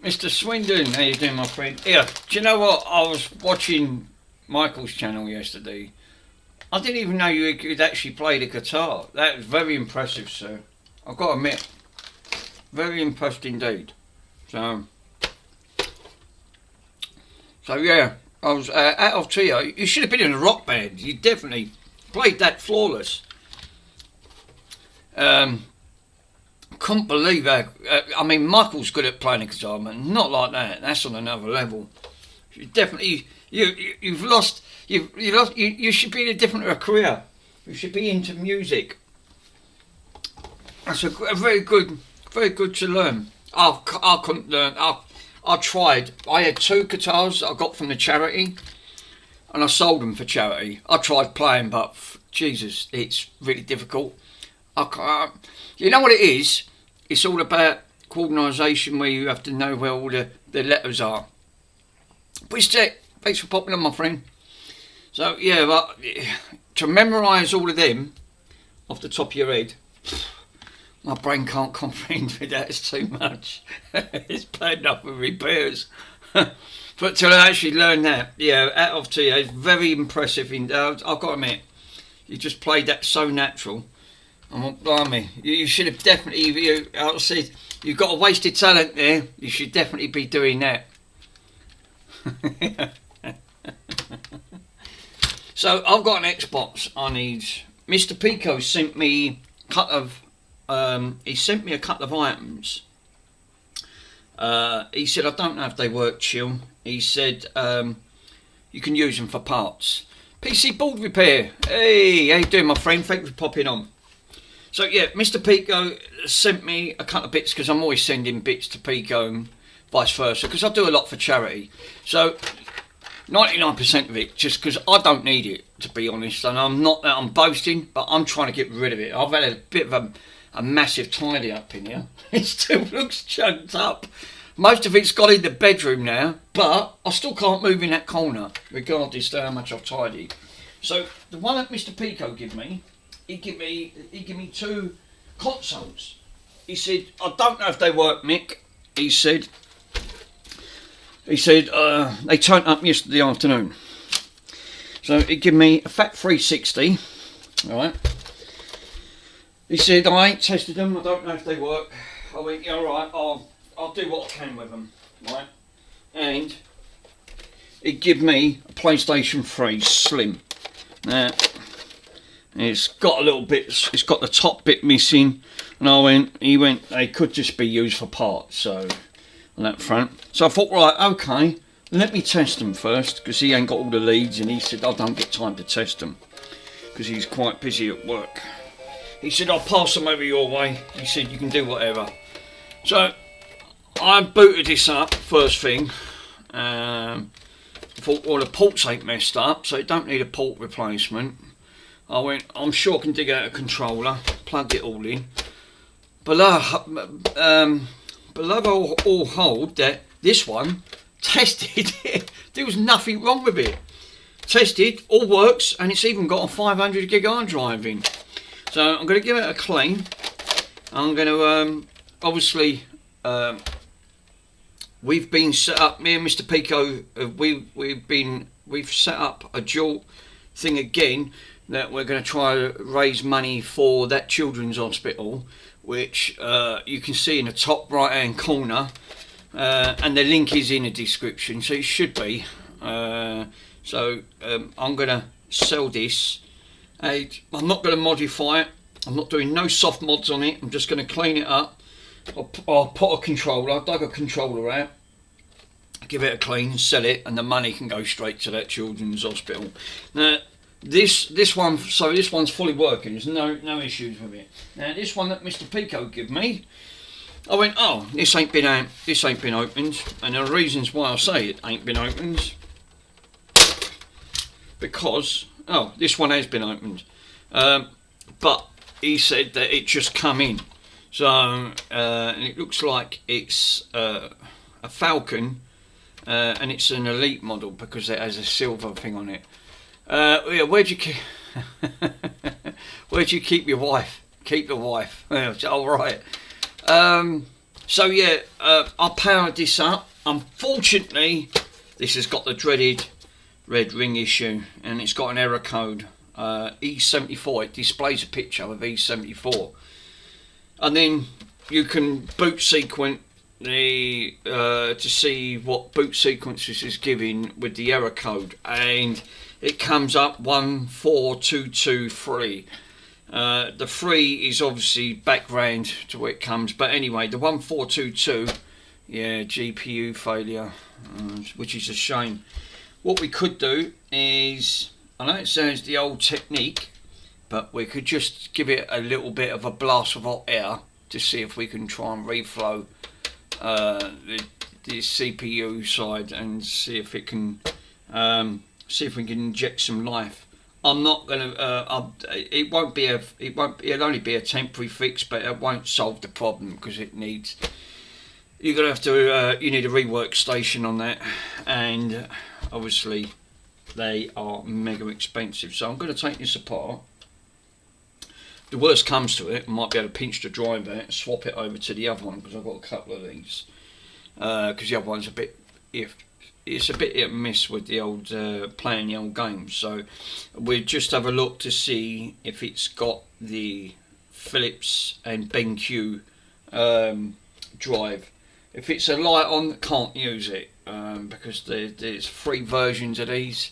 Mr. Swindon, how you doing, my friend? Yeah, do you know what? I was watching Michael's channel yesterday. I didn't even know you could actually play the guitar. That was very impressive, sir. I've got to admit, very impressed indeed. So yeah, I was out of Trio. You should have been in a rock band. You definitely played that flawless. Couldn't believe how. I mean, Michael's good at playing the guitar, but not like that. That's on another level. You definitely, you've lost. You should be in a different career. You should be into music. That's a very good to learn. I couldn't learn. I tried. I had 2 guitars that I got from the charity, and I sold them for charity. I tried playing, but Jesus, it's really difficult. You know what it is? It's all about coordination, where you have to know where all the letters are. But thanks for popping on, my friend. So yeah, but to memorise all of them off the top of your head, my brain can't comprehend it. That's too much. It's bad enough with repairs. But to actually learn that, yeah, out of T, it's very impressive. I've got to admit, you just played that so natural. Blimey, you should have definitely. I said you've got a wasted talent there. You should definitely be doing that. So I've got an Xbox. I need. Mr. Pico sent me a couple of. He sent me a couple of items. He said I don't know if they work. Chill. He said you can use them for parts. PC board repair. Hey, how you doing, my friend? Thanks for popping on. So yeah, Mr. Pico sent me a couple of bits, because I'm always sending bits to Pico and vice versa, because I do a lot for charity. So 99% of it, just because I don't need it, to be honest, and I'm not that I'm boasting, but I'm trying to get rid of it. I've had a bit of a massive tidy up in here. It still looks chunked up. Most of it's got in the bedroom now, but I still can't move in that corner, regardless of how much I've tidied. So the one that Mr. Pico gave me, he gave me 2 consoles. He said, I don't know if they work, Mick. He said they turned up yesterday afternoon. So he gave me a Fat 360. Alright. He said, I ain't tested them, I don't know if they work. I went, yeah, alright, I'll do what I can with them. Right. And he gave me a PlayStation 3 Slim. Now, it's got a little bit, it's got the top bit missing, and he went, they could just be used for parts, so, on that front. So I thought, right, okay, let me test them first, because he ain't got all the leads, and he said, I don't get time to test them, because he's quite busy at work. He said, I'll pass them over your way. He said, you can do whatever. So, I booted this up, first thing. I thought, well, the ports ain't messed up, so it don't need a port replacement. I went, I'm sure I can dig out a controller, plug it all in. Below all hold that this one tested it. There was nothing wrong with it. Tested, all works, and it's even got a 500 gig hard drive in. So I'm going to give it a clean. I'm going to obviously we've been set up. Me and Mr. Pico, we've set up a dual thing again, that we're going to try to raise money for that children's hospital, which you can see in the top right hand corner, and the link is in the description, so it should be. So I'm going to sell this. I'm not going to modify it. I'm not doing no soft mods on it. I'm just going to clean it up. I'll put a controller. I dug a controller out, give it a clean, sell it, and the money can go straight to that children's hospital. Now, this one's fully working. There's no issues with it. Now this one that Mr. Pico gave me, I went, oh, this ain't been opened, and the reasons why I say it ain't been opened, because this one has been opened, but he said that it just come in. So and it looks like it's a Falcon, and it's an elite model because it has a silver thing on it. Yeah, where'd you keep your wife? Keep the wife. All right. So yeah, I powered this up. Unfortunately, this has got the dreaded red ring issue, and it's got an error code, E74. It displays a picture of E74, and then you can boot sequence the to see what boot sequence this is giving with the error code, and it comes up 14223. The 3 is obviously background to where it comes, but anyway, the 1422, yeah, GPU failure, which is a shame. What we could do is, I know it sounds the old technique, but we could just give it a little bit of a blast of hot air to see if we can try and reflow the CPU side and see if it can see if we can inject some life. I'm not gonna. It won't be a. It won't. It'll only be a temporary fix, but it won't solve the problem because it needs. You're gonna have to. You need a rework station on that, and obviously, they are mega expensive. So I'm going to take this apart. The worst comes to it, I might be able to pinch the driver and swap it over to the other one because I've got a couple of these. Because the other one's a bit. It's a bit hit and miss with the old playing the old games, so we'll just have a look to see if it's got the Philips and BenQ drive. If it's a light on, can't use it because there's 3 versions of these.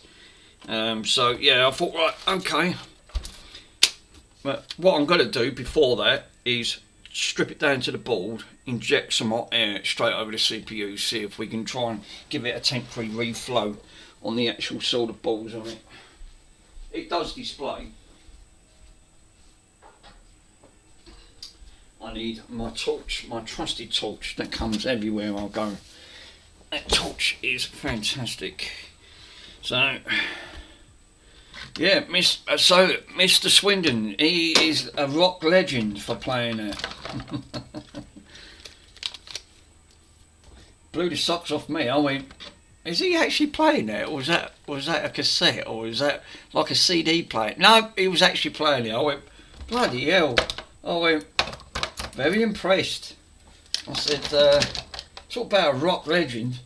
So yeah, I thought, right, okay. But what I'm going to do before that is strip it down to the board, inject some hot air straight over the CPU, see if we can try and give it a temporary reflow on the actual solder balls on it. It does display. I need my torch, my trusty torch that comes everywhere I go. That torch is fantastic. So yeah, Mr. Swindon, he is a rock legend for playing it. Blew the socks off me. I went, is he actually playing it? Or was that a cassette? Or was that like a CD player? No, he was actually playing it. I went, bloody hell. I went, very impressed. I said, talk about a rock legend.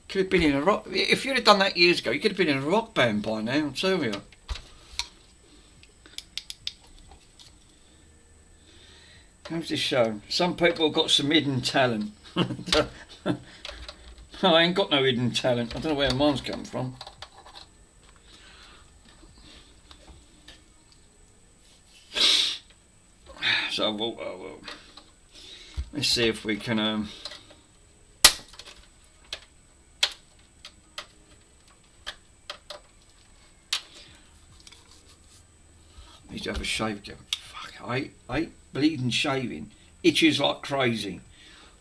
Could have been in a rock. If you'd have done that years ago, you could have been in a rock band by now, I'll tell you. Goes to show, some people have got some hidden talent. I ain't got no hidden talent. I don't know where mine's come from. So well, let's see if we can. Need to have a shave again. Fuck, I hate bleeding shaving. Itches like crazy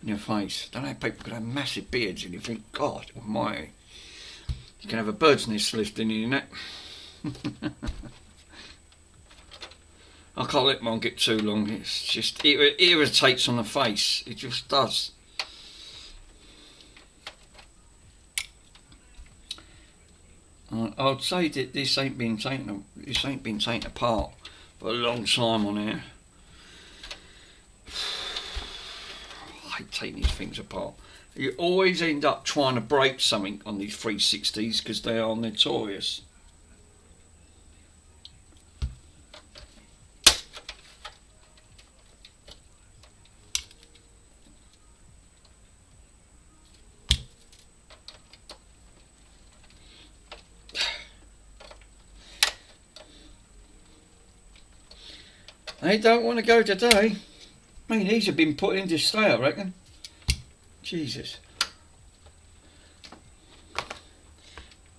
in your face. Don't know how people can have massive beards and you think, God almighty, you can have a bird's nest lifting in your neck. I can't let mine get too long. It's just, it irritates on the face. It just does. I'd say that this ain't been taken apart for a long time on here. I hate taking these things apart. You always end up trying to break something on these 360s because they are notorious. They don't want to go today. I mean, these have been put in to stay, I reckon. Jesus.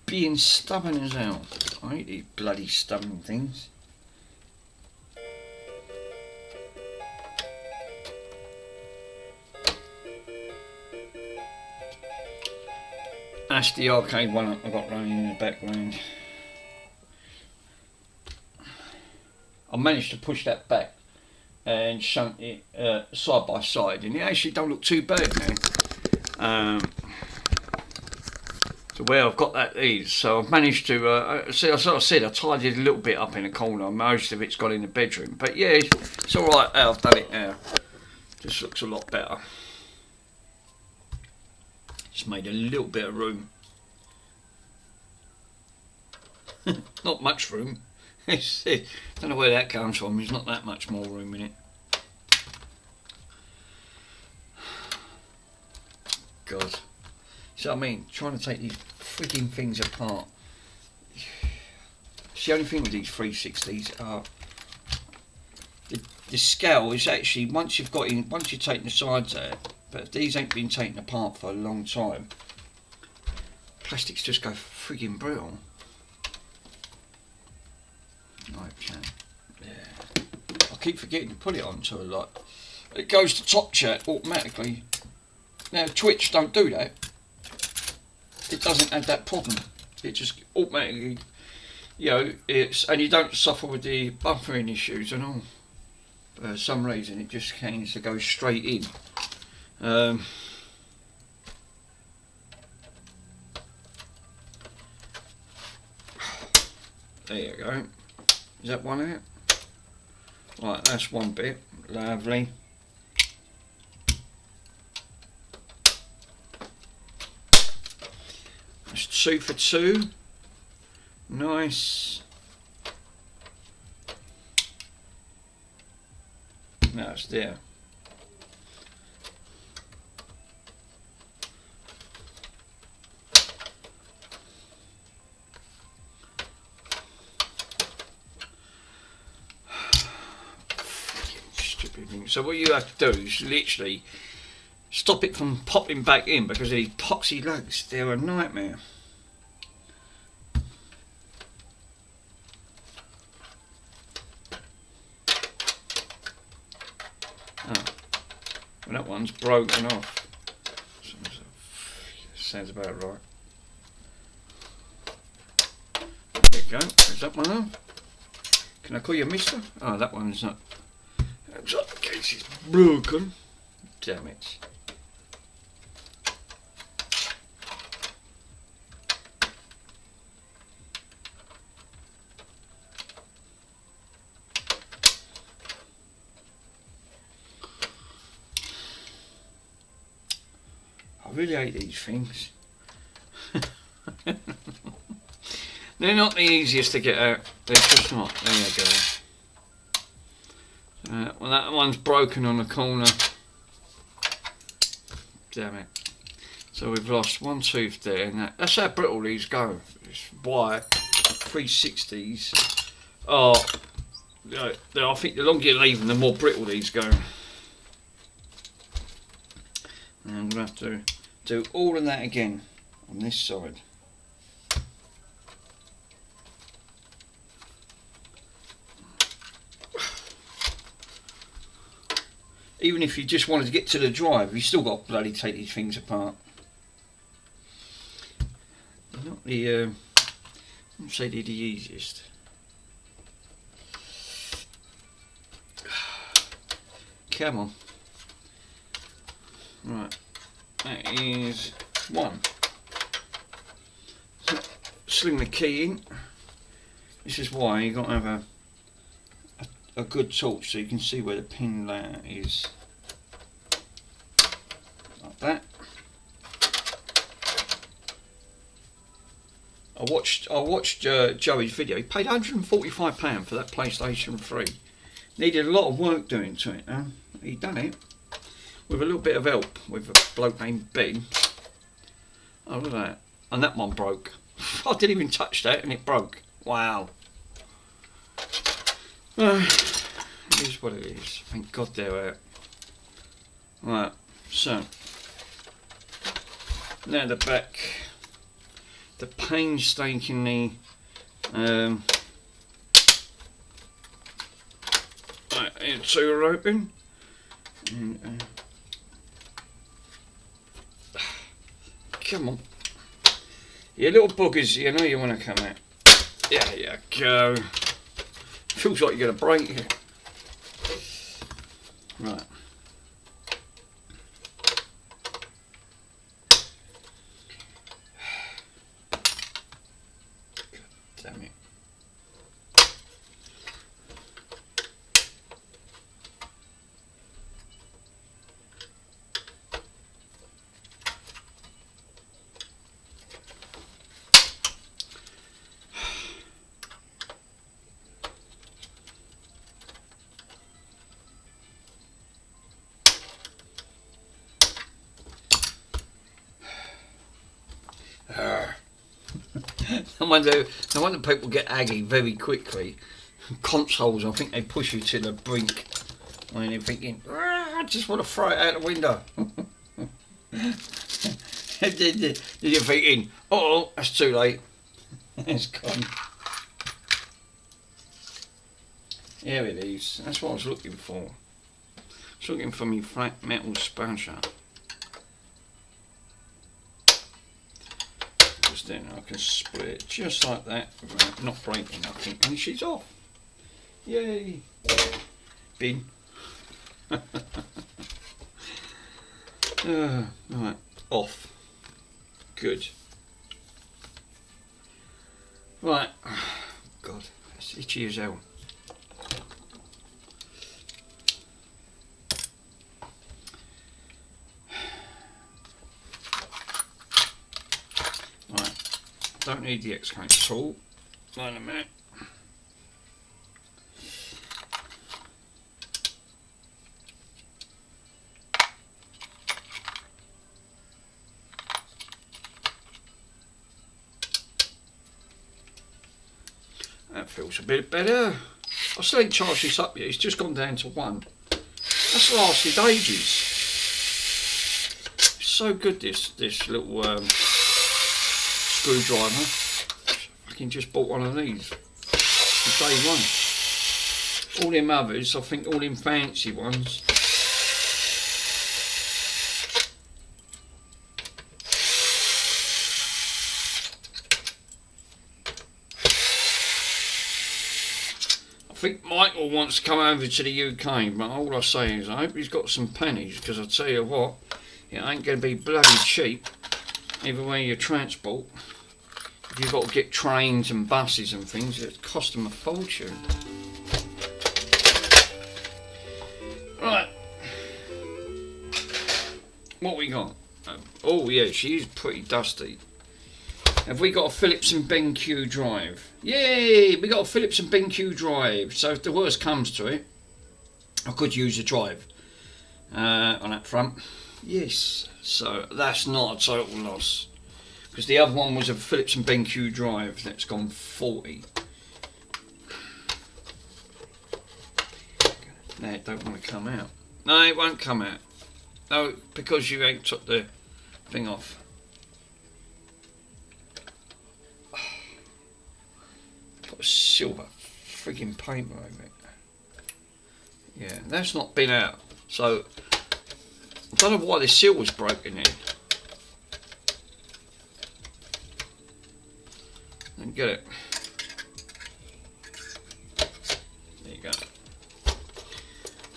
Being stubborn as hell. I hate these bloody stubborn things. That's the arcade one I've got running in the background. I managed to push that back and shunt it side by side, and it actually don't look too bad now. So where I've got that is, so I've managed to see. As I said, I tidied a little bit up in the corner. Most of it's gone in the bedroom, but yeah, it's all right how I've done it now. Just looks a lot better. Just made a little bit of room. Not much room. Don't know where that comes from. There's not that much more room in it. God. So I mean, trying to take these freaking things apart. It's the only thing with these 360s are the scale is actually once you've taken the sides out, but if these ain't been taken apart for a long time, plastics just go frigging brittle. Right, yeah. I keep forgetting to put it onto a lot. It goes to top chat automatically. Now Twitch don't do that. It doesn't have that problem. It just automatically, and you don't suffer with the buffering issues and all. For some reason, it just tends to go straight in. There you go. Is that one out? Right, that's one bit. Lovely. That's 2 for 2. Nice. Now it's there. Stupid thing. So what you have to do is literally stop it from popping back in because of these epoxy lugs. They're a nightmare. That one's broken off. Sounds about right. There you go. Is that one off? Can I call you mister? Oh, that one's not. Looks like the case is broken. Damn it. I really hate these things. They're not the easiest to get out. They're just not. There you go. Well, that one's broken on the corner. Damn it. So we've lost one tooth there. And that's how brittle these go. It's why 360s are. I think the longer you leave them, the more brittle these go. And I'm going to have to do all of that again on this side. Even if you just wanted to get to the drive, you still got to bloody take these things apart. They're not the, I wouldn't say they're the easiest. Come on. Right. That is one. So, sling the key in. This is why you've got to have a good torch so you can see where the pin layer is. Like that. I watched Joey's video. He paid £145 for that PlayStation 3. Needed a lot of work doing to it. He done it. With a little bit of help with a bloke named Ben. Oh, look at that. And that one broke. I didn't even touch that and it broke. Wow. It is what it is. Thank God they're out. Right, so. Now the back. The painstakingly. Right, and two are open. And, come on. You little buggers, you know you want to come out. There you go. Feels like you're going to break it. Right. God damn it. No wonder people get aggy very quickly. Consoles, I think they push you to the brink. When they're thinking, I just want to throw it out the window. Then you're thinking, oh, that's too late. It's gone. Here it is. That's what I was looking for. I was looking for me flat metal spatcher. Just then I can split it just like that without not breaking nothing, and she's off. Yay! Bin. Right, off. Good. Right. God, it's itchy as hell. Right. Don't need the X-Coat tool. Wait a minute. That feels a bit better. I still ain't charged this up yet, it's just gone down to 1. That's lasted ages. It's so good, this little screwdriver. I can just bought one of these from day one. All them others, I think all them fancy ones, I think Michael wants to come over to the UK, but all I say is I hope he's got some pennies, because I tell you what, it ain't going to be bloody cheap, either way you transport. If you've got to get trains and buses and things, it costs them a fortune. Right, what we got? Oh yeah, she is pretty dusty. Have we got a Philips and BenQ drive? Yay! We got a Philips and BenQ drive. So if the worst comes to it, I could use a drive on that front. Yes. So that's not a total loss, because the other one was a Philips and BenQ drive that's gone 40. No, it don't want to come out. No, it won't come out. No, because you ain't took the thing off. Got silver frigging paper over it. Yeah, that's not been out. So I don't know why the seal was broken in. And get it. There you go.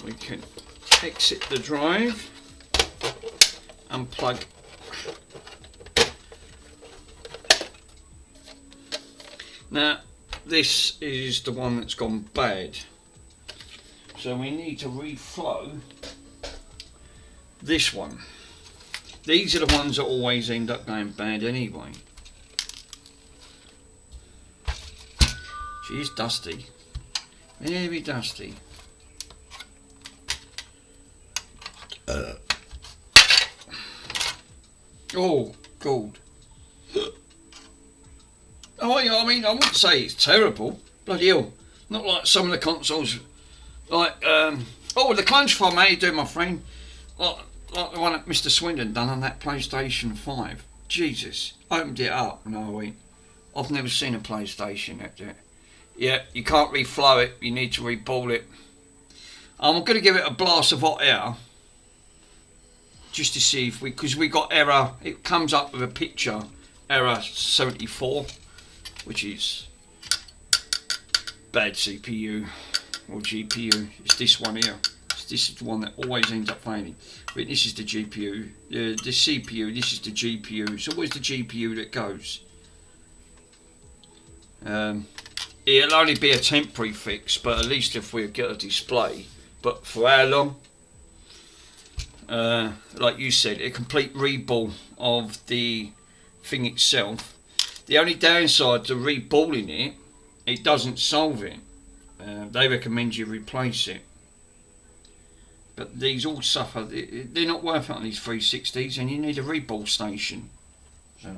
We can exit the drive, unplug. Now this is the one that's gone bad, so we need to reflow this one. These are the ones that always end up going bad anyway. She is dusty, very dusty. Oh, gold. Oh, yeah, I mean, I wouldn't say it's terrible. Bloody hell. Not like some of the consoles. Like, oh, the Clunge Farm, how you doing, my friend? Like the one that Mr. Swindon done on that PlayStation 5. Jesus. Opened it up. No, wait. I've never seen a PlayStation that do it. Yeah, you can't reflow it. You need to reball it. I'm going to give it a blast of hot air, just to see if because we got error. It comes up with a picture, error 74, which is bad CPU or GPU. It's this one here. This is the one that always ends up failing. But this is the GPU, the CPU. This is the GPU. It's always the GPU that goes. It'll only be a temporary fix, but at least if we get a display. But for how long? Like you said, a complete reball of the thing itself. The only downside to reballing it, it doesn't solve it. They recommend you replace it. But these all suffer. They're not worth it on these 360s, and you need a reball station. So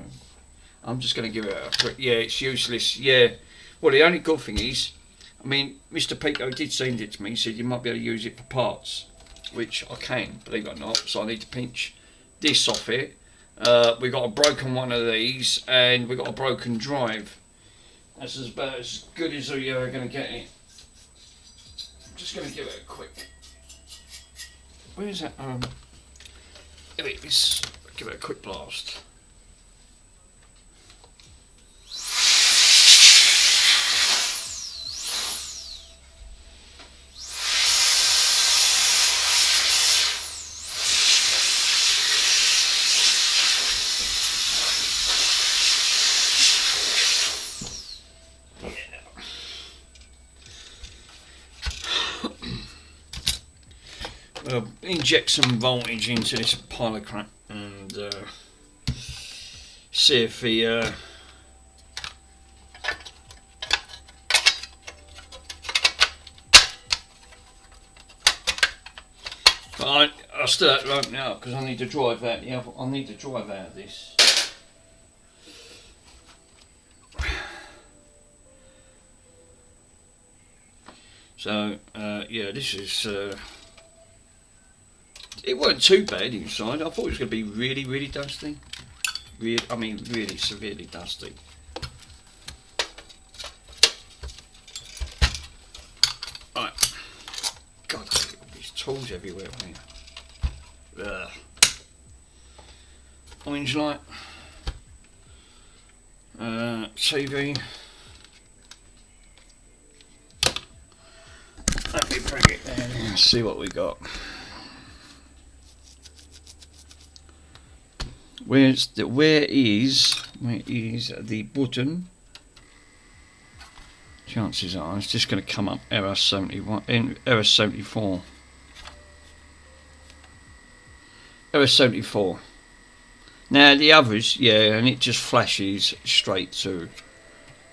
I'm just going to give it a quick, yeah, it's useless, yeah. Well, the only good thing is, I mean, Mr. Pico did send it to me, he said you might be able to use it for parts, which I can, believe it or not, so I need to pinch this off it. We got a broken one of these, and we got a broken drive. That's about as good as you're ever going to get it. I'm just going to give it a quick, where's that, here it is, give it a quick blast. Inject some voltage into this pile of crap and see if the but I still have to open it up because I need to drive out the other, I need to drive out of this. So yeah, this is it wasn't too bad inside. I thought it was going to be really, really dusty. I mean, really severely dusty. Right. God, these tools everywhere here. Ugh. Orange light. TV. Let me bring it there and see what we got. Where is the button? Chances are it's just going to come up error 71, error 74. Error 74. Now the others, yeah, and it just flashes straight to.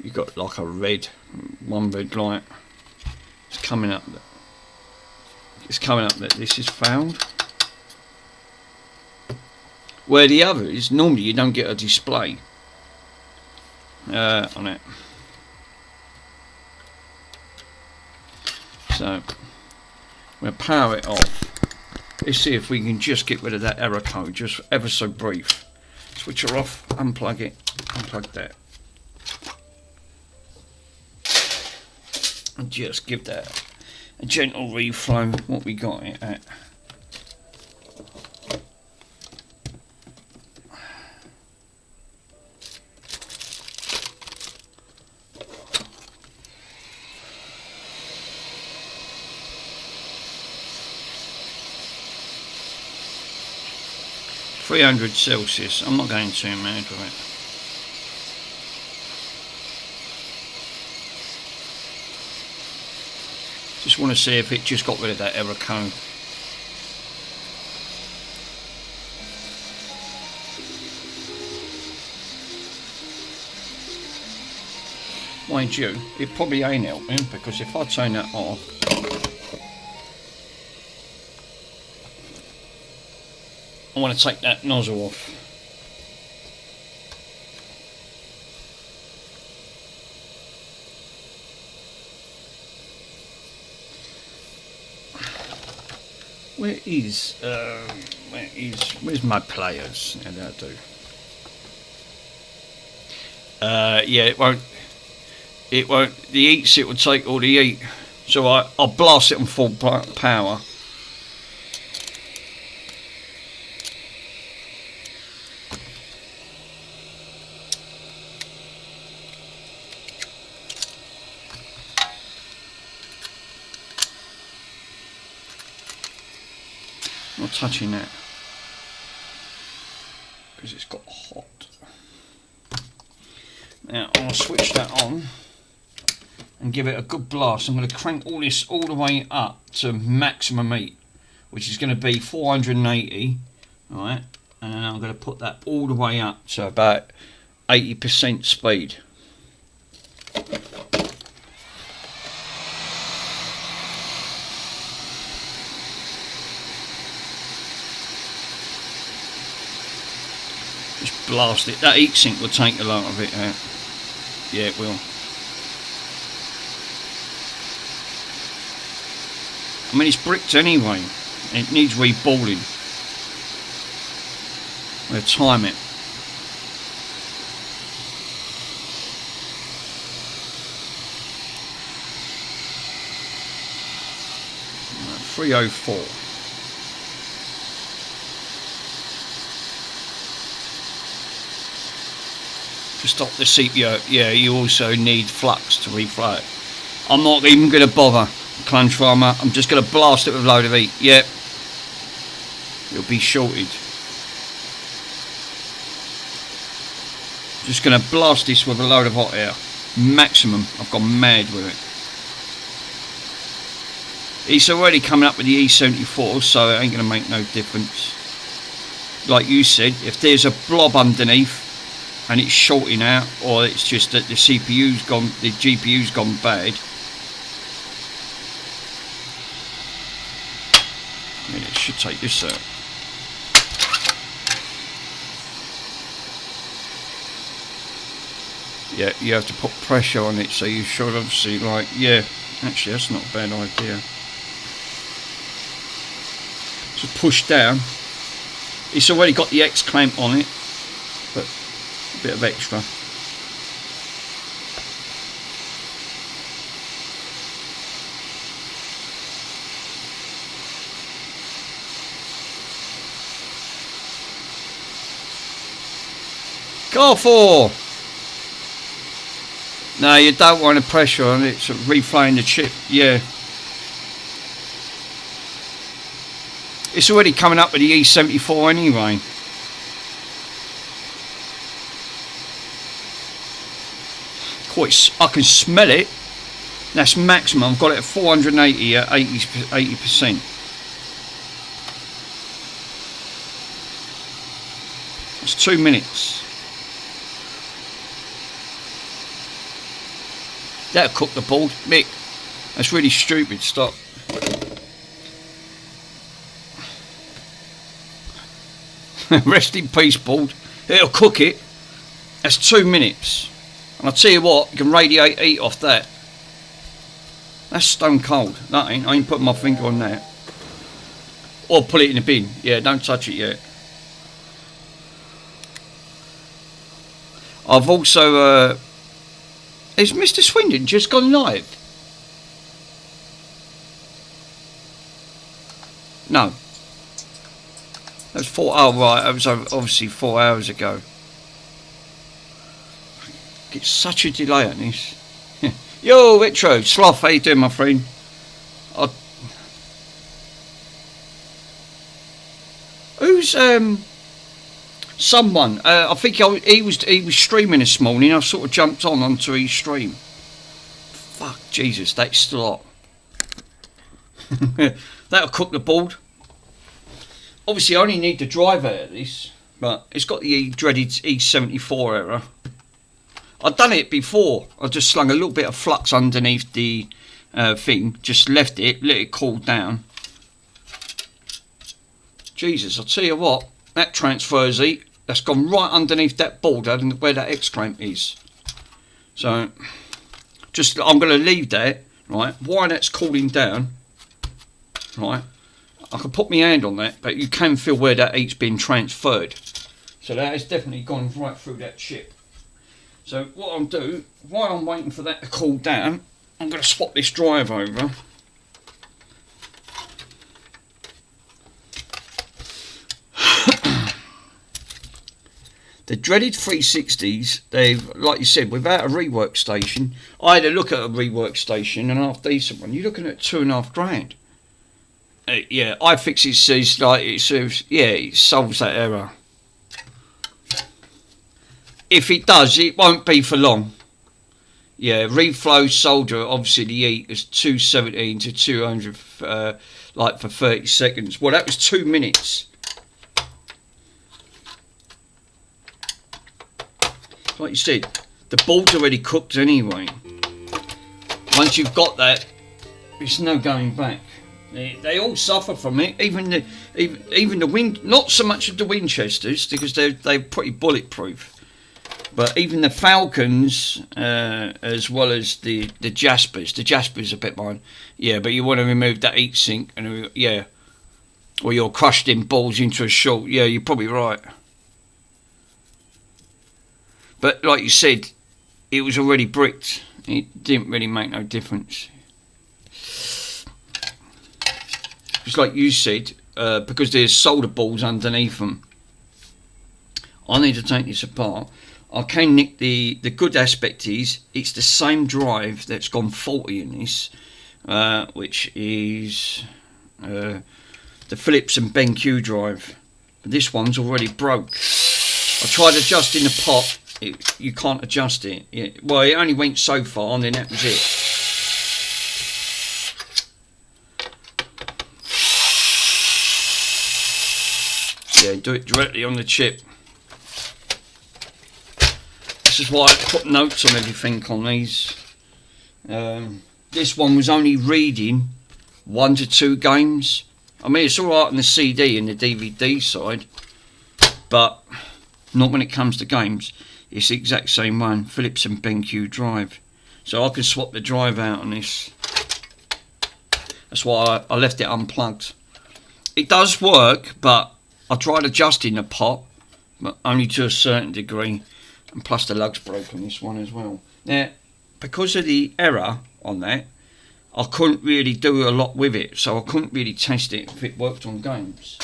You got like a one red light. It's coming up. It's coming up that this is failed. Where the others, normally you don't get a display on it. So we'll power it off. Let's see if we can just get rid of that error code, just ever so brief. Switch her off, unplug it, unplug that. And just give that a gentle reflow, what we got it at. £300°C. I'm not going too mad with it. Just want to see if it just got rid of that error code. Mind you, it probably ain't helping because if I turn that off, I want to take that nozzle off. Where's my pliers? How did I do? Yeah, it won't, the heat sit will take all the heat. So I'll blast it on full power. Not touching that because it's got hot. Now I'll switch that on and give it a good blast. I'm going to crank all this all the way up to maximum heat, which is going to be 480. Alright, and then I'm going to put that all the way up to about 80% speed. Just blast it. That heatsink will take a lot of it out. Yeah, it will. I mean, it's bricked anyway. It needs reballing. We'll time it. 304. To stop the CPU, yeah, you also need flux to reflow it. I'm not even going to bother, Clunge Farmer. I'm just going to blast it with a load of heat. Yep. It'll be shorted. Just going to blast this with a load of hot air. Maximum. I've gone mad with it. It's already coming up with the E74, so it ain't going to make no difference. Like you said, if there's a blob underneath and it's shorting out, or it's just that the CPU's gone, the GPU's gone bad. I mean, it should take this out. Yeah, you have to put pressure on it, so you should obviously, like, yeah, actually that's not a bad idea. So push down. It's already got the X clamp on it, but a bit of extra. Go for! No, you don't want the pressure on it, so reflowing the chip, yeah. It's already coming up with the E74 anyway. Quite, I can smell it. That's maximum. I've got it at 480 at 80%. It's 2 minutes. That'll cook the board. Mick, that's really stupid. Stop. Rest in peace, board. It'll cook it. That's 2 minutes. And I'll tell you what, you can radiate heat off that. That's stone cold. That ain't. I ain't putting my finger on that. Or put it in the bin. Yeah, don't touch it yet. I've also... Has Mr. Swindon just gone live? No. That's 4... Oh, right. That was obviously 4 hours ago. Get such a delay on this. Yo, Retro. Sloth, how you doing, my friend? Who's... Someone, I think he was streaming this morning. I sort of jumped onto his stream. Fuck, Jesus, that's still hot. That'll cook the board. Obviously, I only need the drive out of this, but it's got the dreaded E74 error. I've done it before. I just slung a little bit of flux underneath the thing, just left it, let it cool down. Jesus, I'll tell you what, that transfers heat. That's gone right underneath that board where that X clamp is. So, just I'm going to leave that, right, while that's cooling down, right. I can put my hand on that, but you can feel where that heat's been transferred. So that has definitely gone right through that chip. So what I'll do, while I'm waiting for that to cool down, I'm going to swap this drive over. The dreaded 360s, they've, like you said, without a rework station. I had a look at a rework station, and a half decent one. You're looking at $2.5 grand. Yeah, iFixit says like it says, yeah, it solves that error. If it does, it won't be for long. Yeah, reflow solder. Obviously, the heat is 217 to 200, like for 30 seconds. Well, that was 2 minutes. Like you said, the board's already cooked anyway. Once you've got that, there's no going back. They all suffer from it. Even the Win, not so much of the Winchesters because they're pretty bulletproof, but even the Falcons, as well as the Jaspers. The Jaspers are a bit mine. Yeah, but you want to remove that heat sink and yeah, or you're crushed in balls into a short. Yeah, you're probably right. But like you said, it was already bricked. It didn't really make no difference. Just like you said, because there's solder balls underneath them. I need to take this apart. I can nick the good aspect is it's the same drive that's gone faulty in this, which is the Phillips and BenQ drive. But this one's already broke. I tried adjusting the pot. You can't adjust it. Well, it only went so far and then that was it. Yeah, do it directly on the chip. This is why I put notes on everything on these. This one was only reading 1 to 2 games. I mean, it's alright on the CD and the DVD side, but not when it comes to games. It's the exact same one, Phillips and BenQ drive. So I can swap the drive out on this. That's why I left it unplugged. It does work, but I tried adjusting the pot, but only to a certain degree. And plus the lug's broken this one as well. Now, because of the error on that, I couldn't really do a lot with it. So I couldn't really test it if it worked on games.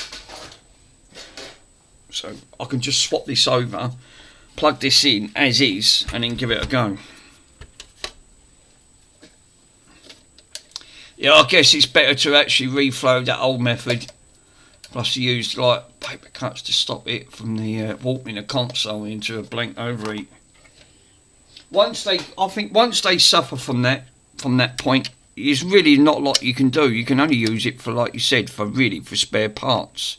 So I can just swap this over, plug this in as is, and then give it a go. Yeah, I guess it's better to actually reflow that old method. Plus you used like paper cuts to stop it from the warping the console into a blank overheat. I think once they suffer from that point, there's really not a lot you can do. You can only use it for, like you said, for spare parts.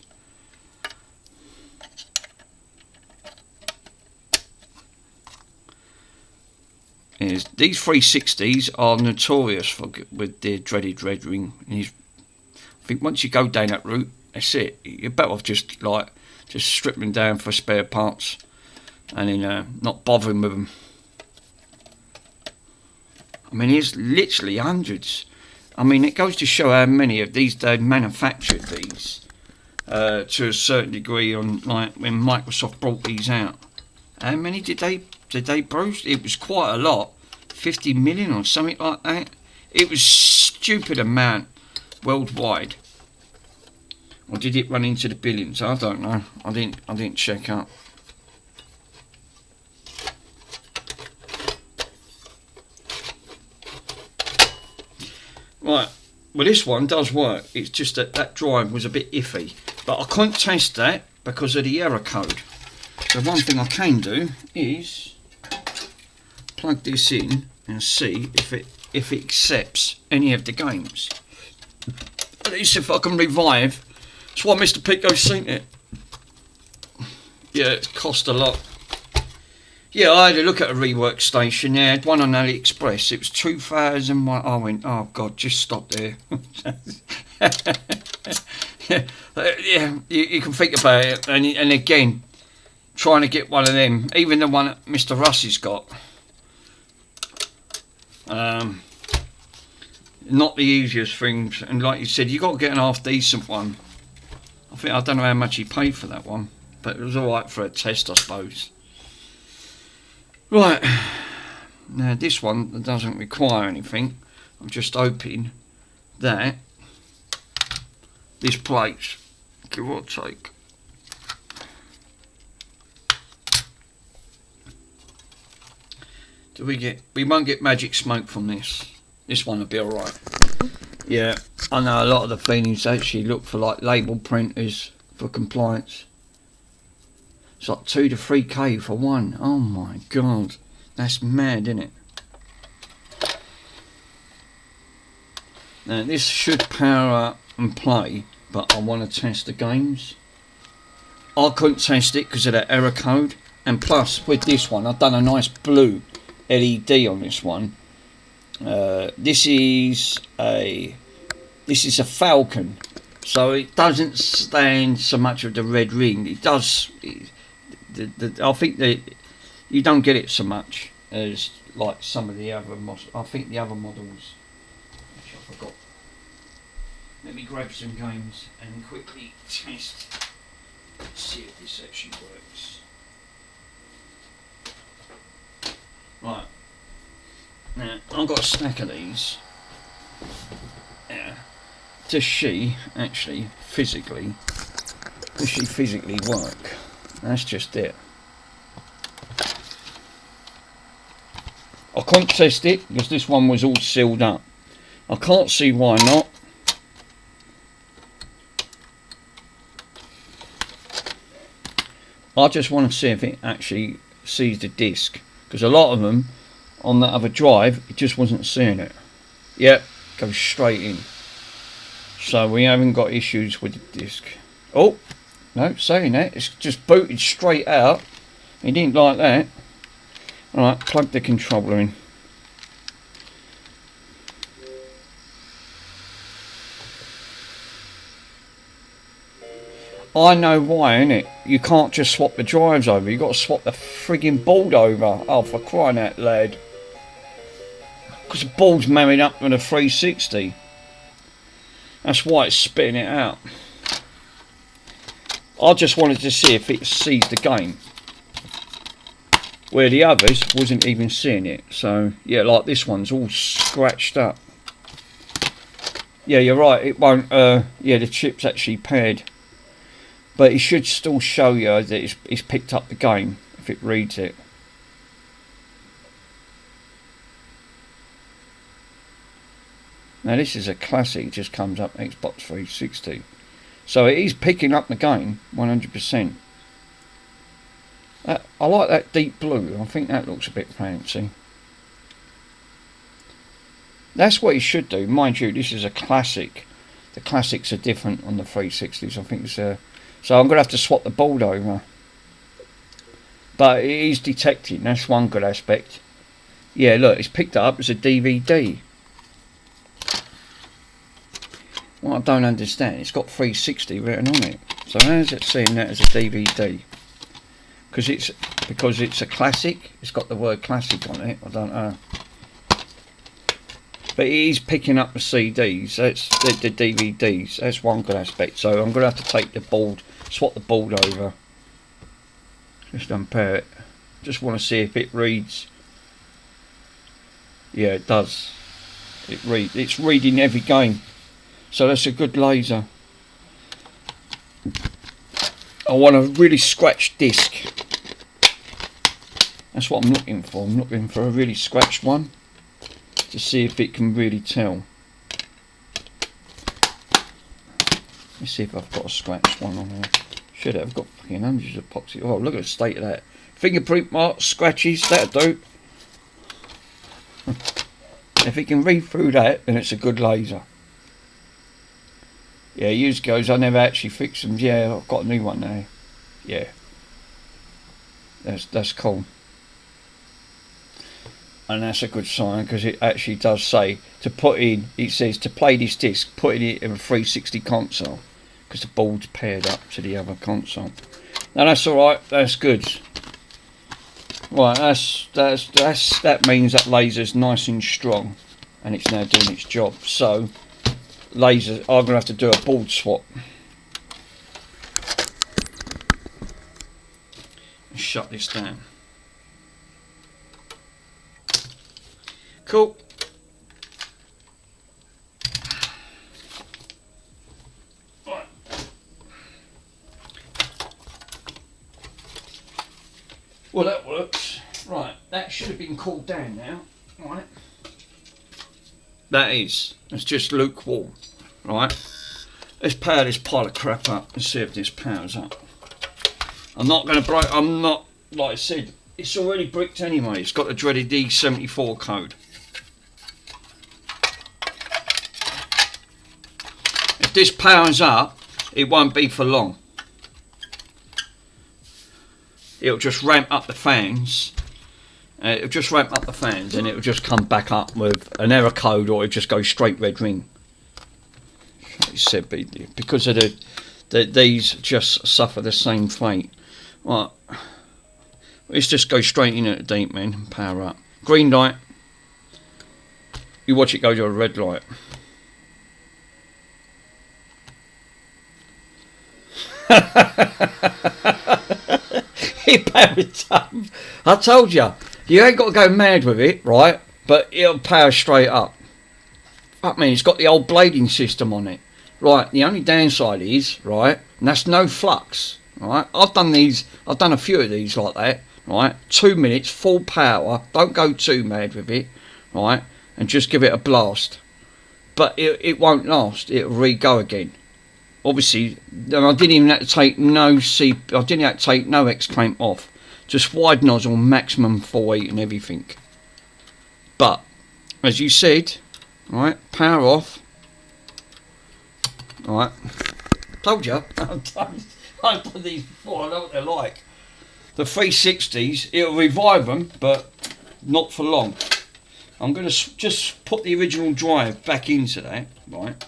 These 360s are notorious with their dreaded red ring. I think once you go down that route, that's it. You're better off just stripping them down for spare parts, and then not bothering with them. I mean, there's literally hundreds. I mean, it goes to show how many of these they manufactured these to a certain degree. On like when Microsoft brought these out, how many did they bruise? It was quite a lot, 50 million or something like that. It was stupid amount worldwide. Or did it run into the billions? I don't know. I didn't check up. Right. Well, this one does work. It's just that drive was a bit iffy, but I couldn't test that because of the error code. So one thing I can do is plug this in and see if it accepts any of the games. At least if I can revive. That's why Mr. Pico's seen it. Yeah, it cost a lot. Yeah, I had a look at a rework station. Yeah, I had one on AliExpress. It was 2,001. I went, oh God, just stop there. Yeah, you can think about it. And again, trying to get one of them, even the one that Mr. Russ has got. Not the easiest things. And like you said, you got to get an half decent one. I don't know how much he paid for that one, but it was alright for a test, I suppose. Right, now this one doesn't require anything. I'm just hoping that this plates, give or take. We won't get magic smoke from this. This one will be alright. Yeah, I know a lot of the feelings actually look for like label printers for compliance. It's like 2 to 3k for one. Oh my God, that's mad, isn't it? Now this should power up and play, but I want to test the games. I couldn't test it because of that error code, and plus with this one I've done a nice blue LED on this one. This This is a Falcon, so it doesn't stand so much of the red ring. It does. I think that you don't get it so much as like some of the other models. I think the other models. Actually, I forgot. Let me grab some games and quickly test. See if this actually works. Right. Now I've got a stack of these. Yeah. Does she actually physically work? That's just it. I can't test it because this one was all sealed up. I can't see why not. I just want to see if it actually sees the disc, because a lot of them on that other drive it just wasn't seeing it. Yep, goes straight in. So we haven't got issues with the disc. Oh, no, saying that, it's just booted straight out. He didn't like that. Alright, plug the controller in. I know why, innit? You can't just swap the drives over, you got to swap the frigging board over. Oh, for crying out loud. Because the board's married up with a 360. That's why it's spitting it out. I just wanted to see if it sees the game, where the others wasn't even seeing it. So yeah, like this one's all scratched up. Yeah, you're right, it won't, yeah, the chip's actually paired. But it should still show you that it's picked up the game if it reads it. Now this is a classic, it just comes up Xbox 360. So it is picking up the game 100%. I like that deep blue, I think that looks a bit fancy. That's what you should do. Mind you, this is a classic. The classics are different on the 360s. I think it's a... So I'm going to have to swap the board over. But it is detecting, that's one good aspect. Yeah, look, it's picked up as a DVD. What I don't understand, it's got 360 written on it. So how is it seeing that as a DVD? Because it's a classic. It's got the word classic on it. I don't know. But it is picking up the CDs. That's the DVDs. That's one good aspect. So I'm going to have to take the board, swap the board over. Just unpair it. Just want to see if it reads. Yeah, it does. It's reading every game. So that's a good laser. I want a really scratched disc. That's what I'm looking for. I'm looking for a really scratched one to see if it can really tell. Let's see if I've got a scratched one on here. Should have. I've got fucking hundreds of epoxy. Oh, look at the state of that. Fingerprint marks, scratches, that'll do. If it can read through that, then it's a good laser. Yeah, years ago, I never actually fixed them. Yeah, I've got a new one now. Yeah. That's cool. And that's a good sign, because it actually does say to put in, it says to play this disc, put it in a 360 console, because the board's paired up to the other console. Now that's alright, that's good. Right, that means that laser's nice and strong, and it's now doing its job. So laser, I'm going to have to do a board swap. Shut this down. Cool. Right. Well, that works. Right, that should have been cooled down now. Right. That is. It's just lukewarm. Right. Let's power this pile of crap up and see if this powers up. I'm not going to break. I'm not, like I said, it's already bricked anyway. It's got the dreaded E74 code. If this powers up, it won't be for long. It'll just ramp up the fans. And it'll just come back up with an error code, or it'll just go straight red ring. It said because of these just suffer the same fate. Right, let's just go straight in at the deep, man. Power up. Green light. You watch it go to a red light. I told you, you ain't got to go mad with it, right? But it'll power straight up. I mean, it's got the old blading system on it. Right, the only downside is, right, and that's no flux, right? I've done a few of these like that, right? 2 minutes, full power, don't go too mad with it, right? And just give it a blast. But it won't last, it'll re-go again. Obviously, I didn't even have to take I didn't have to take no X clamp off. Just wide nozzle, maximum full heat and everything. But, as you said, right, power off. Right, told you, I've done these before, I know what they're like. The 360s, it'll revive them, but not for long. I'm going to just put the original drive back into that, right.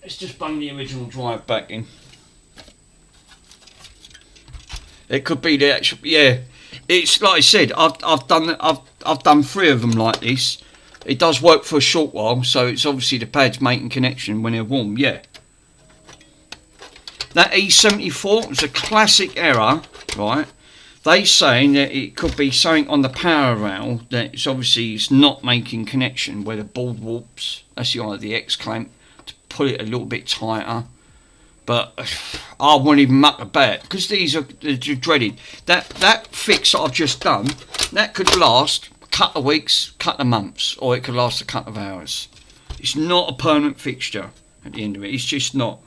Let's just bung the original drive back in. It could be the actual, yeah. It's like I said, I've done 3 of them like this. It does work for a short while, so it's obviously the pad's making connection when they're warm, yeah. That E74 was a classic error, right? They saying that it could be something on the power rail that it's not making connection where the board warps. That's the X clamp to put it a little bit tighter. But I won't even muck about because these are dreaded. That fix that I've just done, that could last a couple of weeks, couple of months, or it could last a couple of hours. It's not a permanent fixture at the end of it. It's just not.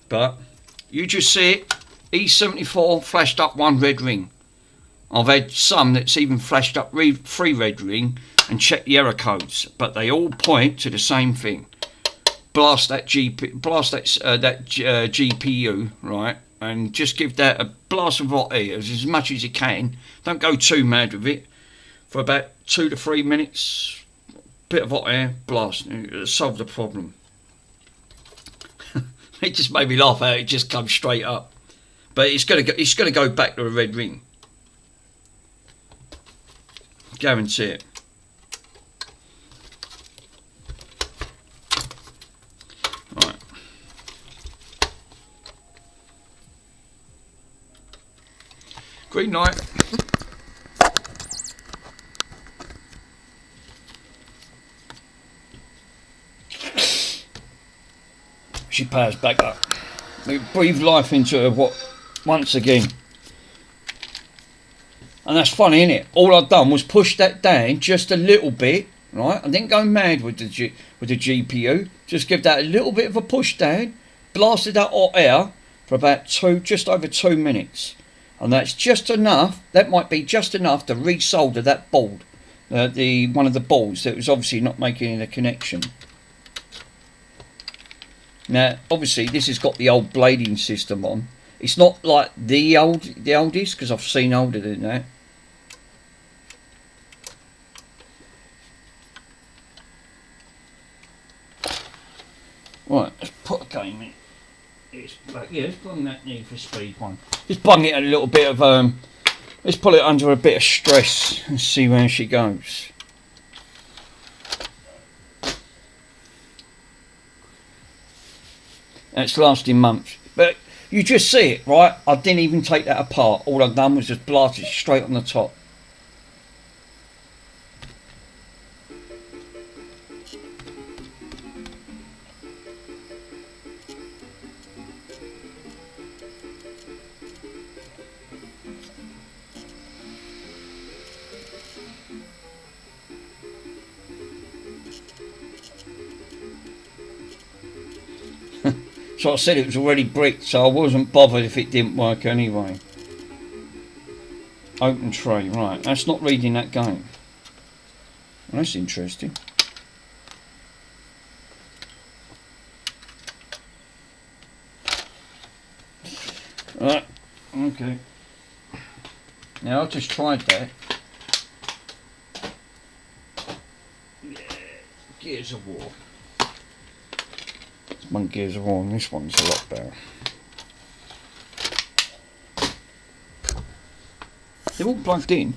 But you just see it. E74 flashed up 1 red ring. I've had some that's even flashed up 3 red ring and checked the error codes, but they all point to the same thing. Blast that GPU, right, and just give that a blast of hot air as much as you can. Don't go too mad with it. For about 2 to 3 minutes, bit of hot air, blast, it'll solve the problem. It just made me laugh how it just comes straight up, but it's gonna go back to a red ring. Guarantee it. Right. Green light. She powers back up. We breathe life into her once again. And that's funny, innit? All I've done was push that down just a little bit, right? I didn't go mad with the GPU. Just give that a little bit of a push down, blasted that hot air for about just over 2 minutes. And that's just enough, that might be just enough to resolder that board. One of the boards that was obviously not making a connection. Now, obviously, this has got the old blading system on. It's not like the oldest, because I've seen older than that. Right, let's put a game in. Let's bung that Need for Speed one. Just bung it a little bit of let's put it under a bit of stress and see where she goes. It's lasting months, but you just see it, right? I didn't even take that apart. All I've done was just blast it straight on the top. So I said it was already bricked, so I wasn't bothered if it didn't work anyway. Open tray, right. That's not reading that game. Well, that's interesting. Right, okay. Now I just tried that. Gears of War. This one Gears of War and this one's a lot better. They're all plugged in.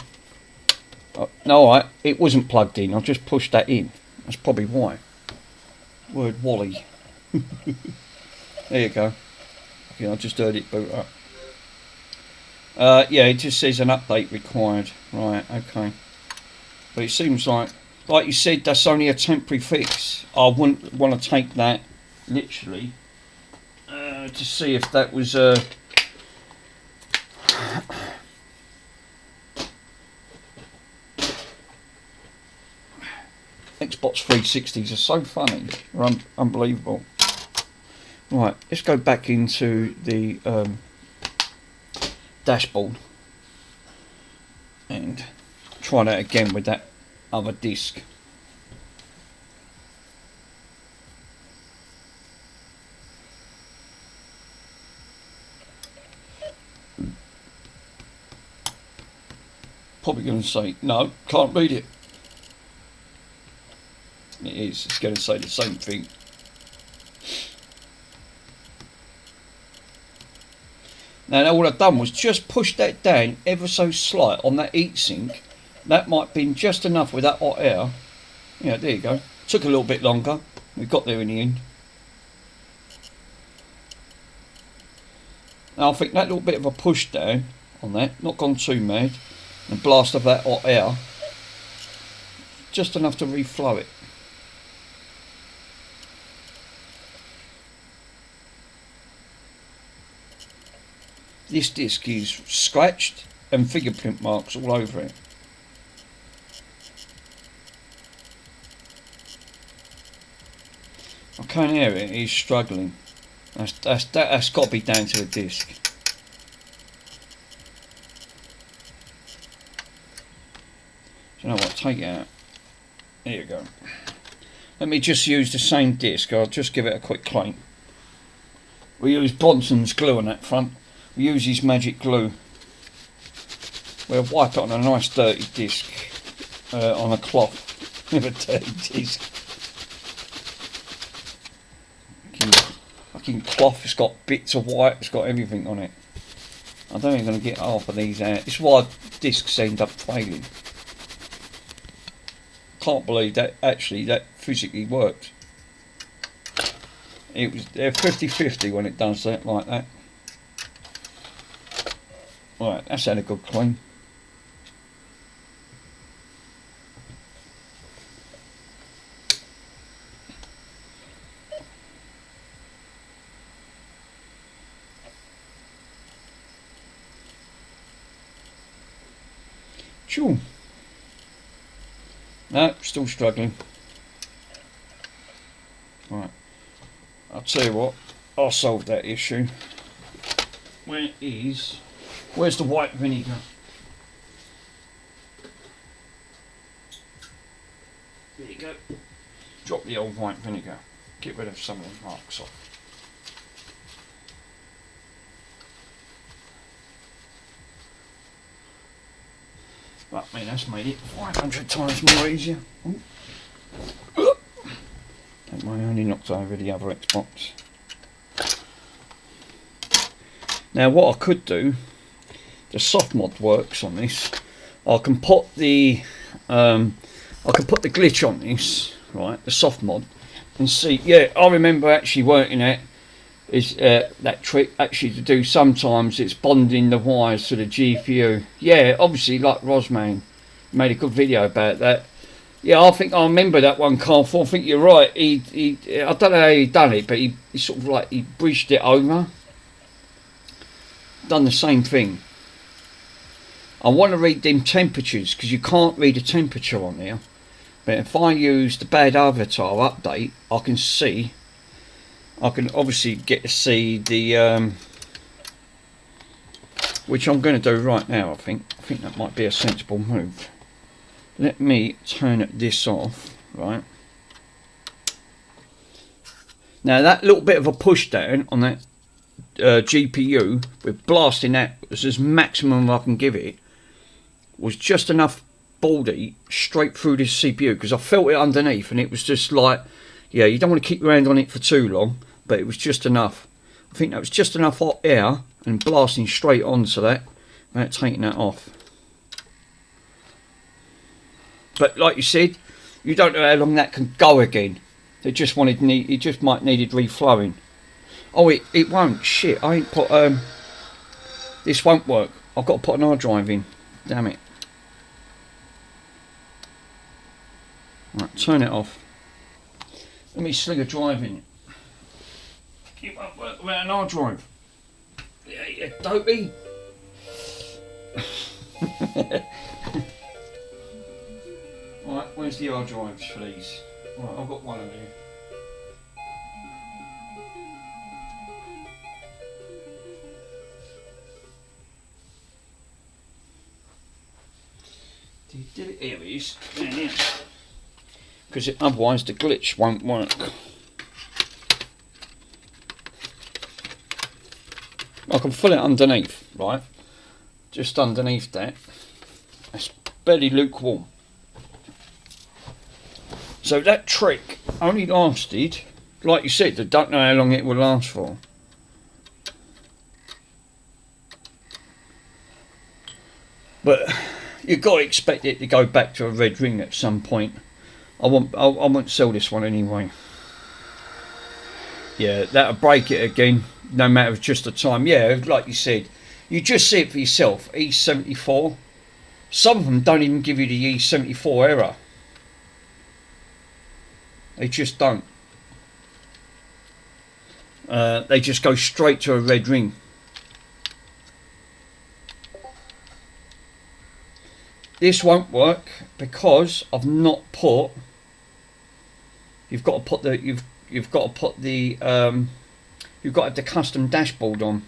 Oh, no, it wasn't plugged in. I just pushed that in. That's probably why. Word Wally. There you go. Okay, I just heard it boot up. Yeah, it just says an update required. Right, okay. But it seems like you said, that's only a temporary fix. I wouldn't want to take that literally to see if that was Xbox 360s are so funny. They're unbelievable. Right, let's go back into the dashboard and try that again with that other disc. Probably going to say no, can't read it. It is, it's going to say the same thing. Now all I've done was just push that down ever so slight on that heatsink. That might have been just enough with that hot air. Yeah, there you go. Took a little bit longer. We got there in the end. Now I think that little bit of a push down on that, not gone too mad, and blast of that hot air, just enough to reflow it. This disc is scratched and fingerprint marks all over it. I can't hear it, it's struggling. That's got to be down to the disc. You know what, take it out. There you go. Let me just use the same disc. I'll just give it a quick clean. We use Bronson's glue on that front. We use his magic glue. We'll wipe it on a nice dirty disc on a cloth with a dirty disc. Fucking cloth, it's got bits of white, it's got everything on it. I don't think I'm going to get half of these out. This is why discs end up failing. Can't believe that actually that physically worked. They're 50-50 when it does that like that. Right, that's had a good clean. Sure. No, still struggling. Right, I'll tell you what, I'll solve that issue. Where's the white vinegar? There you go. Drop the old white vinegar. Get rid of some of the marks off. But I mean, that's made it 500 times more easier. Don't mind, I only knocked over the other Xbox. Now what I could do, the soft mod works on this. I can put the glitch on this, right? The soft mod, and see. Yeah, I remember actually working at is that trick actually to do. Sometimes it's bonding the wires to the GPU. Yeah, obviously, like Rosman made a good video about that. Yeah, I think I remember that one, Carl. I think you're right. He I don't know how he done it, but he sort of like he bridged it over. Done the same thing. I want to read them temperatures because you can't read the temperature on there. But if I use the bad avatar update, I can see. I can obviously get to see the which I'm going to do right now. I think that might be a sensible move. Let me turn this off. Right now, that little bit of a push down on that GPU with blasting that as maximum I can give it was just enough baldy straight through this CPU because I felt it underneath and it was just like, yeah, you don't want to keep your hand on it for too long, but it was just enough. I think that was just enough hot air and blasting straight onto that without taking that off. But like you said, you don't know how long that can go again. It just might needed reflowing. Oh, it won't. Shit, I ain't put this won't work. I've got to put an hard drive in. Damn it. Right, turn it off. Let me sling a drive in. It won't work without an hard drive. Yeah, yeah, dopey. Right, where's the hard drives, please? Right, I've got one of you. Here it is. Because otherwise the glitch won't work. I can fill it underneath, right? Just underneath that. It's barely lukewarm. So that trick only lasted, like you said, I don't know how long it will last for. But you've got to expect it to go back to a red ring at some point. I won't sell this one anyway. Yeah, that'll break it again, no matter just the time. Yeah, like you said, you just see it for yourself. E74. Some of them don't even give you the E74 error. They just don't. They just go straight to a red ring. This won't work because I've not put. You've got to put the you've got to put the you've got to have the custom dashboard on.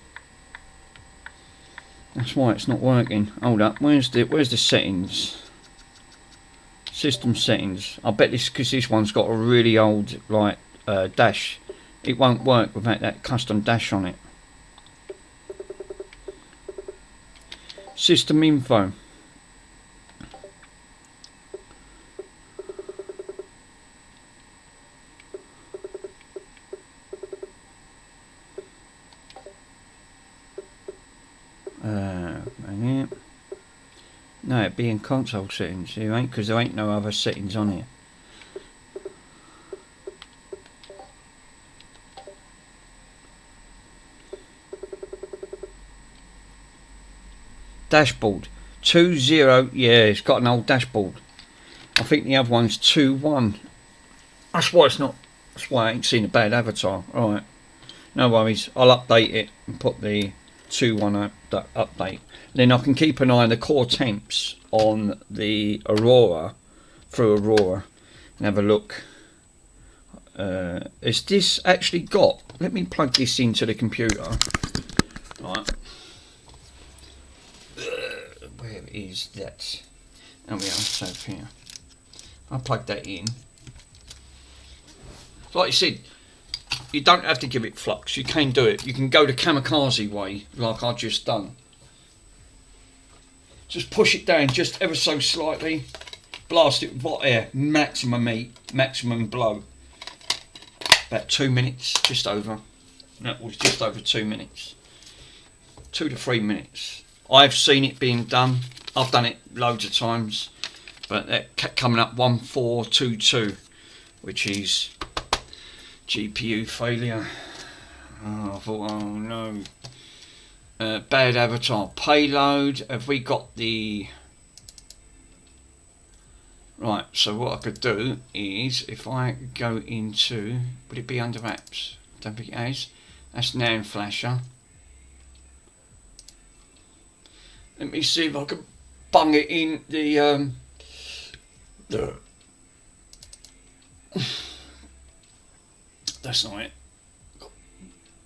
That's why it's not working. Hold up, where's the settings? System settings. I bet this because this one's got a really old like dash. It won't work without that custom dash on it. System info. No, it'd be in console settings, because there ain't no other settings on here. Dashboard 2.0. Yeah, it's got an old dashboard. I think the other one's 2.1. That's why it's not. That's why I ain't seen a bad avatar. All right, no worries. I'll update it and put the 2.1 update. Then I can keep an eye on the core temps on the Aurora, through Aurora, and have a look. Is this actually got? Let me plug this into the computer. Right. Where is that? There we are. So here, I'll plug that in. Like I said, you don't have to give it flux. You can do it. You can go the kamikaze way, like I've just done. Just push it down just ever so slightly. Blast it with hot air. Maximum heat. Maximum blow. About 2 minutes. Just over. That was just over 2 minutes. 2 to 3 minutes. I've seen it being done. I've done it loads of times. But that kept coming up 1422. Which is GPU failure. Oh, I thought, oh no. Bad avatar payload. Have we got the right? So what I could do is if I go into, would it be under apps? Don't think it is. That's NAND flasher. Let me see if I can bung it in the that's not it.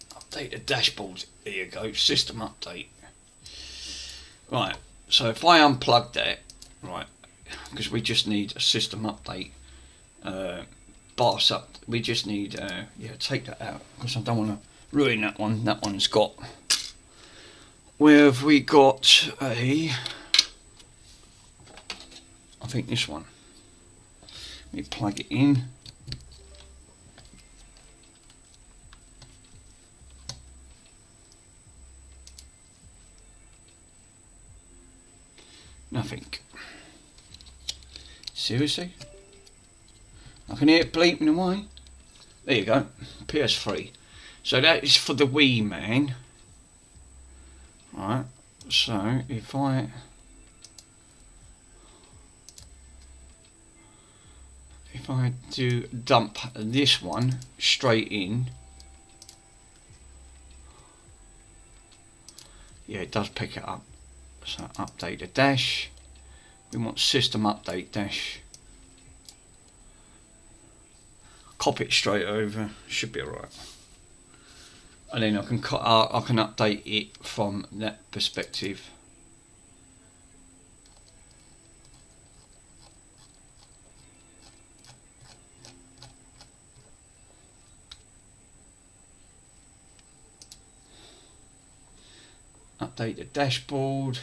Update the dashboard. There you go. System update. Right. So if I unplug that, right, because we just need a system update. BIOS up. We just need yeah. Take that out because I don't want to ruin that one. That one's got. Where have we got a? I think this one. Let me plug it in. Nothing. Seriously? I can hear it bleeping away. There you go. PS3. So that is for the Wii, man. Right. So if I do dump this one straight in, yeah, it does pick it up. So update the dash. We want system update dash. Copy it straight over. Should be alright. And then I can update it from that perspective. Update the dashboard.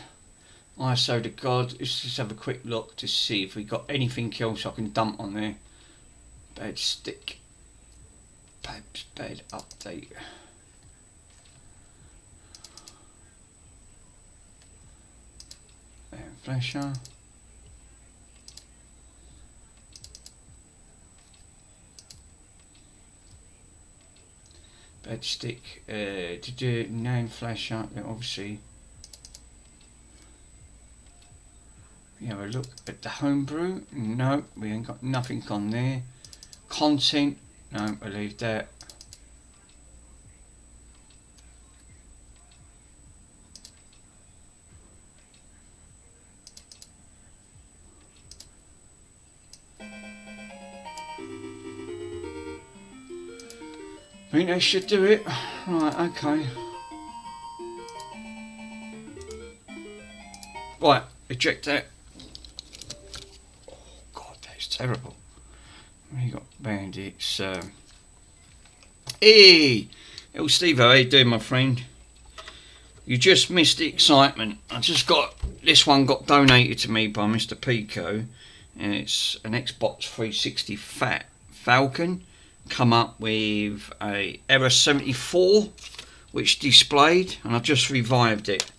ISO to God. Let's just have a quick look to see if we got anything else I can dump on there. Bad stick. Bad update. Flasher. Bad stick. To do name flasher. Obviously. We have a look at the homebrew. No, we ain't got nothing on there. Content. No, we'll leave that. I think they should do it. Right, okay. Right, eject that. Oh God, that's terrible. We got bandits. Hey, little Steve, how you doing, my friend? You just missed the excitement. This one got donated to me by Mr. Pico, and it's an Xbox 360 Fat Falcon. Come up with a error 74, which displayed, and I've just revived it.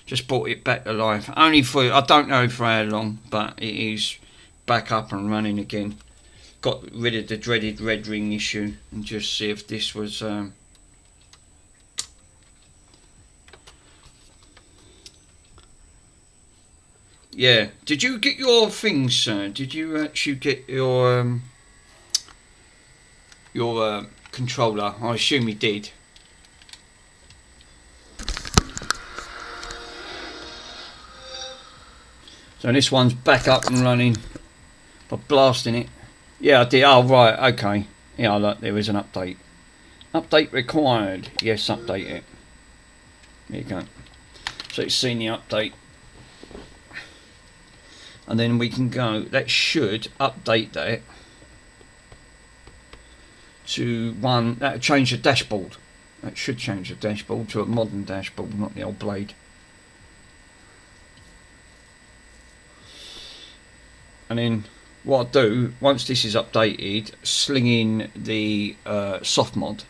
Just brought it back to life. Only for, I don't know for how long, but it is back up and running again. Got rid of the dreaded red ring issue, and just see if this was yeah. Did you get your things, sir? Did you actually get your controller? I assume you did. So this one's back up and running by blasting it. Yeah, I did. Oh, right. Okay. Yeah, look, there is an update. Update required. Yes, update it. There you go. So it's seen the update. And then we can go. That should update that to one. That'll change the dashboard. That should change the dashboard to a modern dashboard, not the old blade. And then what I'll do, once this is updated, sling in the soft mod,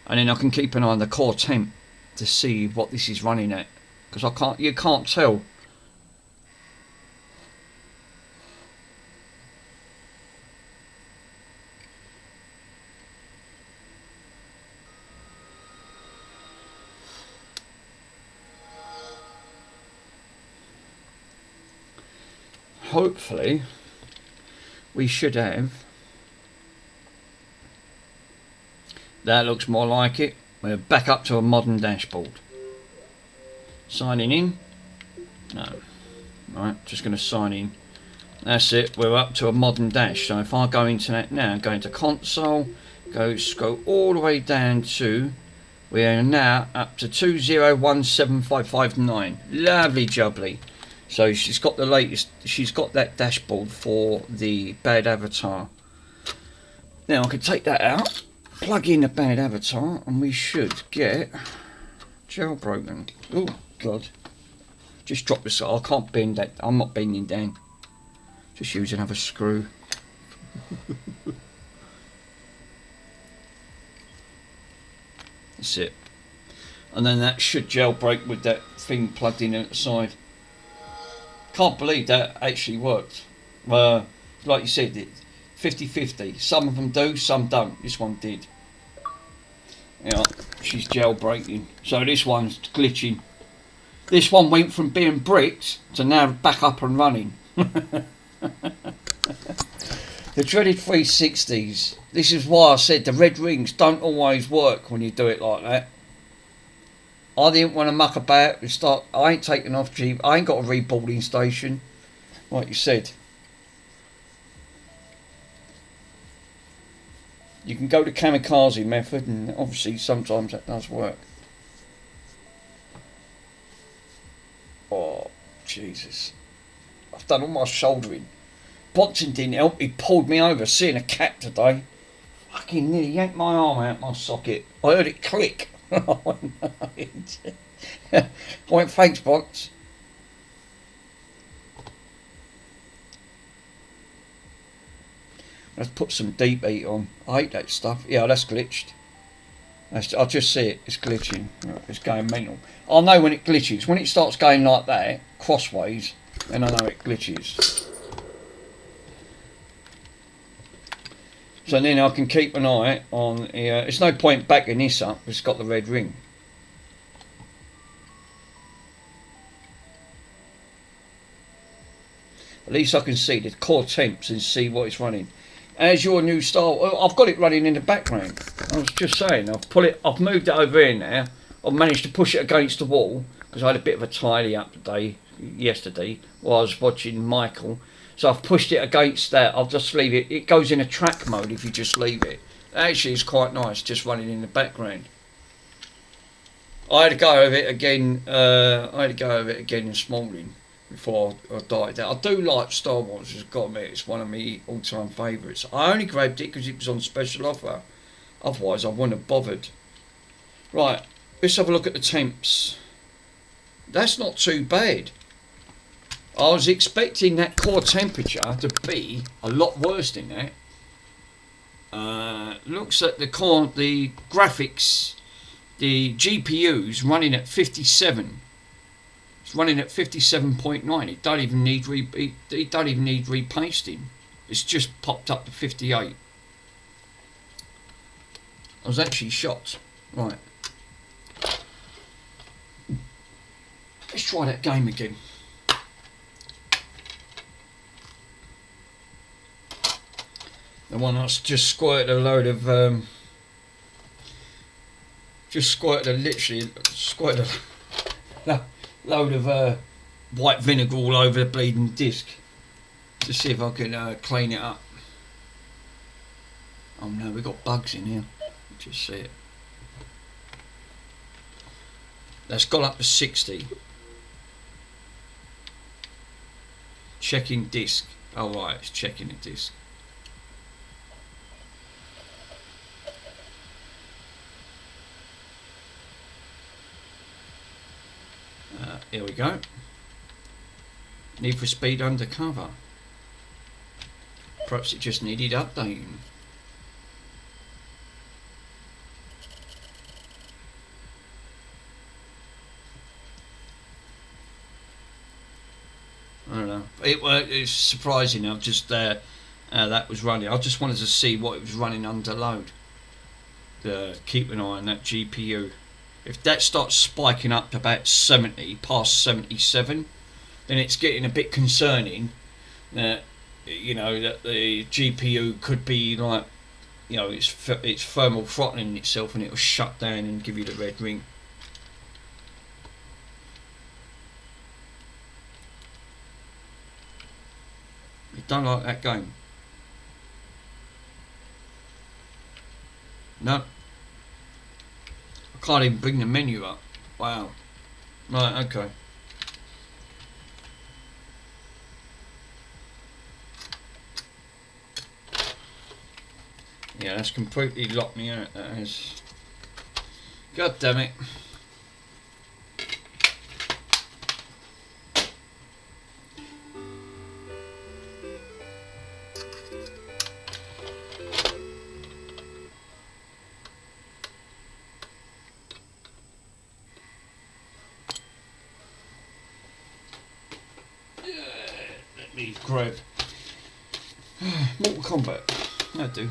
and then I can keep an eye on the core temp to see what this is running at, because you can't tell. Hopefully we should have. That looks more like it. We're back up to a modern dashboard. Signing in. No. Right, just going to sign in. That's it. We're up to a modern dash. So if I go into that now, go into console, scroll all the way down to. We are now up to 20175559. Lovely jubbly. So she's got the latest. She's got that dashboard for the bad avatar. Now I can take that out, plug in the bad avatar, and we should get jailbroken. Oh God! Just drop this. I can't bend that. I'm not bending down. Just use another screw. That's it. And then that should jailbreak with that thing plugged in at the side. Can't believe that actually worked. Like you said, 50-50. Some of them do, some don't. This one did. Yeah, she's jailbreaking. So this one's glitching. This one went from being bricked to now back up and running. The dreaded 360s. This is why I said the red rings don't always work when you do it like that. I didn't want to muck about and start. I ain't taking off cheap. I ain't got a reboarding station, like you said. You can go to kamikaze method, and obviously sometimes that does work. Oh, Jesus. I've done all my shouldering. Boxing didn't help. He pulled me over seeing a cat today. Fucking nearly yanked my arm out my socket. I heard it click. I went, thanks, Box. Let's put some deep heat on. I hate that stuff. Yeah, that's glitched. I'll just see it. It's glitching. It's going mental. I'll know when it glitches. When it starts going like that, crossways, then I know it glitches. So then I can keep an eye on here. It's no point backing this up. It's got the red ring. At least I can see the core temps and see what it's running. As your new style, I've got it running in the background. I was just saying, I've moved it over here now. I've managed to push it against the wall because I had a bit of a tidy up yesterday while I was watching Michael. So I've pushed it against that. I'll just leave it. It goes in a track mode if you just leave it. Actually, it's quite nice just running in the background. I had to go over it again. This morning before I died. I do like Star Wars. I've got to admit, it's one of my all-time favourites. I only grabbed it because it was on special offer. Otherwise, I wouldn't have bothered. Right, let's have a look at the temps. That's not too bad. I was expecting that core temperature to be a lot worse than that. Looks at the graphics, the GPU's running at 57. It's running at 57.9. It don't even need repasting. It's just popped up to 58. I was actually shocked. Right. Let's try that game again. The one that's just squirted a load of, load of white vinegar all over the bleeding disc to see if I can clean it up. Oh no, we've got bugs in here. Just see it. That's gone up to 60. Checking disc. Oh right, it's checking the disc. Here we go. Need for Speed Undercover. Perhaps it just needed updating. I don't know. It's surprising. I've just that was running. I just wanted to see what it was running under load. Keep an eye on that GPU. If that starts spiking up to about 70, past 77, then it's getting a bit concerning that, you know, that the GPU could be like, you know, it's thermal throttling itself and it'll shut down and give you the red ring. You don't like that game? No. Can't even bring the menu up. Wow. Right, okay. Yeah, that's completely locked me out, that has. God damn it. quickly grab Mortal Kombat. I do.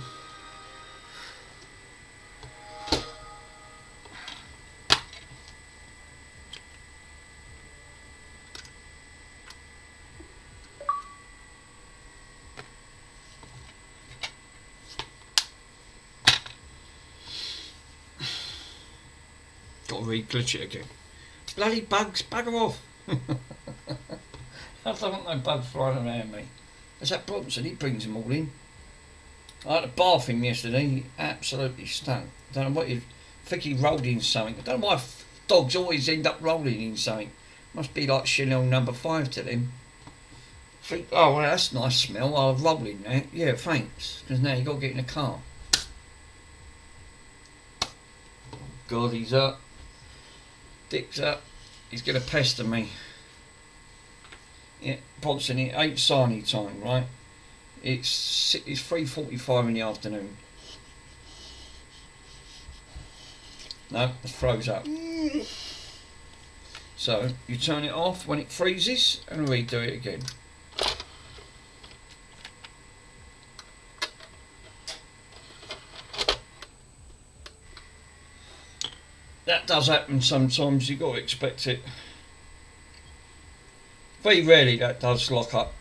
Got to re-glitch it again. Bloody bugs, bugger off. I don't want no bugs flying around me. There's that Bronson, he brings them all in. I had to bath him yesterday, he absolutely stunk. I don't know what I think he rolled in something. I don't know why dogs always end up rolling in something. Must be like Chanel number 5 to them. Think, oh well, that's a nice smell, I'll roll in that. Yeah, thanks. Because now you got to get in the car. God, he's up. Dick's up. He's going to pester me. Yeah, Bronson, it ain't Sarnie time, right? It's 3:45 in the afternoon. No, it froze up. So, you turn it off when it freezes and redo it again. That does happen sometimes, you've got to expect it. Very rarely that does lock up.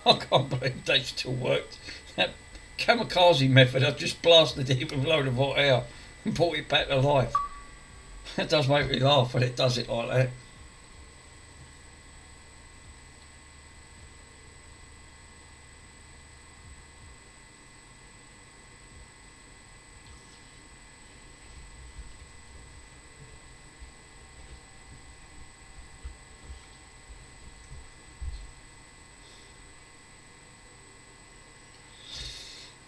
I can't believe they still worked. That kamikaze method, I've just blasted it with a load of hot air and brought it back to life. It does make me laugh when it does it like that.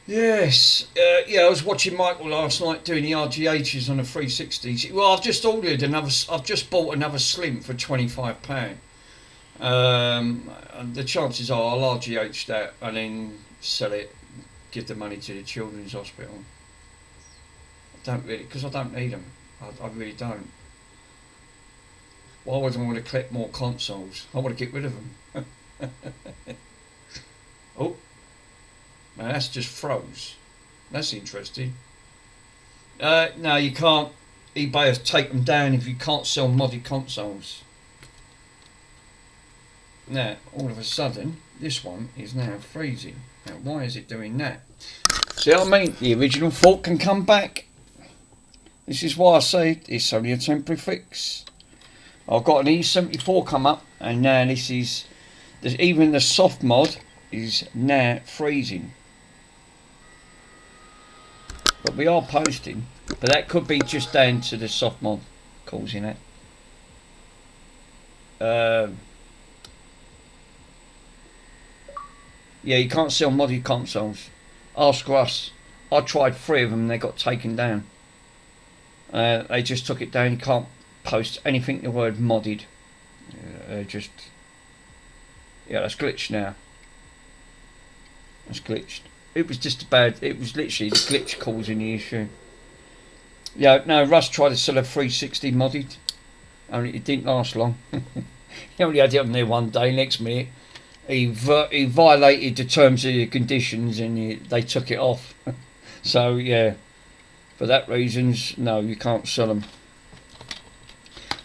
Yes, yeah. I was watching Michael last night doing the RGHs on the 360s. Well, I've just ordered another. I've just bought another Slim for £25. And the chances are I'll RGH that and then sell it, give the money to the Children's Hospital. I don't really, because I don't need them. I really don't. Why would I want to collect more consoles? I want to get rid of them. Oh. Now that's just froze. That's interesting. No, you can't. eBay has taken them down if you can't sell modded consoles. Now, all of a sudden, this one is now freezing. Now, why is it doing that? See what I mean? The original fault can come back. This is why I say it's only a temporary fix. I've got an E74 come up, and now this is... even the soft mod is now freezing. But we are posting, but that could be just down to the soft mod causing it. Yeah, you can't sell modded consoles. Ask Russ. I tried 3 of them and they got taken down. They just took it down. You can't post anything the word modded. Just... yeah, that's glitched now. That's glitched. It was just a bad... it was literally the glitch causing the issue. Yeah, no, Russ tried to sell a 360 modded. Only it didn't last long. He only had it on there one day. Next minute, he violated the terms of the conditions and they took it off. So, yeah, for that reasons, no, you can't sell them.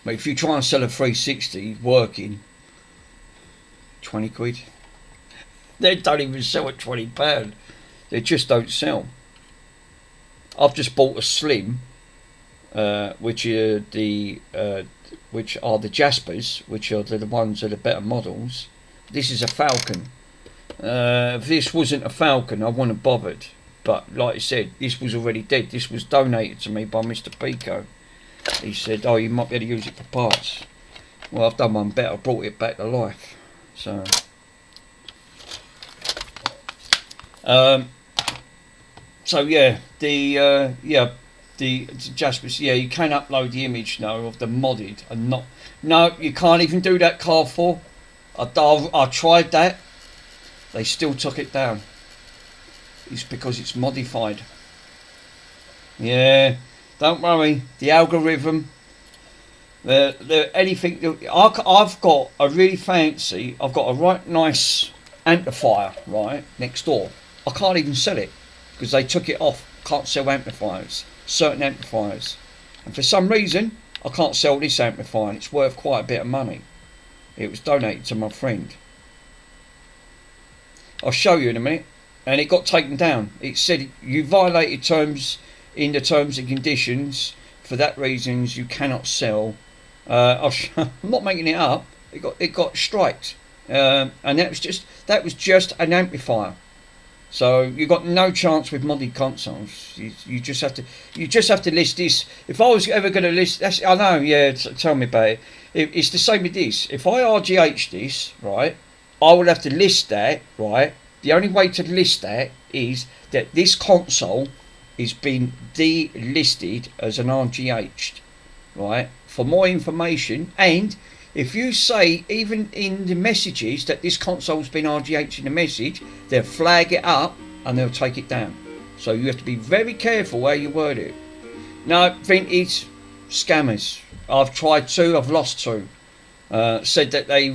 But if you try and sell a 360 working, 20 quid. They don't even sell at £20. They just don't sell. I've just bought a Slim, which are the Jaspers, which are the ones that are better models. This is a Falcon. If this wasn't a Falcon, I wouldn't have bothered. But like I said, this was already dead. This was donated to me by Mr. Pico. He said, "Oh, you might be able to use it for parts." Well, I've done one better. I brought it back to life. So. So yeah, the Jaspers, yeah, you can upload the image now of the modded and not. No, you can't even do that, Carrefour. I tried that. They still took it down. It's because it's modified. Yeah, don't worry. The algorithm They're anything. I've got a really fancy. I've got a right nice amplifier right next door. I can't even sell it because they took it off. Can't sell amplifiers, certain amplifiers, and for some reason I can't sell this amplifier. And it's worth quite a bit of money. It was donated to my friend. I'll show you in a minute. And it got taken down. It said you violated terms in the terms and conditions. For that reasons, you cannot sell. I'm not making it up. It got striked, and that was just an amplifier. So you got no chance with modded consoles. You just have to list this. If I was ever going to list, I know. Yeah, tell me about it. It's the same with this. If I RGH this, right, I would have to list that, right. The only way to list that is that this console is being delisted as an RGH, right? For more information, and if you say even in the messages that this console's been RGH in the message, they'll flag it up and they'll take it down. So you have to be very careful how you word it. No, Vintage scammers. I've tried 2, I've lost 2. Said that they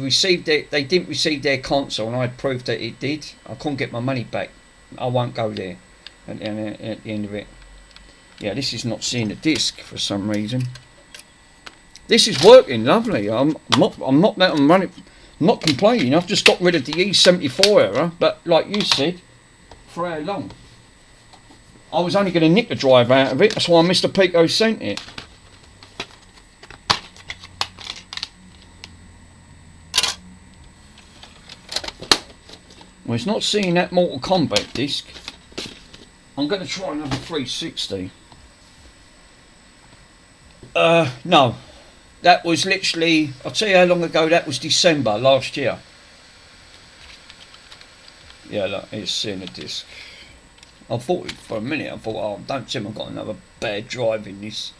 didn't receive their console, and I had proof that it did. I couldn't get my money back. I won't go there at the end of it. Yeah, this is not seeing the disc for some reason. This is working lovely. I'm not complaining. I've just got rid of the E74 error, but like you said, for how long? I was only going to nick the drive out of it. That's why Mr. Pico sent it. Well, it's not seeing that Mortal Kombat disc. I'm going to try another 360. No. That was literally, I'll tell you how long ago that was. December last year. Yeah, look, it's seeing the disc. I thought for a minute, oh, don't tell me I've got another bad drive in this.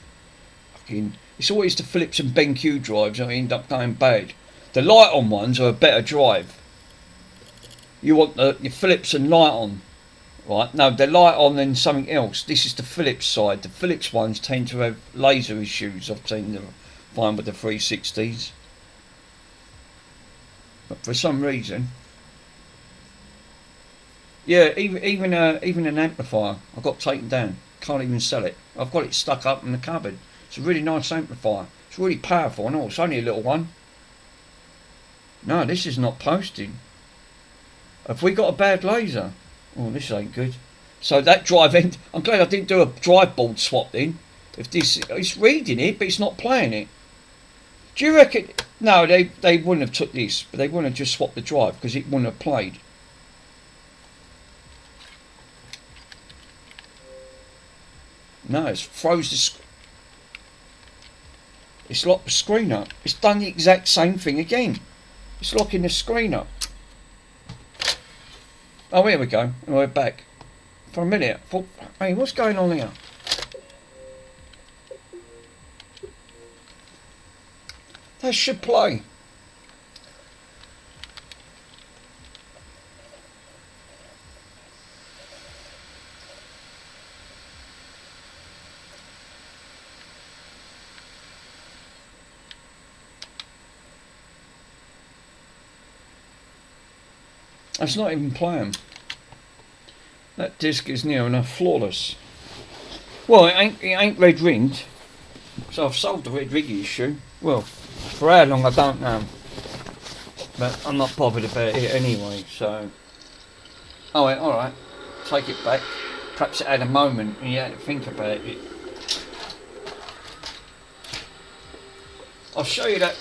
Fucking, it's always the Philips and BenQ drives that end up going bad. The light-on ones are a better drive. You want your Philips and light-on, right? No, they're light-on then something else. This is the Philips side. The Philips ones tend to have laser issues. I've seen them find with the 360s. But for some reason, yeah, even an amplifier I got taken down. Can't even sell it. I've got it stuck up in the cupboard. It's a really nice amplifier. It's really powerful. I know it's only a little one. No, this is not posting. Have we got a bad laser? Oh, this ain't good. So that drive end. I'm glad I didn't do a drive board swap then. If this, it's reading it, but it's not playing it. Do you reckon? No, they wouldn't have took this, but they wouldn't have just swapped the drive because it wouldn't have played. No, it's froze the. It's locked the screen up. It's done the exact same thing again. It's locking the screen up. Oh, here we go. We're back. For a minute. Hey, what's going on here? That should play. That's not even playing. That disc is near enough flawless. Well, it ain't red ringed, so I've solved the red ring issue. Well, for how long I don't know, but I'm not bothered about it anyway. So, all right, take it back. Perhaps it had a moment and you had to think about it. I'll show you that.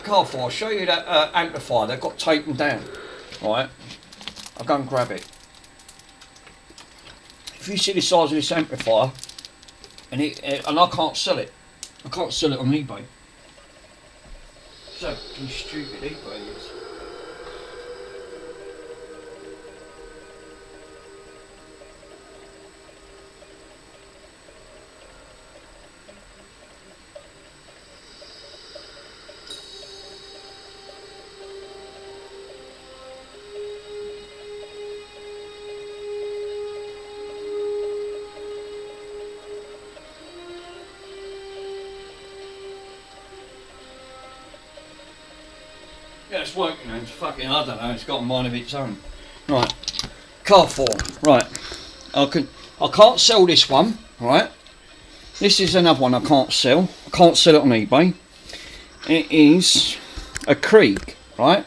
Careful, I'll show you that amplifier that got taken down. Right, I'll go and grab it. If you see the size of this amplifier, and I can't sell it. I can't sell it on eBay. So stupid eBay is. it's working now. It's fucking, I don't know, it's got a mind of its own. Right, car 4. Right, I can't sell this one, right? This is another one I can't sell. I can't sell it on eBay. It is a Krieg, right?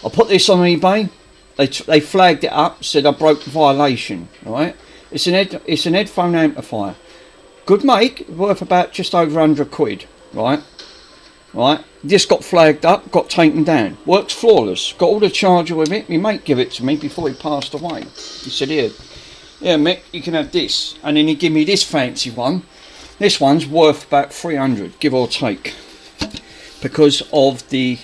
I put this on eBay. They flagged it up, said I broke the violation, right? It's an headphone amplifier. Good make, worth about just over 100 quid, right? Right, this got flagged up, got taken down. Works flawless. Got all the charger with it. My mate gave it to me before he passed away. He said, here, yeah, Mick, you can have this. And then he gave me this fancy one. This one's worth about 300, give or take, because of the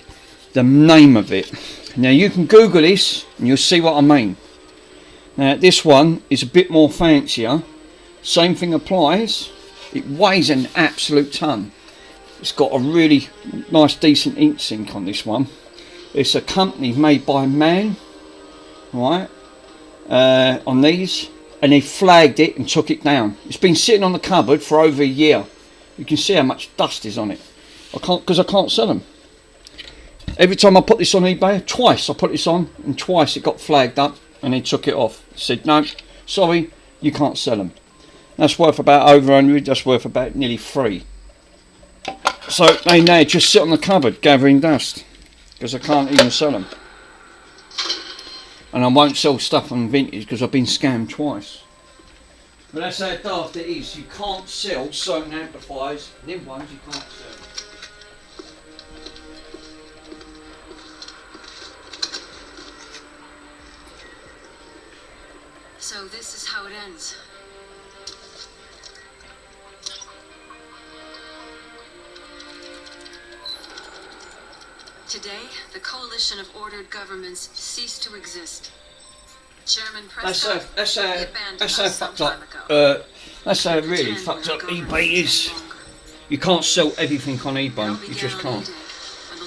name of it. Now you can Google this and you'll see what I mean. Now this one is a bit more fancier. Same thing applies. It weighs an absolute ton. It's got a really nice decent ink sink on this one. It's a company made by Man, right, on these, and they flagged it and took it down. It's been sitting on the cupboard for over a year. You can see how much dust is on it. Because I can't sell them. Every time I put this on eBay, twice I put this on and twice it got flagged up and they took it off. Said, no, sorry, you can't sell them. That's worth about over 100, that's worth about nearly 3. So they now just sit on the cupboard gathering dust because I can't even sell them. And I won't sell stuff on vintage because I've been scammed twice. But that's how daft it is. You can't sell certain amplifiers, them ones you can't sell. So this is how it ends. Today, the coalition of ordered governments ceased to exist. Chairman Prescott, That's how fucked up. That's how really fucked up eBay is. You can't sell everything on eBay. You just can't.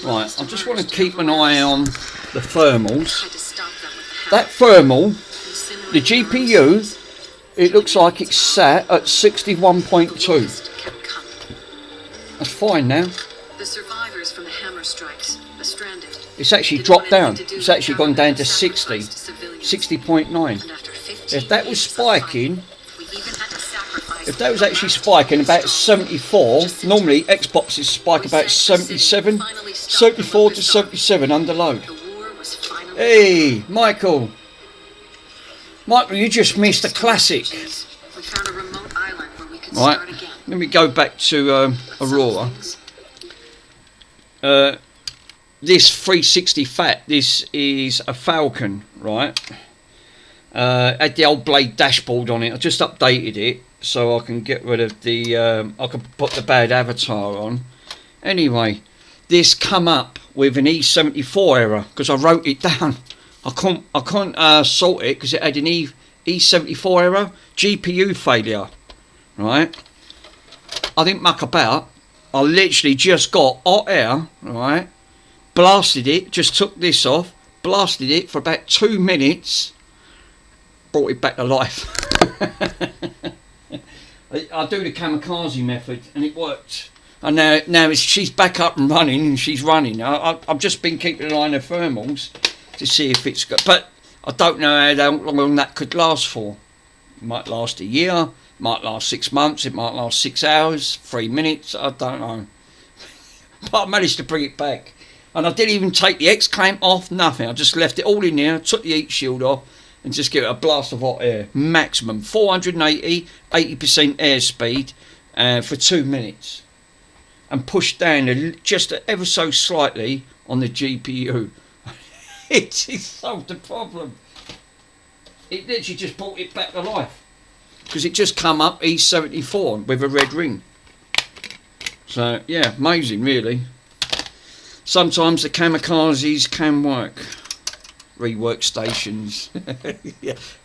Right, I just want to keep an eye on the thermals. That thermal, the GPU, it looks like it's sat at 61.2. That's fine now. The survivors from the hammer strikes, the stranded. It's actually dropped down. It's actually gone down to 60, 60.9. If that was spiking, if that was actually spiking about 74, normally Xboxes spike about 77, 74 to 77 under load. Hey, Michael. Michael, you just missed a classic. Right, let me go back to Aurora. This 360 Fat, this is a Falcon, right? Had the old blade dashboard on it. I just updated it so I can get rid of the I can put the bad avatar on. Anyway, this come up with an E74 error because I wrote it down. I couldn't sort it because it had an E74 error, GPU failure, right? I didn't muck about. I literally just got hot air, right? Blasted it, just took this off, blasted it for about 2 minutes, brought it back to life. I do the kamikaze method and it worked. And now she's back up and running and she's running. I've just been keeping an eye on the thermals to see if it's good. But I don't know how long that could last for. It might last a year, might last 6 months, it might last 6 hours, 3 minutes, I don't know. But I managed to bring it back. And I didn't even take the X clamp off, nothing. I just left it all in there, took the heat shield off, and just give it a blast of hot air. Maximum 480, 80% airspeed for 2 minutes. And pushed down just ever so slightly on the GPU. It solved the problem. It literally just brought it back to life. Because it just come up E74 with a red ring. So, yeah, amazing, really. Sometimes the kamikazes can work. Rework stations.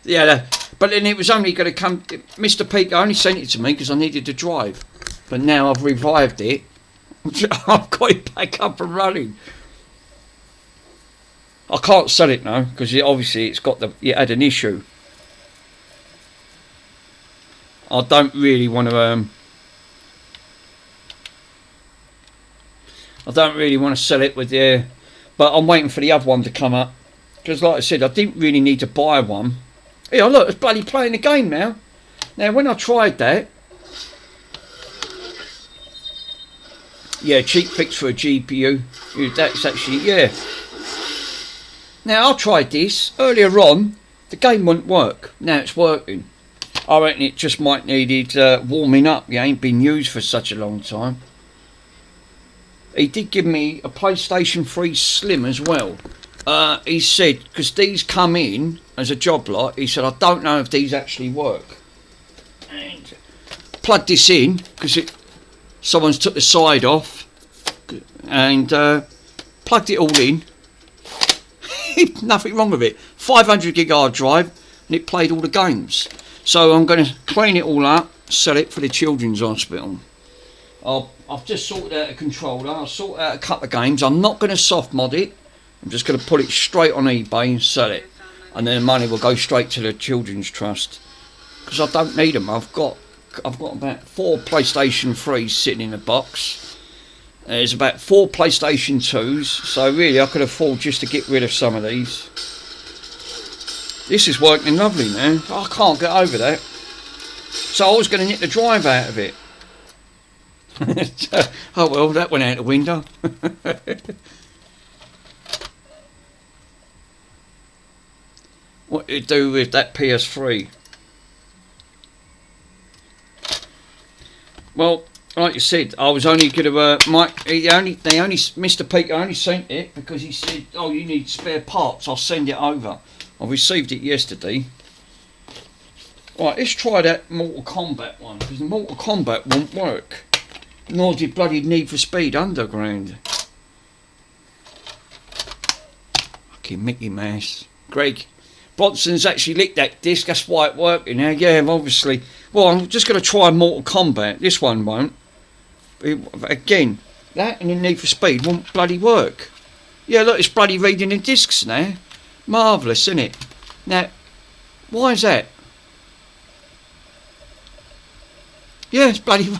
yeah. But then it was only going to come... Mr. Peak only sent it to me because I needed to drive. But now I've revived it. I've got it back up and running. I can't sell it now because obviously it had an issue. I don't really want to... I don't really want to sell it with the But I'm waiting for the other one to come up. Because like I said, I didn't really need to buy one. Yeah, look, it's bloody playing the game now. Now, when I tried that, yeah, cheap fix for a GPU. That's actually, yeah. Now, I tried this earlier on. The game wouldn't work. Now it's working. I reckon it just might need warming up. It ain't been used for such a long time. He did give me a PlayStation 3 Slim as well. He said, because these come in as a job lot, he said, I don't know if these actually work. And plugged this in, because someone's took the side off, and plugged it all in. Nothing wrong with it. 500 gig hard drive, and it played all the games. So I'm going to clean it all up, sell it for the Children's Hospital. I've just sorted out a controller. I'll sort out a couple of games. I'm not going to soft mod it. I'm just going to put it straight on eBay and sell it, and then the money will go straight to the Children's Trust, because I don't need them. I've got about 4 PlayStation 3s sitting in a box. There's about 4 PlayStation 2s, so really I could afford just to get rid of some of these. This is working lovely now. I can't get over that. So I was going to nick the drive out of it. Oh well, that went out the window. What do you do with that PS3? Well, like you said, I was only going to Mr. Peter only sent it because he said, "Oh, you need spare parts. I'll send it over." I received it yesterday. Right, let's try that Mortal Kombat one, because the Mortal Kombat won't work. Nor did bloody Need for Speed Underground. Fucking Mickey Mouse. Greg, Bronson's actually licked that disc, that's why it's working now. Yeah, obviously. Well, I'm just going to try Mortal Kombat. This one won't. Again, that and the Need for Speed won't bloody work. Yeah, look, it's bloody reading the discs now. Marvellous, isn't it? Now, why is that? Yeah, it's bloody...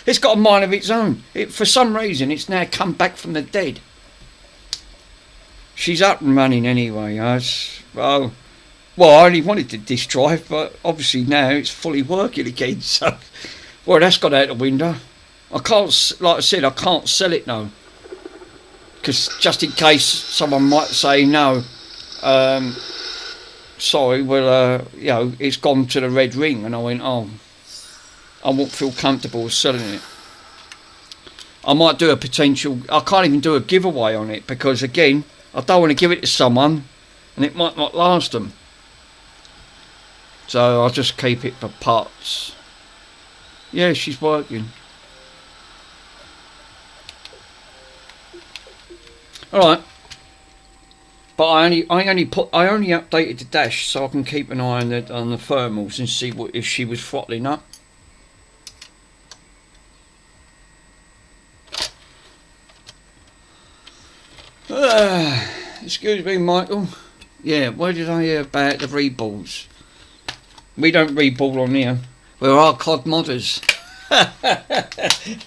It's got a mind of its own. For some reason, it's now come back from the dead. She's up and running anyway. Well, I only wanted the disk drive, but obviously now it's fully working again. So, well, that's got out the window. I can't, like I said, I can't sell it now, because just in case someone might say no, sorry, well, you know, it's gone to the red ring, and I went, oh, I won't feel comfortable selling it. I might do a potential, I can't even do a giveaway on it, because again, I don't want to give it to someone and it might not last them. So I'll just keep it for parts. Yeah, she's working. Alright. But I only updated the dash so I can keep an eye on the thermals and see if she was throttling up. Excuse me, Michael. Yeah, where did I hear about the reballs? We don't reball on here. We're Arcod modders.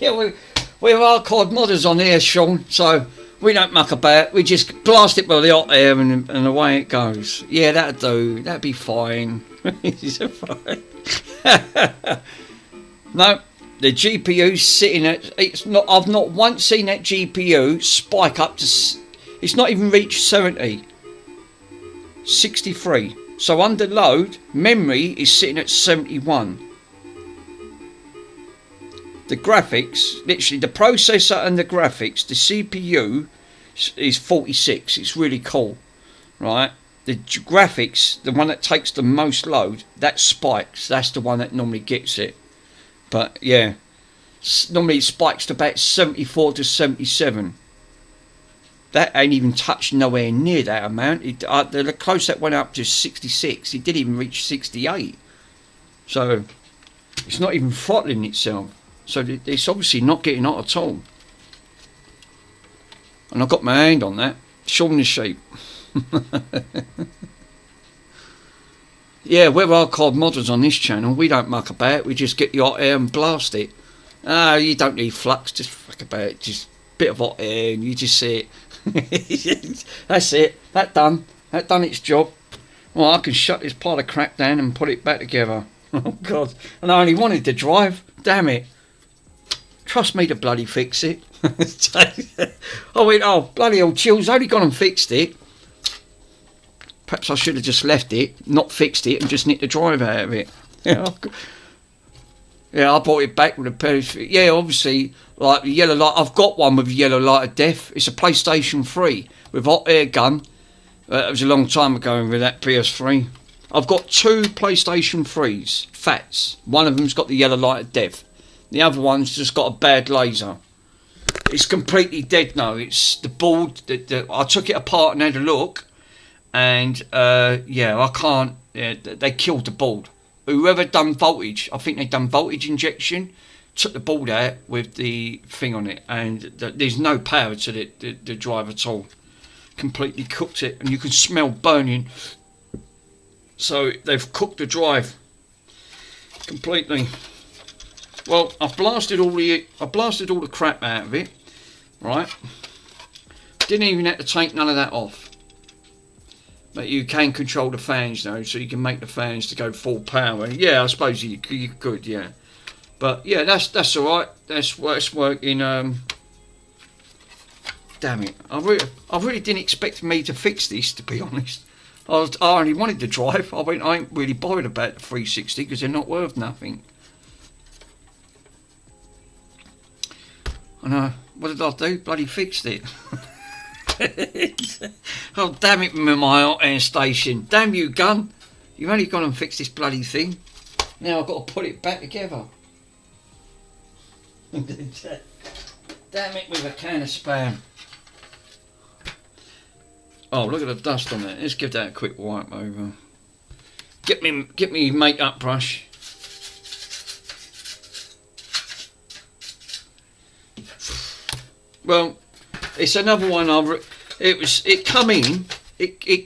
Yeah, we're Arcod modders on here, Sean. So we don't muck about. We just blast it with the hot air and away it goes. Yeah, that'd do. That'd be fine. No, the GPU's sitting at. It's not. I've not once seen that GPU spike up to. It's not even reached 70. 63. So under load, memory is sitting at 71. The graphics, literally the processor and the graphics, the CPU is 46. It's really cool, right? The graphics, the one that takes the most load, that spikes. That's the one that normally gets it. But yeah, normally it spikes to about 74 to 77. That ain't even touched nowhere near that amount. The close that went up to 66. It didn't even reach 68. So it's not even throttling itself. So it's obviously not getting hot at all. And I've got my hand on that. Shaun the Sheep. Yeah, we're Arcod modders on this channel. We don't muck about. We just get the hot air and blast it. You don't need flux. Just fuck about it. Just bit of hot air, and you just see it. That's it. That done its job. Well, I can shut this pile of crap down and put it back together. Oh God! And I only wanted to drive. Damn it! Trust me to bloody fix it. I went, oh bloody hell, Chill's only gone and fixed it. Perhaps I should have just left it, not fixed it, and just nicked the drive out of it. Yeah, I brought it back with a pair of... Yeah, obviously, like the yellow light... I've got one with yellow light of death. It's a PlayStation 3 with hot air gun. It was a long time ago with that PS3. I've got 2 PlayStation 3s, Fats. One of them's got the yellow light of death. The other one's just got a bad laser. It's completely dead now. It's the board... I took it apart and had a look. And, yeah, I can't... Yeah, they killed the board. Whoever done voltage, I think they done voltage injection, took the board out with the thing on it, and there's no power to the drive at all. Completely cooked it, and you can smell burning. So they've cooked the drive completely. Well, I've blasted all the crap out of it, right? Didn't even have to take none of that off. But you can control the fans though, so you can make the fans to go full power. Yeah, I suppose you could, yeah. But yeah, that's all right. That's working. Damn it! I really didn't expect me to fix this, to be honest. I only wanted to drive. I ain't really bothered about the 360 because they're not worth nothing. I know. What did I do? Bloody fixed it. Oh damn it, my hot air station. Damn you, gun. You've only gone and fixed this bloody thing. Now I've got to put it back together. Damn it with a can of Spam. Oh, look at the dust on it. Let's give that a quick wipe over. Get me makeup brush. Well, it's another one. It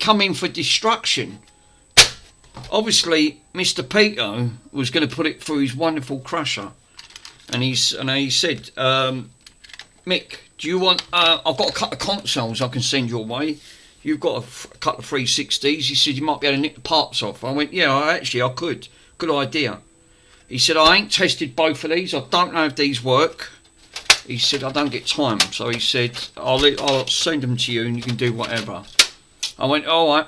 come in for destruction. Obviously, Mr. Peto was going to put it through his wonderful crusher, and he said, Mick, do you want? I've got a couple of consoles I can send your way. You've got a couple of 360s. He said you might be able to nick the parts off. I went, yeah, actually I could. Good idea. He said I ain't tested both of these. I don't know if these work. He said, I don't get time. So he said, I'll send them to you and you can do whatever. I went, all right.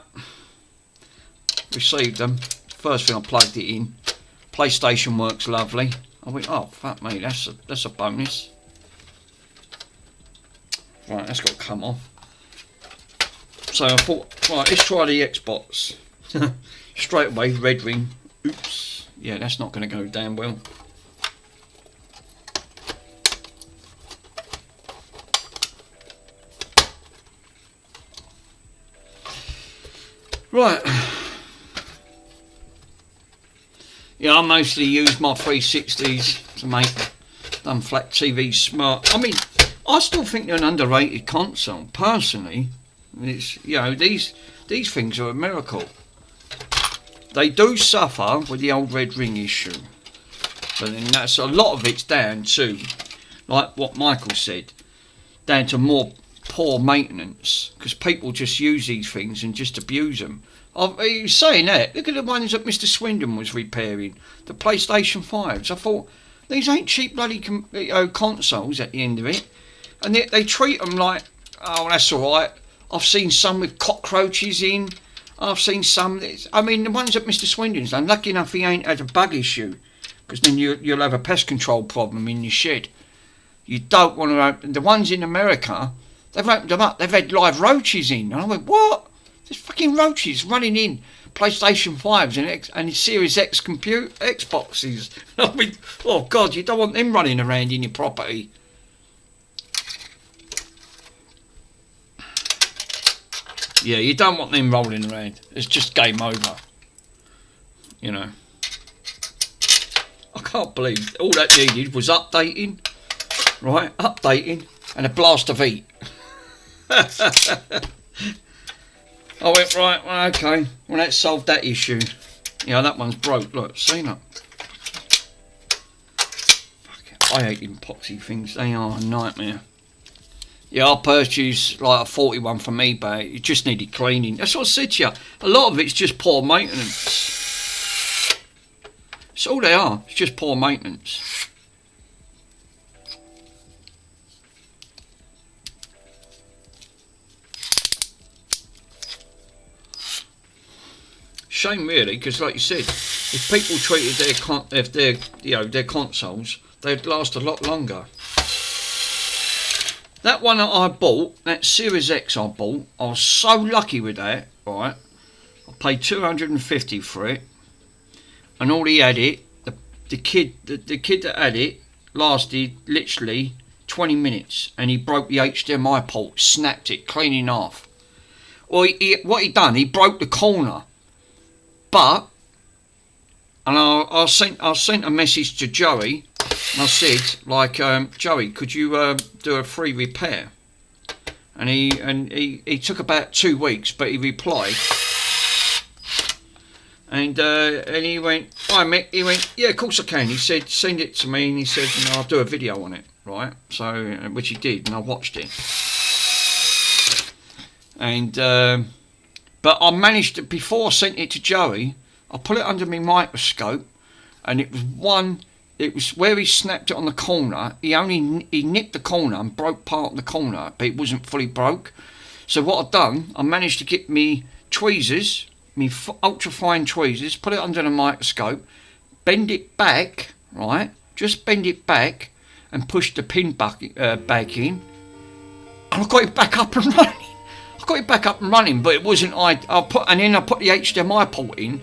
Received them. First thing I plugged it in. PlayStation works lovely. I went, oh, fuck me, that's a bonus. Right, that's got to come off. So I thought, right, let's try the Xbox. Straight away, red ring. Oops. Yeah, that's not going to go damn well. Right. Yeah, I mostly use my 360s to make them flat TVs smart. I mean, I still think they're an underrated console, personally. It's, you know, these things are a miracle. They do suffer with the old red ring issue. But then that's a lot of it's down to, like what Michael said, down to more poor maintenance, because people just use these things and just abuse them. He was saying that, look at the ones that Mr. Swindon was repairing, the PlayStation 5s. I thought, these ain't cheap bloody consoles at the end of it, and they treat them like, oh, that's alright. I've seen some with cockroaches in. I've seen some, I mean, the ones that Mr. Swindon's done, lucky enough he ain't had a bug issue, because then you'll have a pest control problem in your shed. You don't want to open, the ones in America, they've opened them up, they've had live roaches in. And I went, what? There's fucking roaches running in PlayStation 5s and Series X Xboxes. I mean, oh God, you don't want them running around in your property. Yeah, you don't want them rolling around. It's just game over. You know. I can't believe all that needed was updating. Right, updating and a blast of heat. I went, right, well, okay, well, that solved that issue. Yeah, that one's broke, look, see that? Fuck it. I hate epoxy things, they are a nightmare. Yeah, I purchased like a 41 from eBay. It just needed cleaning. That's what I said to you. A lot of it's just poor maintenance. That's all they are. It's just poor maintenance. Shame really, because like you said, if people treated their consoles, they'd last a lot longer. That one that I bought, that Series X I bought, I was so lucky with that, right? I paid 250 for it, and all he had it, the kid that had it lasted literally 20 minutes, and he broke the HDMI port, snapped it clean in half. Well, what he done, he broke the corner, but, and I sent a message to Joey. And I said, like, Joey, could you do a free repair? And he took about 2 weeks, but he replied, and he went, "Hi, Mick." He went, "Yeah, of course I can." He said, "Send it to me," and he said, "I'll do a video on it," right? So, which he did, and I watched it. And but I managed to, before I sent it to Joey, I put it under my microscope, and it was where he snapped it on the corner. He nipped the corner and broke part of the corner, but it wasn't fully broke. So what I've done, I managed to get me tweezers, me ultra fine tweezers, put it under the microscope, bend it back, right? Just bend it back and push the pin back in, and I got it back up and running. But it wasn't. I put the HDMI port in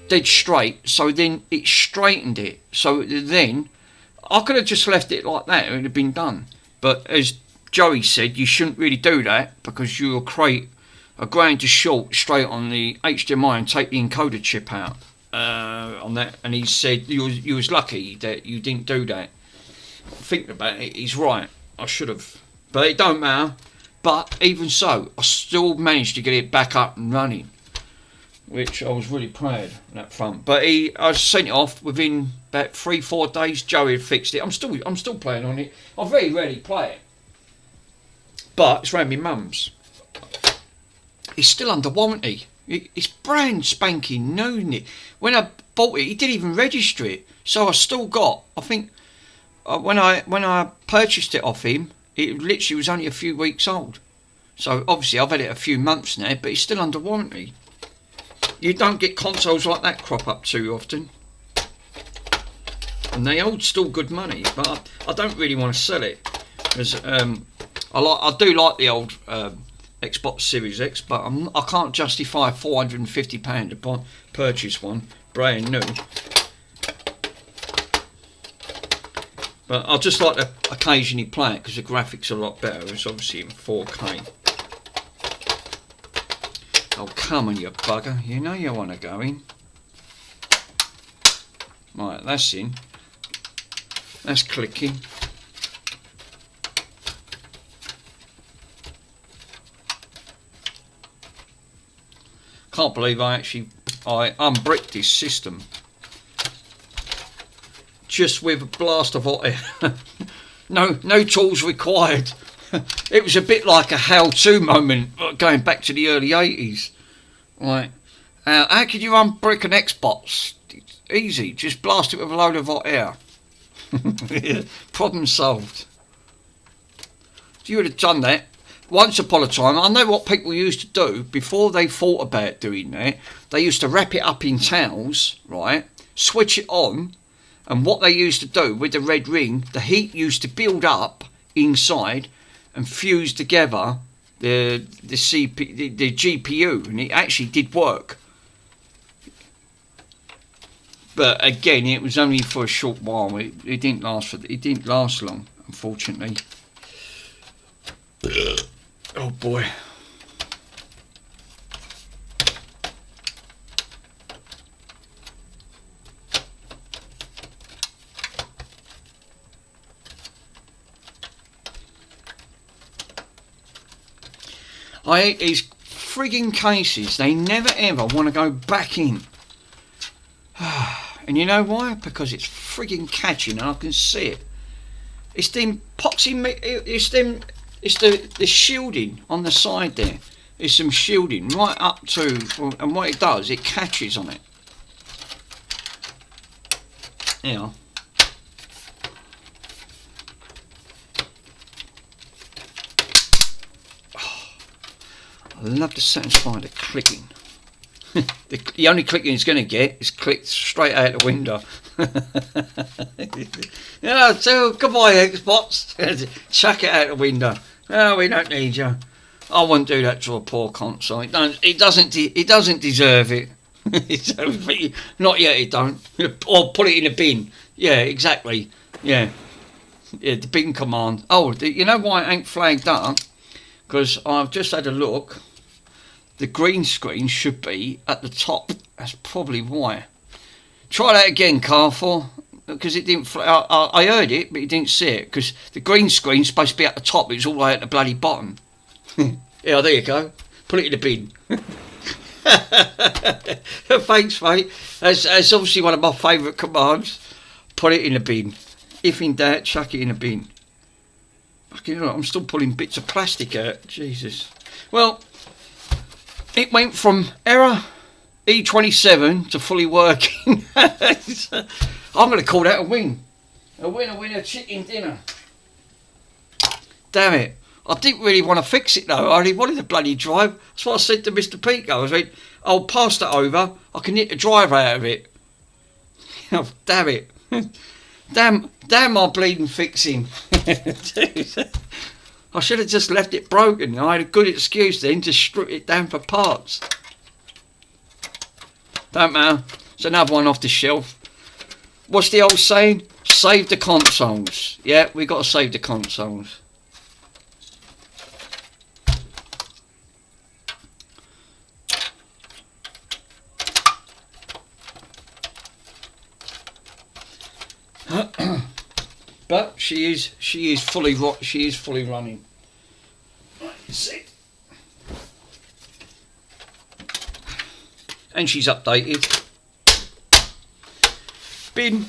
dead straight, so then it straightened it. So then I could have just left it like that, it would have been done. But as Joey said, you shouldn't really do that, because you'll create a grinder short straight on the HDMI and take the encoder chip out on that. And he said you was lucky that you didn't do that. Thinking about it, he's right. I should have, but it don't matter. But even so, I still managed to get it back up and running, which I was really proud of that front. But I sent it off within about 3-4 days. Joey had fixed it. I'm still playing on it. I very rarely play it, but it's round my mum's. It's still under warranty. It's brand spanking new, isn't it? When I bought it, he didn't even register it, so I still got. I think when I purchased it off him, it literally was only a few weeks old. So obviously I've had it a few months now, but it's still under warranty. You don't get consoles like that crop up too often, and they hold still good money. But I don't really want to sell it, because I do like the old Xbox Series X, but I can't justify £450 to purchase one brand new. But I just like to occasionally play it because the graphics are a lot better. It's obviously in 4K. Oh, come on, you bugger. You know you want to go in. Right, that's in. That's clicking. Can't believe I unbricked this system just with a blast of hot air. no tools required. It was a bit like a how-to moment going back to the early 80s. Like, how could you unbrick an Xbox? It's easy, just blast it with a load of hot air. Problem solved. If you would have done that once upon a time, I know what people used to do before they thought about doing that. They used to wrap it up in towels, right? Switch it on, and what they used to do with the red ring, the heat used to build up inside and fuse together the GPU, and it actually did work. But again, it was only for a short while. It didn't last long, unfortunately. Oh boy. I hate these frigging cases. They never ever want to go back in. And you know why? Because it's frigging catching and I can see it. It's them It's the shielding on the side there. There's some shielding right up to, and what it does, it catches on it. Yeah. Oh, I love to satisfy the clicking. The only clicking it's going to get is clicked straight out the window. Yeah, so goodbye Xbox. Chuck it out the window. Oh, we don't need you. I wouldn't do that to a poor console. It doesn't deserve it. Not yet. It don't. Or put it in a bin. Yeah, exactly. Yeah, the bin command. Oh, you know why it ain't flagged up? Because I've just had a look. The green screen should be at the top. That's probably why. Try that again, Carrefour, because it didn't. I heard it, but you didn't see it because the green screen's supposed to be at the top. It was all the way at the bloody bottom. Yeah, there you go. Put it in the bin. Thanks, mate. That's obviously one of my favourite commands. Put it in the bin. If in doubt, chuck it in the bin. Fucking hell, I'm still pulling bits of plastic out. Jesus. Well, it went from error E27 to fully working. I'm going to call that a win. A winner, chicken dinner. Damn it. I didn't really want to fix it though. I only wanted the bloody drive. That's what I said to Mr. Pico. I said, I'll pass that over. I can hit the drive out of it. Oh, damn it. Damn my bleeding fixing. I should have just left it broken. I had a good excuse then to strip it down for parts. Don't matter. It's another one off the shelf. What's the old saying? Save the consoles. Yeah, we got to save the consoles. But she is fully running. Right, see. And she's updated. Bin.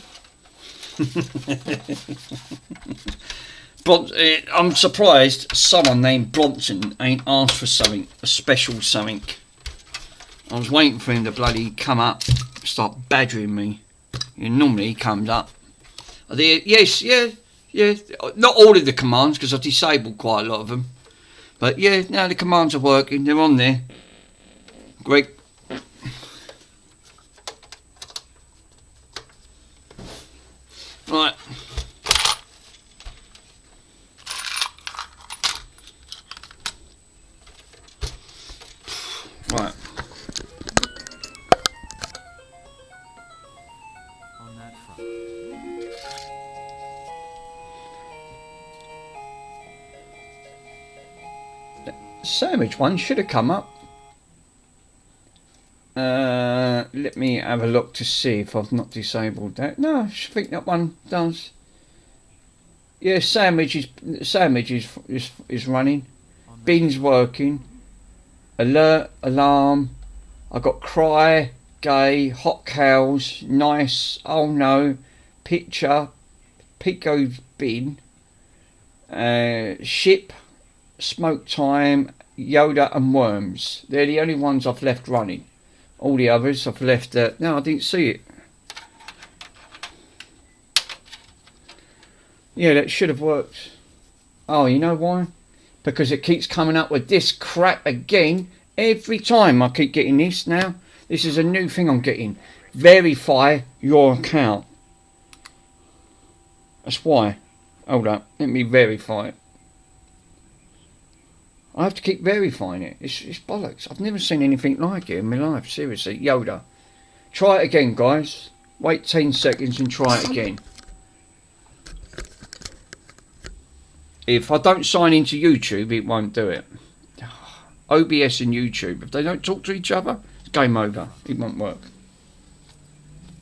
I'm surprised someone named Bronson ain't asked for something, a special something. I was waiting for him to bloody come up, start badgering me. Normally he comes up. Yes, yeah. Not all of the commands because I've disabled quite a lot of them. But yeah, now the commands are working. They're on there. Great. Right. Right. On that front. Sandwich one should have come up. Let me have a look to see if I've not disabled that. No, I think that one does. Yeah, sandwich is running. Bin's working. Alert, alarm. I got cry, gay, hot cows, nice, oh no, picture, Pico bin, ship, smoke time, Yoda and worms. They're the only ones I've left running. All the others I've left. No, I didn't see it. Yeah, that should have worked. Oh, you know why? Because it keeps coming up with this crap again. Every time I keep getting this now. This is a new thing I'm getting. Verify your account. That's why. Hold up. Let me verify it. I have to keep verifying it. It's bollocks. I've never seen anything like it in my life. Seriously. Yoda. Try it again, guys. Wait 10 seconds and try it again. If I don't sign into YouTube, it won't do it. OBS and YouTube, if they don't talk to each other, it's game over. It won't work.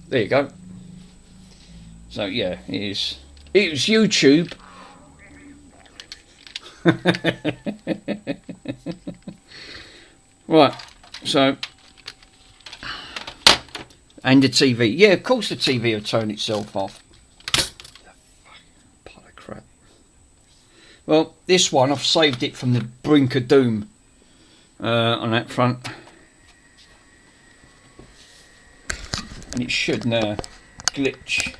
There you go. So yeah, it is. It was YouTube. Right, so and the TV. Yeah, of course the TV will turn itself off. Pile of crap. Well, this one I've saved it from the brink of doom on that front, and it should now glitch.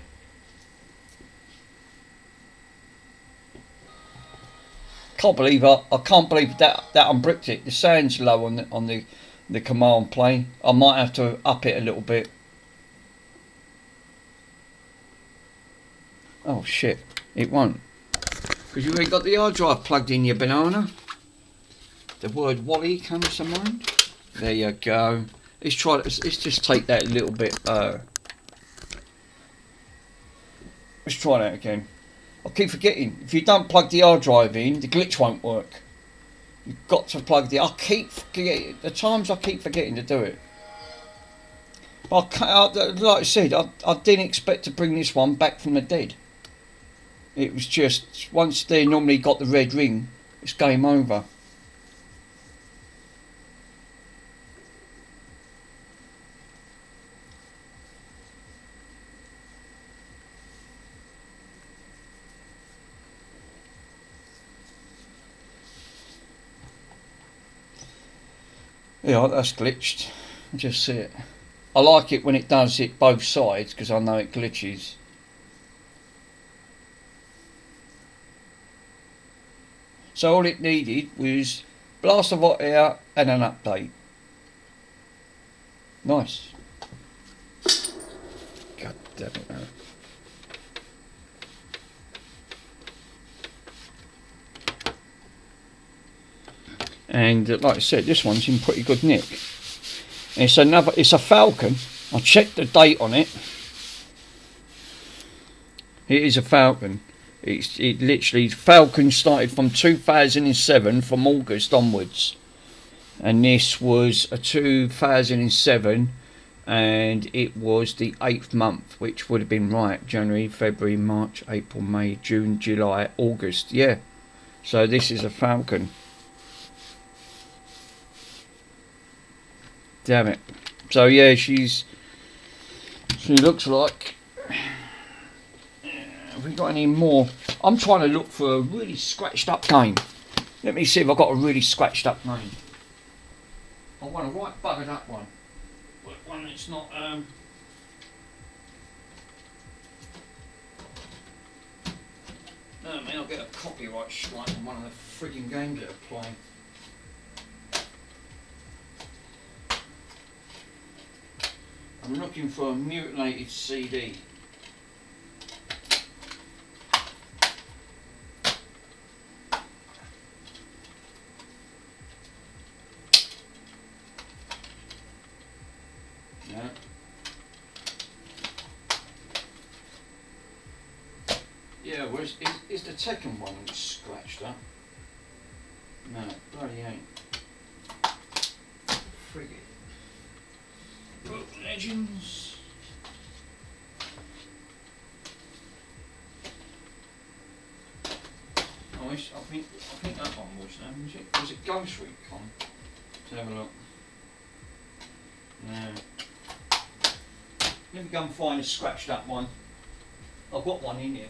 Can't believe I can't believe that unbricked it. The sound's low on the command plane. I might have to up it a little bit. Oh shit! It won't, because you've already got the hard drive plugged in, your banana. The word Wally comes to mind. There you go. Let's try. Let's just take that a little bit. Let's try that again. I keep forgetting. If you don't plug the hard drive in, the glitch won't work. You've got to plug the. I keep forgetting. The times I keep forgetting to do it. But like I said, I didn't expect to bring this one back from the dead. It was just once they normally got the red ring, it's game over. Yeah, that's glitched. Just see it. I like it when it does it both sides because I know it glitches. So all it needed was blast of hot air and an update. Nice. God damn it, man. And like I said, this one's in pretty good nick. And it's a Falcon. I checked the date on it. It is a Falcon. It literally, Falcon started from 2007, from August onwards. And this was a 2007, and it was the 8th month, which would have been right. January, February, March, April, May, June, July, August. Yeah. So this is a Falcon. Damn it. So yeah, she looks like. Have we got any more? I'm trying to look for a really scratched up game. Let me see if I've got a really scratched up name. I want a right buggered up one. But one that's not no, man, I'll get a copyright strike on one of the frigging games that are playing. I'm looking for a mutilated CD. No. Yeah, well, is the Tekken one that's scratched up? No, bloody ain't. Frigate. Legends. Oh, I think that one was it Ghost Recon? Let's have a look. No. Let me go and find a scratched up one. I've got one in here.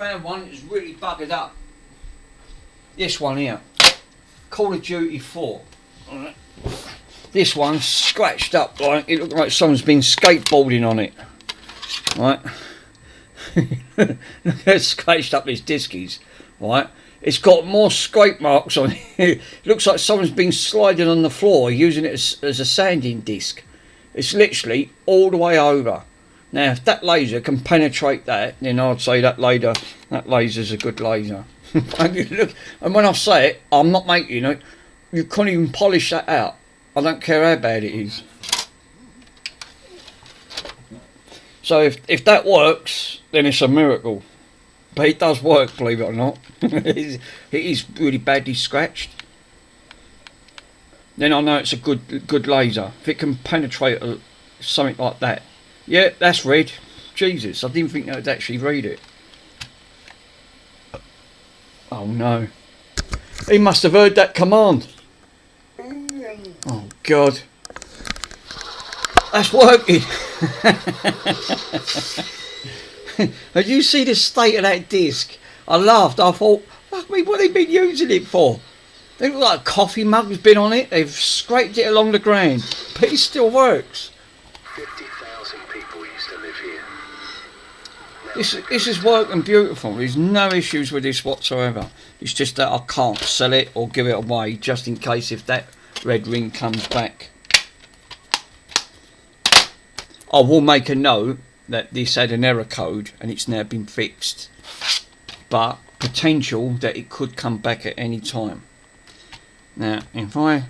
found one that's really buggered up. This one here, Call of Duty 4. Right. This one's scratched up, like it looks like someone's been skateboarding on it. Right. Look how scratched up this disc is. Right. It's got more scrape marks on it. It looks like someone's been sliding on the floor using it as a sanding disc. It's literally all the way over. Now, if that laser can penetrate that, then I'd say that laser's a good laser. Look, and when I say it, I'm not making it. You can't even polish that out. I don't care how bad it is. So if that works, then it's a miracle. But it does work, believe it or not. It is really badly scratched. Then I know it's a good laser. If it can penetrate something like that. Yeah, that's red. Jesus, I didn't think that would actually read it. Oh no. He must have heard that command. Oh God. That's working. Did you see the state of that disc? I laughed. I thought, fuck me, what have they been using it for? They look like a coffee mug has been on it. They've scraped it along the ground. But it still works. 50,000 people used to live here. This is working beautiful. There's no issues with this whatsoever. It's just that I can't sell it or give it away just in case if that red ring comes back. I will make a note that this had an error code and it's now been fixed. But potential that it could come back at any time. Now, if I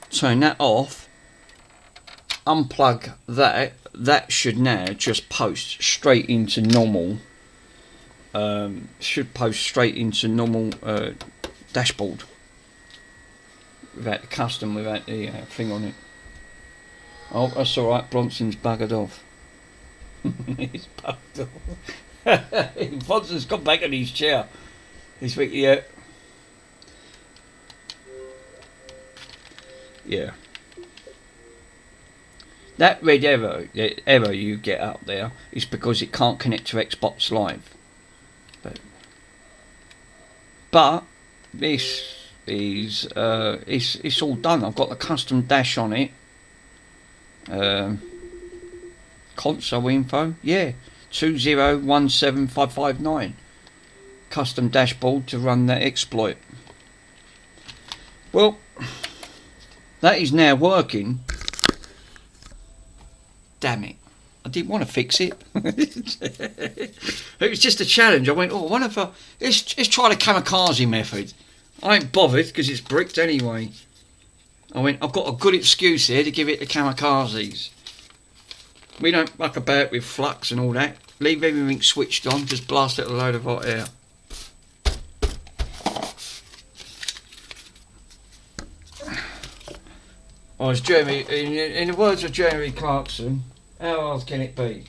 turn that off, unplug that, that should now just post straight into normal. Should post straight into normal dashboard without the custom, without the thing on it. Oh, that's all right. Bronson's buggered off. He's buggered off. Bronson's gone back in his chair. He's thinking, yeah. Yeah. That red error you get up there is because it can't connect to Xbox Live. But this is it's all done. I've got the custom dash on it. Console info, yeah, 2017559. Custom dashboard to run that exploit. Well, that is now working. Damn it. I didn't want to fix it. It was just a challenge. I went, oh, what if let's try the kamikaze method. I ain't bothered because it's bricked anyway. I went, I've got a good excuse here to give it the kamikazes. We don't muck about with flux and all that. Leave everything switched on, just blast it a load of hot air. Oh, it's Jeremy, in the words of Jeremy Clarkson, how hard can it be?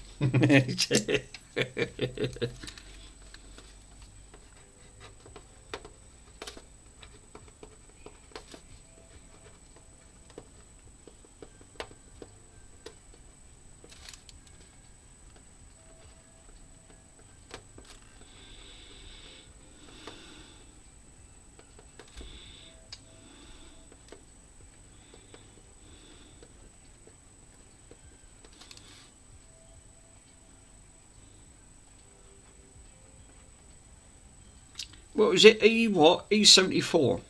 What was it? E what? E74.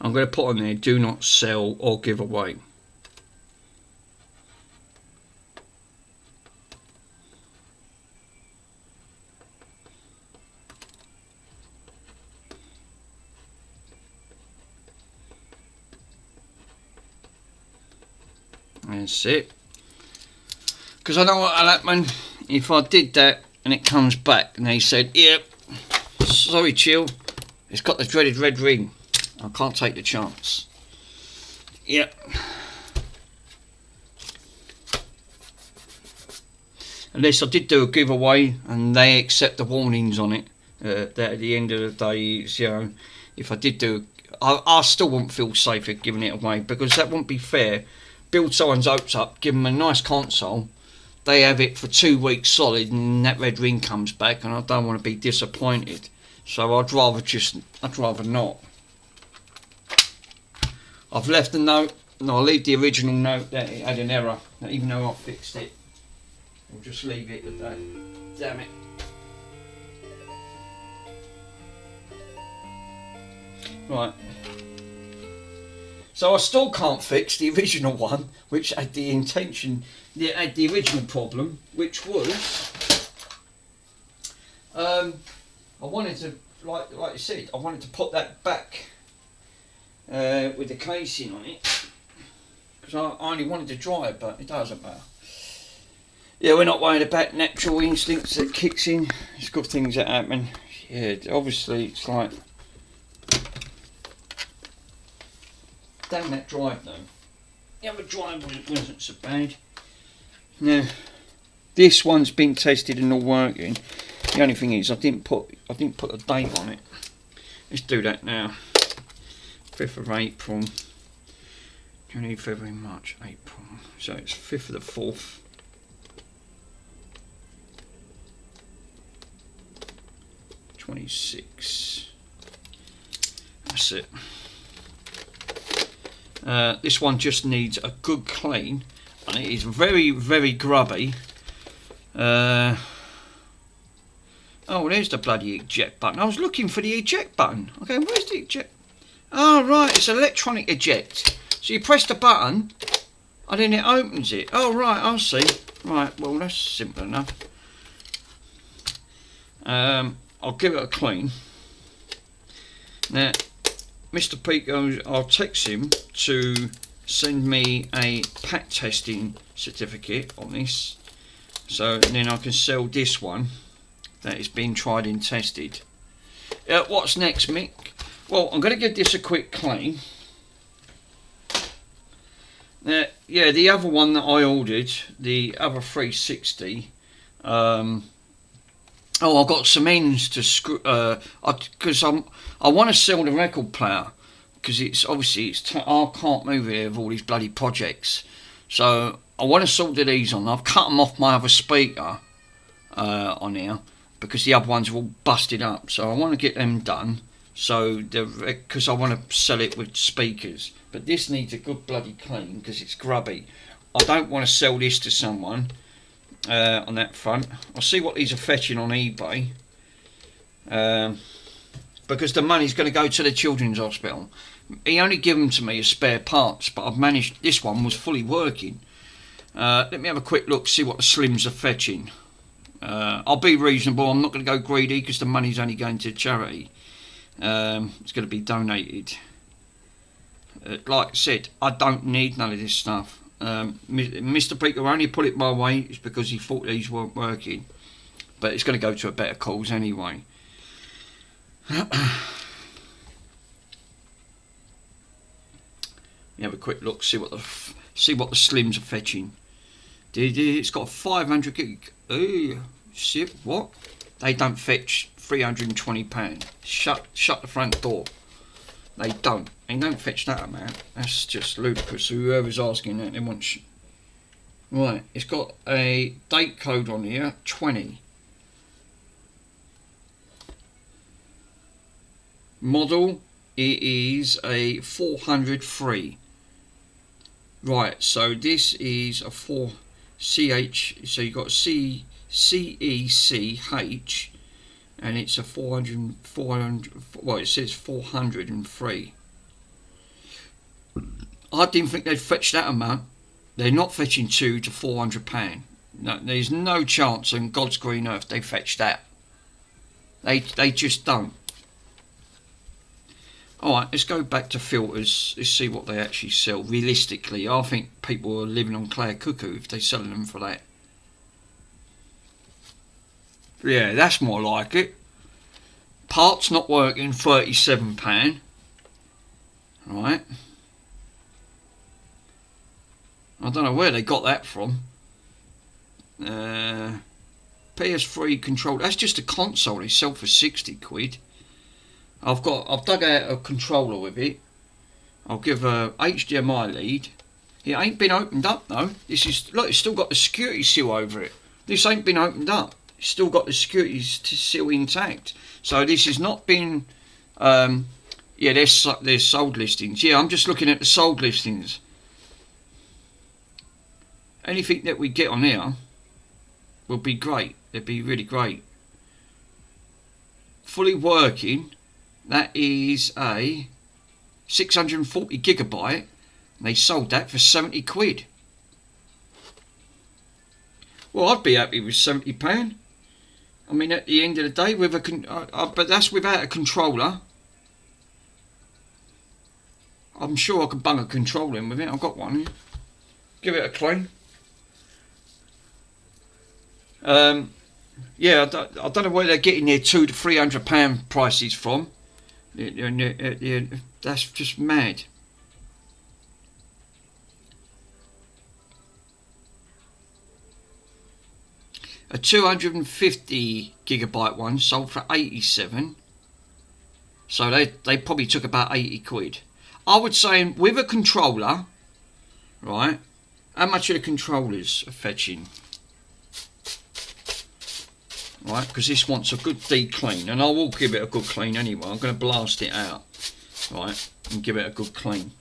I'm going to put on there, do not sell or give away. That's it. Because I know what'll happen if I did that and it comes back and they said, yep, sorry chill, it's got the dreaded red ring. I can't take the chance. Yep. Unless I did do a giveaway and they accept the warnings on it. That at the end of the day, it's, you know, if I did do, I still wouldn't feel safer giving it away, because that wouldn't be fair. Build someone's hopes up, give them a nice console, they have it for 2 weeks solid, and that red ring comes back, and I don't want to be disappointed. So I'd rather not. I've left a note, and I'll leave the original note that it had an error, even though I fixed it. We'll just leave it at that. Damn it. Right. So I still can't fix the original one, which had the intention, had the original problem, which was, I wanted to, like I said, I wanted to put that back with the casing on it, because I only wanted to dry it, but it doesn't matter. Yeah, we're not worried about natural instincts that kicks in. It's good things that happen. Yeah, obviously it's like, damn that drive though. The other drive wasn't so bad. Now, this one's been tested and all working. The only thing is I didn't put a date on it. Let's do that now. 5th of April. January, February, March, April. So it's 5th of the 4th. '26. That's it. This one just needs a good clean, and it is very, very grubby. Oh, there's the bloody eject button. I was looking for the eject button. Okay, where's the eject? Oh, right, it's electronic eject. So you press the button, and then it opens it. Oh, right, I'll see. Right, well, that's simple enough. I'll give it a clean. Now, Mr. Pico, I'll text him to send me a pack testing certificate on this, so then I can sell this one that has been tried and tested. What's next, Mick? Well, I'm going to give this a quick clean. Yeah, the other one that I ordered, the other 360, oh, I've got some ends to screw, because I want to sell the record player, because it's obviously I can't move it with all these bloody projects, so I want to solder these on. I've cut them off my other speaker on here, because the other ones are all busted up, so I want to get them done, so because I want to sell it with speakers. But this needs a good bloody clean, because it's grubby. I don't want to sell this to someone on that front. I'll see what these are fetching on eBay, because the money's going to go to the children's hospital. He only gave them to me as spare parts, but I've managed, this one was fully working. Let me have a quick look, see what the slims are fetching. I'll be reasonable, I'm not going to go greedy, because the money's only going to charity. It's going to be donated. Like I said, I don't need none of this stuff. Mr. Peter only put it my way is because he thought these weren't working, but it's going to go to a better cause anyway. Let me have a quick look, see what the slims are fetching. It's got 500 gig. Oh shit! What? They don't fetch £320. Shut the front door. They don't fetch that amount. That's just ludicrous. So whoever's asking that, they want right, it's got a date code on here, 20. Model, it is a 403. Right, so this is a 4CH, so you got CECH, and it's a 400, well, it says 403. I didn't think they'd fetch that amount. They're not fetching £200 to £400. No, there's no chance on God's green earth they fetch that. They just don't. Alright, let's go back to filters. Let's see what they actually sell. Realistically, I think people are living on Claire Cuckoo if they're selling them for that. Yeah, that's more like it. Parts not working, £37. Right. I don't know where they got that from. PS3 control. That's just a console. They sell for 60 quid. I've dug out a controller with it. I'll give a HDMI lead. It ain't been opened up though. This is, look, it's still got the security seal over it. This ain't been opened up. It's still got the security seal intact. So this has not been, yeah, there's sold listings. Yeah, I'm just looking at the sold listings. Anything that we get on here will be great. It'd be really great. Fully working, that is a 640 gigabyte. They sold that for 70 quid. Well, I'd be happy with £70. I mean, at the end of the day, with a but that's without a controller. I'm sure I could bung a controller in with it. I've got one here. Give it a clean. Yeah, I don't know where they're getting their £200 to £300 prices from. That's just mad. A 250 gigabyte one sold for 87. So they probably took about 80 quid. I would say with a controller, right? How much are the controllers fetching? Right, because this wants a good deep clean, and I will give it a good clean anyway. I'm going to blast it out, right, and give it a good clean.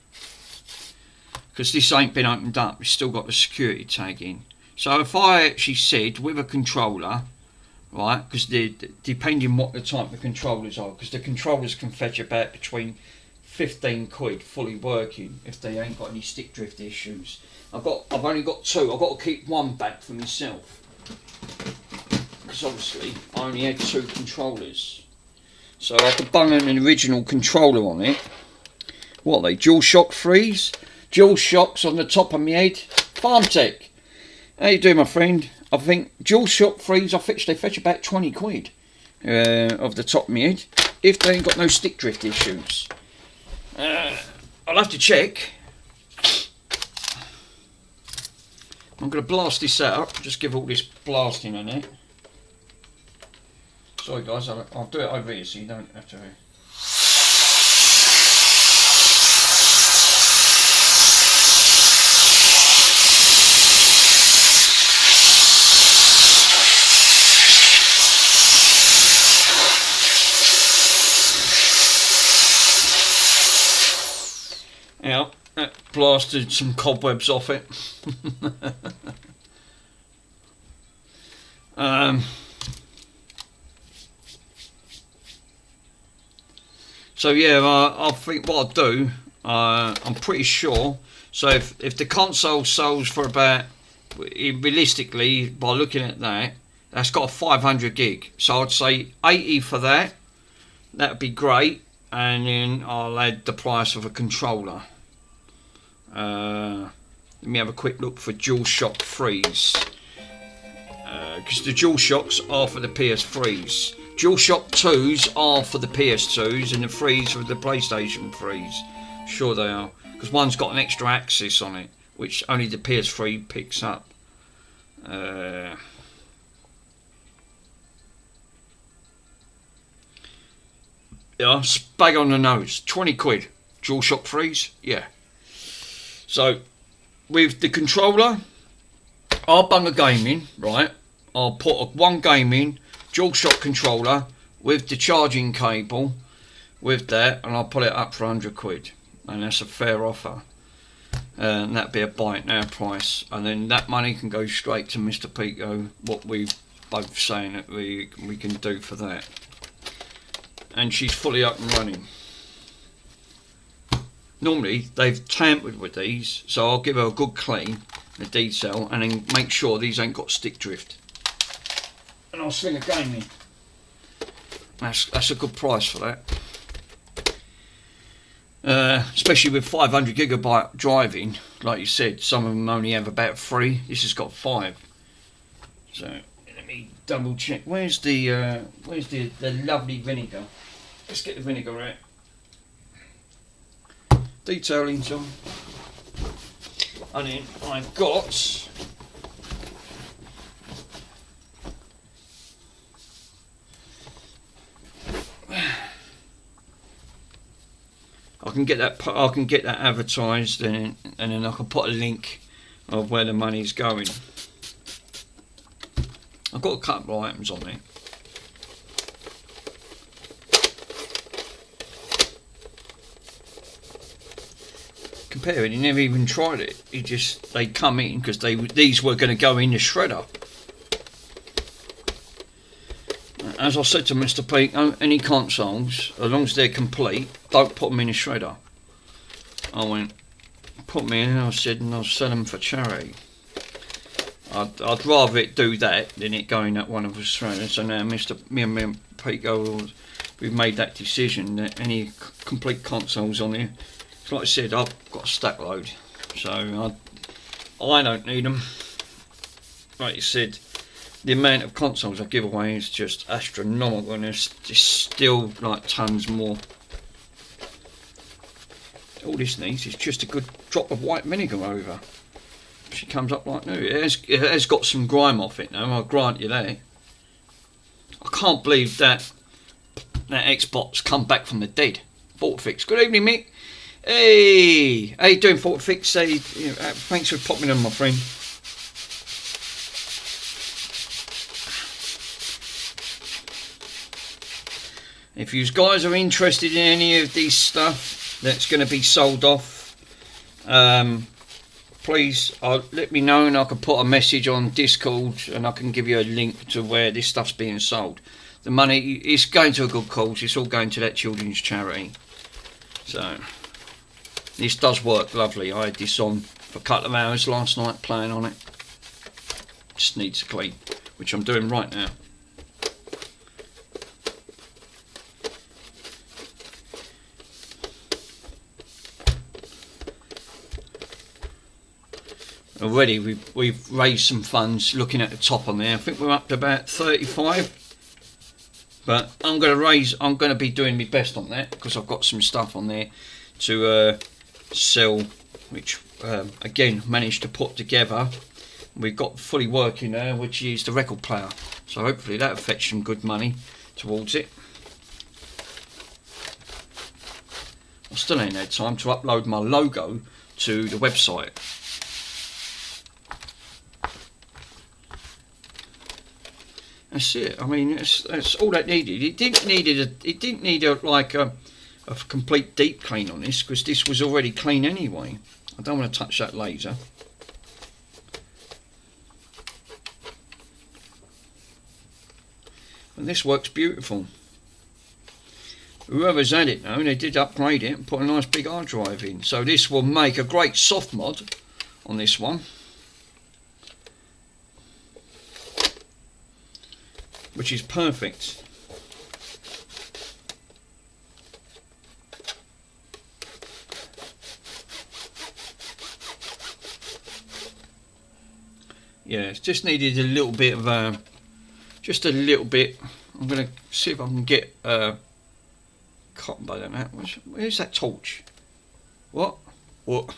Because this ain't been opened up, it's still got the security tag in. So if I actually said with a controller, right, because depending what the type of controllers are, because the controllers can fetch about between 15 quid fully working if they ain't got any stick drift issues. I've only got two. I've got to keep one back for myself because obviously I only had two controllers. So I could bung an original controller on it. What are they? DualShock 3s? DualShocks on the top of my head. FarmTech. How you doing, my friend? I think DualShock 3s they fetch about 20 quid off the top of my head if they ain't got no stick drift issues. I'll have to check. I'm going to blast this out. Just give all this blasting on it. Sorry guys, I'll do it over here so you don't have to. Yeah, that blasted some cobwebs off it. So yeah, I think what I'll do, I'm pretty sure. So if the console sells for about, realistically, by looking at that, that's got a 500 gig. So I'd say 80 for that. That'd be great. And then I'll add the price of a controller. Let me have a quick look for DualShock 3s. Because the DualShocks are for the PS3s. DualShock 2s are for the PS2s and the 3s for the PlayStation 3s. Sure they are. Because one's got an extra axis on it, which only the PS3 picks up. Yeah, spag on the nose. 20 quid. DualShock 3s? Yeah. So, with the controller, I'll bung a game in, right? I'll put one game in, DualShock controller, with the charging cable, with that, and I'll put it up for 100 quid. And that's a fair offer. And that'd be a bite now price. And then that money can go straight to Mr. Pico, what we've both saying that we can do for that. And she's fully up and running. Normally they've tampered with these, so I'll give her a good clean, the detail, and then make sure these ain't got stick drift. And I'll sling a game in. That's a good price for that. Especially with 500 gigabyte driving, like you said, some of them only have about 3. This has got 5. So let me double check. Where's the lovely vinegar? Let's get the vinegar out. Detailing some. And then I've got I can get that. I can get that advertised, and then I can put a link of where the money's going. I've got a couple of items on there. Compare it, he never even tried it. They come in because these were going to go in the shredder. As I said to Mr. Peake, any consoles, as long as they're complete, don't put them in a shredder. I went, put me in, I said, and I'll sell them for charity. I'd rather it do that than it go in that one of the shredders. So now me and Peake we've made that decision that any complete consoles on here, like I said, I've got a stack load, so I don't need them. Like you said, the amount of consoles I give away is just astronomical, and there's just still like tons more. All this needs is just a good drop of white vinegar over. She comes up like new. It has got some grime off it now, I'll grant you that. I can't believe that Xbox come back from the dead. Fortifix. Good evening, Mick. Hey, how you doing, Fortifix? Hey, thanks for popping on, my friend. If you guys are interested in any of these stuff that's going to be sold off, please let me know, and I can put a message on Discord, and I can give you a link to where this stuff's being sold. The money is going to a good cause. It's all going to that children's charity. So this does work lovely. I had this on for a couple of hours last night playing on it. Just needs a clean, which I'm doing right now. Already we've raised some funds. Looking at the top on there, I think we're up to about 35. But I'm going to be doing my best on that, because I've got some stuff on there to sell, which again managed to put together. We've got fully working there, which is the record player. So hopefully that'll fetch some good money towards it. I still ain't had time to upload my logo to the website. That's it. I mean, that's all that needed. It didn't need a complete deep clean on this, because this was already clean anyway. I don't want to touch that laser. And this works beautiful. Whoever's had it now, they did upgrade it and put a nice big hard drive in. So this will make a great soft mod on this one, which is perfect. Yeah, it's just needed a little bit of just a little bit. I'm gonna see if I can get cotton bud on that. Where's that torch? What? What?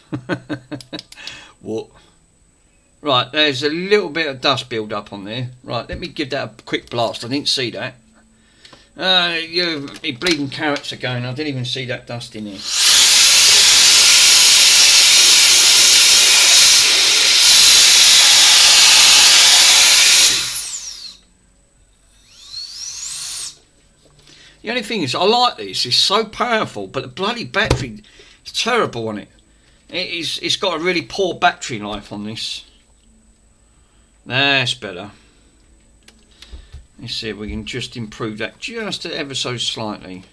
Right, there's a little bit of dust build up on there. Right, let me give that a quick blast. I didn't see that. You bleeding carrots are going. I didn't even see that dust in there. The only thing is, I like this. It's so powerful, but the bloody battery is terrible on it. It's got a really poor battery life on this. That's better. Let's see if we can just improve that just ever so slightly.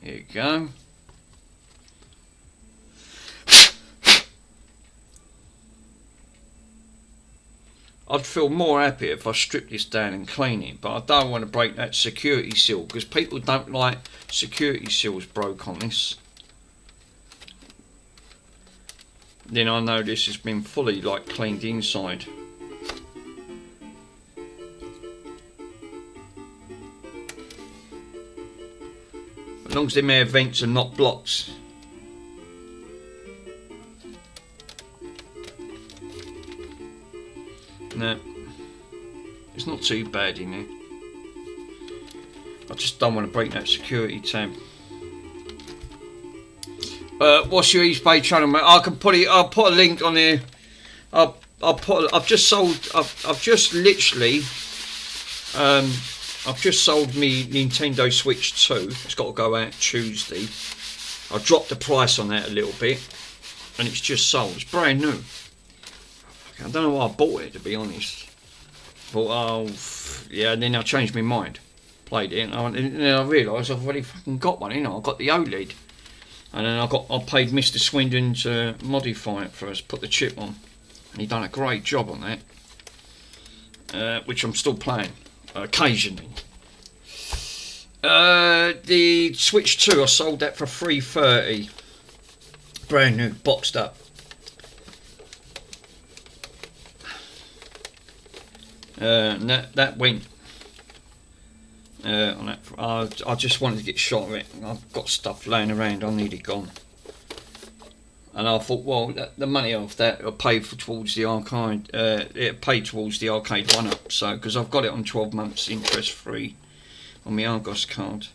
There you go. I'd feel more happy if I stripped this down and clean it, but I don't want to break that security seal, because people don't like security seals broke on this. Then I know this has been fully cleaned inside. As long as them air vents are not blocked. No, it's not too bad in there. I just don't want to break that security tab. What's your East Bay channel, mate? I can put it. I'll put a link on here. I've just sold. I've just literally. I've just sold me Nintendo Switch 2. It's got to go out Tuesday. I dropped the price on that a little bit, and it's just sold. It's brand new. I don't know why I bought it, to be honest. But yeah, and then I changed my mind. Played it, and then I realised I've already fucking got one. You know, I got the OLED, and then I paid Mr. Swindon to modify it for us, put the chip on, and he done a great job on that, which I'm still playing occasionally. The Switch 2, I sold that for $330, brand new, boxed up. And that went on that. I just wanted to get shot of it. I've got stuff laying around. I need it gone. And I thought, well, the money off that will pay towards the arcade. It paid towards the arcade one-up. So because I've got it on 12 months interest free on my Argos card.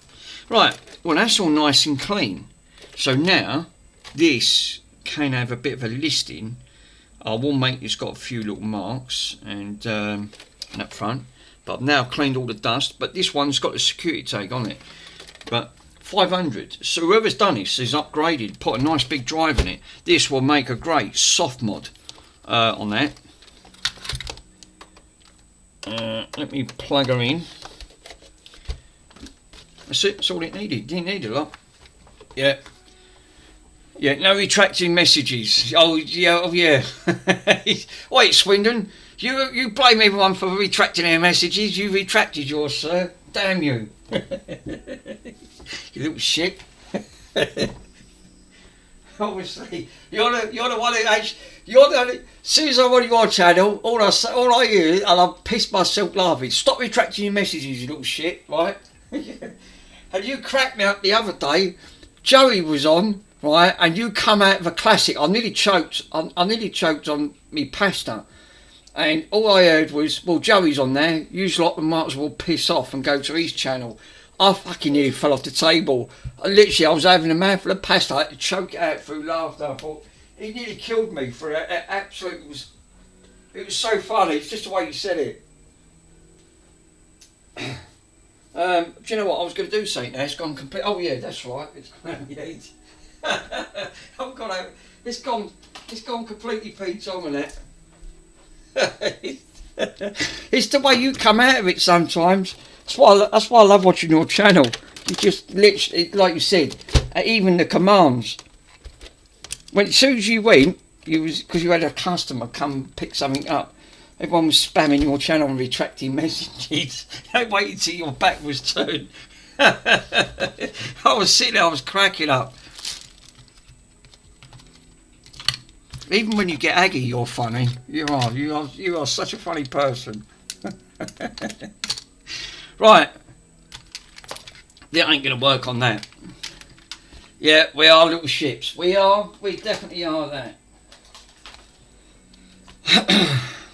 Right. Well, that's all nice and clean. So now this can have a bit of a listing. I will make it's got a few little marks and up front, but I've now cleaned all the dust. But this one's got a security tag on it. But 500. So whoever's done this is upgraded, put a nice big drive in it. This will make a great soft mod on that. Let me plug her in. That's it. That's all it needed. Didn't need a lot. Yeah. Yeah, no retracting messages. Oh yeah, oh yeah. Wait, Swindon, you blame everyone for retracting their messages. You retracted yours, sir. Damn you. You little shit. Obviously, you're the one who as soon as I'm on your channel, all I hear is, and I piss myself laughing. Stop retracting your messages, you little shit, right? And you cracked me up the other day. Joey was on. Right, and you come out of a classic. I nearly choked. I nearly choked on me pasta, and all I heard was, "Well, Joey's on there. You lot might as well piss off and go to his channel." I fucking nearly fell off the table. I was having a mouthful of pasta. I had to choke it out through laughter. I thought he nearly killed me for it. Absolutely, it was so funny. It's just the way you said it. Do you know what I was going to do? Say now it's gone complete. Oh yeah, that's right. It's I've got out. It's gone completely Pete's on with it. It's the way you come out of it sometimes. That's why I love watching your channel. You just literally, like you said, even the commands. As soon as you went, because you had a customer come pick something up. Everyone was spamming your channel and retracting messages. They waited till your back was turned. I was sitting there, I was cracking up. Even when you get aggy, you're funny. You are such a funny person. Right. That ain't going to work on that. Yeah, we are little ships. We definitely are that.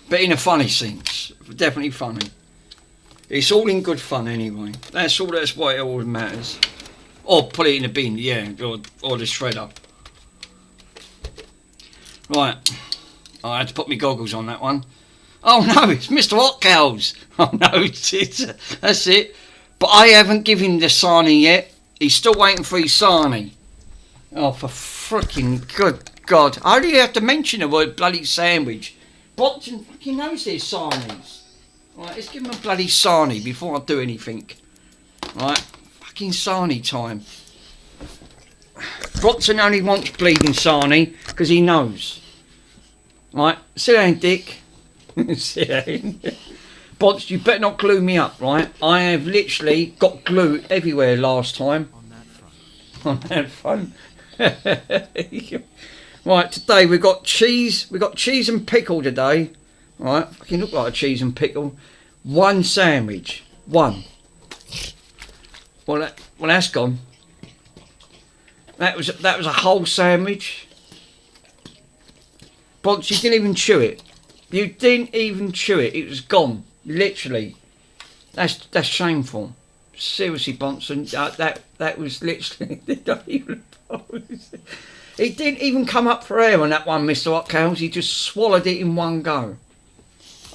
But in a funny sense. Definitely funny. It's all in good fun anyway. That's what it always matters. Or put it in a bin, yeah, or the shredder. Right, I had to put my goggles on that one. Oh no, it's Mr. Hotcows. Oh no, that's it. But I haven't given him the sarnie yet. He's still waiting for his sarnie. Oh, for freaking good God. I only have to mention the word bloody sandwich. Brompton fucking knows there's sarnies. Right, let's give him a bloody sarnie before I do anything. Right, fucking sarnie time. Brompton only wants bleeding sarnie because he knows. Right, sit down, Dick. Sit down. Bots, you better not glue me up, right? I have literally got glue everywhere last time. On that front. Right, today we've got cheese. We've got cheese and pickle today. Right, fucking look like a cheese and pickle. One sandwich. One. Well, that's gone. That was a whole sandwich. Box, you didn't even chew it. You didn't even chew it. It was gone. Literally. That's shameful. Seriously, Bronson. That was literally. He didn't even come up for air on that one, Mr. Hotcales. He just swallowed it in one go.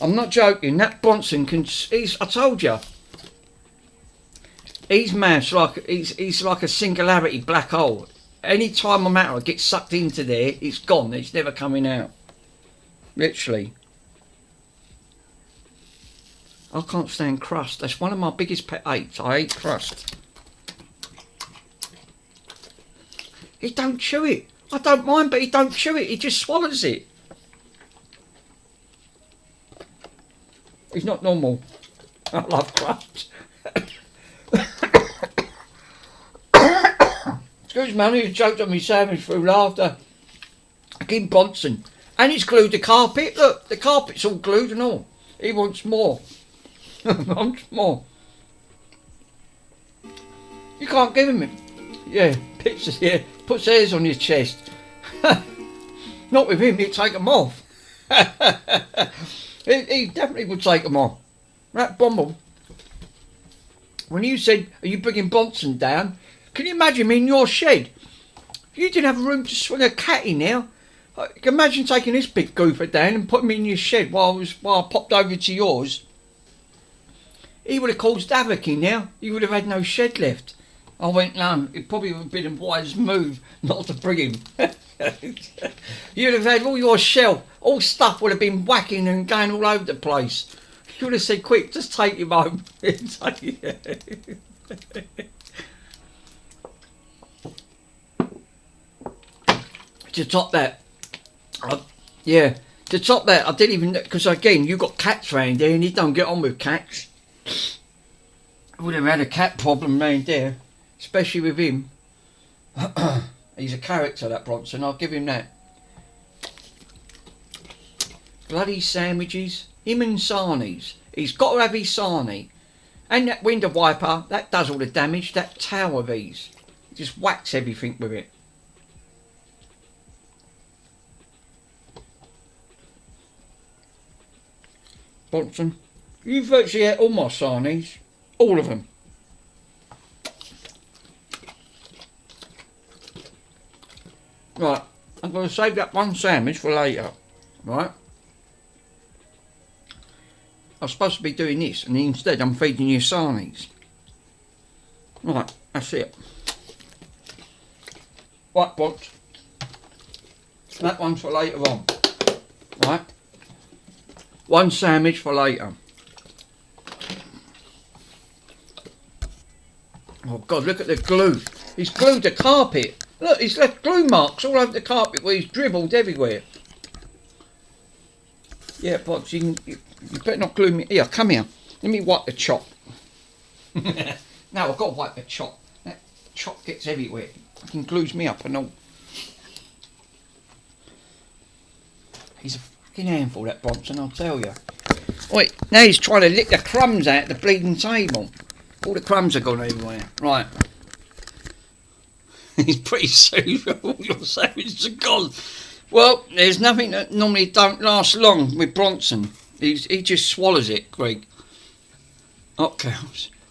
I'm not joking. That Bronson can. I told you. His mouth's like he's like a singularity black hole. Any time a matter gets sucked into there, it's gone. It's never coming out. Literally. I can't stand crust. That's one of my biggest pet hates. I hate crust. He don't chew it. I don't mind, but he don't chew it. He just swallows it. He's not normal. I love crust. Excuse me, I nearly choked on my sandwich through laughter. Again, Bronson. And he's glued the carpet. Look, the carpet's all glued and all. He wants more. Wants more. You can't give him it. Yeah, pictures, yeah. Puts hairs on his chest. Not with him, he'd take them off. he definitely would take them off. That Bumble. When you said, are you bringing Bronson down? Can you imagine me in your shed? You didn't have room to swing a cat in there. Imagine taking this big goofer down and putting me in your shed while I popped over to yours. He would have caused havoc in there. You would have had no shed left. I went, no, it probably would have been a wise move not to bring him. You'd have had all your shelf, all stuff would have been whacking and going all over the place. You would have said, quick, just take him home. To top that, I didn't even, because again, you got cats round there and you don't get on with cats. I would have had a cat problem round there, especially with him. He's a character, that Bronson, I'll give him that. Bloody sandwiches, him and sarnies. He's got to have his sarnie. And that window wiper, that does all the damage, that towel of his. Just whacks everything with it. Bronson, you virtually ate all my sarnies. All of them. Right, I'm going to save that one sandwich for later. Right? I was supposed to be doing this, and instead I'm feeding you sarnies. Right, that's it. Right, Bronson. That one's for later on. Right? One sandwich for later. Oh God, look at the glue. He's glued the carpet. Look, he's left glue marks all over the carpet where he's dribbled everywhere. Yeah, Pops, you better not glue me. Here, come here. Let me wipe the chop. No, I've got to wipe the chop. That chop gets everywhere. Fucking glues me up and all. He's a fucking handful, that Bronson, I'll tell you. Wait, now he's trying to lick the crumbs out of the bleeding table. All the crumbs are gone everywhere. Right. He's pretty soon. All your sandwiches are gone. Well, there's nothing that normally don't last long with Bronson. He just swallows it, Greg. Okay.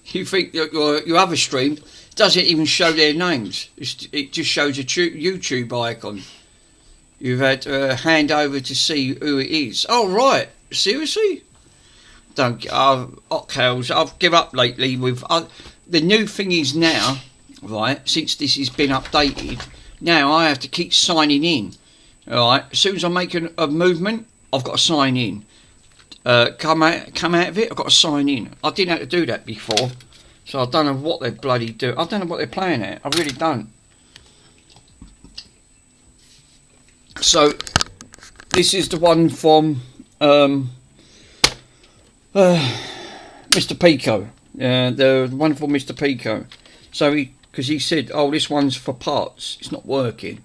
You think that your other stream doesn't even show their names. It just shows a YouTube icon. You've had to hand over to see who it is. Oh, right. Seriously? Don't. Hotcales, I've given up lately with. The new thing is now, right, since this has been updated, now I have to keep signing in. Alright, as soon as I make a movement, I've got to sign in. Come out of it, I've got to sign in. I didn't have to do that before, so I don't know what they bloody do. I don't know what they're playing at. I really don't. So, this is the one from Mr. Pico. The wonderful Mr. Pico. So, because he said, oh, this one's for parts. It's not working.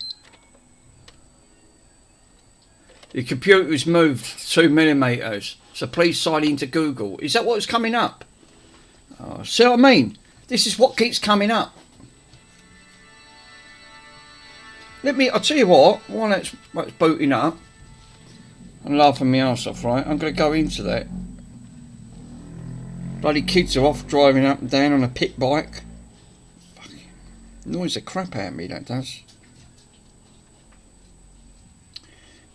The computer has moved 2mm, so please sign into Google. Is that what's coming up? See what I mean? This is what keeps coming up. I'll tell you what, while it's booting up, I'm laughing my arse off, right? I'm going to go into that. Bloody kids are off driving up and down on a pit bike. Fucking annoys the crap out of me, that does.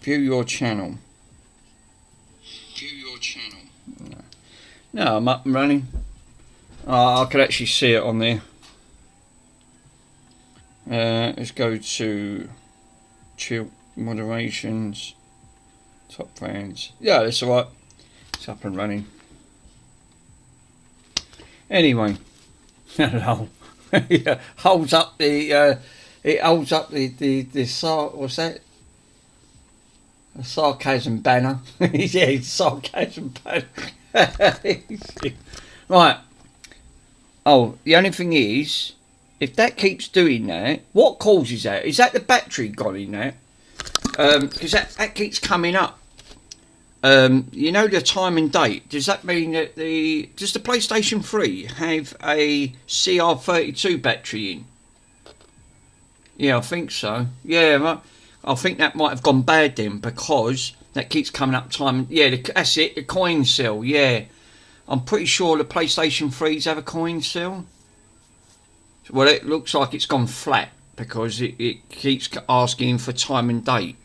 View your channel. View your channel. No, I'm up and running. Oh, I could actually see it on there. Let's go to chill moderations, top fans. Yeah, that's alright. It's up and running. Anyway, hello. Yeah, holds up the. It holds up the what's that? A sarcasm banner. Yeah, it's sarcasm banner. Right. Oh, the only thing is, if that keeps doing that, what causes that? Is that the battery gone in there? Because that keeps coming up. You know the time and date. Does that mean that does the PlayStation 3 have a CR32 battery in? Yeah, I think so. Yeah, I think that might have gone bad then, because that keeps coming up time. Yeah, that's it. The coin cell. Yeah, I'm pretty sure the PlayStation 3s have a coin cell. Well, it looks like it's gone flat because it keeps asking for time and date.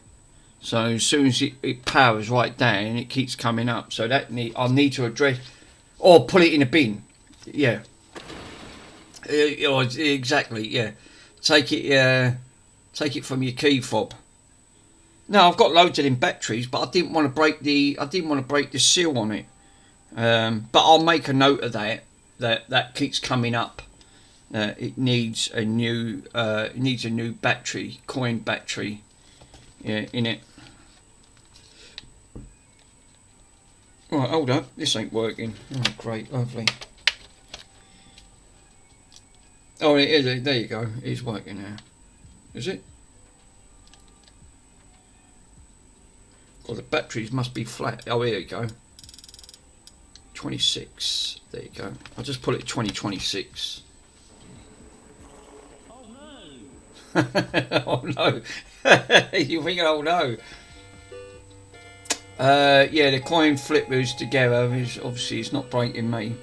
So as soon as it powers right down, it keeps coming up. So I need to address, or put it in a bin. Yeah. Exactly. Yeah. Take it from your key fob. No, I've got loads of them batteries, but I didn't want to break the seal on it. But I'll make a note of that keeps coming up. It needs a new battery, coin battery, in it. Right, hold up, this ain't working. Oh, great, lovely. Oh, it is. There you go. It is working now. Is it? Well, the batteries must be flat. Oh, here you go. 26. There you go. I'll just put it 2026. Oh no. You think, oh no. Yeah, the coin flippers together is obviously it's not breaking me.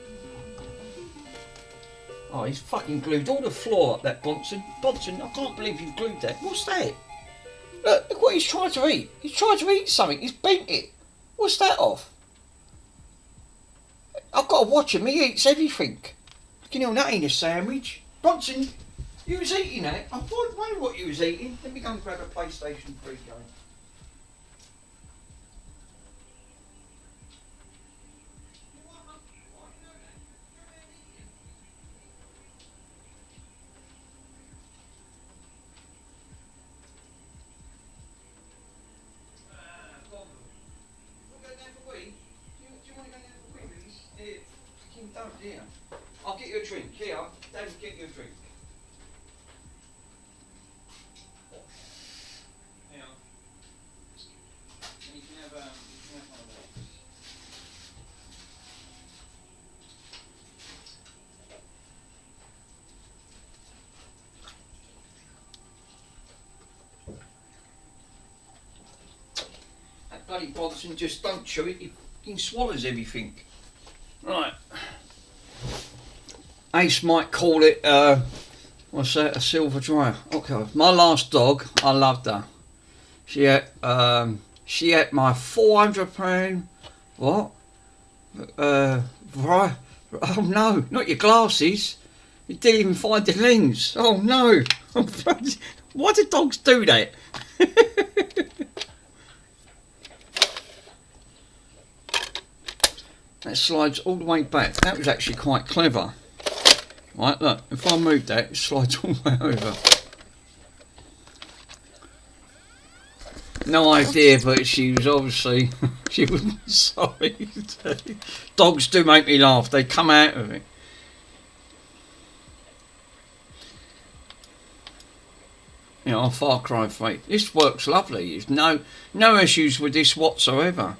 Oh, he's fucking glued all the floor up, that Bonson. Bonson, I can't believe you've glued that. What's that? Look what he's trying to eat. He's trying to eat something. He's bent it. What's that off? I've got to watch him. He eats everything. Fucking hell, that ain't a sandwich. Bronson, you was eating that. I wonder what you was eating. Let me go and grab a PlayStation 3 game. I'll get you a drink. Here, Dad will get you a drink. Here. And you can have one of those. That bloody Bonson, just don't chew it. He swallows everything. Right. Ace might call it, what's that, a silver dryer. Okay, my last dog, I loved her. She ate my £400, what? Oh no, not your glasses. You didn't even find the lens. Oh no. Why do dogs do that? That slides all the way back. That was actually quite clever. Right, look, if I move that, it slides all the way over. No idea, but she was obviously, she wasn't sorry. Dogs do make me laugh, they come out of it. You know, Far Cry 3. This works lovely. There's no issues with this whatsoever.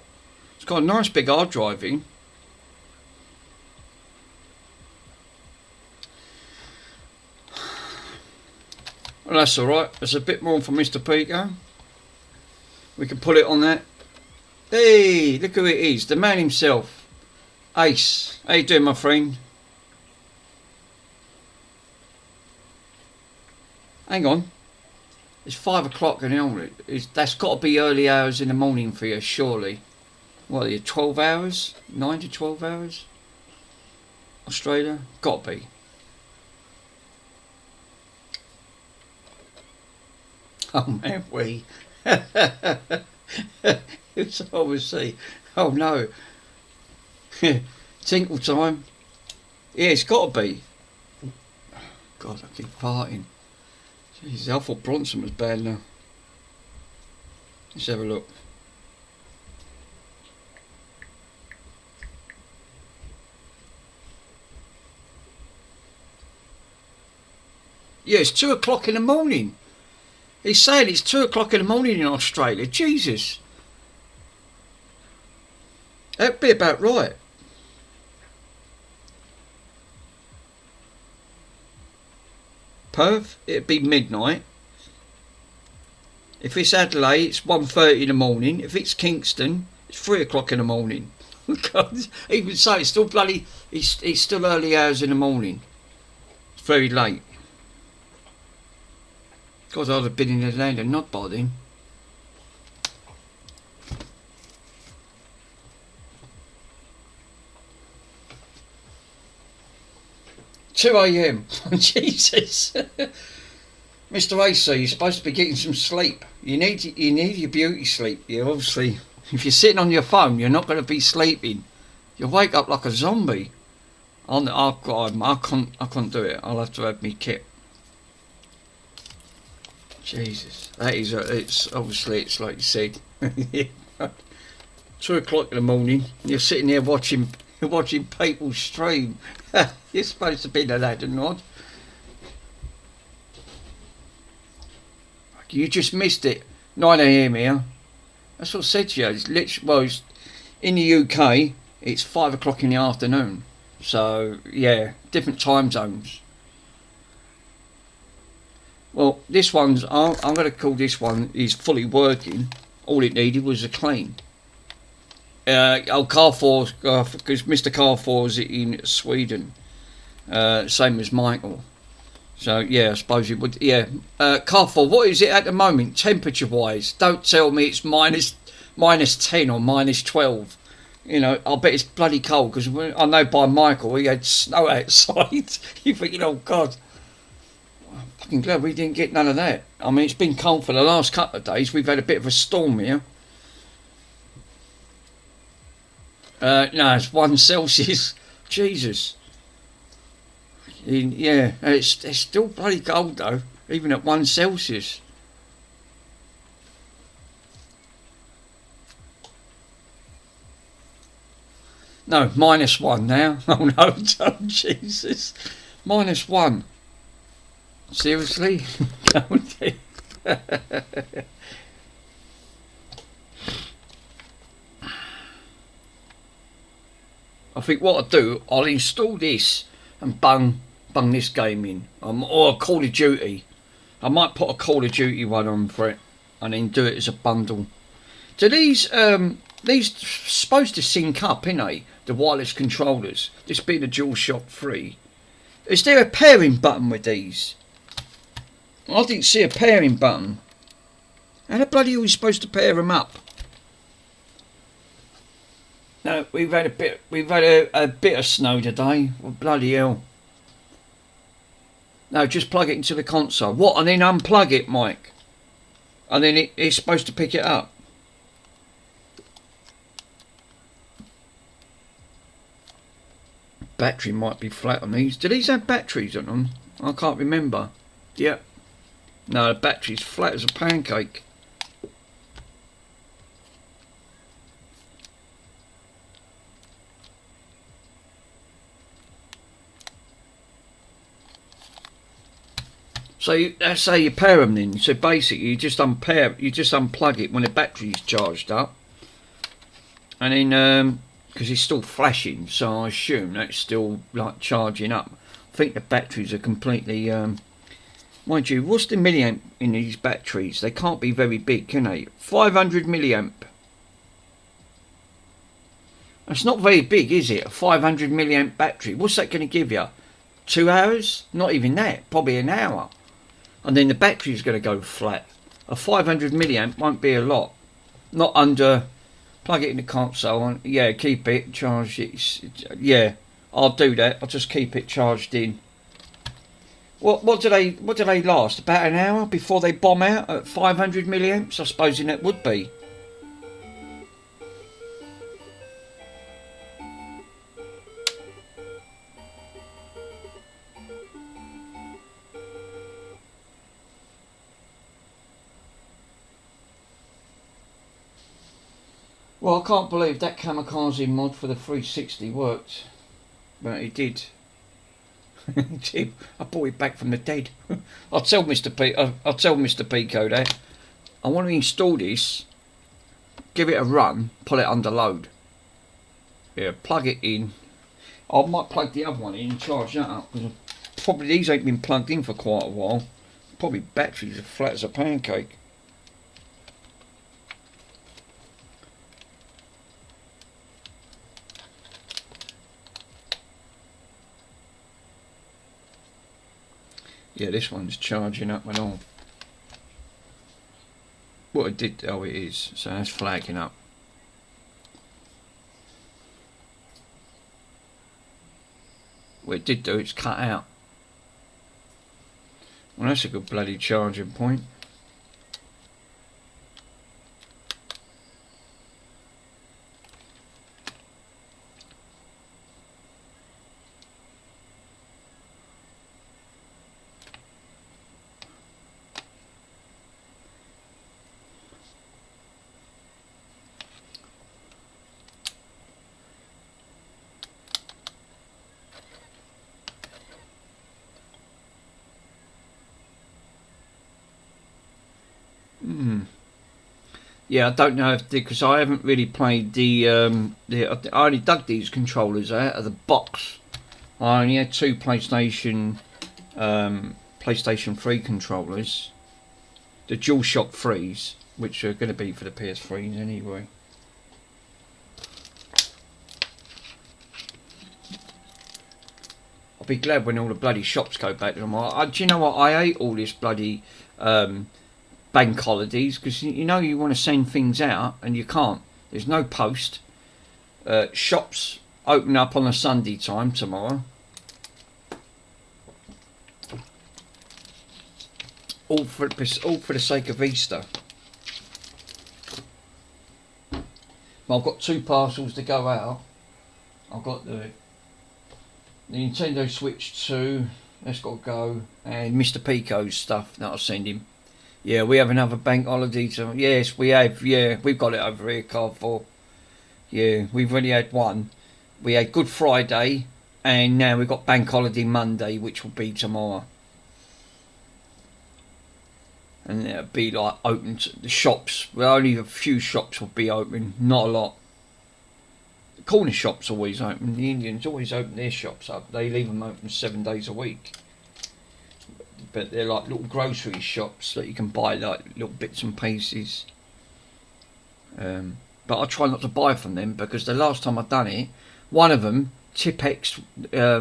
It's got a nice big hard drive in. Well, that's alright. There's a bit more from Mr. Pico. We can put it on that. Hey, look who it is. The man himself. Ace. How you doing, my friend? Hang on. It's 5 o'clock in the morning. That's got to be early hours in the morning for you, surely. What are you, 12 hours? 9 to 12 hours? Australia? Got to be. Oh man, we. It's obviously. Oh no. Tinkle time. Yeah, it's got to be. God, I keep farting. Jeez, I thought Bronson was bad now. Let's have a look. Yeah, it's 2 o'clock in the morning. He's saying it's 2 o'clock in the morning in Australia. Jesus. That'd be about right. Perth, it'd be midnight. If it's Adelaide, it's 1:30 in the morning. If it's Kingston, it's 3 o'clock in the morning. God, even so, it's still bloody. It's still early hours in the morning. It's very late. God, I'd have been in the land and not by then. Two AM. Jesus. Mr. AC, you're supposed to be getting some sleep. You need your beauty sleep. You obviously, if you're sitting on your phone, you're not going to be sleeping. You'll wake up like a zombie. I can't do it. I'll have to have me kit. Jesus, that is. It's obviously it's like you said. 2 o'clock in the morning. You're sitting there watching people stream. You're supposed to be the lad and nod. You just missed it. 9 AM here. That's what I said to you. It's literally, well, it's, in the UK, it's 5 o'clock in the afternoon. So, yeah, different time zones. Well, this one's, I'm going to call this one, is fully working. All it needed was a clean. Carrefour, because Mr. Carrefour's in Sweden. Same as Michael. So, yeah, I suppose it would, yeah. Carrefour, what is it at the moment, temperature-wise? Don't tell me it's minus 10 or minus 12. You know, I bet it's bloody cold, because I know by Michael, he had snow outside. You're thinking, oh, God. I'm fucking glad we didn't get none of that. I mean, it's been cold for the last couple of days. We've had a bit of a storm here. No, it's 1 Celsius. Jesus. Yeah, it's still bloody cold though, even at 1 Celsius. No, -1 now. Oh no, oh, Jesus. -1. Seriously? I think what I'll do, I'll install this and bung this game in, or a Call of Duty. I might put a Call of Duty one on for it, and then do it as a bundle. Do these supposed to sync up, innit? The wireless controllers. This being a DualShock 3. Is there a pairing button with these? I didn't see a pairing button. How the bloody are we supposed to pair them up? No, we've had a bit of snow today. Well, bloody hell. No, just plug it into the console. What? And then unplug it, Mike. And then it's supposed to pick it up. Battery might be flat on these. Do these have batteries on them? I can't remember. Yep. No, the battery's flat as a pancake. So that's how you pair them then. So basically you just unplug it when the battery's charged up. And then, because it's still flashing, so I assume that's still like charging up. I think the batteries are completely, mind you, what's the milliamp in these batteries? They can't be very big, can they? 500 milliamp. It's not very big, is it? A 500 milliamp battery. What's that going to give you? 2 hours? Not even that. Probably an hour. And then the battery's going to go flat. A 500 milliamp won't be a lot. Not under. Plug it in the console and yeah, keep it charged. Yeah, I'll do that. I'll just keep it charged in. What do they last? About an hour before they bomb out at 500 milliamps? I suppose it would be. Well, I can't believe that kamikaze mod for the 360 worked. But it did. I brought it back from the dead. I'll tell Mr. Pico that. I want to install this, give it a run, pull it under load. Yeah, plug it in. I might plug the other one in and charge that up, because probably these ain't been plugged in for quite a while. Probably batteries are flat as a pancake. Yeah, this one's charging up and all. What it did, oh it is, so that's flagging up. What it did do, it's cut out. Well, that's a good bloody charging point. Yeah, I don't know if because I haven't really played I only dug these controllers out of the box. I only had 2 PlayStation 3 controllers, the DualShock 3s, which are going to be for the PS3s anyway. I'll be glad when all the bloody shops go back to them. Do you know what? I hate all this bloody bank holidays, because you know you want to send things out and you can't. There's no post. Shops open up on a Sunday time tomorrow. All for the sake of Easter. Well, I've got 2 parcels to go out. I've got the Nintendo Switch 2, that's got to go, and Mr. Pico's stuff that I'll send him. Yeah, we have another bank holiday. Yes, we have. Yeah, we've got it over here, card for. Yeah, we've already had one. We had Good Friday, and now we've got Bank Holiday Monday, which will be tomorrow. And it'll be like open to the shops. Well, only a few shops will be open, not a lot. The corner shops always open. The Indians always open their shops up. They leave them open 7 days a week. But they're like little grocery shops that you can buy like little bits and pieces. But I try not to buy from them, because the last time I done it, one of them, Tipex,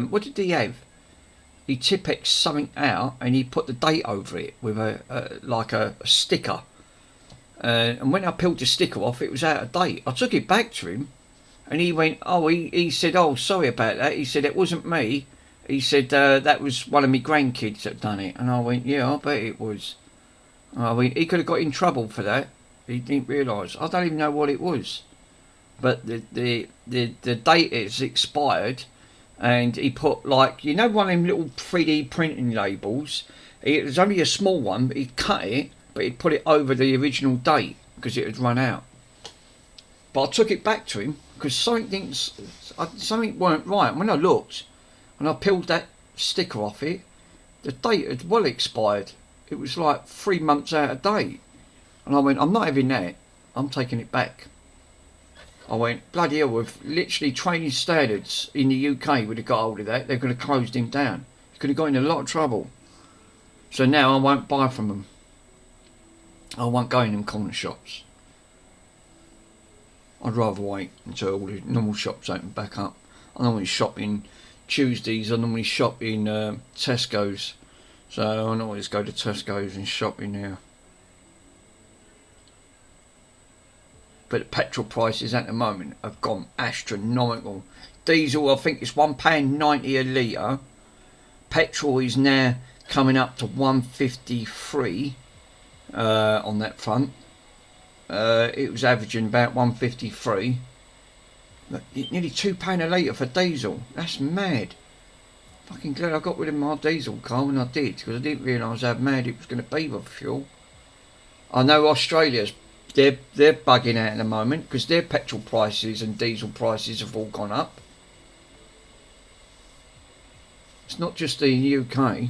what did he have? He Tipex something out and he put the date over it with a sticker. And when I peeled the sticker off, it was out of date. I took it back to him and he went, oh, he said, oh, sorry about that. He said, it wasn't me. He said, that was one of my grandkids that done it. And I went, yeah, I bet it was. I mean, he could have got in trouble for that. He didn't realise. I don't even know what it was. But the date is expired. And he put, like, you know, one of them little 3D printing labels. It was only a small one, but he cut it, but he'd put it over the original date because it had run out. But I took it back to him because something weren't right. And when I looked, and I peeled that sticker off it, the date had well expired. It was like 3 months out of date. And I went, I'm not having that. I'm taking it back. I went, bloody hell, with literally training standards in the UK would have got hold of that. They're going to close him down. He could have got in a lot of trouble. So now I won't buy from them. I won't go in them corner shops. I'd rather wait until all the normal shops open back up. I normally shop in Tuesdays. I normally shop in Tesco's, so I always go to Tesco's and shop in there. But the petrol prices at the moment have gone astronomical. Diesel, I think it's £1.90 a litre. Petrol is now coming up to £1.53 on that front. It was averaging about £1.53. Nearly £2 a litre for diesel. That's mad. Fucking glad I got rid of my diesel car when I did, because I didn't realise how mad it was going to be with fuel. I know Australia's they're bugging out at the moment because their petrol prices and diesel prices have all gone up. It's not just the UK.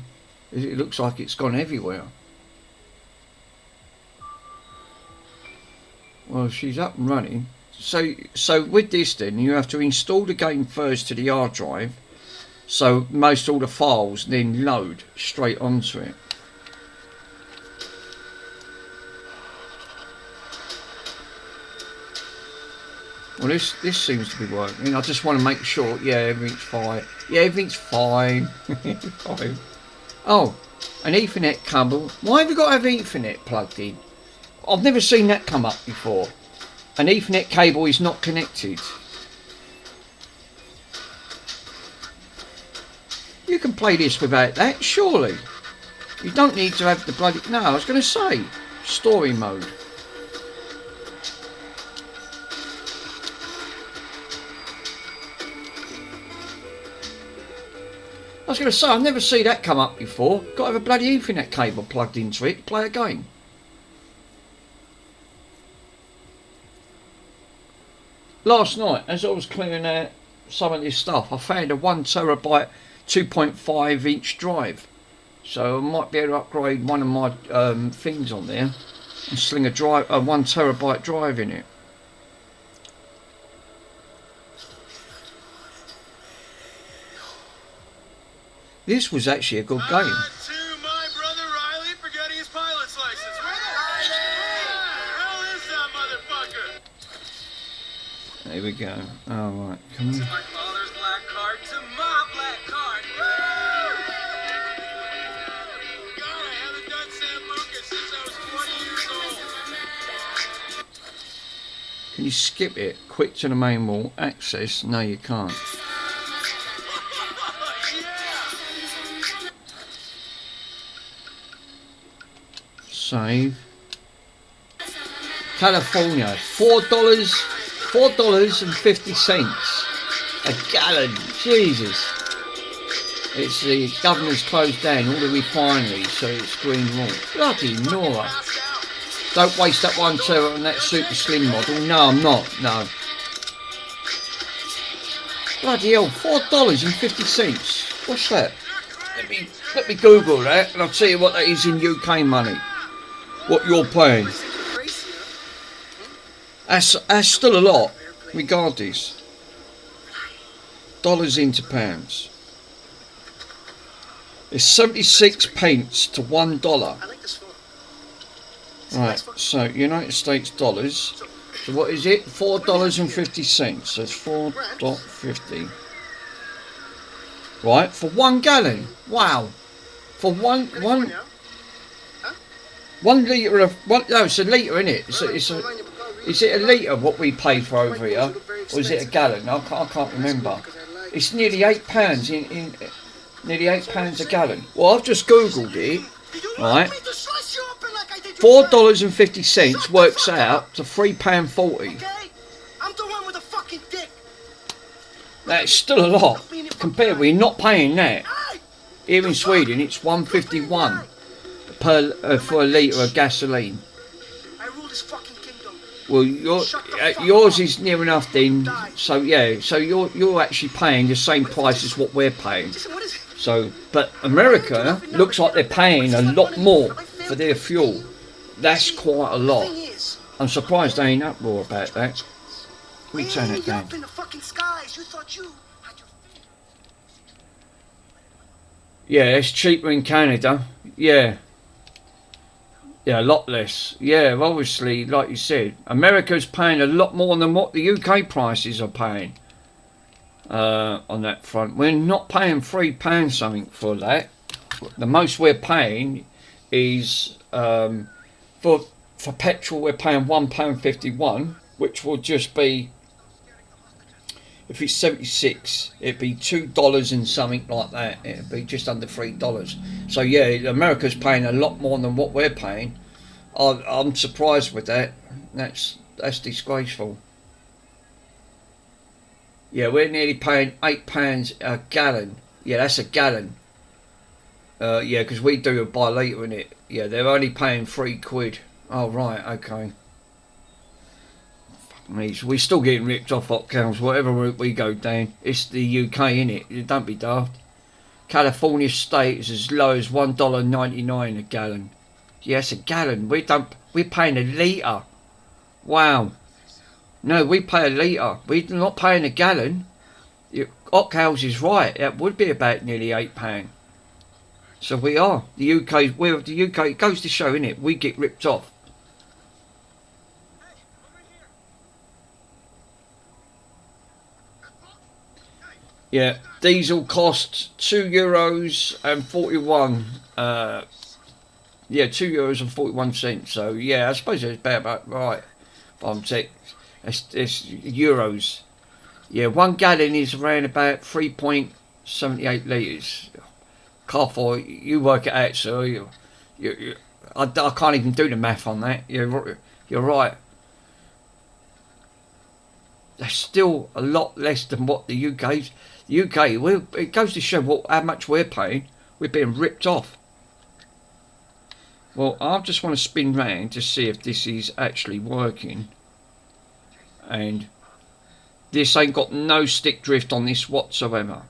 It looks like it's gone everywhere. Well, she's up and running. So with this then, you have to install the game first to the hard drive, so most all the files then load straight onto it. Well, this seems to be working. I just want to make sure, yeah, everything's fine. Yeah, everything's fine. Fine. Oh, an Ethernet cable. Why have you got to have Ethernet plugged in? I've never seen that come up before. An Ethernet cable is not connected. You can play this without that, surely. You don't need to have the bloody... No, I was going to say, story mode. I was going to say, I've never seen that come up before. Got to have a bloody Ethernet cable plugged into it to play a game. Last night, as I was clearing out some of this stuff, I found a 1 terabyte 2.5 inch drive. So I might be able to upgrade one of my things on there and sling a 1 terabyte drive in it. This was actually a good game. To my brother Riley for getting his pilot's license. Where the hell is that motherfucker? There we go. Alright, come on. To my father's black card, to my black card. God, I haven't done San Lucas since I was 20 years old. Can you skip it? Quick to the main wall. Access? No, you can't. Save. California, $4.50 a gallon. Jesus. It's the governor's closed down all the refineries, so it's green wall. Bloody Nora. Don't waste that 1 terabyte on that super slim model. No, I'm not. No. Bloody hell, $4.50. What's that? Let me Google that, and I'll tell you what that is in UK money. What you're paying. That's still a lot, regardless. Dollars into pounds. It's 76 pence to $1. Right, so United States dollars. So what is it? $4.50. So it's $4.50. Right, for 1 gallon. Wow. For one litre of... no, it's a litre, isn't it? Is it a litre what we pay for over here? Or is it a gallon? I can't remember. It's nearly £8 in nearly £8 a gallon. Well, I've just Googled it. Right. $4.50 works out to £3.40. I'm the one with a fucking dick. That's still a lot. Compared, we're not paying that. Here in Sweden, it's $1.51 for a litre of gasoline. I rule this fucking kingdom. Well, yours is near enough then. So yeah, so you're actually paying the same price as what we're paying. So, but America looks like they're paying a lot more for their fuel. That's quite a lot. I'm surprised they ain't uproar about that. Let me turn it down. Yeah, it's cheaper in Canada. Yeah. Yeah, a lot less. Yeah, obviously, like you said, America's paying a lot more than what the UK prices are paying on that front. We're not paying £3 something for that. The most we're paying is for petrol. We're paying £1.51, which will just be, if it's 76, it'd be $2 and something like that. It'd be just under $3. So yeah, America's paying a lot more than what we're paying. I'm surprised with that. That's disgraceful. Yeah, we're nearly paying £8 a gallon. Yeah, that's a gallon. Yeah, because we do a by litre in it. Yeah, they're only paying £3. Oh right, okay. We're still getting ripped off, hot cows, whatever route we go down. It's the UK, innit? Don't be daft. California state is as low as $1.99 a gallon. Yes, a gallon. We're paying a litre. Wow. No, we pay a litre. We're not paying a gallon. Hot cows is right. That would be about nearly £8. So we are. The UK, it goes to show, innit? We get ripped off. Yeah, diesel costs €2.41. Yeah, €2.41. So yeah, I suppose it's about right. It's euros. Yeah, 1 gallon is around about 3.78 litres. Carfor, you work it out, so I can't even do the math on that. You're right. That's still a lot less than what the UK's. The UK, it goes to show how much we're paying. We're being ripped off. Well, I just want to spin round to see if this is actually working. And this ain't got no stick drift on this whatsoever.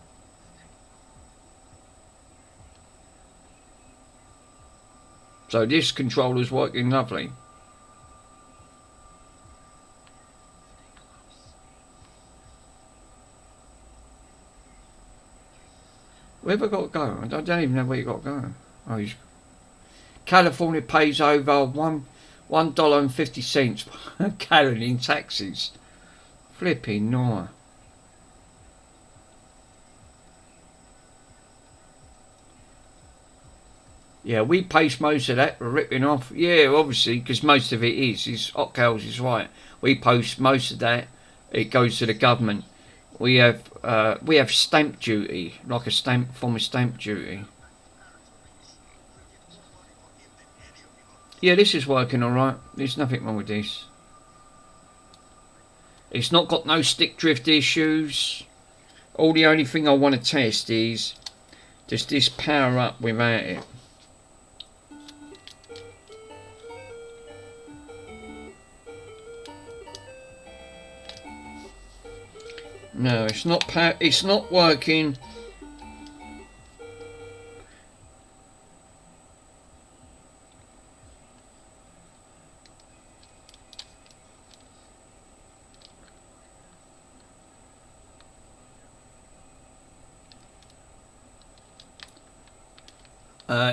So this controller's working lovely. Where have I got to go? I don't even know where you got to go. Oh, California pays over $1.50 per gallon in taxes. Flipping no. Yeah, we paste most of that. We're ripping off. Yeah, obviously, because most of it is hot cows is right. We post most of that. It goes to the government. We have stamp duty, like a form of stamp duty. Yeah, this is working alright. There's nothing wrong with this. It's not got no stick drift issues. The only thing I want to test is, does this power up without it? No, it's not working.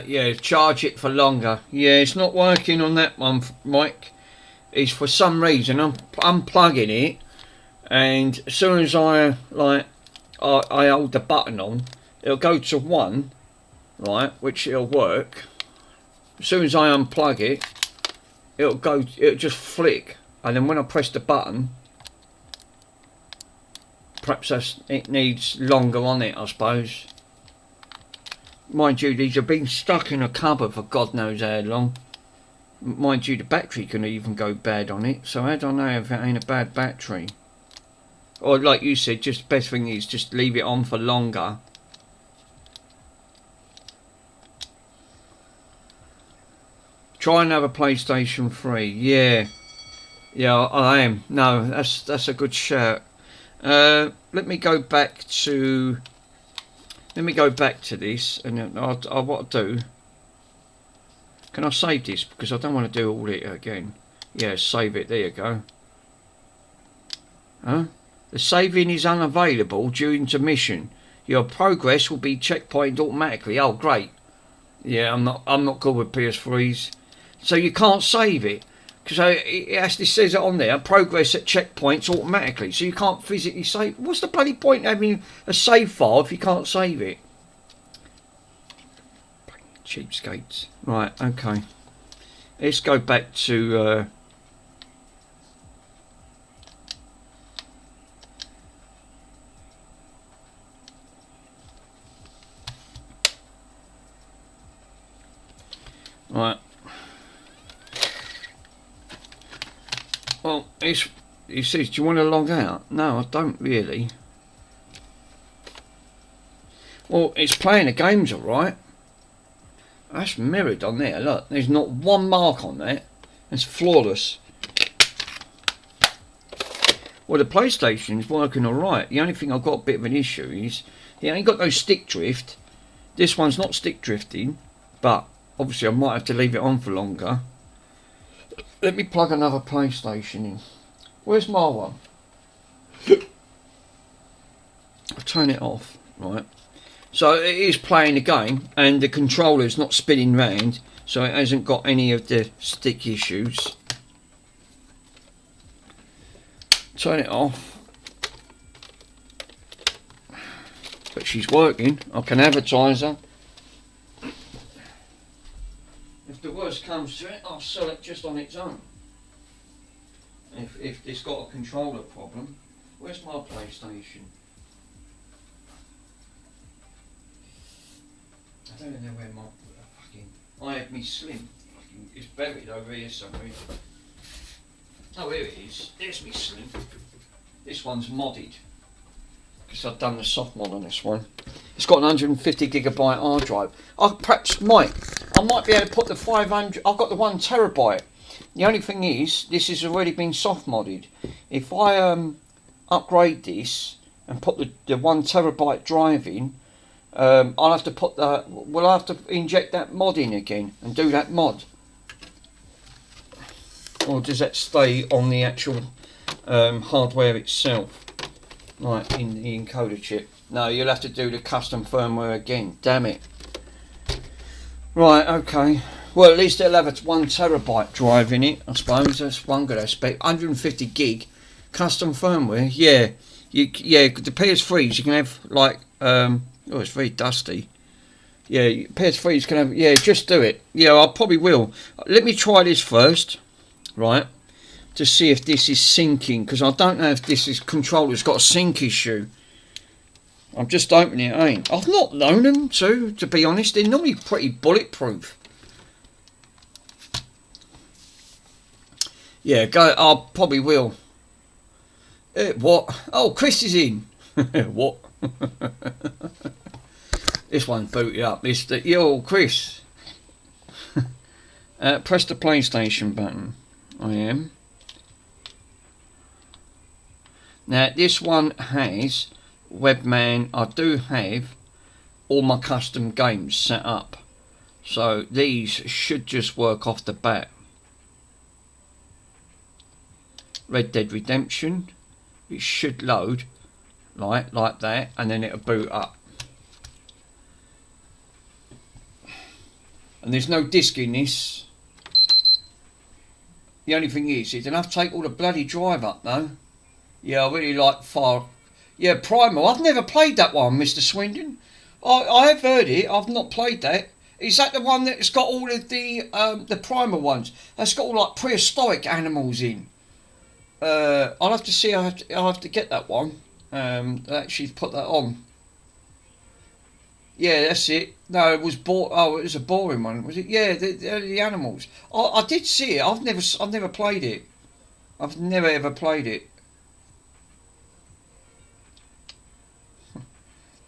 Yeah, charge it for longer. Yeah, it's not working on that one, Mike. It's for some reason I'm unplugging it. And as soon as I hold the button on, it'll go to 1, right, which it'll work. As soon as I unplug it, it'll just flick, and then when I press the button, perhaps it needs longer on it, I suppose. Mind you, these have been stuck in a cupboard for God knows how long. Mind you, the battery can even go bad on it, so how do I know if it ain't a bad battery? Or like you said, just the best thing is just leave it on for longer. Try another PlayStation 3. Yeah, I am. No, that's a good shout. Let me go back to this, and then what I'll do. Can I save this, because I don't want to do all it again. Yeah, save it. There you go. Huh? The saving is unavailable due to mission. Your progress will be checkpointed automatically. Oh, great. Yeah, I'm not good with PS3s. so you can't save it. So it actually says it on there, progress at checkpoints automatically, so you can't physically save. What's the bloody point of having a save file if you can't save it? Cheapskates. Right, okay. Let's go back to... Right. Well, he says, do you want to log out? No, I don't really. Well, it's playing the games alright. That's mirrored on there, look. There's not one mark on that. It's flawless. Well, the PlayStation's working alright. The only thing I've got a bit of an issue is it ain't got no stick drift. This one's not stick drifting, but obviously I might have to leave it on for longer. Let me plug another PlayStation in. Where's my one? I'll turn it off, right. So it is playing the game and the controller's not spinning round, so it hasn't got any of the stick issues. Turn it off. But she's working. I can advertise her. If the worst comes to it, I'll sell it just on its own. If it's got a controller problem. Where's my PlayStation? I don't know where my fucking... I had me Slim. It's buried over here somewhere. Oh, here it is. There's me Slim. This one's modded. Because I've done the soft mod on this one. It's got an 150GB hard drive. I might be able to put the 500... I've got the 1TB. The only thing is, this has already been soft modded. If I upgrade this and put the 1TB drive in, I'll have to put the... Will I have to inject that mod in again and do that mod? Or does that stay on the actual hardware itself? Like in the encoder chip? No, you'll have to do the custom firmware again. Damn it. Right, okay. Well, at least it'll have a 1TB drive in it, I suppose. That's one good aspect. 150 gig custom firmware. Yeah, yeah. The PS3s you can have like. Oh, it's very dusty. Yeah, PS3s can have. Yeah, just do it. Yeah, I probably will. Let me try this first, right? To see if this is syncing, because I don't know if this controller's got a sync issue. I'm just opening it. I've not known them to be honest. They're normally pretty bulletproof. Yeah, go. I probably will. What? Oh, Chris is in. What? This one's booted up. Yo, Chris. Press the PlayStation button. I am. Now this one has Webman. I do have all my custom games set up, so these should just work off the bat. Red Dead Redemption, it should load like that, and then it'll boot up. And there's no disc in this. The only thing is, it's enough to take all the bloody drive up though. Yeah, I really like Yeah, Primal. I've never played that one, Mr. Swindon. I have heard it. I've not played that. Is that the one that's got all of the Primal ones? That's got all like prehistoric animals in. I'll have to see. I'll have to get that one. Actually put that on. Yeah, that's it. No, it was it was a boring one, was it? Yeah, the animals. I did see it. I've never played it. I've never ever played it.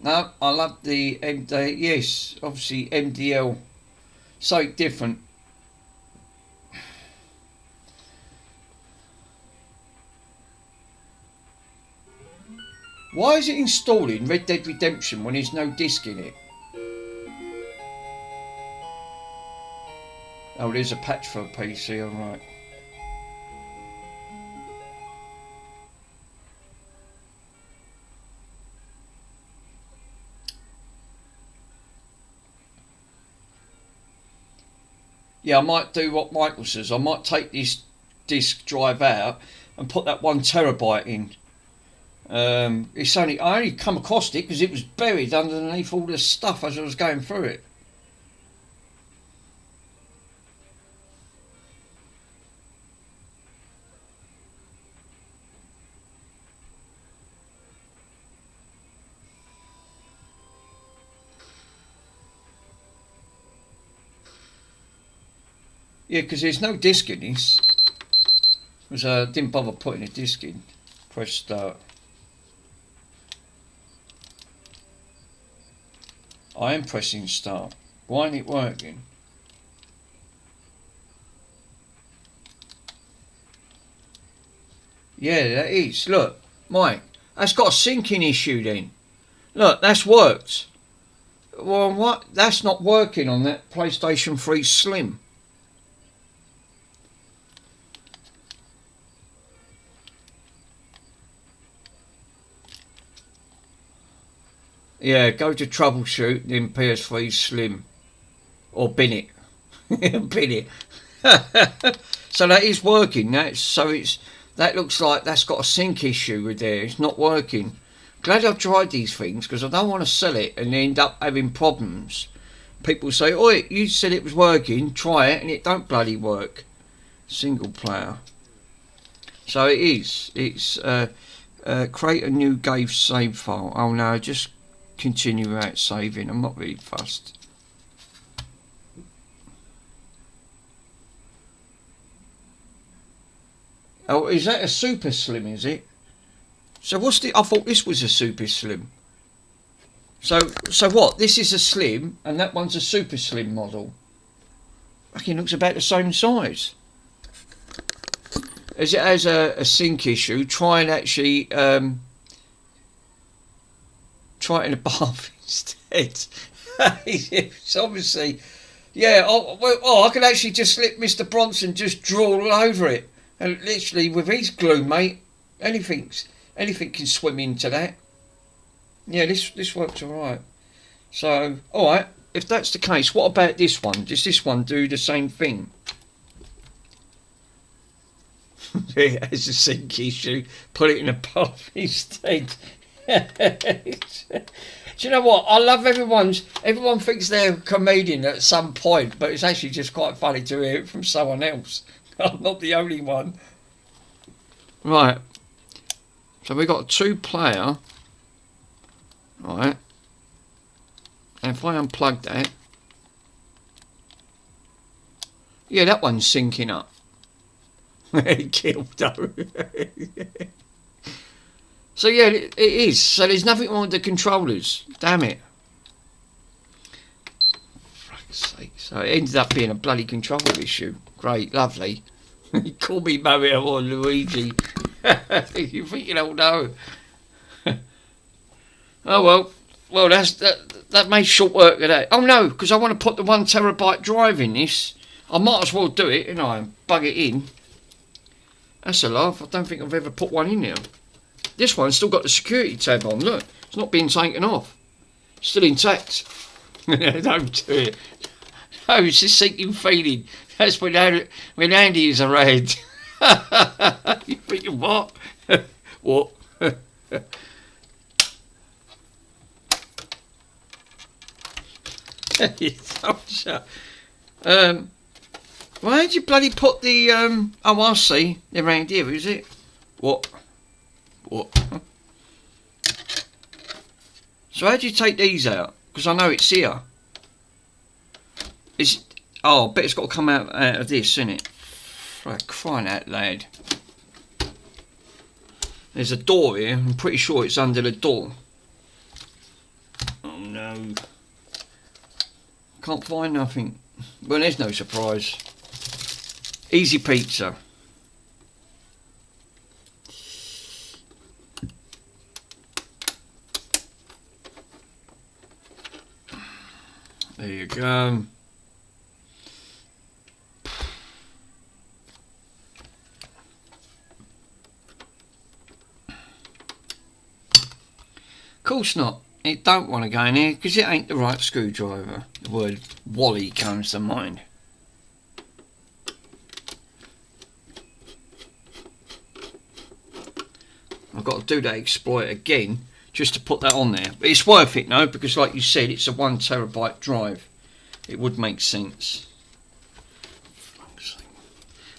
No, I love the MD. Yes, obviously MDL. So different. Why is it installing Red Dead Redemption when there's no disc in it? Oh, there's a patch for a PC, alright. yeah, I might do what Michael says. I might take this disk drive out and put that 1 terabyte in. I only come across it because it was buried underneath all this stuff as I was going through it. Yeah, because there's no disc in this. Because I didn't bother putting a disc in. Press start. I am pressing start. Why ain't it working? Yeah, that is. Look, Mike, that's got a syncing issue then. Look, that's worked. Well, what? That's not working on that PlayStation 3 Slim. Yeah, go to troubleshoot, then PS3 Slim. Or bin it. Bin it. So that is working. That looks like that's got a sync issue with there. It's not working. Glad I've tried these things because I don't want to sell it and end up having problems. People say, "Oi, you said it was working. Try it," and it don't bloody work. Single player. So it is. It's create a new GAVE save file. Oh no, just continue without saving. I'm not really fussed. Oh, is that a super slim, is it? So I thought this was a super slim. So what? This is a slim and that one's a super slim model. Fucking looks about the same size. As it has a sync issue, try and actually try it in a bath instead. It's obviously, yeah. I could actually just let Mr. Bronson just draw all over it, and literally with his glue, mate, anything can swim into that. Yeah, this works all right. So, all right. If that's the case, what about this one? Does this one do the same thing? It has a sync issue. Put it in a bath instead. Do you know what? I love everyone thinks they're a comedian at some point, but it's actually just quite funny to hear it from someone else. I'm not the only one. Right. So we've got a 2-player. Right. And if I unplug that. Yeah, that one's syncing up. It killed though. So yeah, it is. So there's nothing wrong with the controllers. Damn it. For fuck's sake. So it ended up being a bloody controller issue. Great, lovely. Call me Mario or Luigi. You think you don't know. Oh well. Well, that made short work of that. Oh no, because I want to put the 1 terabyte drive in this. I might as well do it, and I bug it in. That's a laugh. I don't think I've ever put one in there. This one's still got the security tab on. Look, it's not being taken off. Still intact. Don't do it. No, it's just sinking feeling. That's when Andy is around. You thinking what? What? Why did you bloody put the oh, I see, they're round here, is it? What? So how do you take these out? Because I know it's here. I bet it's got to come out of this, isn't it? For crying out loud. There's a door here. I'm pretty sure it's under the door. Oh no. Can't find nothing. Well, there's no surprise. Easy pizza. There you go. Course not. It don't want to go in here because it ain't the right screwdriver. The word Wally comes to mind. I've got to do that exploit again just to put that on there. But it's worth it, no, because like you said, it's a 1 terabyte drive. It would make sense.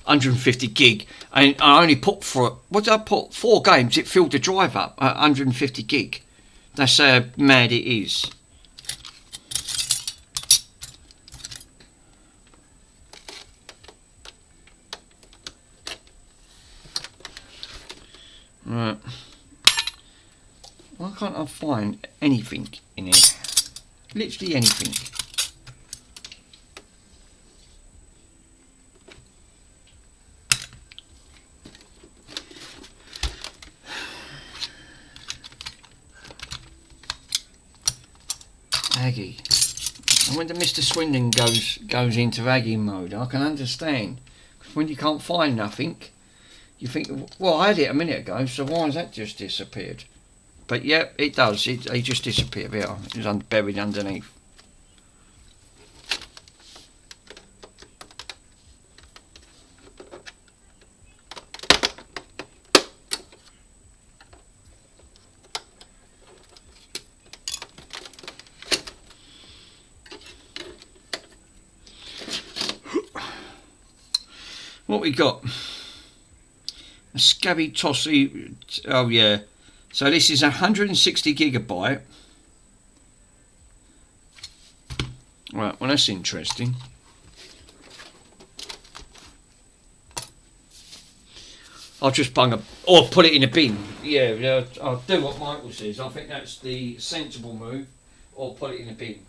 150 gig, and I only put what did I put? 4 games. It filled the drive up at 150 gig. That's how mad it is. Right. Why can't I find anything in here? Literally anything. Aggie. And when the Mr. Swindon goes into Aggie mode, I can understand. When you can't find nothing, you think, well, I had it a minute ago, so why has that just disappeared? But yeah, it does. It just disappeared. Yeah, it was buried underneath. What we got? A Scabby Tossy. Oh yeah. So this is 160 gigabyte. Right. Well, that's interesting. I'll just bung or put it in a bin. Yeah. I'll do what Michael says. I think that's the sensible move. Or put it in a bin.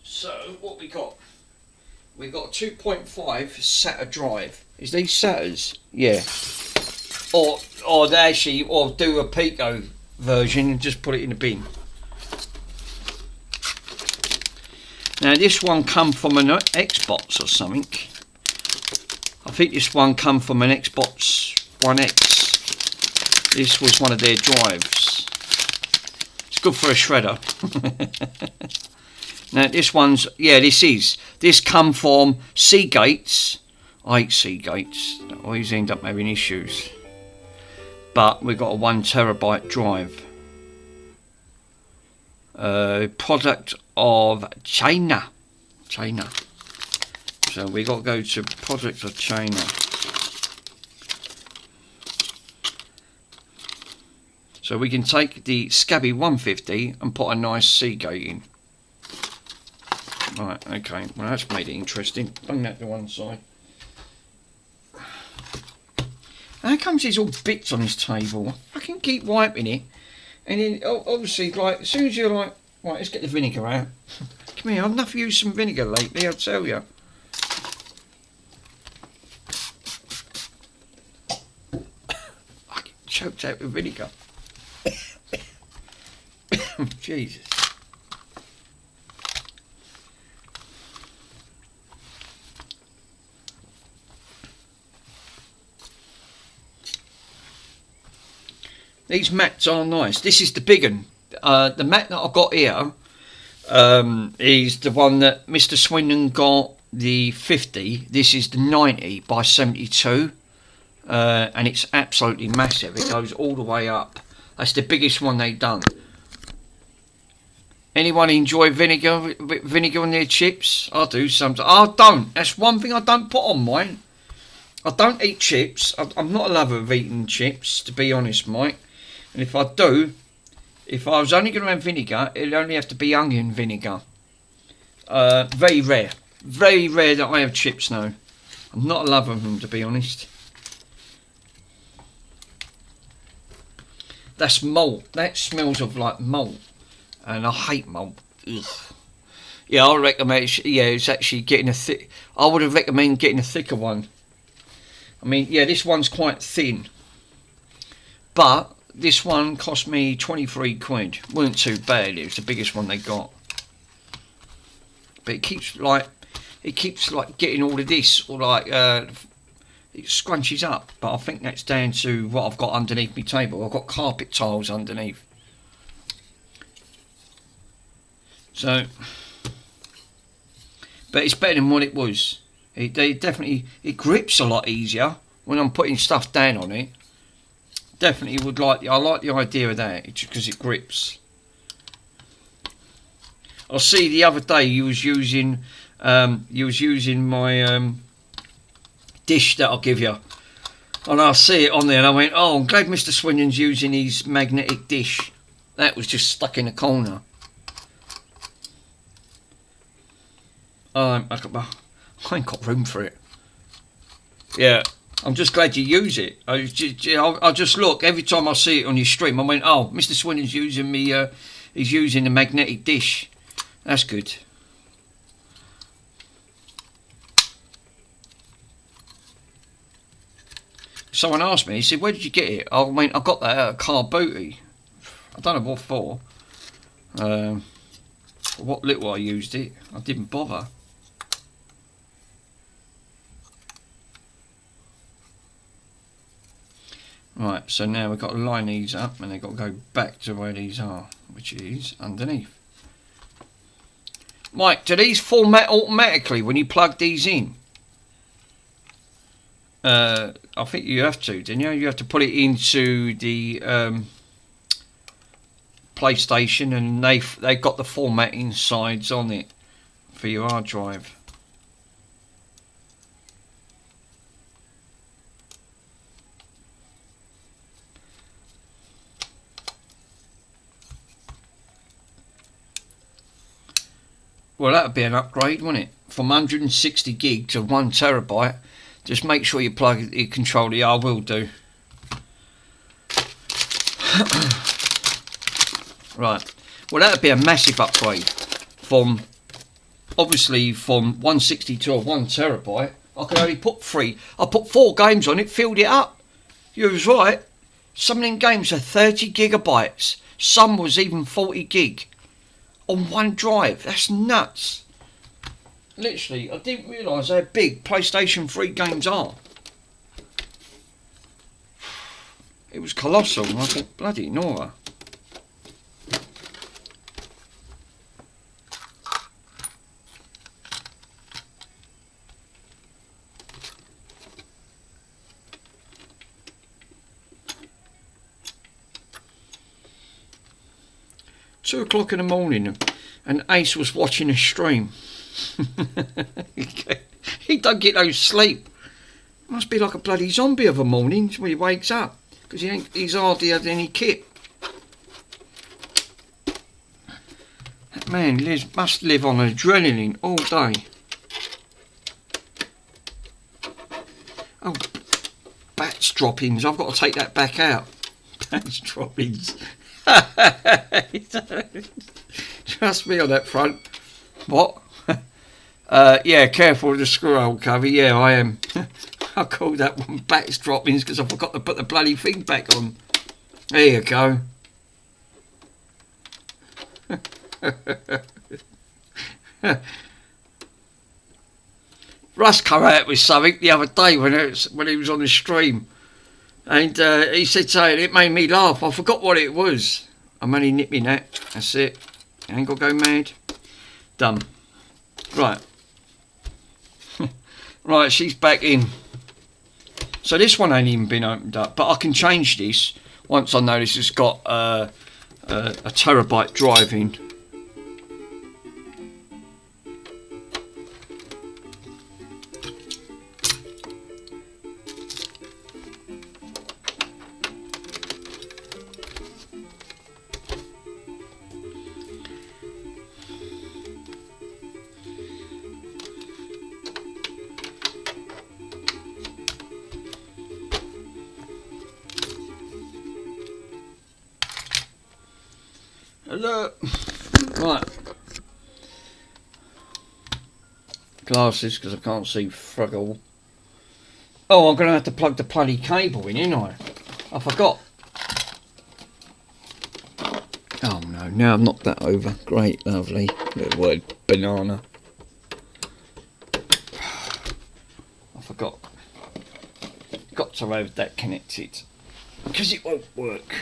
So what we got? We've got a 2.5 SATA drive. Is these SATAs? Yeah. Or they actually, or do a Pico version and just put it in a bin. Now this one come from an Xbox or something. I think this one come from an Xbox One X. This was one of their drives. It's good for a shredder. Now this one's, yeah, this come from Seagates. I hate Seagates. I always end up having issues. But we've got a 1 terabyte drive. Product of China. So we got to go to product of China. So we can take the Scabby 150 and put a nice Seagate in. Right, okay, well that's made it interesting. Bring that to one side. How comes there's all bits on this table? I can keep wiping it, and then obviously, like, as soon as you're like, right, let's get the vinegar out. Come here, I've not used some vinegar lately, I'll tell you. I get choked out with vinegar. Jesus. These mats are nice. This is the big one. The mat that I've got here is the one that Mr. Swindon got, the 50. This is the 90 by 72. And it's absolutely massive. It goes all the way up. That's the biggest one they've done. Anyone enjoy vinegar on their chips? I do sometimes. I don't. That's one thing I don't put on mine. I don't eat chips. I'm not a lover of eating chips, to be honest, Mike. And if I do, if I was only going to have vinegar, it'd only have to be onion vinegar. Very rare. Very rare that I have chips now. I'm not a lover of them, to be honest. That's malt. That smells of like malt. And I hate malt. Ugh. Yeah, I recommend. It's actually getting a thick. I would have recommended getting a thicker one. I mean, yeah, this one's quite thin. But this one cost me 23 quid. Wasn't too bad. It was the biggest one they got. But it keeps like getting all of this, or like it scrunches up. But I think that's down to what I've got underneath my table. I've got carpet tiles underneath. So, but it's better than what it was. It grips a lot easier when I'm putting stuff down on it. definitely would like. I like the idea of that because it grips. I see the other day you was using my dish that I'll give you, and I see it on there, and I went, "Oh, I'm glad Mr. Swindon's using his magnetic dish." That was just stuck in a corner. I ain't got room for it. Yeah, I'm just glad you use it. I just look every time I see it on your stream. I went, "Oh, Mr. Swindon's using me. He's using the magnetic dish. That's good." Someone asked me. He said, "Where did you get it?" I went, "I got that at a car booty. I don't know what for. What little I used it, I didn't bother." Right, so now we've got to line these up and they've got to go back to where these are, which is underneath. Mike, do these format automatically when you plug these in? I think you have to, didn't you? You have to put it into the PlayStation, and they've got the formatting sides on it for your hard drive. Well, that would be an upgrade, wouldn't it? From 160 gig to 1 terabyte. Just make sure you plug your controller. Yeah, I will do. Right. Well, that would be a massive upgrade. Obviously, from 160 to a 1 terabyte. I could only put 3. I put 4 games on it, filled it up. You was right. Some of them games are 30 gigabytes. Some was even 40 gig. On one drive. That's nuts. Literally, I didn't realise how big PlayStation 3 games are. It was colossal, and I thought, bloody Nora. £2 in the morning, and Ace was watching a stream. He don't get no sleep. Must be like a bloody zombie of a morning when he wakes up, because he's hardly had any kit. That man must live on adrenaline all day. Oh, bats droppings. I've got to take that back out. Bats droppings. Trust me on that front. What? Yeah, careful with the screw-hole cover. Yeah, I am. I call that one bats droppings because I forgot to put the bloody thing back on. There you go. Russ come out with something the other day when he was on the stream, and he said something. It made me laugh. I forgot what it was. I'm only nipping that. That's it. Ain't got to go mad. Done. Right. Right, she's back in. So this one ain't even been opened up, but I can change this once I know this has got a terabyte drive in. Hello. Right. Glasses, because I can't see fruggle. Oh, I'm going to have to plug the bloody cable in, ain't I? I forgot. Oh no, now I've knocked that over. Great, lovely. Little word, banana. I forgot. Got to have that connected. Because it won't work.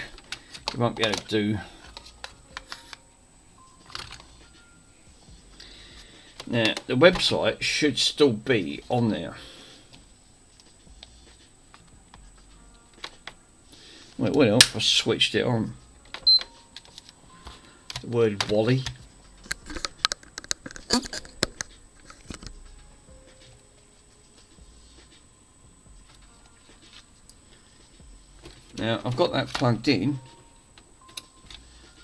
It won't be able to do. Now, the website should still be on there. Well, I switched it on. The word Wally. Now I've got that plugged in.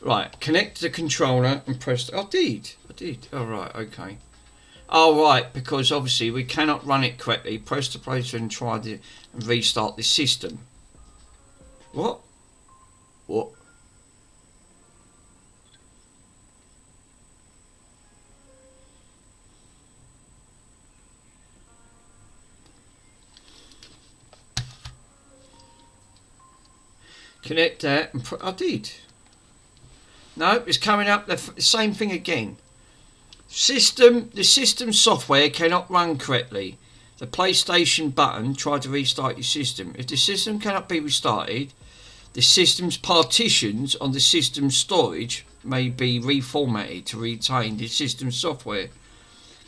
Right, connect the controller and press. I did. Oh right, okay. Oh right, because obviously we cannot run it correctly. Press the play and try and restart the system. What? What? Connect that and I did. No, it's coming up the same thing again. The system software cannot run correctly. The PlayStation button, try to restart your system. If the system cannot be restarted, the system's partitions on the system storage may be reformatted to retain the system software.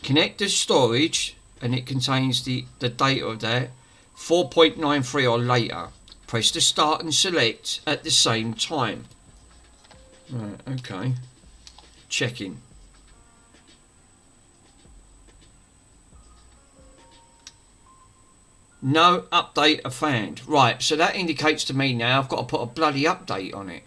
Connect the storage and it contains the data of that 4.93 or later. Press the start and select at the same time. Right, okay. Checking. No update found. Right, so that indicates to me now I've got to put a bloody update on it.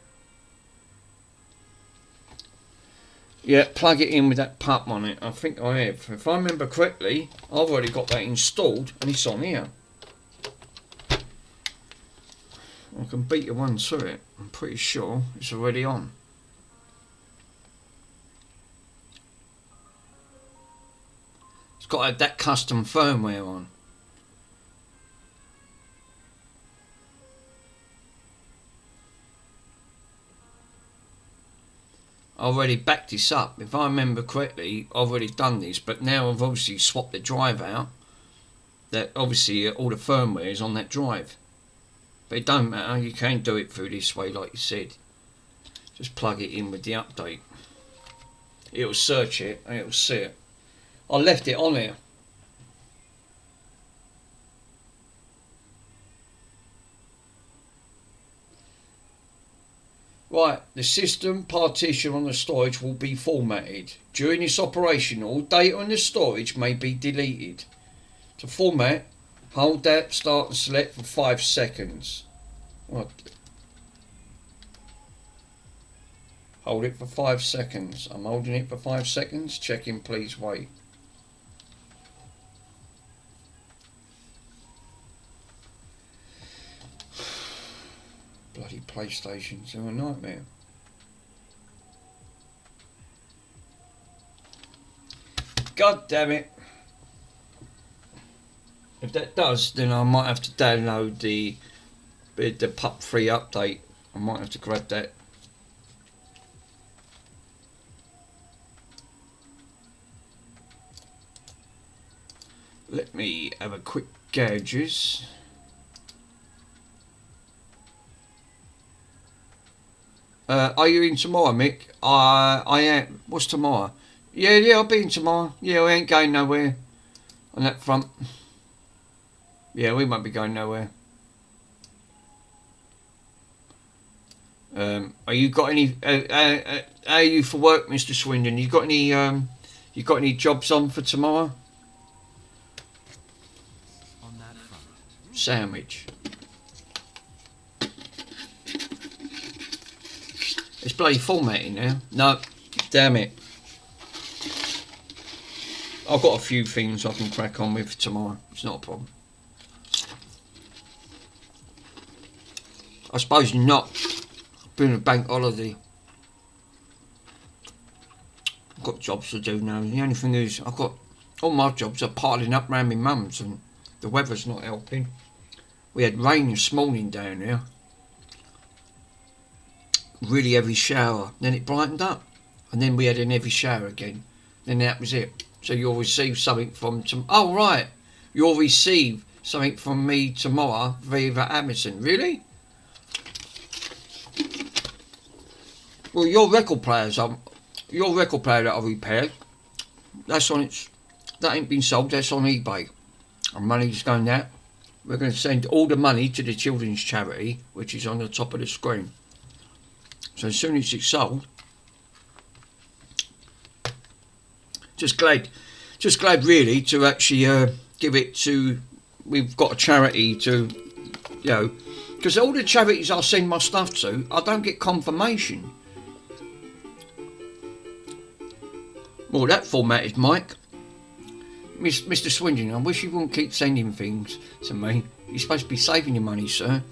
Yeah, plug it in with that pup on it. I think I have. If I remember correctly, I've already got that installed and it's on here. I can beat you one to it. I'm pretty sure it's already on. It's got to have that custom firmware on. I've already backed this up. If I remember correctly, I've already done this, but now I've obviously swapped the drive out. That obviously all the firmware is on that drive. But it don't matter, you can do it through this way like you said. Just plug it in with the update. It'll search it and it'll see it. I left it on there. Right, the system partition on the storage will be formatted. During this operation, all data on the storage may be deleted. To format, hold that start and select for 5 seconds. What? Hold it for 5 seconds. I'm holding it for 5 seconds. Checking, please wait. Bloody PlayStations are a nightmare. God damn it. If that does, then I might have to download the PUP 3 update. I might have to grab that. Let me have a quick gauges. Are you in tomorrow, Mick? I am. What's tomorrow? Yeah, I'll be in tomorrow. Yeah, we ain't going nowhere on that front. Yeah, we won't be going nowhere. Are you got any? How are you for work, Mr. Swindon? You got any? You got any jobs on for tomorrow? On that front. Sandwich. It's bloody formatting now. No, damn it. I've got a few things I can crack on with tomorrow. It's not a problem. I suppose not. Been a bank holiday. I've got jobs to do now. The only thing is, I've got all my jobs are piling up round my mum's, and the weather's not helping. We had rain this morning down here. Really heavy shower. Then it brightened up, and then we had an heavy shower again. Then that was it. So you'll receive something from oh right, you'll receive something from me tomorrow via Amazon. Really? Well, your record player that I repaired, that's on its. That ain't been sold. That's on eBay. And money's going out. we're going to send all the money to the children's charity, which is on the top of the screen. So as soon as it's sold, just glad really to actually give it to. We've got a charity to, you know, because all the charities I send my stuff to, I don't get confirmation. Well, that formatted, Mike. Mr. Swindon, I wish you wouldn't keep sending things to me. You're supposed to be saving your money, sir.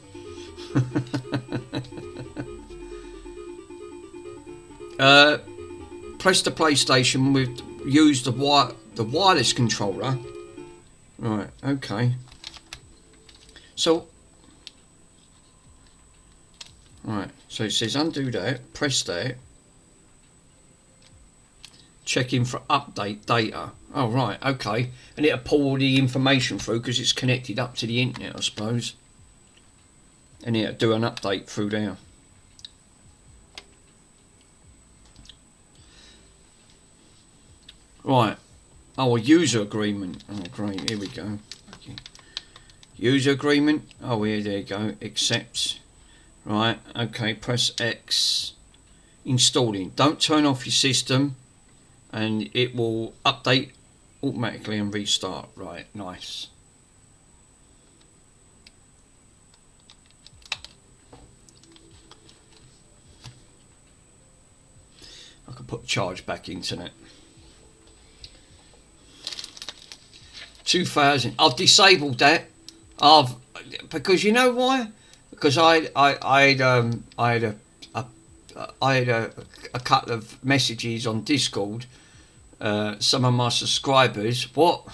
Press the PlayStation with use the wireless controller. Right, okay. So, right, so it says undo that, press that, checking for update data. Oh, right, okay. And it'll pull all the information through because it's connected up to the internet, I suppose. And it'll do an update through there. Right. Oh, a user agreement. Oh, great. Here we go. Okay. User agreement. Oh, here, there you go. Accept. Right. Okay. Press X. Installing. Don't turn off your system, and it will update automatically and restart. Right. Nice. I can put charge back into it. 2000. I've disabled that. Because you know why? Because I had a couple of messages on Discord. Some of my subscribers. What?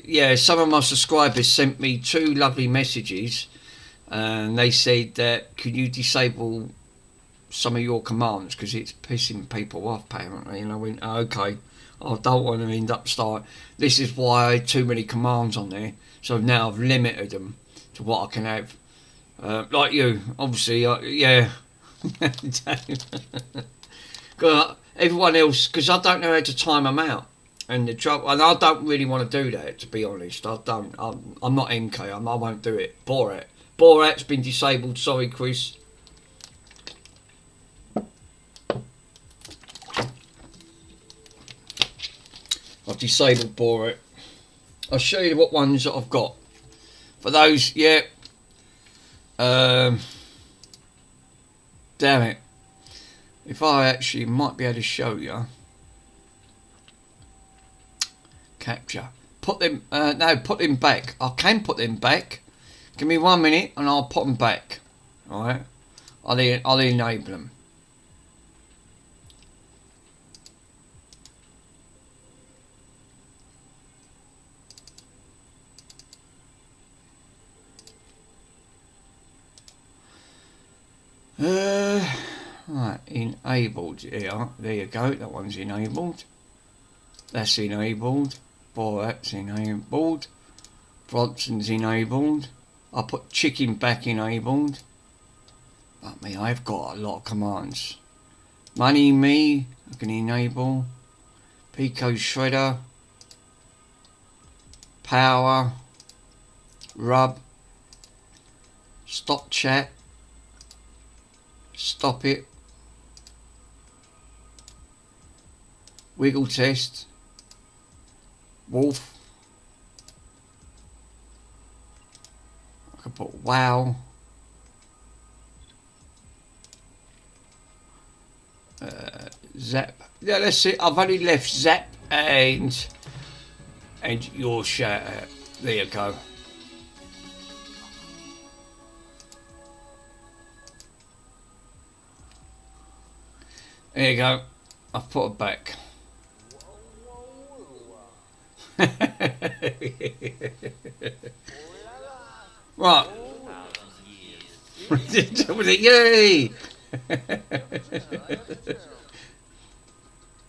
Yeah, some of my subscribers sent me 2 lovely messages, and they said that could you disable some of your commands because it's pissing people off apparently. And I went, oh, okay. I don't want to end up this is why I had too many commands on there, so now I've limited them to what I can have. Like you, obviously, yeah. Everyone else, because I don't know how to time them out, and the trouble, and I don't really want to do that, to be honest. I don't. I'm not MK. I won't do it. Borat's been disabled. Sorry, Chris. I've disabled Borat. I'll show you what ones that I've got. For those, yeah. Damn it. If I actually might be able to show you. Capture. Put them, no, put them back. I can put them back. Give me 1 minute and I'll put them back. Alright. I'll enable them. Right, enabled here. There you go. That one's enabled. That's enabled. Borat's enabled. Bronson's enabled. I put chicken back enabled. But me, I've got a lot of commands. Money me, I can enable. Pico Shredder. Power. Rub. Stop chat. Stop it. Wiggle test. Wolf. I can put wow. Zap. Yeah, that's it. I've only left Zap and your shout out. There you go. There you go. I've put it back. Right. Yay!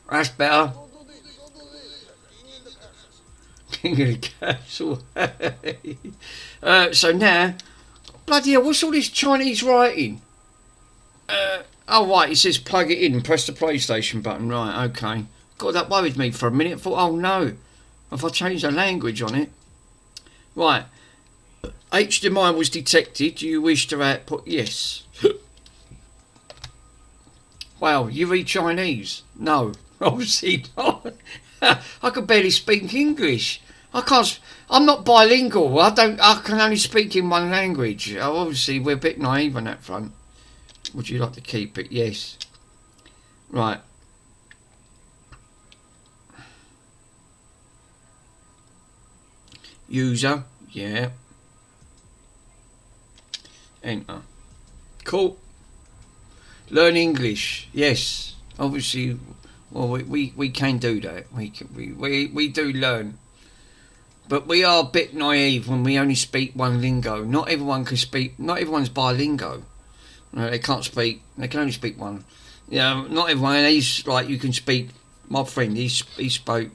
That's better. King of the Castle. So now, bloody hell, what's all this Chinese writing? Oh right, it says plug it in and press the PlayStation button. Right, okay. God, that worried me for a minute. I thought, oh no, if I change the language on it. Right, HDMI was detected. Do you wish to output? Yes. Wow, you read Chinese? No, obviously not. I can barely speak English. I'm not bilingual. I can only speak in one language. Obviously, we're a bit naive on that front. Would you like to keep it? Yes. Right. User. Yeah. Enter. Cool. Learn English. Yes. Obviously, well, we can do that. We do learn. But we are a bit naive when we only speak one lingo. Not everyone can speak. Not everyone's bilingual. No, they can't speak. They can only speak one. Yeah, not everyone. He's like you can speak. My friend, he spoke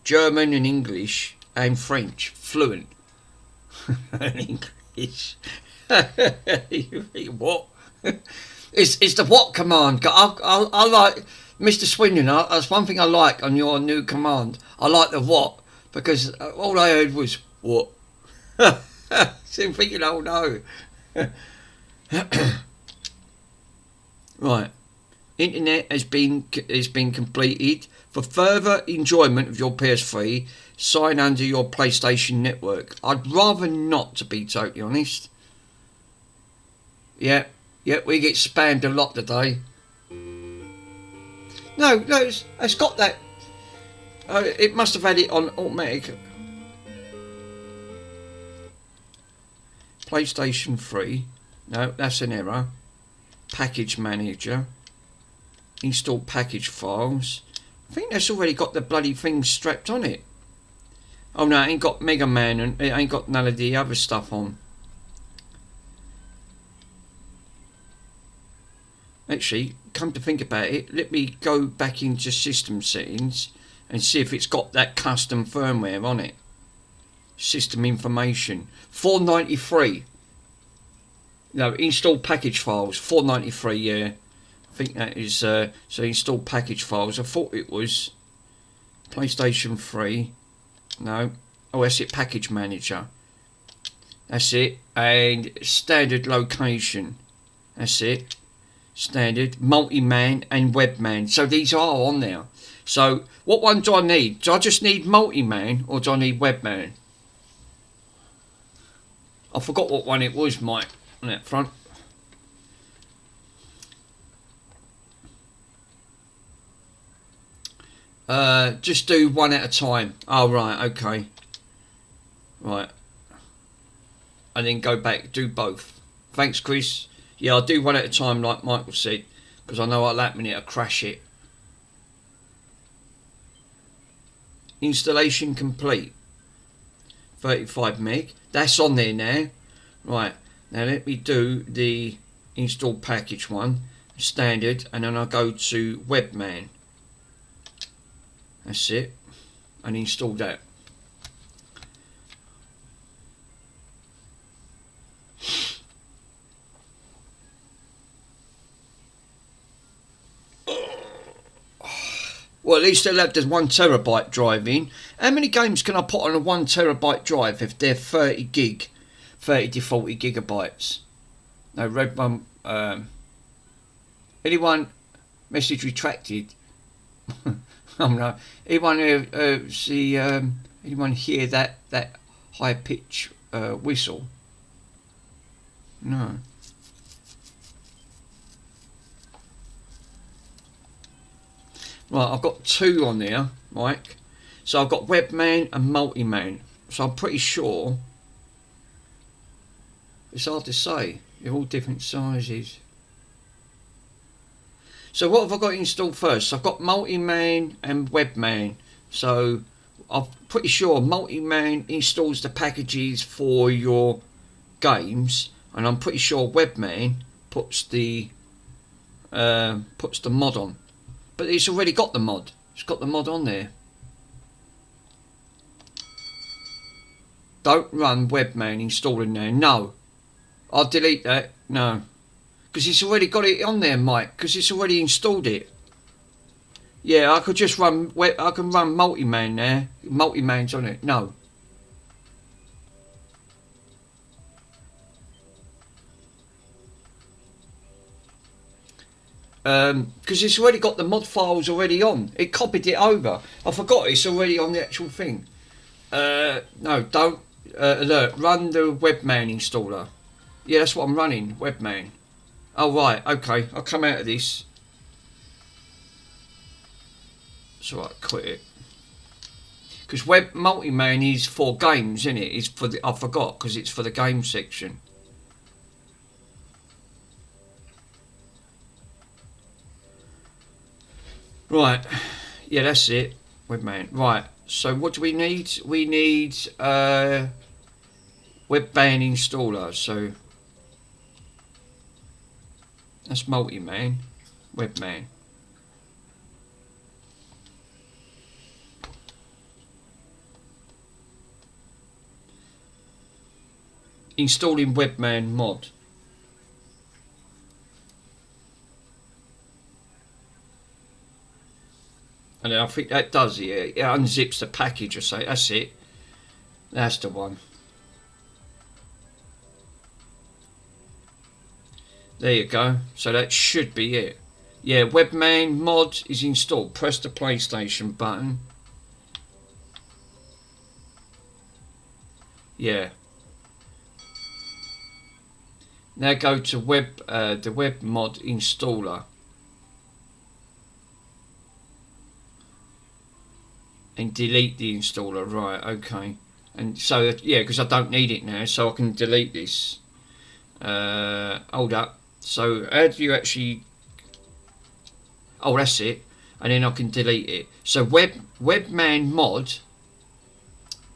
German and English and French fluent. English. What? It's the what command. I like Mr. Swindon. That's one thing I like on your new command. I like the what because all I heard was what. So I'm thinking, oh no. Right. Internet has been completed. For further enjoyment of your PS3, sign under your PlayStation Network. I'd rather not, to be totally honest. Yeah, we get spammed a lot today. No, it's got that. It must have had it on automatic. PlayStation 3. No, that's an error. Package Manager. Install package files. I think that's already got the bloody thing strapped on it. Oh no, it ain't got Mega Man and it ain't got none of the other stuff on. Actually, come to think about it, let me go back into system settings and see if it's got that custom firmware on it. System information. 493. No, install package files. 493, yeah. I think that is, so install package files. I thought it was PlayStation 3. No. Oh, that's it, package manager. That's it. And standard location. That's it. Standard, multi-man and webman. So these are on there. So what one do I need? Do I just need multi-man or do I need webman? I forgot what one it was, Mike, on that front. Just do one at a time. Oh, right, okay. Right. And then go back, do both. Thanks, Chris. Yeah, I'll do one at a time like Michael said, because I know at that minute I'll crash it. Installation complete. 35 meg. That's on there now. Right, now let me do the install package one. Standard, and then I'll go to Webman. That's it. And install that. Well, at least they'll have the 1 terabyte drive in. How many games can I put on a 1 terabyte drive if they're 30 to 40 gigabytes? No, red one. Anyone? Message retracted. Oh no. Anyone see? Anyone hear that high pitch whistle? No. Right, I've got 2 on there, Mike. So I've got Webman and Multi-Man. So I'm pretty sure. It's hard to say. They're all different sizes. So what have I got installed first? I've got Multi-Man and Webman. So I'm pretty sure Multi-Man installs the packages for your games, and I'm pretty sure Webman puts the mod on. But it's already got the mod. It's got the mod on there. Don't run Webman installing there. No. I'll delete that. No. Because it's already got it on there, Mike. Because it's already installed it. Yeah, I could just run... I can run Multi-Man there. Multi-Man's on it. No. because it's already got the mod files already on. It copied it over. I forgot it's already on the actual thing. No, don't alert. Run the Webman installer. Yeah, that's what I'm running. Webman. Oh right, okay. I'll come out of this. So I quit it. Because Web Multiman is for games, isn't it? It's for the, I forgot because it's for the game section. Right, yeah, that's it. Webman. Right, so what do we need? We need Webman installer. So that's Multiman, Webman. Installing Webman mod. And I think that does it. It unzips the package or so. That's it. That's the one. There you go. So that should be it. Yeah, Webman mod is installed. Press the PlayStation button. Yeah. Now go to the web mod installer. And delete the installer, right, okay. And so, yeah, because I don't need it now, so I can delete this. Hold up. So, how do you actually... Oh, that's it. And then I can delete it. So, Webman mod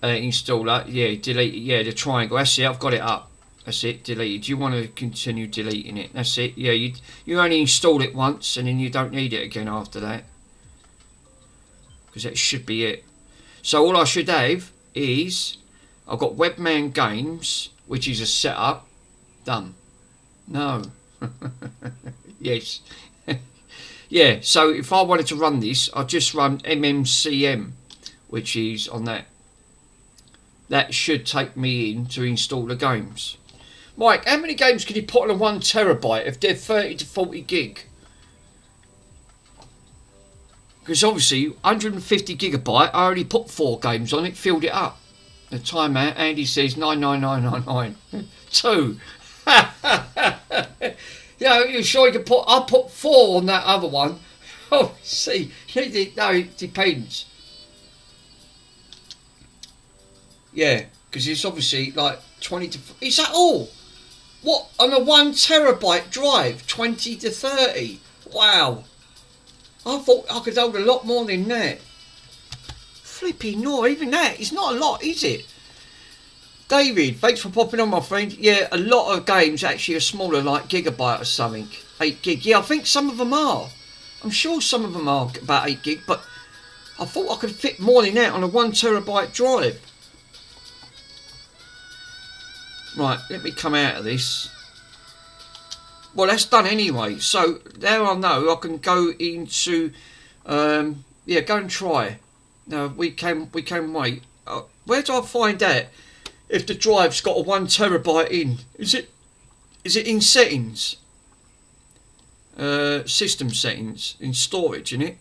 installer, yeah, delete it, yeah, the triangle. That's it, I've got it up. That's it, deleted. Do you want to continue deleting it? That's it, yeah, you only install it once and then you don't need it again after that. Because that should be it. So all I should have is I've got Webman Games, which is a setup. Done. No. Yes. Yeah, so if I wanted to run this, I'd just run MMCM, which is on that. That should take me in to install the games. Mike, how many games can you put on a 1 terabyte if they're 30 to 40 gig? Because obviously 150 gigabyte, I already put 4 games on it, filled it up. The timeout, Andy says 99999. 2. Yeah, you're sure you can put, I put 4 on that other one. Oh, see, no, it depends. Yeah, because it's obviously like 20 to, is that all? What, on a 1 terabyte drive, 20 to 30? Wow. I thought I could hold a lot more than that. Flippy no, even that, it's not a lot, is it? David, thanks for popping on, my friend. Yeah, a lot of games actually are smaller, like gigabyte or something. 8 gig. Yeah, I think some of them are. I'm sure some of them are about 8 gig, but I thought I could fit more than that on a 1 terabyte drive. Right, let me come out of this. Well, that's done anyway. So there I know I can go into, yeah, go and try. No, we can wait. Where do I find out if the drive's got a 1 terabyte in? Is it in settings? System settings in storage, in it.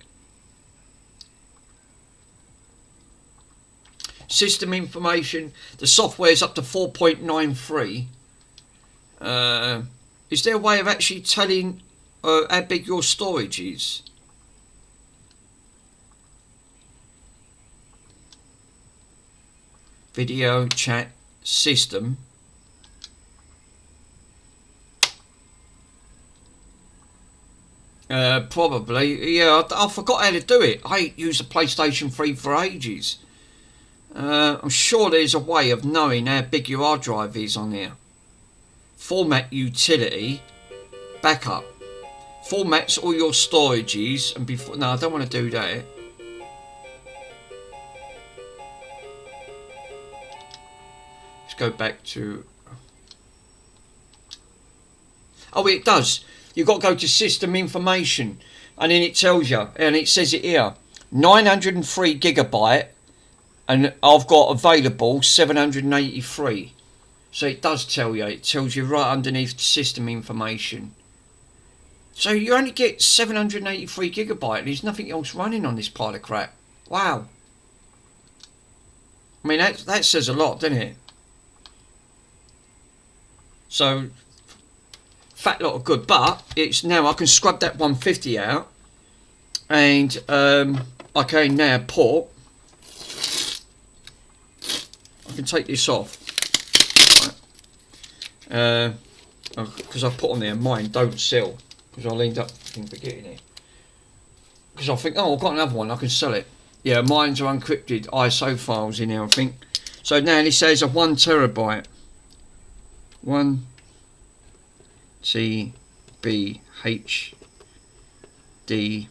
System information. The software's up to 4.93. Is there a way of actually telling how big your storage is? Video, chat, system. Probably. Yeah, I forgot how to do it. I ain't used the PlayStation 3 for ages. I'm sure there's a way of knowing how big your hard drive is on there. Format utility, backup. Formats all your storages and before. No, I don't want to do that. Let's go back to. Oh, it does. You've got to go to system information, and then it tells you, and it says it here, 903 gigabyte, and I've got available 783. So it does tell you. It tells you right underneath system information. So you only get 783 gigabyte. There's nothing else running on this pile of crap. Wow. I mean, that says a lot, doesn't it? So, fat lot of good, but it's now I can scrub that 150 out, and I can now put. I can take this off, because I put on there mine don't sell, because I'll end up forgetting it. Because I think, oh, I've got another one, I can sell it. Yeah, mine's are encrypted ISO files in here, I think. So now this says a 1 terabyte. 1 TB HDD.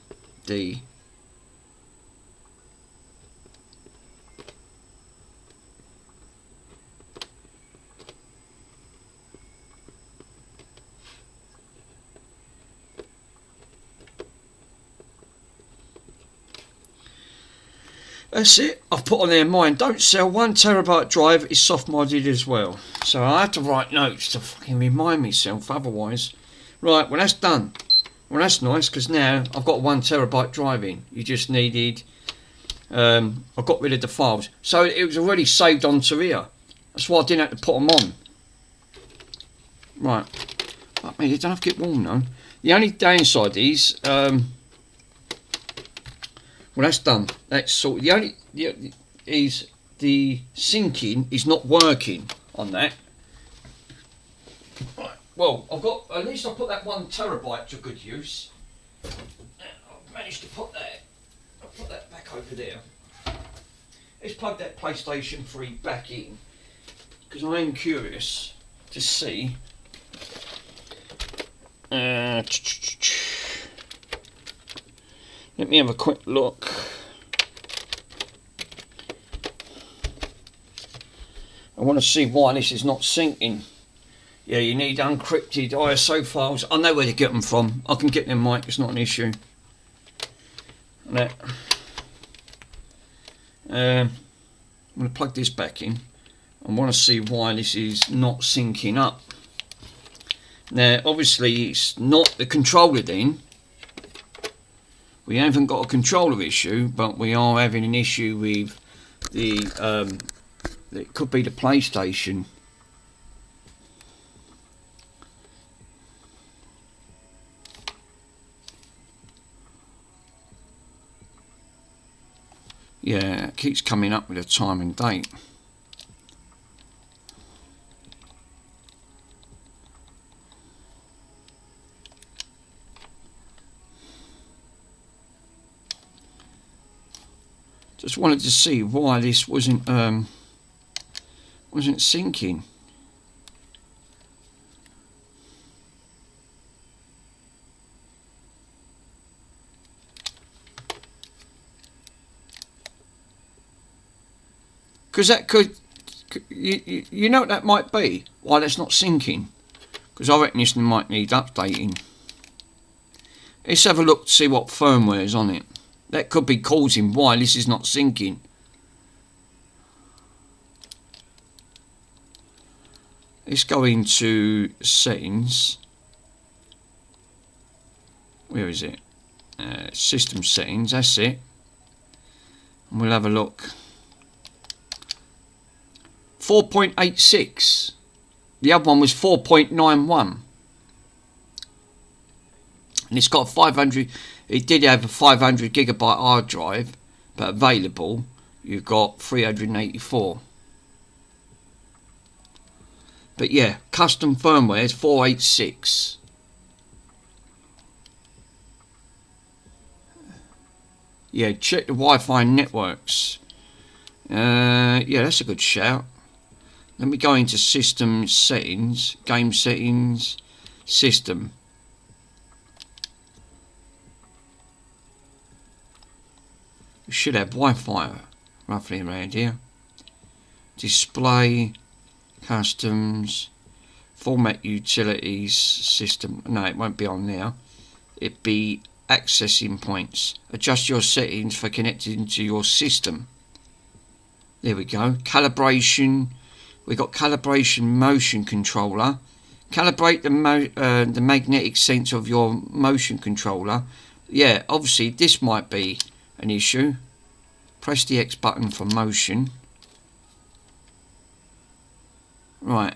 That's it. I've put on there mine don't sell. 1 terabyte drive is soft modded as well. So I have to write notes to fucking remind myself otherwise. Right, well that's done. Well that's nice because now I've got 1 terabyte drive in. You just needed I got rid of the files. So it was already saved onto here. That's why I didn't have to put them on. Right. But me, you don't have to get warm though. The only downside is well, that's done. That's sort. The only is the syncing is not working on that. Right. Well, I've got at least I put that 1 terabyte to good use. I've managed to put that. I'll put that back over there. Let's plug that PlayStation 3 back in because I am curious to see. Let me have a quick look. I want to see why this is not syncing. Yeah, you need unencrypted ISO files. I know where to get them from. I can get them, Mike. It's not an issue. That. I'm going to plug this back in. I want to see why this is not syncing up. Now, obviously, it's not the controller then. We haven't got a controller issue, but we are having an issue with the, it could be the PlayStation. Yeah, it keeps coming up with a time and date. Just wanted to see why this wasn't syncing. Because that could, you know what that might be? Why that's not syncing? Because I reckon this might need updating. Let's have a look to see what firmware is on it. That could be causing why this is not syncing. Let's go into settings. Where is it? System settings, that's it. And we'll have a look. 4.86. The other one was 4.91. And it's got 500. It did have a 500 gigabyte hard drive, but available you've got 384. But yeah, custom firmware is 486. Yeah, check the Wi-Fi networks. Yeah, that's a good shout. Let me go into system settings, game settings, system. We should have Wi-Fi roughly around here. Display, customs, format utilities, system. No, it won't be on there. It'd be accessing points. Adjust your settings for connecting to your system. There we go. Calibration. We've got calibration motion controller, Calibrate the magnetic sense of your motion controller. Yeah, obviously this might be an issue. Press the X button for motion. Right.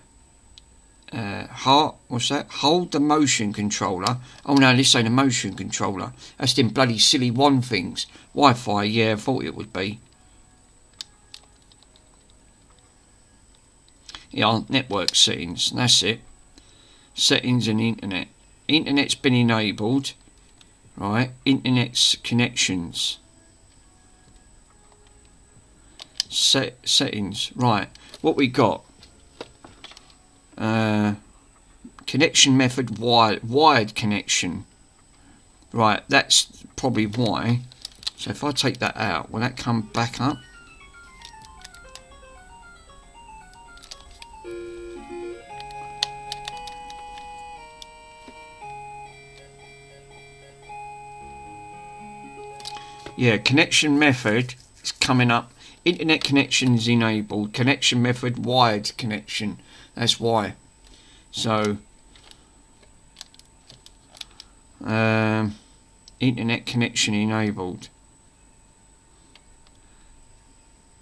What's that? Hold the motion controller. Oh no, this ain't a motion controller. That's them bloody silly one things. Wi-Fi, yeah, I thought it would be. Yeah, network settings, that's it. Settings and internet. Internet's been enabled. Right, internet's connections. Settings, right. What we got? Connection method wired connection. Right, that's probably why. So if I take that out, will that come back up? Yeah, connection method is coming up. Internet connection is enabled. Connection method wired connection. That's why. So internet connection enabled.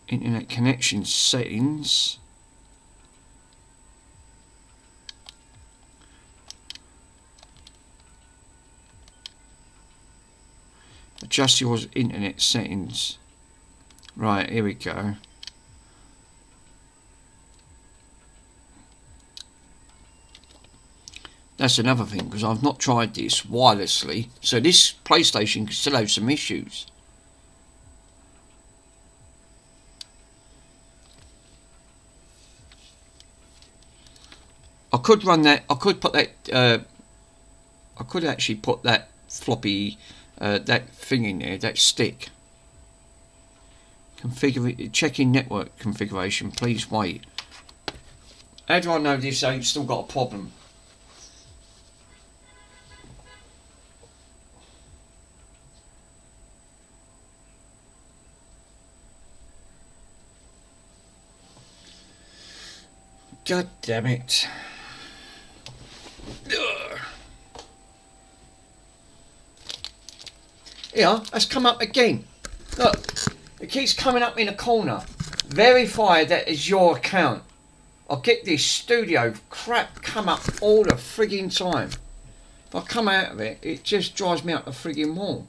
Internet connection settings. Adjust your internet settings. Right, here we go. That's another thing, because I've not tried this wirelessly, so this PlayStation could still have some issues. I could run that. I could put that. I could actually put that floppy, that thing in there, that stick. Configure. Checking network configuration. Please wait. How do I know this ain't still got a problem? God damn it. Ugh. Yeah, that's come up again. Look, it keeps coming up in a corner. Verify that is your account. I get this studio crap come up all the frigging time. If I come out of it, it just drives me up the frigging wall.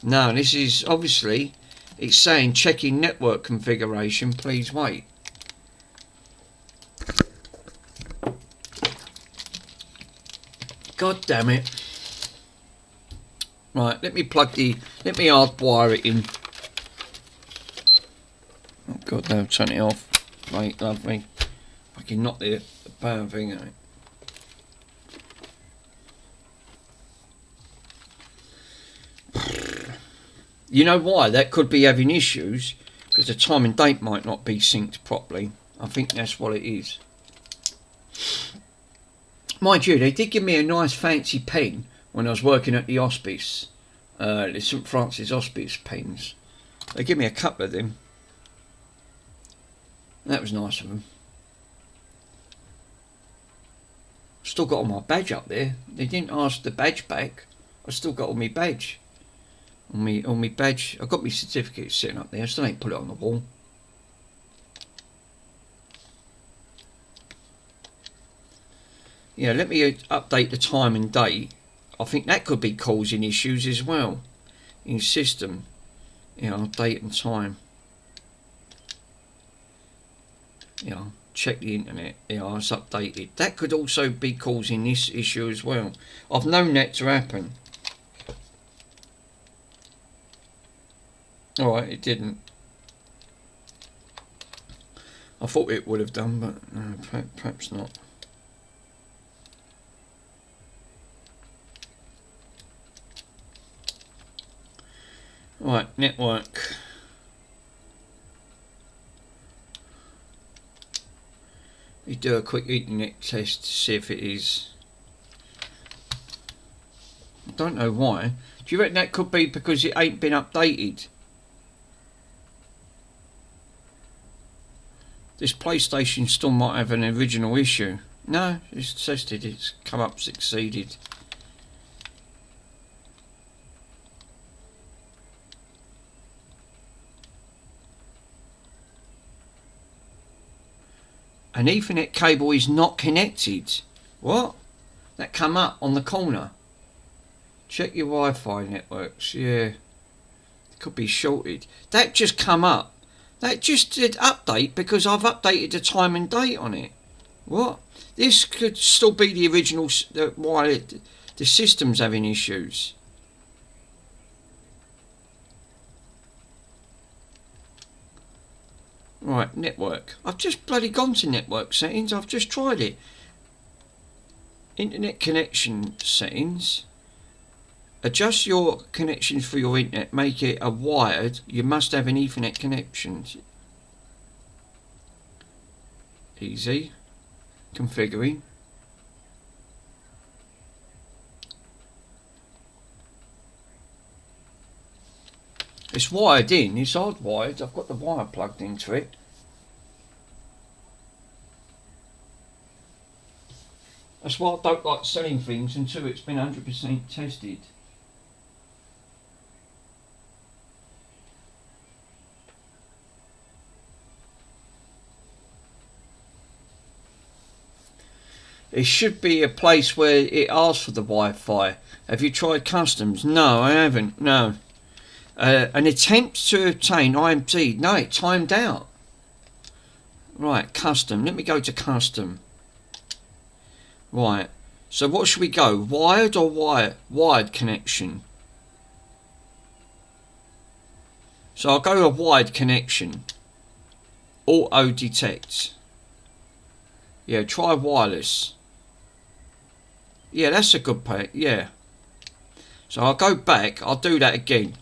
No, this is obviously, it's saying checking network configuration, please wait. God damn it. Right, let me hardwire it in. Oh God, no, turn it off. Right, lovely. I can knock the power thing out. You know why? That could be having issues, because the time and date might not be synced properly. I think that's what it is. Mind you, they did give me a nice fancy pen when I was working at the hospice. The St Francis Hospice pens. They give me a couple of them. That was nice of them. Still got all my badge up there. They didn't ask the badge back. I still got all my badge. All my badge. I've got my certificate sitting up there. I still ain't put it on the wall. Yeah, let me update the time and date. I think that could be causing issues as well in system. Yeah, date and time. Yeah, check the internet. Yeah, it's updated. That could also be causing this issue as well. I've known that to happen. Alright, it didn't. I thought it would have done, but no, perhaps not. Right, network. We do a quick internet test to see if it is. I don't know why. Do you reckon that could be because it ain't been updated? This PlayStation still might have an original issue. No, it's tested. It's come up succeeded. An Ethernet cable is not connected. What? That come up on the corner. Check your Wi-Fi networks. Yeah. It could be shorted. That just come up. That just did update because I've updated the time and date on it. What? This could still be the original, why the system's having issues. Right, network. I've just bloody gone to network settings. I've just tried it. Internet connection settings. Adjust your connections for your internet. Make it a wired. You must have an Ethernet connection. Easy. Configuring. It's wired in. It's hardwired. I've got the wire plugged into it. That's why I don't like selling things until it's been 100% tested. It should be a place where it asks for the Wi-Fi. Have you tried customs? No, I haven't. No. An attempt to obtain IMT. No, it timed out. Right, custom. Let me go to custom. Right. So what should we go? Wired or wired connection? So I'll go to a wired connection. Auto detect. Yeah, try wireless. Yeah, that's a good pay. Yeah. So I'll go back. I'll do that again.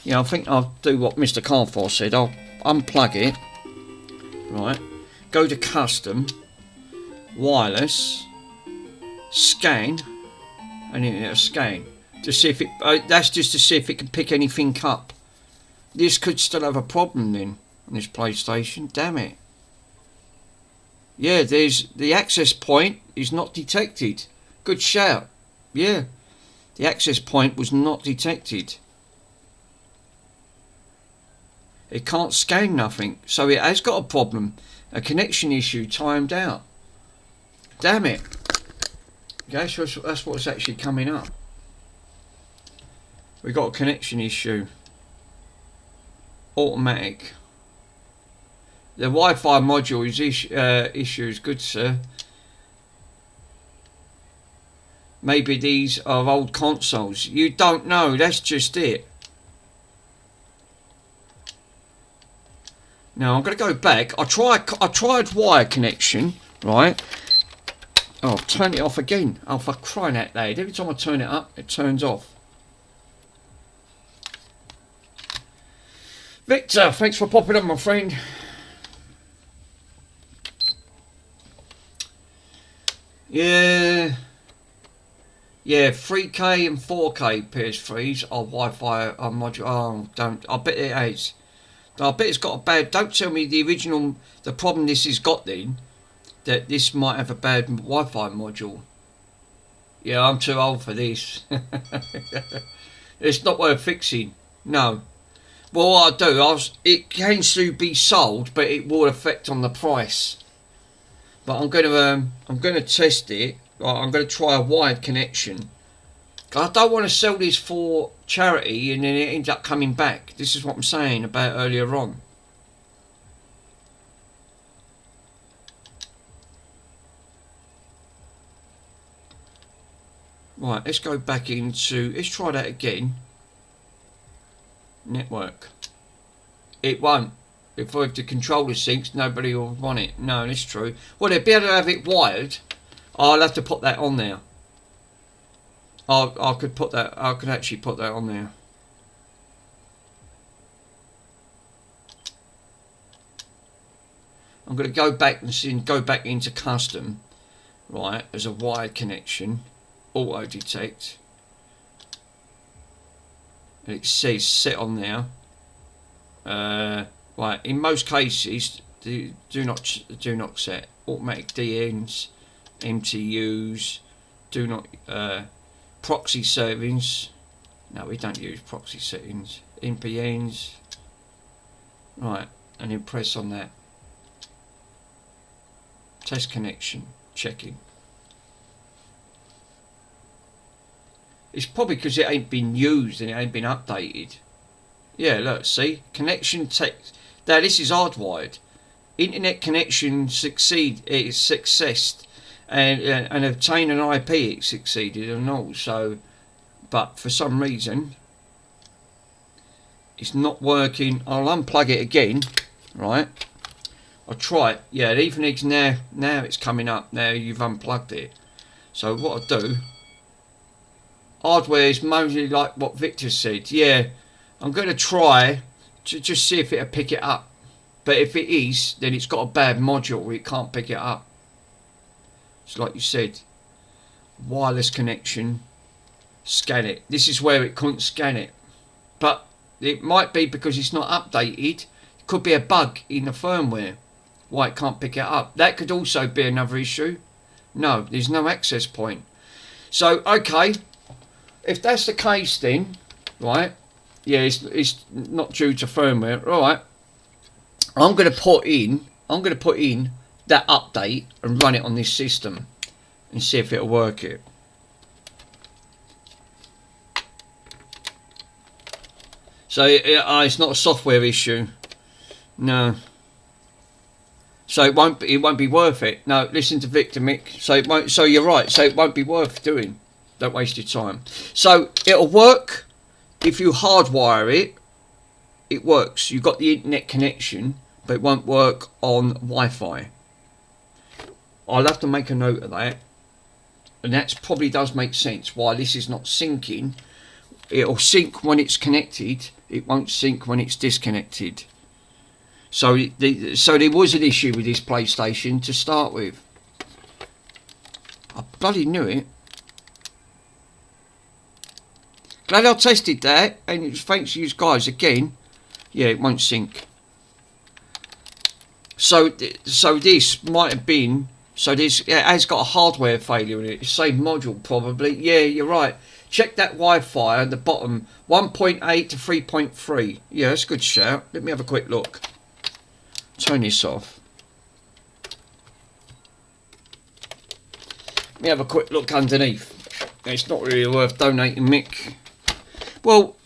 Yeah, I think I'll do what Mr. Carfor said. I'll unplug it. Right. Go to custom. Wireless. Scan. And then it'll scan. To see if it... that's just to see if it can pick anything up. This could still have a problem then. On this PlayStation. Damn it. Yeah, there's... the access point is not detected. Good shout. Yeah. The access point was not detected. It can't scan nothing. So it has got a problem. A connection issue timed out. Damn it. Okay, so that's what's actually coming up. We got a connection issue. Automatic. The Wi-Fi module is issues. Good, sir. Maybe these are old consoles. You don't know. That's just it. Now I'm going to go back. I tried wire connection, right? Oh, I've turned it off again. Oh, for crying out loud. Every time I turn it up, it turns off. Victor, thanks for popping up, my friend. Yeah. Yeah, 3K and 4K PS3s are Wi-Fi module. Oh, don't. I bet it is. I bet it's got a bad... Don't tell me the original... The problem this has got then... That this might have a bad Wi-Fi module. Yeah, I'm too old for this. It's not worth fixing. No. Well, what I'll do... it can still be sold, but it will affect on the price. But I'm going to test it. I'm going to try a wired connection. I don't want to sell this for charity and then it ends up coming back. This is what I'm saying about earlier on. Right, let's go back into... Let's try that again. Network. It won't. If the controller syncs, nobody will want it. No, that's true. Well, they'll be able to have it wired. I'll have to put that on there. I could put that. I could actually put that on there. I'm going to go back and see, go back into custom, right? As a wired connection, auto detect. And it says set on there. Right. In most cases, do not set automatic DNs, MTUs, do not proxy settings. No, we don't use proxy settings. NPNs. Right, and then press on that. Test connection, checking. It's probably because it ain't been used and it ain't been updated. Yeah, look, see? Connection text. Now, this is hardwired. Internet connection successed and obtain an IP it succeeded and all. So, but for some reason, it's not working. I'll unplug it again, right? I'll try it. Yeah, it even is now it's coming up. Now you've unplugged it. So what I'll do, hardware is mostly like what Victor said. Yeah, I'm going to try to just see if it'll pick it up. But if it is, then it's got a bad module. It can't pick it up. It's like you said, wireless connection, scan it. This is where it couldn't scan it. But it might be because it's not updated. It could be a bug in the firmware. Why it can't pick it up. That could also be another issue. No, there's no access point. So, okay. If that's the case then, right, yeah, it's not due to firmware. Right, I'm going to put in that update and run it on this system and see if it'll work it. So it's not a software issue. No. So it won't be worth it. No, listen to Victor Mick. So it won't. So you're right. So it won't be worth doing. Don't waste your time. So it'll work if you hardwire it. It works. You've got the internet connection, but it won't work on Wi-Fi. I'll have to make a note of that, and that probably does make sense why this is not syncing. It'll sync when it's connected. It won't sync when it's disconnected. So there was an issue with this PlayStation to start with. I bloody knew it. Glad I tested that, and it was thanks to you guys again. Yeah, it won't sync. So this might have been. So this it has got a hardware failure in it. Same module probably. Yeah, you're right. Check that Wi-Fi at the bottom. 1.8 to 3.3. Yeah, that's a good shout. Let me have a quick look. Turn this off. Let me have a quick look underneath. It's not really worth donating, Mick. Well,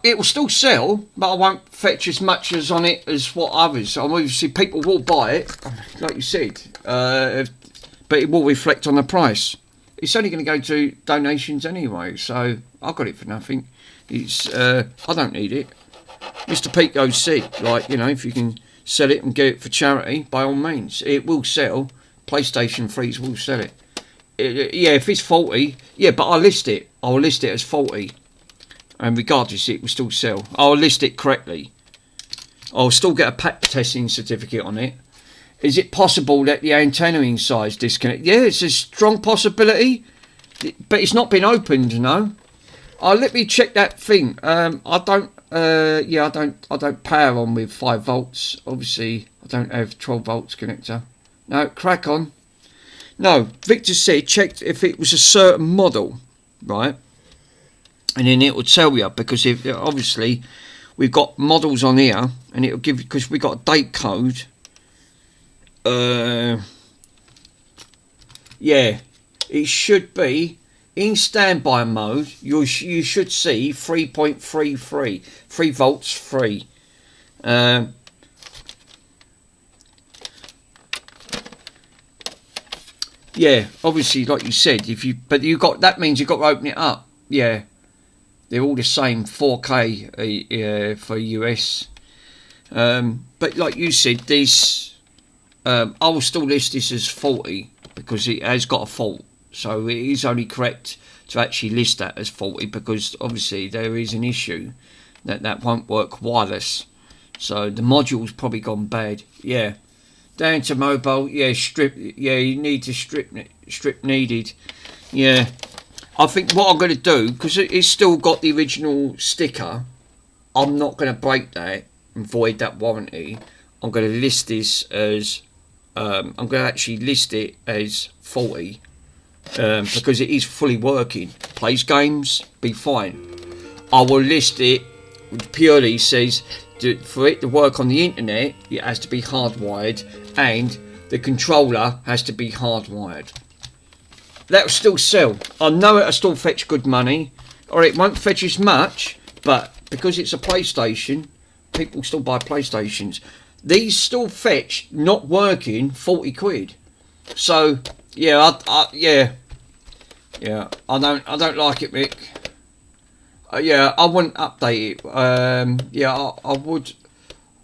it will still sell, but I won't fetch as much as on it as what others. Obviously, people will buy it, like you said, but it will reflect on the price. It's only going to go to donations anyway, so I got it for nothing. It's I don't need it. Mr. Pico said, like, you know, if you can sell it and get it for charity, by all means, it will sell. PlayStation 3s will sell it. Yeah, if it's faulty, yeah, but I'll list it. I'll list it as faulty, and regardless, it will still sell. I'll list it correctly. I'll still get a pack testing certificate on it. Is it possible that the antenna inside is disconnected? Yeah, it's a strong possibility, but it's not been opened. No. Let me check that thing. I don't power on with 5 volts. Obviously, I don't have 12 volts connector. No, crack on. No, Victor said checked if it was a certain model, right? And then it will tell you, because if obviously we've got models on here, and it'll give, because we got a date code. Yeah, it should be in standby mode. You should see 3.33, 3 volts free. Yeah, obviously, like you said, but you got, that means you've got to open it up. Yeah, they're all the same, 4K for US. But like you said, this I will still list this as faulty because it has got a fault. So it is only correct to actually list that as faulty, because obviously there is an issue that won't work wireless. So the module's probably gone bad. Yeah. Down to mobile, yeah, strip, yeah, you need to strip needed. Yeah, I think what I'm going to do, because it's still got the original sticker, I'm not going to break that. and void that warranty, I'm going to list this as I'm going to actually list it as 40 because it is fully working. Plays games, be fine. I will list it purely says for it to work on the internet, it has to be hardwired and the controller has to be hardwired. That will still sell. I know it'll still fetch good money, or it won't fetch as much, but because it's a PlayStation, people still buy PlayStations. These still fetch, not working, 40 quid. So yeah, I don't like it, Mick. Yeah, I wouldn't update it. I would.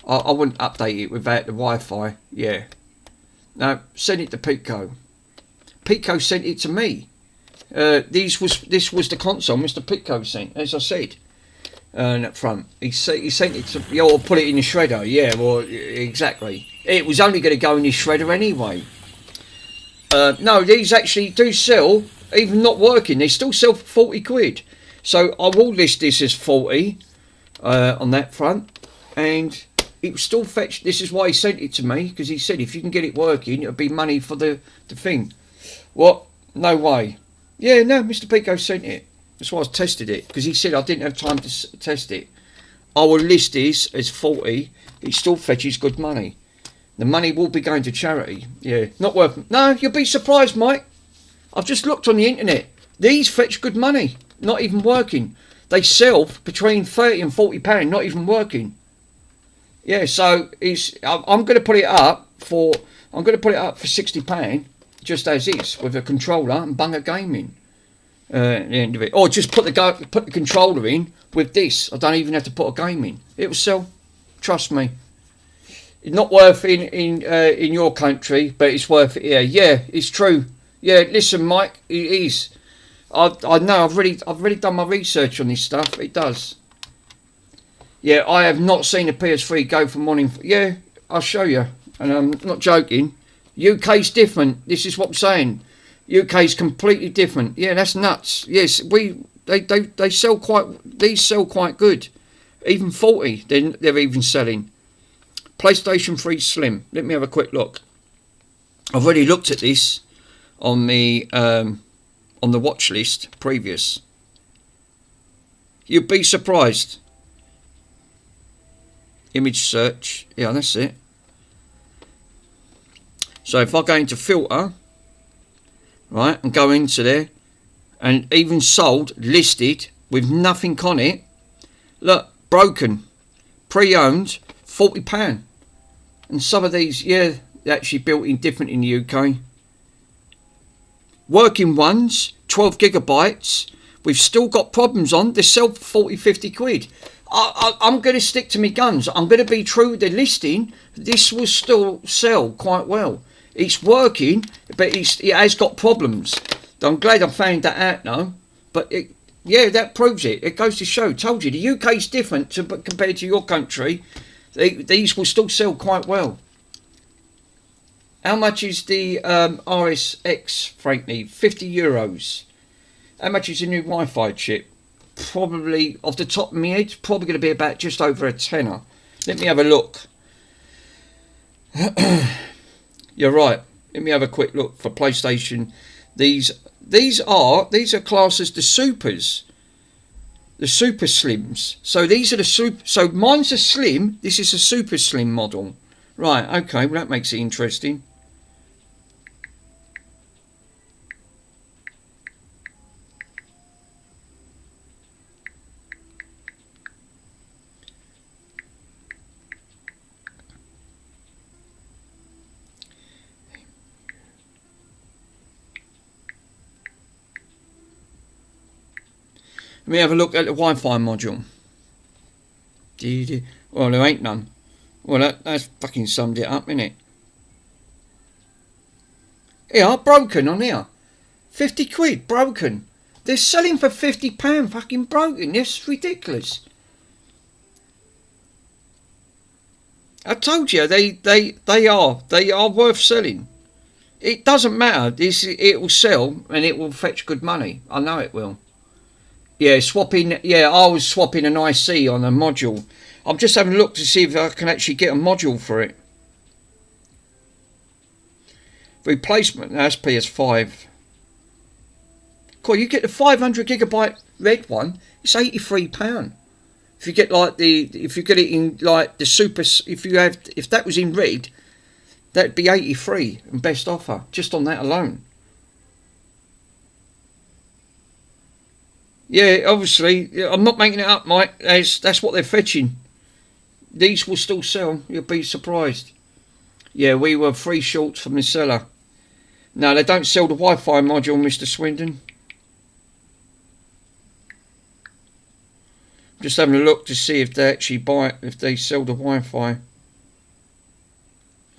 I wouldn't update it without the Wi-Fi. Yeah. No, send it to Pico. Pico sent it to me. This was the console Mr. Pico sent, as I said. Up front, he sent it to. Yeah, or put it in the shredder. Yeah, well, exactly. It was only going to go in the shredder anyway. No, these actually do sell, even not working. They still sell for 40 quid. So I will list this as 40 on that front, and it will still fetch. This is why he sent it to me, because he said if you can get it working, it'll be money for the thing. What? No way. Yeah, no, Mr. Pico sent it. That's why I tested it, because he said I didn't have time to test it. I will list this as 40. It still fetches good money. The money will be going to charity. Yeah, not worth. No, you'll be surprised, Mike. I've just looked on the internet. These fetch good money. Not even working. They sell between 30 and 40 pound. Not even working. Yeah, so I'm going to put it up for. I'm going to put it up for 60 pound, just as is, with a controller and Bunga Gaming. At the end of it, or just put the controller in with this. I don't even have to put a game in. It will sell. Trust me. It's not worth in your country, but it's worth it here. Yeah, it's true. Yeah, listen, Mike, it is. I know. I've really done my research on this stuff. It does. Yeah, I have not seen a PS3 go from morning. Yeah, I'll show you, and I'm not joking. UK's different. This is what I'm saying. UK's completely different. Yeah, that's nuts. Yes, they sell quite. These sell quite good. Even 40, they're even selling. PlayStation 3 Slim. Let me have a quick look. I've already looked at this on the watch list previous. You'd be surprised. Image search. Yeah, that's it. So if I go into filter, right, and go into there, and even sold, listed with nothing on it. Look, broken, pre-owned, £40. And some of these, yeah, they're actually built in different in the UK. Working ones, 12 gigabytes. We've still got problems on. They sell for 40, 50 quid. I'm going to stick to my guns. I'm going to be true to the listing. This will still sell quite well. It's working, but it has got problems. I'm glad I found that out now. But yeah, that proves it. It goes to show. Told you, the UK's different compared to your country. These will still sell quite well. How much is the RSX, frankly? €50. How much is the new Wi-Fi chip? Probably, off the top of my head, probably going to be about just over a tenner. Let me have a look. You're right. Let me have a quick look for PlayStation. These are classed as the supers, the super slims. So these are the super. So mine's a slim. This is a super slim model. Right. Okay. Well, that makes it interesting. Let me have a look at the Wi-Fi module. Well, there ain't none. Well, that's fucking summed it up, innit? Yeah, broken on here. 50 quid, broken. They're selling for £50 fucking broken. This ridiculous. I told you, they are worth selling. It doesn't matter. It will sell and it will fetch good money. I know it will. Yeah, swapping. Yeah, I was swapping an IC on a module. I'm just having a look to see if I can actually get a module for it. Replacement. That's PS5. Cool. You get the 500 gigabyte red one. It's £83. If you get like if you get it in like the super, if that was in red, that'd be 83 and best offer just on that alone. Yeah, obviously, I'm not making it up, Mike. That's what they're fetching. These will still sell. You'll be surprised. Yeah, we were 3 shorts from the seller. No, they don't sell the Wi-Fi module, Mr. Swindon. Just having a look to see if they actually buy it, if they sell the Wi-Fi.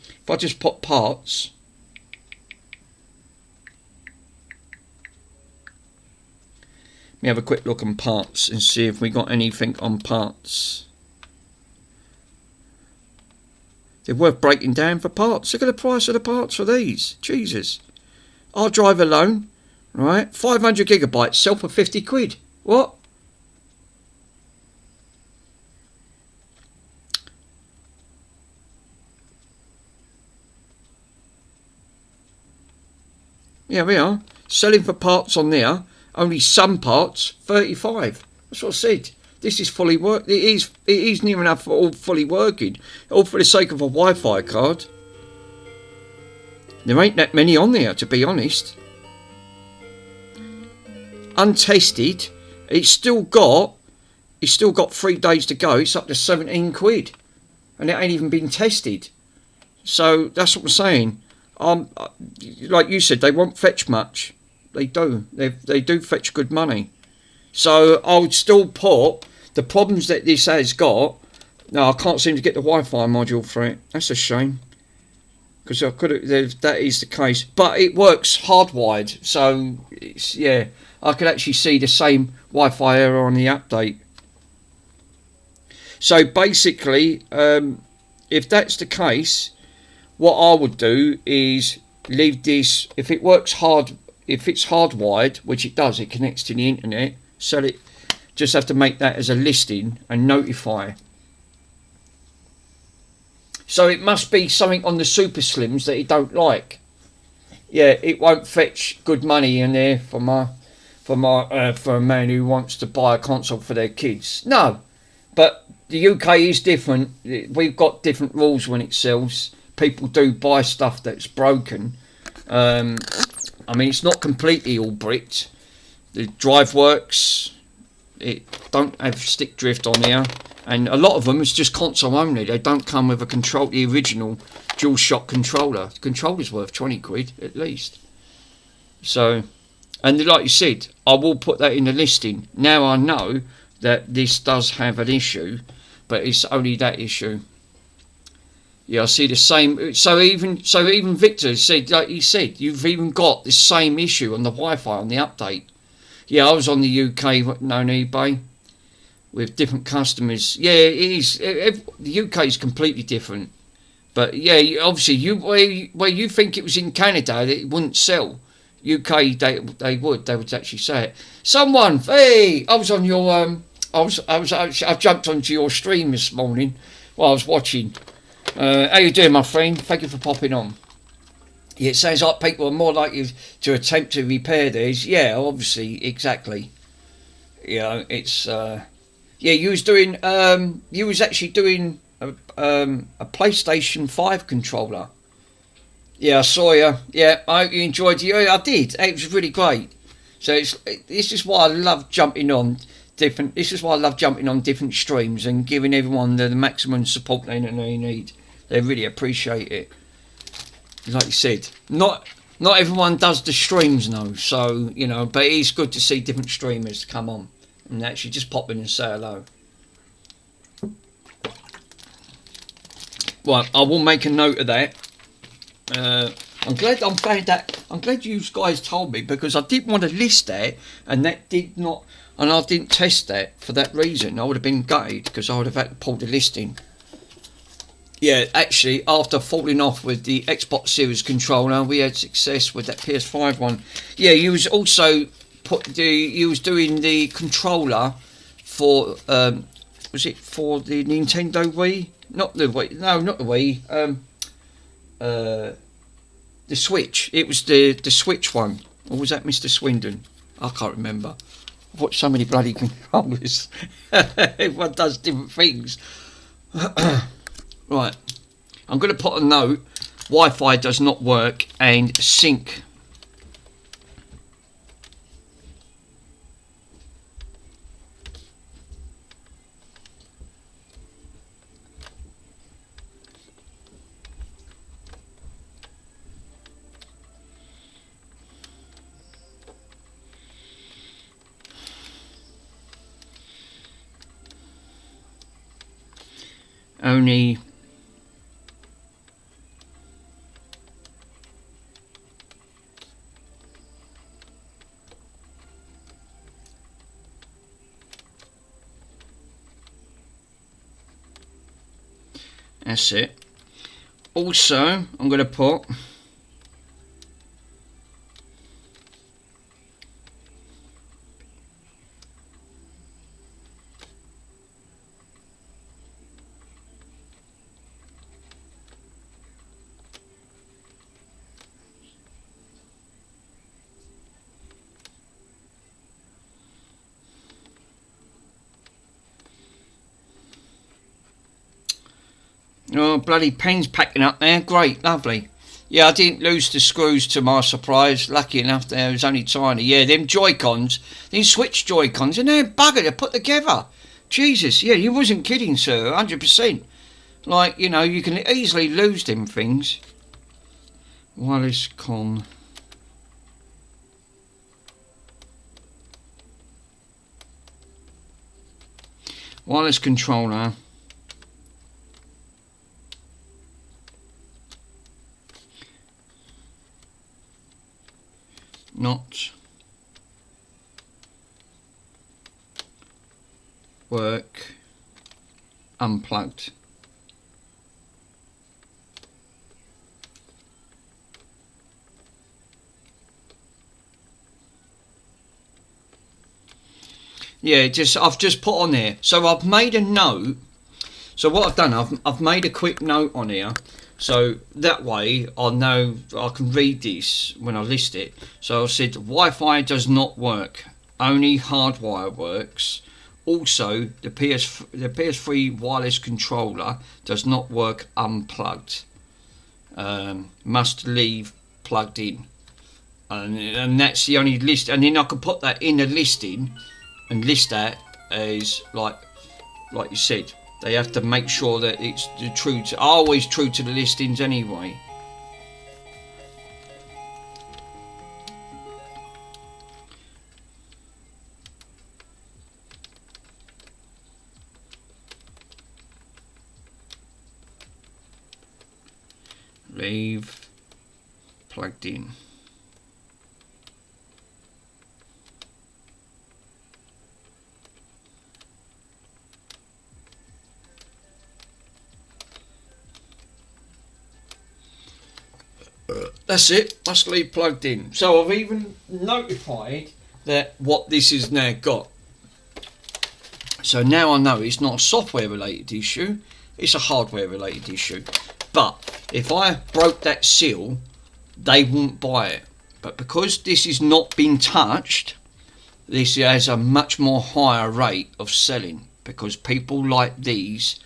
If I just pop parts. Let me have a quick look on parts and see if we got anything on parts. They're worth breaking down for parts. Look at the price of the parts for these. Jesus. I'll drive alone. Right. 500 gigabytes. Sell for 50 quid. What? Yeah, we are. Selling for parts on there. Only some parts, 35. That's what I said. This is fully work. It is near enough for all fully working. All for the sake of a Wi-Fi card. There ain't that many on there, to be honest. Untested. It's still got 3 days to go. It's up to 17 quid, and it ain't even been tested. So that's what I'm saying. Like you said, they won't fetch much. They do. They do fetch good money. So I would still put the problems that this has got. No, I can't seem to get the Wi-Fi module for it. That's a shame. Because I could have. That is the case, but it works hardwired. So it's, yeah, I could actually see the same Wi-Fi error on the update. So basically, if that's the case, what I would do is leave this. If it works hard. If it's hardwired, which it does, it connects to the internet, sell it. Just have to make that as a listing and notify. So it must be something on the Super Slims that you don't like. Yeah, it won't fetch good money in there for a man who wants to buy a console for their kids. No, but the UK is different. We've got different rules when it sells. People do buy stuff that's broken. I mean, it's not completely all bricked. The drive works. It don't have stick drift on here, and a lot of them is just console only. They don't come with the original DualShock controller. The controller's worth 20 quid at least. So, and like you said, I will put that in the listing. Now I know that this does have an issue, but it's only that issue. Yeah, I see the same. So even Victor said, like he said, you've even got the same issue on the Wi-Fi on the update. Yeah, I was on the UK known eBay with different customers. Yeah, it is. The UK is completely different. But yeah, obviously, where you think it was in Canada that it wouldn't sell. UK, they would actually say it. Someone, hey, I was on your I jumped onto your stream this morning while I was watching. How you doing, my friend? Thank you for popping on. Yeah, it sounds like people are more likely to attempt to repair these. Yeah, obviously, exactly. You know, it's yeah. You was actually doing a PlayStation 5 controller. Yeah, I saw you. Yeah, I hope you enjoyed it. Yeah, I did. It was really great. So this is why I love jumping on different. This is why I love jumping on different streams and giving everyone the maximum support they need. They really appreciate it. Like you said, not everyone does the streams now, so you know. But it's good to see different streamers come on and actually just pop in and say hello. Well, I will make a note of that. I'm glad you guys told me, because I didn't want to list that, and I didn't test that for that reason. I would have been gutted because I would have had to pull the listing. Yeah, actually, after falling off with the Xbox Series controller, we had success with that PS5 one. Yeah, you was also you was doing the controller for was it for the Nintendo Wii? Not the Wii. No, not the Wii. The Switch. It was the Switch one. Or was that Mr. Swindon? I can't remember. I've watched so many bloody controllers. Everyone does different things. Right. I'm going to put a note. Wi-Fi does not work and sync. Only that's it. Also, I'm going to put oh, bloody pen's packing up there. Great, lovely. Yeah, I didn't lose the screws to my surprise. Lucky enough, there was only tiny. Yeah, them Joy-Cons, them Switch Joy-Cons, and they're bugger to put together. Jesus, yeah, you wasn't kidding, sir, 100%. Like, you know, you can easily lose them things. Wireless con. Wireless controller. Not work unplugged. Yeah, I've just put on there. So I've made a note. So what I've done, I've made a quick note on here. So that way I know I can read this when I list it. So I said Wi-Fi does not work, only hardwire works. Also the PS3 wireless controller does not work unplugged. Must leave plugged in. And that's the only list. And then I can put that in the listing and list that as like you said. They have to make sure that it's always true to the listings anyway. Leave plugged in. That's it, must leave plugged in. So I've even notified that what this has now got. So now I know it's not a software related issue, it's a hardware related issue. But if I broke that seal, they won't buy it. But because this is not been touched, this has a much more higher rate of selling. Because people like these,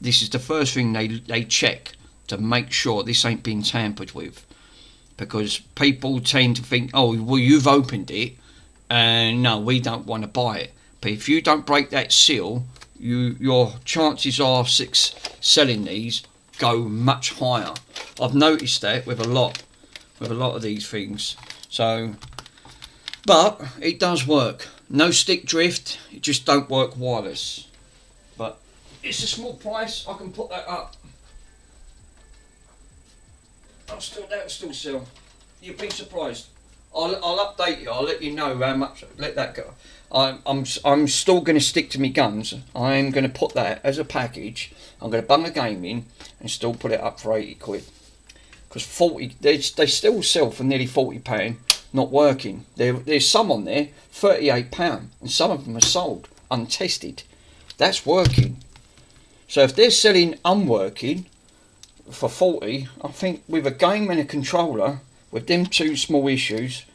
this is the first thing they check to make sure this ain't been tampered with. Because people tend to think, oh, well, you've opened it, and no, we don't want to buy it. But if you don't break that seal, your chances of selling these go much higher. I've noticed that with a lot of these things. So, but it does work. No stick drift. It just don't work wireless. But it's a small price. I can put that up. That'll still sell. You'd be surprised. I'll update you. I'll let you know how much. Let that go. I'm still going to stick to my guns. I'm going to put that as a package. I'm going to bung a game in and still put it up for £80. Because 40, they still sell for nearly £40. not working. There's some on there, £38, and some of them are sold, untested. That's working. So if they're selling unworking for 40, I think with a game and a controller, with them two small issues,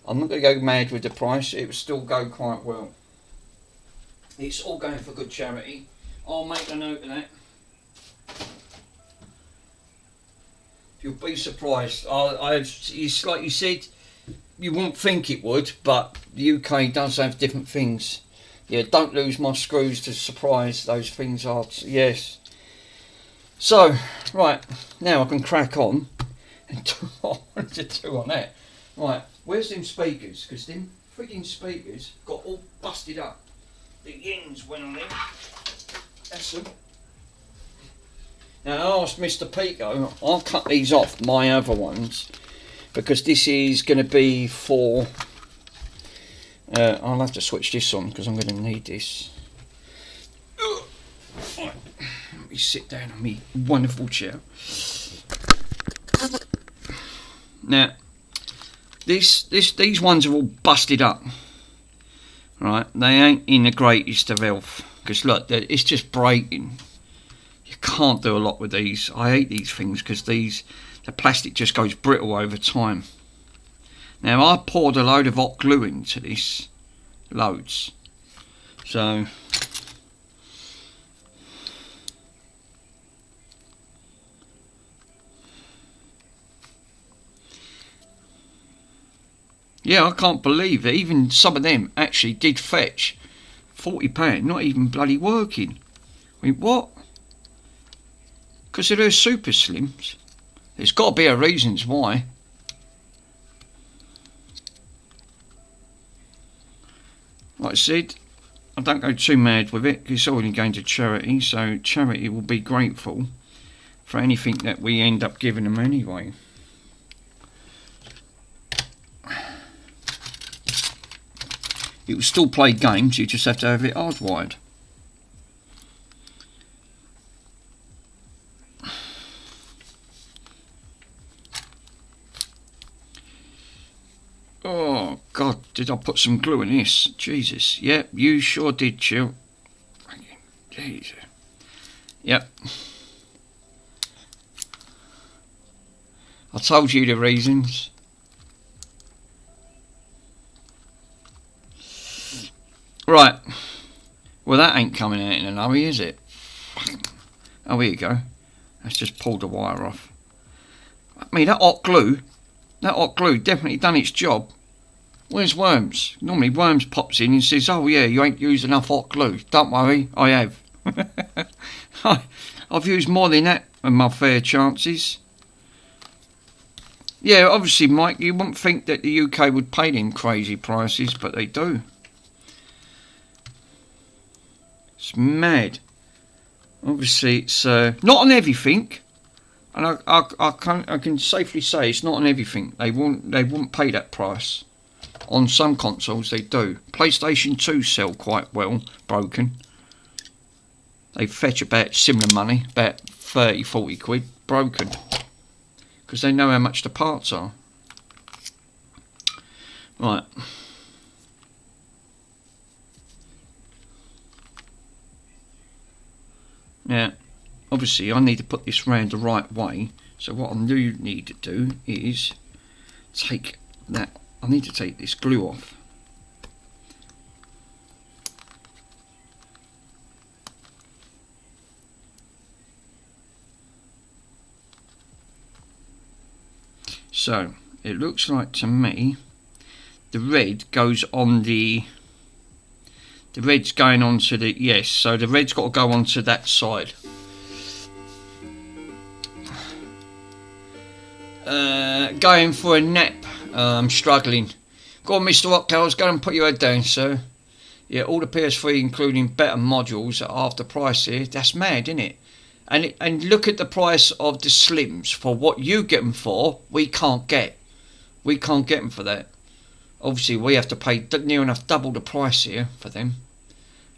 I'm not going to go mad with the price. It will still go quite well. It's all going for good charity. I'll make a note of that. You'll be surprised. It's like you said, you wouldn't think it would, but the UK does have different things. Yeah, don't lose my screws to surprise. Those things are, yes. So, right, now I can crack on and do what I wanted to do on that. Right, where's them speakers? Because them frigging speakers got all busted up. The ends went on them. That's them. Now I asked Mr. Pico, I'll cut these off, my other ones, because this is going to be for, I'll have to switch this on because I'm going to need this. Right, let me sit down on me wonderful chair. Now, these ones are all busted up, right? They ain't in the greatest of health, because look, it's just breaking. You can't do a lot with these. I hate these things because the plastic just goes brittle over time. Now I poured a load of hot glue into this, loads. So yeah, I can't believe that even some of them actually did fetch £40, not even bloody working. I mean, what? Because they're super slims. There's got to be a reasons why. Like I said, I don't go too mad with it, because it's already going to charity, so charity will be grateful for anything that we end up giving them anyway. It will still play games, you just have to have it hardwired. Oh God, did I put some glue in this? Jesus, yep, you sure did, Chill. Jesus. Yep. I told you the reasons. Right. Well, that ain't coming out in a hurry, is it? Oh, here you go. Let's just pull the wire off. I mean, that hot glue definitely done its job. Where's Worms? Normally Worms pops in and says, oh yeah, you ain't used enough hot glue. Don't worry, I have. I've used more than that in my fair chances. Yeah, obviously, Mike, you wouldn't think that the UK would pay them crazy prices, but they do. It's mad. Obviously, it's not on everything. And I can safely say it's not on everything. They won't pay that price. On some consoles they do. PlayStation 2 sell quite well broken. They fetch about similar money, about 30-40 quid broken, because they know how much the parts are. Right. Now, obviously I need to put this round the right way, so what I do need to do is take that, I need to take this glue off. So, it looks like to me the red goes on the red's going on to the, yes, so the red's got to go on to that side. Going for a nap. I'm struggling. Go on, Mr. Rocktails, go and put your head down, sir. Yeah, all the PS3, including better modules, are half the price here. That's mad, isn't it? And look at the price of the Slims. For what you get them for, we can't get. We can't get them for that. Obviously, we have to pay near enough double the price here for them.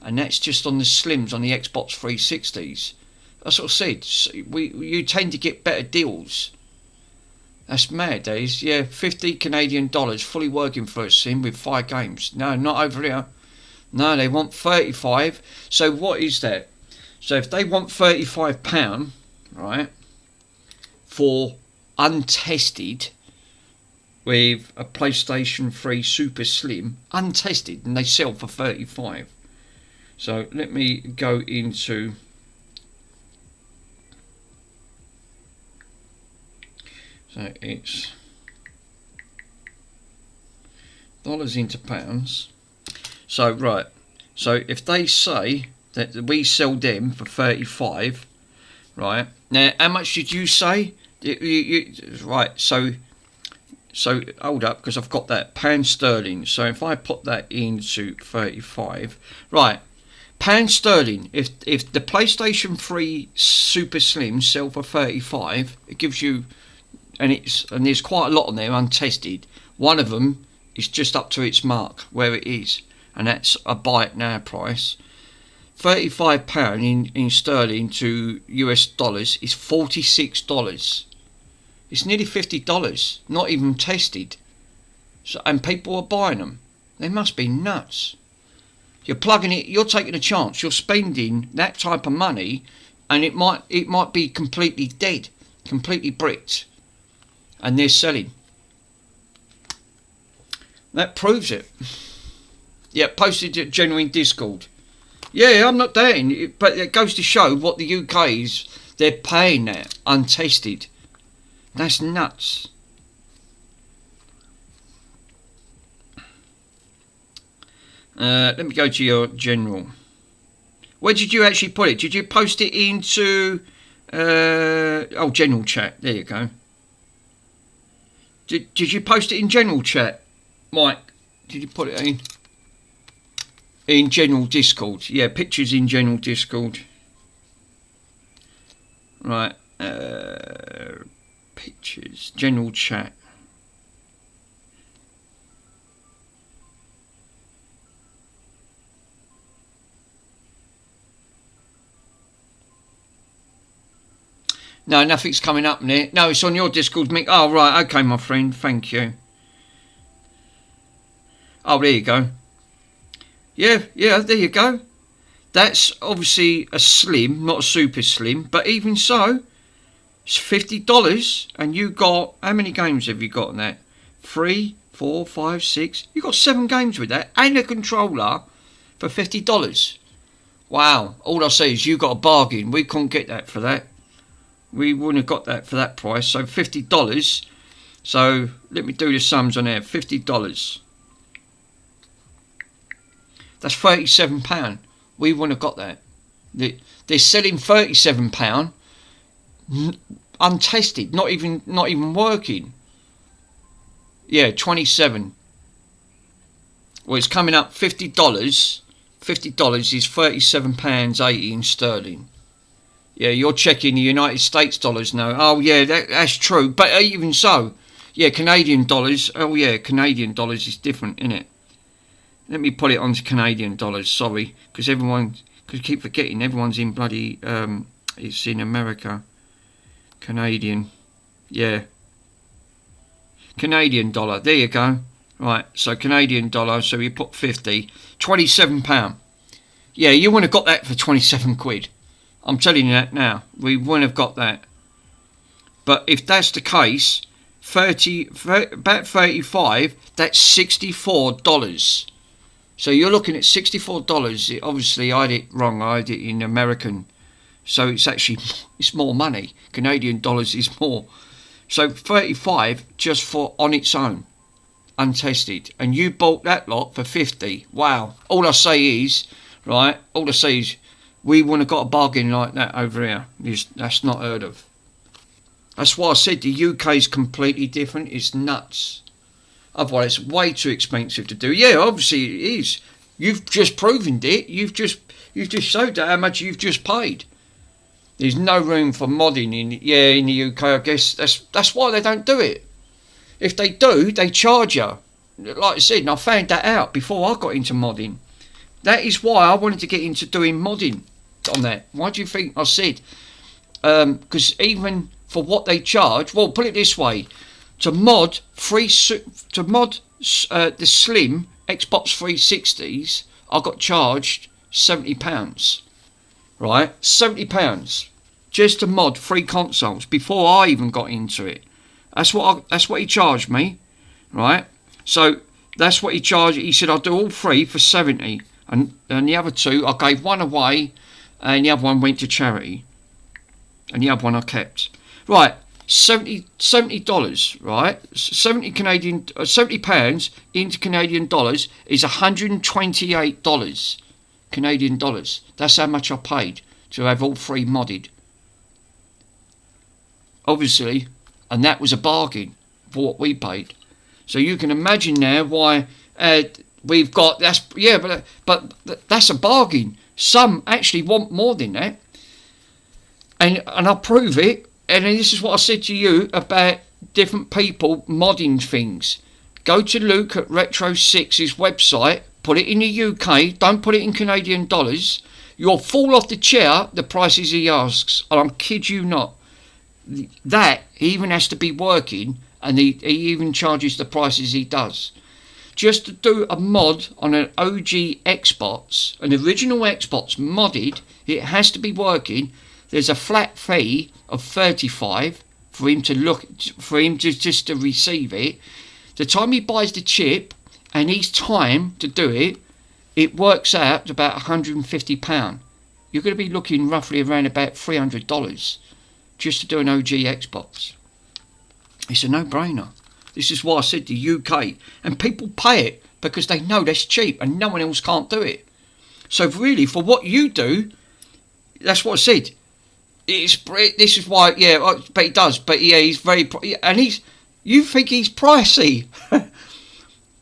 And that's just on the Slims on the Xbox 360s. That's what I said. You tend to get better deals That's mad, that is. Yeah, 50 Canadian dollars, fully working for a sim with 5 games. No, not over here. No, they want 35. So what is that? So if they want £35, right, for untested with a PlayStation 3 Super Slim, untested, and they sell for 35. So let me go into so it's dollars into pounds. So right, so if they say that we sell them for 35, right, now how much did you say? Right, so hold up, because I've got that pound sterling. So if I put that into 35, right, pound sterling, if the PlayStation 3 Super Slim sell for 35, it gives you, and there's quite a lot on there untested. One of them is just up to its mark where it is, and that's a buy it now price. £35 in sterling to US dollars is $46. It's nearly $50, not even tested. So, and people are buying them. They must be nuts. You're plugging it. You're taking a chance. You're spending that type of money, and it might be completely dead, completely bricked, and they're selling. That proves it. Yeah, posted at Genuine Discord. Yeah, I'm not doubting, but it goes to show what the UK is. They're paying that untested. That's nuts. Let me go to your general. Where did you actually put it? Did you post it into general chat? There you go. Did you post it in general chat, Mike? Did you put it in general Discord? Yeah, pictures in general Discord. Right. Pictures, general chat. No, nothing's coming up there. No, it's on your Discord, Mick. Oh, right. Okay, my friend. Thank you. Oh, there you go. Yeah, there you go. That's obviously a slim, not a super slim, but even so, it's $50, and you got, how many games have you got on that? 3, 4, 5, 6. You got 7 games with that, and a controller for $50. Wow! All I say is you got a bargain. We couldn't get that for that. We wouldn't have got that for that price. So $50. So let me do the sums on there. $50. That's £37. We wouldn't have got that. They're selling £37. Untested, not even working. Yeah, 27. Well, it's coming up $50. $50 is £37.80 in sterling. Yeah, you're checking the United States dollars now. Oh yeah, that's true. But even so, yeah, Canadian dollars. Oh yeah, Canadian dollars is different, isn't it? Let me put it onto Canadian dollars. Sorry, because I keep forgetting everyone's in bloody. It's in America. Canadian, yeah. Canadian dollar. There you go. Right, so Canadian dollar. So you put 50, £27. Yeah, you wouldn't have got that for 27 quid. I'm telling you that now. We wouldn't have got that. But if that's the case, about 35. That's $64. So you're looking at $64. Obviously, I had it wrong. I had it in American. So it's more money. Canadian dollars is more. So 35 just for on its own, untested, and you bought that lot for 50. Wow! All I say is, right? All I say is, we wouldn't have got a bargain like that over here. That's not heard of. That's why I said the UK is completely different. It's nuts. Otherwise, it's way too expensive to do. Yeah, obviously it is. You've just proven it. You've just showed that how much you've just paid. There's no room for modding in the UK. I guess that's why they don't do it. If they do, they charge you. Like I said, and I found that out before I got into modding. That is why I wanted to get into doing modding on that. Why do you think I said? Because even for what they charge, well, put it this way, to mod the Slim Xbox 360s, I got charged £70. Right, £70 just to mod 3 consoles before I even got into it. That's what he charged me, right? So that's what he charged. He said I'll do all 3 for 70, and the other 2 I gave one away, and the other one went to charity, and the other one I kept. Right, $70, right? £70 into Canadian dollars is $128 Canadian dollars. That's how much I paid to have all 3 modded. Obviously, and that was a bargain for what we paid. So you can imagine now why we've got but that's a bargain. Some actually want more than that, and I'll prove it. And this is what I said to you about different people modding things. Go to Luke at Retro6's website, put it in the UK, don't put it in Canadian dollars. You'll fall off the chair the prices he asks, and I'm kid you not. That he even has to be working, and he even charges the prices he does. Just to do a mod on an OG Xbox, an original Xbox modded, it has to be working. There's a flat fee of $35 for him to just to receive it. The time he buys the chip and his time to do it, it works out to about £150. You're going to be looking roughly around about $300 just to do an OG Xbox. It's a no-brainer. This is why I said the UK, and people pay it because they know that's cheap and no one else can't do it. So really, for what you do, that's what I said. This is why, yeah, but he does. But yeah, he's very, and you think he's pricey?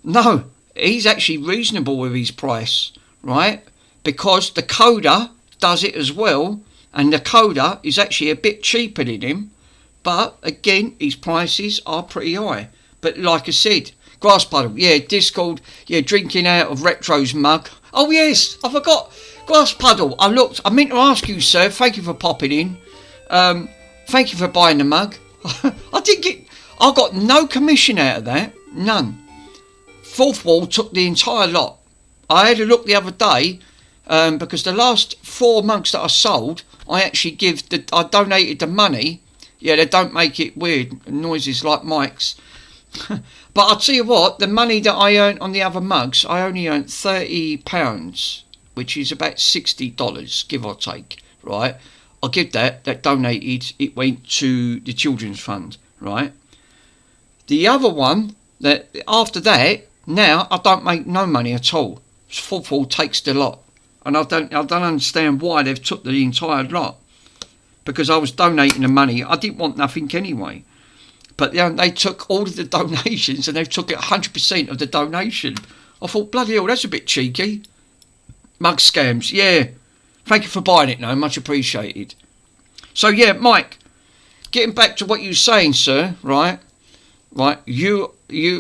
No, he's actually reasonable with his price, right? Because the coder does it as well, and the coder is actually a bit cheaper than him. But again, his prices are pretty high. But like I said, Grass Puddle, yeah, Discord, yeah, drinking out of Retro's mug. Oh yes, I forgot. Grass Puddle, I meant to ask you, sir, thank you for popping in. Thank you for buying the mug. I got no commission out of that, none. Fourth Wall took the entire lot. I had a look the other day, because the last 4 mugs that I sold, I donated the money. Yeah, they don't make it weird, noises like Mike's. But I'll tell you what, the money that I earned on the other mugs, I only earned £30, which is about $60, give or take, right? I'll give that donated, it went to the Children's Fund, right? The other one, that after that, now I don't make no money at all. Football takes the lot. And I don't understand why they've took the entire lot. Because I was donating the money, I didn't want nothing anyway. But they took all of the donations and they've took it 100% of the donation. I thought, bloody hell, that's a bit cheeky. Mug scams, yeah. Thank you for buying it, no, much appreciated. So yeah, Mike, getting back to what you were saying, sir, right? Right, you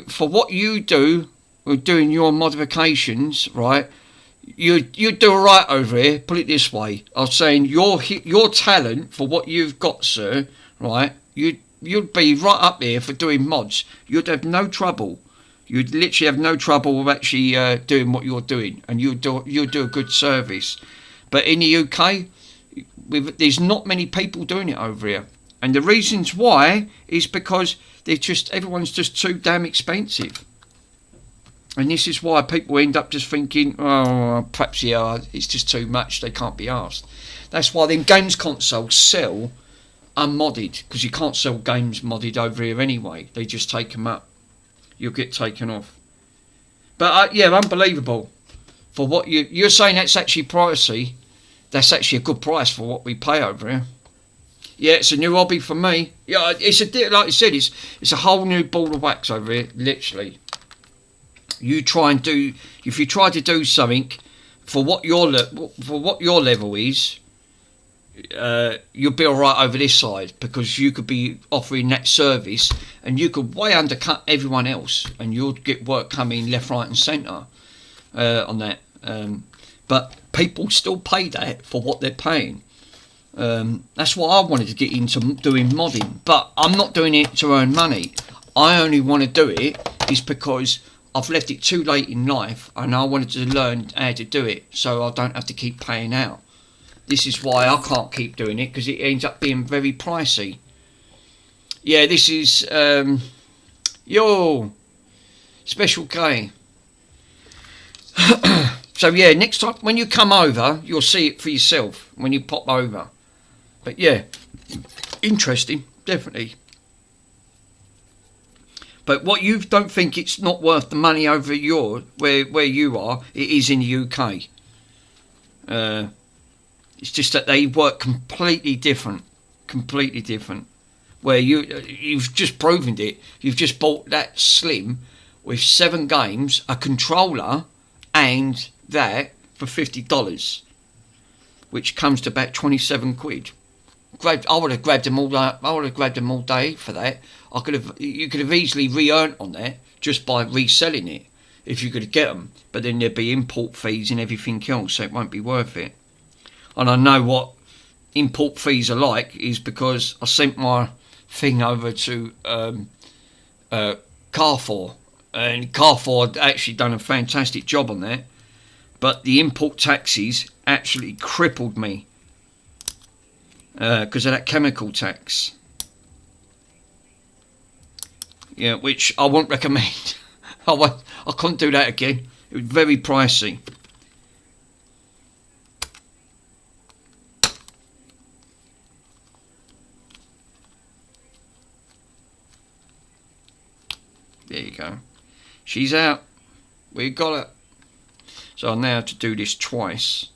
for what you do, with doing your modifications, right? You do all right over here. Put it this way, I was saying your talent for what you've got, sir, right? You'd be right up there for doing mods. You'd have no trouble. You'd literally have no trouble with actually doing what you're doing, and you'll do a good service. But in the UK, there's not many people doing it over here, and the reasons why is because everyone's just too damn expensive. And this is why people end up just thinking, oh, perhaps yeah, it's just too much. They can't be asked. That's why them games consoles sell unmodded, because you can't sell games modded over here anyway. They just take them up. You'll get taken off. But yeah, unbelievable. For what you're saying, that's actually pricey. That's actually a good price for what we pay over here. Yeah, it's a new hobby for me. Yeah, it's like you said, it's a whole new ball of wax over here, literally. If you try to do something for what your level is, you'll be all right over this side, because you could be offering that service and you could way undercut everyone else, and you'll get work coming left, right, and centre on that. But people still pay that for what they're paying. That's why I wanted to get into doing modding, but I'm not doing it to earn money. I only want to do it is because I've left it too late in life and I wanted to learn how to do it so I don't have to keep paying out. This is why I can't keep doing it, because it ends up being very pricey. Yeah, this is yo Special K. So yeah, next time when you come over, you'll see it for yourself when you pop over. But yeah, interesting, definitely. But what you don't think it's not worth the money over where you are, it is in the UK. It's just that they work completely different. Where you've just proven it. You've just bought that Slim with 7 games, a controller, and that for $50, which comes to about 27 quid. I would have grabbed them all. I would have grabbed them all day for that. You could have easily re-earned on that just by reselling it if you could get them. But then there'd be import fees and everything else, so it won't be worth it. And I know what import fees are like is because I sent my thing over to Carrefour, and Carrefour had actually done a fantastic job on that. But the import taxes actually crippled me. Because of that chemical tax. Yeah, which I won't recommend. I couldn't do that again. It was very pricey. There you go. She's out. We got it. So I now have to do this twice.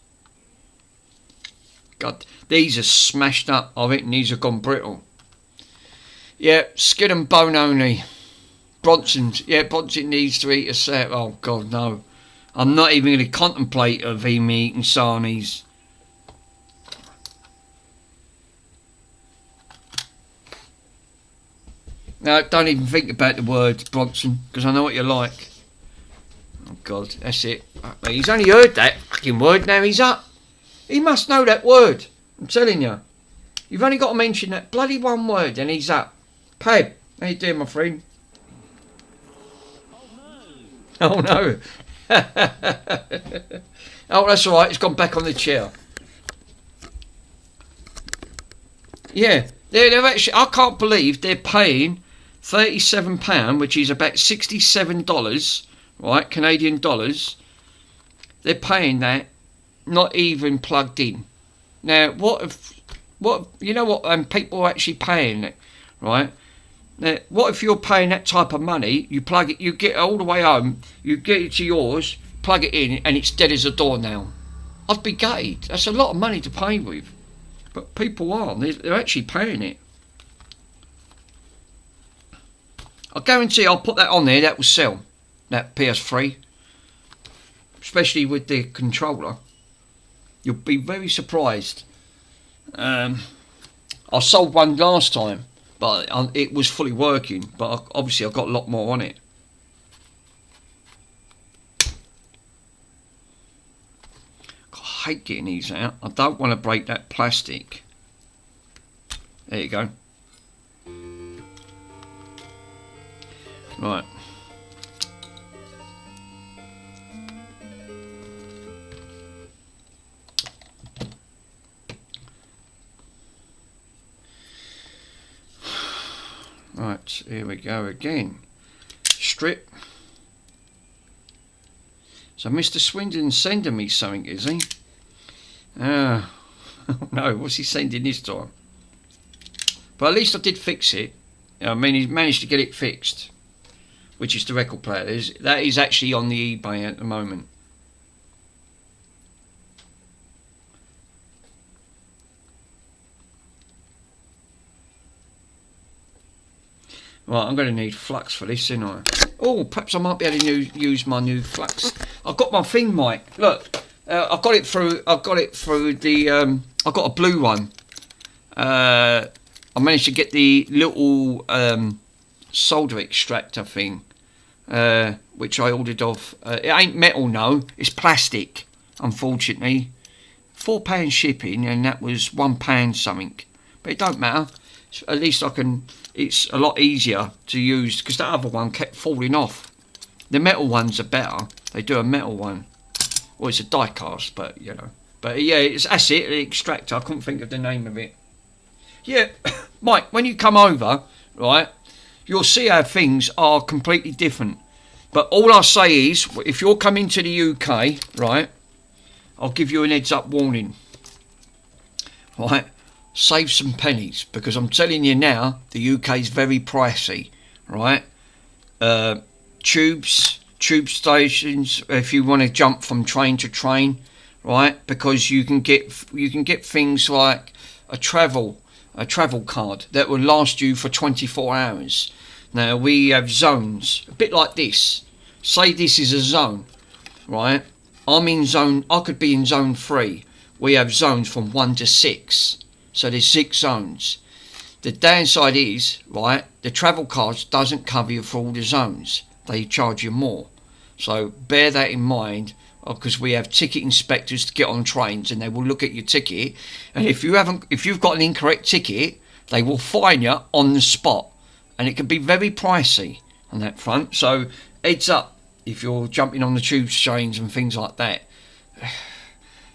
God, these are smashed up. I think these have gone brittle. Yeah, skin and bone only. Bronson's. Yeah, Bronson needs to eat a set. Oh, God, no. I'm not even going to contemplate of him eating sarnies. No, don't even think about the word, Bronson, because I know what you're like. Oh, God, that's it. He's only heard that fucking word, now he's up. He must know that word. I'm telling you. You've only got to mention that bloody one word and he's up. Peb, how you doing, my friend? Oh no. Oh, that's alright. It's gone back on the chair. Yeah. They're actually, I can't believe they're paying £37, which is about $67, right, Canadian dollars. They're paying that not even plugged in. Now, what you know what people are actually paying it, right? Now, what if you're paying that type of money, you plug it, you get it all the way home, you get it to yours, plug it in, and it's dead as a doornail? I'd be gutted. That's a lot of money to pay with. But people aren't. They're actually paying it. I guarantee I'll put that on there, that will sell. That PS3. Especially with the controller. You'll be very surprised. I sold one last time, but it was fully working. But obviously, I've got a lot more on it. God, I hate getting these out. I don't want to break that plastic. There you go. Right. Right, here we go again. Strip. So Mr. Swindon's sending me something, is he? Oh no, what's he sending this time? But at least I did fix it. I mean, he managed to get it fixed, which is the record player. That is actually on the eBay at the moment. Right, I'm going to need flux for this, aren't I? Oh, perhaps I might be able to use my new flux. I've got my thing mic. Look, I've got it through. I've got it through the. I've got a blue one. I managed to get the little solder extractor thing, which I ordered off. It ain't metal, no. It's plastic. Unfortunately, £4 shipping, and that was £1 something. But it don't matter. At least I can. It's a lot easier to use because that other one kept falling off. The metal ones are better. They do a metal one. Well, it's a die cast, but you know. But yeah, that's it. The extractor. I couldn't think of the name of it. Yeah, Mike. When you come over, right, you'll see how things are completely different. But all I say is, if you're coming to the UK, right, I'll give you an heads up warning. Right, save some pennies because I'm telling you now, the UK is very pricey. Right, tube stations. If you want to jump from train to train, right, because you can get things like a travel card that will last you for 24 hours. Now we have zones, a bit like this. Say this is a zone, right? I'm in zone. I could be in zone 3. We have zones from 1 to 6, so there's 6 zones. The downside is, right, the travel cards doesn't cover you for all the zones. They charge you more, so bear that in mind. Because we have ticket inspectors to get on trains, and they will look at your ticket, and if you've got an incorrect ticket, they will fine you on the spot, and it can be very pricey on that front. So heads up if you're jumping on the tube trains and things like that.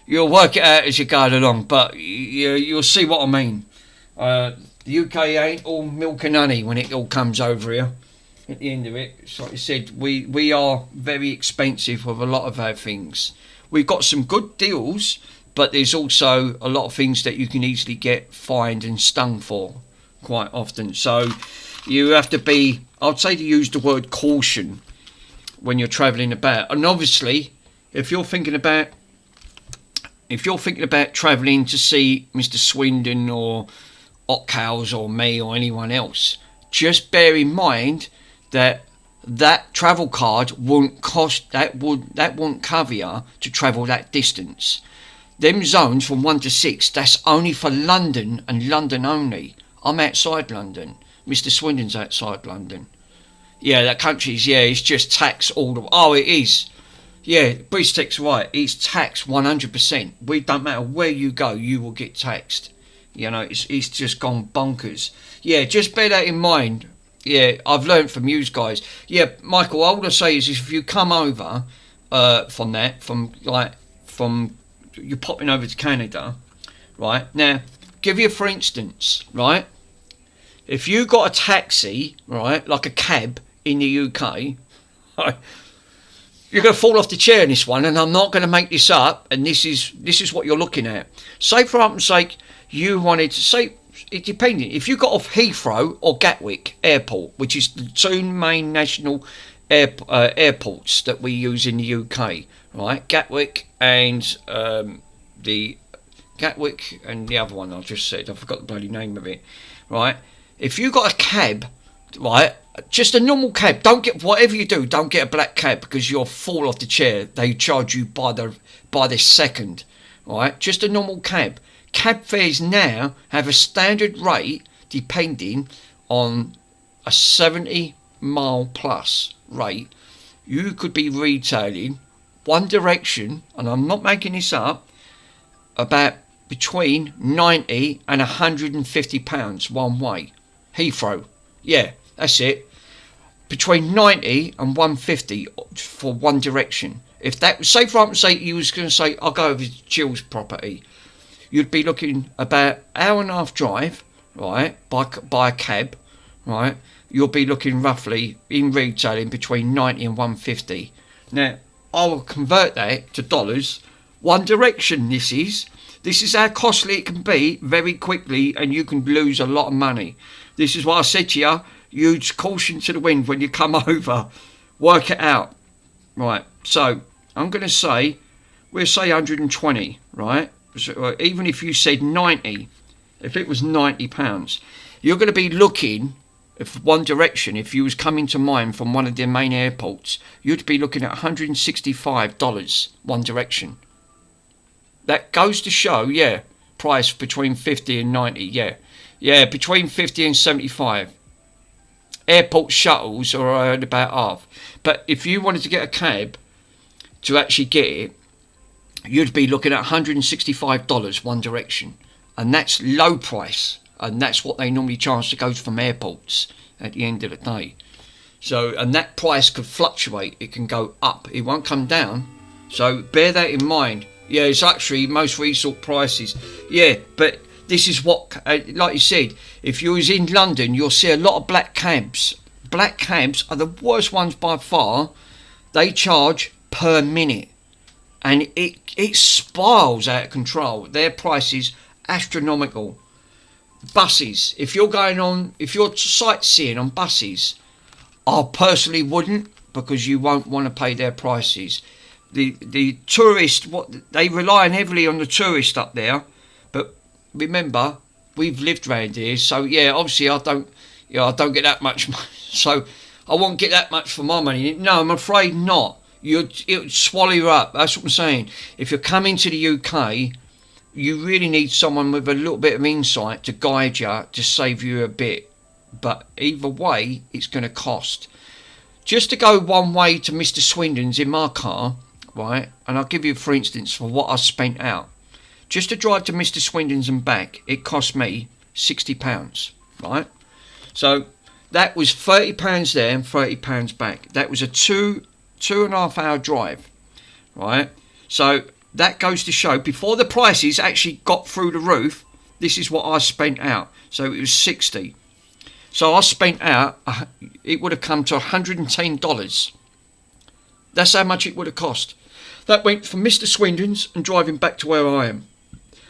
You'll work it out as you go along, but you'll see what I mean. The UK ain't all milk and honey when it all comes over here. At the end of it, it's like I said, we are very expensive with a lot of our things. We've got some good deals, but there's also a lot of things that you can easily get fined and stung for quite often. So you have to be, I'd say, to use the word caution when you're travelling about. And obviously, if you're thinking about travelling to see Mr. Swindon or Otcows or me or anyone else, just bear in mind that travel card won't cover you to travel that distance. Them zones from 1 to 6, that's only for London and London only. I'm outside London. Mr. Swindon's outside London. Yeah, that country's, yeah, it's just tax all the... Oh, it is. Yeah, BrizTech's right. It's taxed 100%. We don't matter where you go, you will get taxed. You know, it's just gone bonkers. Yeah, just bear that in mind. Yeah, I've learned from you guys. Yeah, Michael, all I say is if you come over from you're popping over to Canada, right? Now, give you for instance, right? If you got a taxi, right, like a cab in the UK, right, you're going to fall off the chair in this one, and I'm not going to make this up, and this is what you're looking at. Say, for argument's sake, you wanted to say... It depending if you got off Heathrow or Gatwick Airport, which is the 2 main national airports that we use in the UK, right? Gatwick and the other one I just said, I forgot the bloody name of it, right? If you got a cab, right, just a normal cab, don't get, whatever you do, don't get a black cab because you'll fall off the chair. They charge you by the second, right? Just a normal cab. Cab fares now have a standard rate depending on a 70 mile plus rate. You could be retailing One Direction, and I'm not making this up, about between 90 and 150 pounds one way. Heathrow, yeah, that's it. Between 90 and 150 for One Direction. If that, say for argument's sake, you was going to say, I'll go over to Jill's property, you'd be looking about hour and a half drive, right, by a cab, right. You'll be looking roughly in retailing between 90 and 150. Now, I will convert that to dollars. One Direction, this is how costly it can be very quickly, and you can lose a lot of money. This is what I said to you. Use caution to the wind when you come over. Work it out. Right, so I'm going to say, we'll say 120, right? So, even if you said 90, if it was £90, you're going to be looking, if One Direction, if you was coming to mine from one of their main airports, you'd be looking at $165, One Direction. That goes to show, yeah, price between 50 and 90, yeah. Yeah, between 50 and 75. Airport shuttles are about half. But if you wanted to get a cab to actually get it, you'd be looking at $165 One Direction. And that's low price. and that's what they normally charge to go from airports at the end of the day. So, and that price could fluctuate. It can go up. It won't come down. So bear that in mind. Yeah, it's actually most resort prices. Yeah, but this is what, like you said, if you was in London, you'll see a lot of black cabs. Black cabs are the worst ones by far. They charge per minute, and it spirals out of control. Their prices astronomical. Buses, if you're sightseeing on buses, I personally wouldn't, because you won't want to pay their prices. The tourist, they rely heavily on the tourist up there, but remember, we've lived round here, so yeah, obviously I don't get that much money, so I won't get that much for my money. No, I'm afraid not. It would swallow you up. That's what I'm saying. If you're coming to the UK, you really need someone with a little bit of insight to guide you, to save you a bit. But either way, it's going to cost. Just to go one way to Mr. Swindon's in my car, right? And I'll give you, for instance, for what I spent out. Just to drive to Mr. Swindon's and back, it cost me £60, right? So that was £30 there and £30 back. That was a two and a half hour drive, right? So that goes to show, before the prices actually got through the roof, this is what I spent out. So it was 60. So I spent out, it would have come to $110. That's how much it would have cost. That went from Mr. Swindon's and driving back to where I am.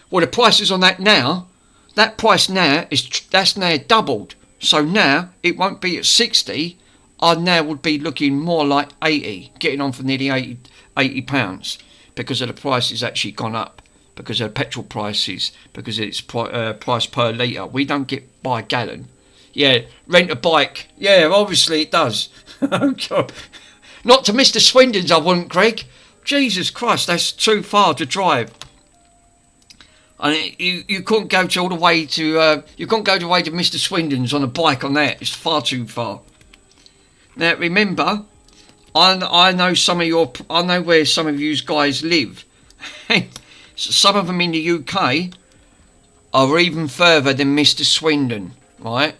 Well, the prices on that now, that price now, that's now doubled. So now, it won't be at 60, I now would be looking more like 80, getting on for nearly £80, because of the price has actually gone up, because of the petrol prices, because it's price per litre. We don't get by gallon. Yeah, rent a bike. Yeah, obviously it does. Oh, God. Not to Mr. Swindon's, I wouldn't, Greg. Jesus Christ, that's too far to drive. And you couldn't go all the way to you couldn't go all the way to Mr. Swindon's on a bike on that. It's far too far. Now remember, I know where some of you guys live. Some of them in the UK are even further than Mr. Swindon, right?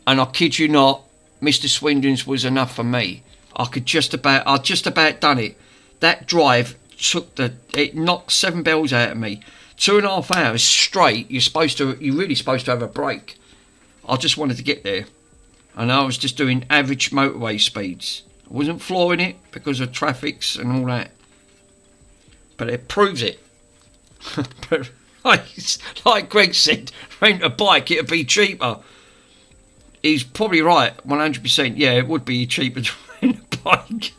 And I kid you not, Mr. Swindon's was enough for me. I just about done it. That drive it knocked 7 bells out of me. 2.5 hours straight. You're really supposed to have a break. I just wanted to get there, and I was just doing average motorway speeds. I wasn't flooring it because of traffics and all that. But it proves it. But like Greg said, rent a bike, it'd be cheaper. He's probably right, 100%. Yeah, it would be cheaper to rent a bike.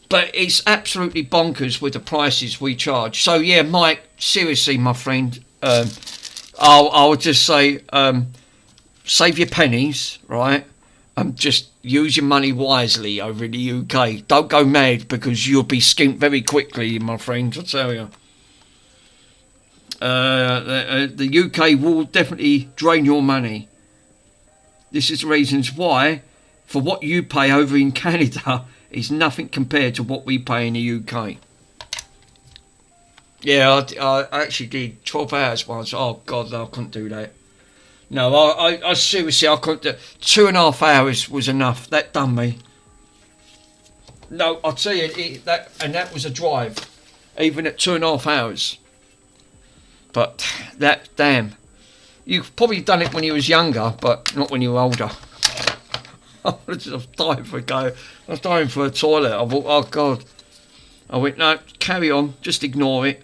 But it's absolutely bonkers with the prices we charge. So yeah, Mike, seriously, my friend, I would just say, save your pennies, right? Just use your money wisely over in the UK. Don't go mad, because you'll be skimped very quickly, my friend, I tell you. The UK will definitely drain your money. This is the reasons why, for what you pay over in Canada, is nothing compared to what we pay in the UK. Yeah, I actually did 12 hours once. Oh God, no, I couldn't do that. No, I seriously, I couldn't do. 2.5 hours was enough. That done me. No, I'll tell you, that was a drive, even at 2.5 hours. But that, damn, you've probably done it when you was younger, but not when you were older. I was dying for a go. I was dying for a toilet. I thought, oh God. I went, no, carry on. Just ignore it.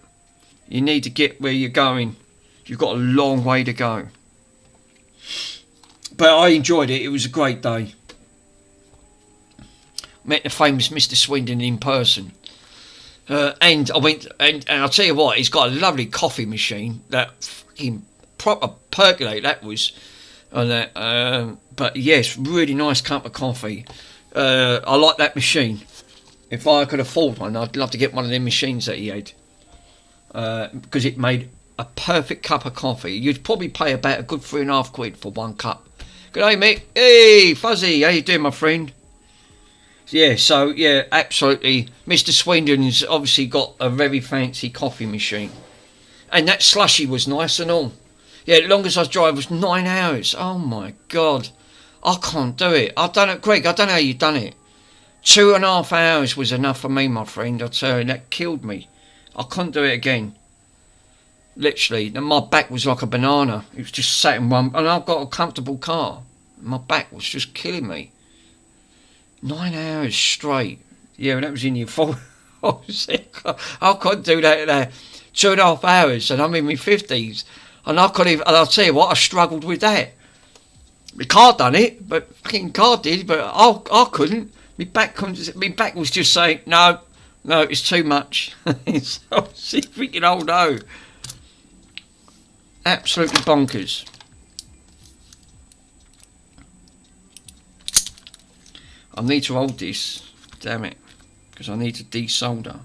You need to get where you're going. You've got a long way to go. But I enjoyed it. It was a great day. Met the famous Mr. Swindon in person. And I went, and I'll tell you what, he's got a lovely coffee machine. That fucking proper percolate that was. On that, but yes, really nice cup of coffee. I like that machine. If I could afford one, I'd love to get one of them machines that he had, because it made a perfect cup of coffee. You'd probably pay about a good £3.50 for one cup. Good day, Mick. Hey, Fuzzy, how you doing, my friend? Yeah, so yeah, absolutely. Mr. Swindon's obviously got a very fancy coffee machine, and that slushy was nice and all. Yeah, the longest I drive was 9 hours. Oh my God. I can't do it. I've done it, Greg. I don't know how you've done it. 2.5 hours was enough for me, my friend. I tell you, that killed me. I couldn't do it again. Literally, my back was like a banana. It was just sat in one, and I've got a comfortable car. My back was just killing me. 9 hours straight. Yeah, that was in your fault. I couldn't do that. 2.5 hours, and I'm in my 50s, and I couldn't even. And I'll tell you what, I struggled with that. My car done it, but fucking car did, but I couldn't. My back was just saying no, it's too much. So I was thinking, oh no, absolutely bonkers. I need to hold this, damn it, because I need to desolder.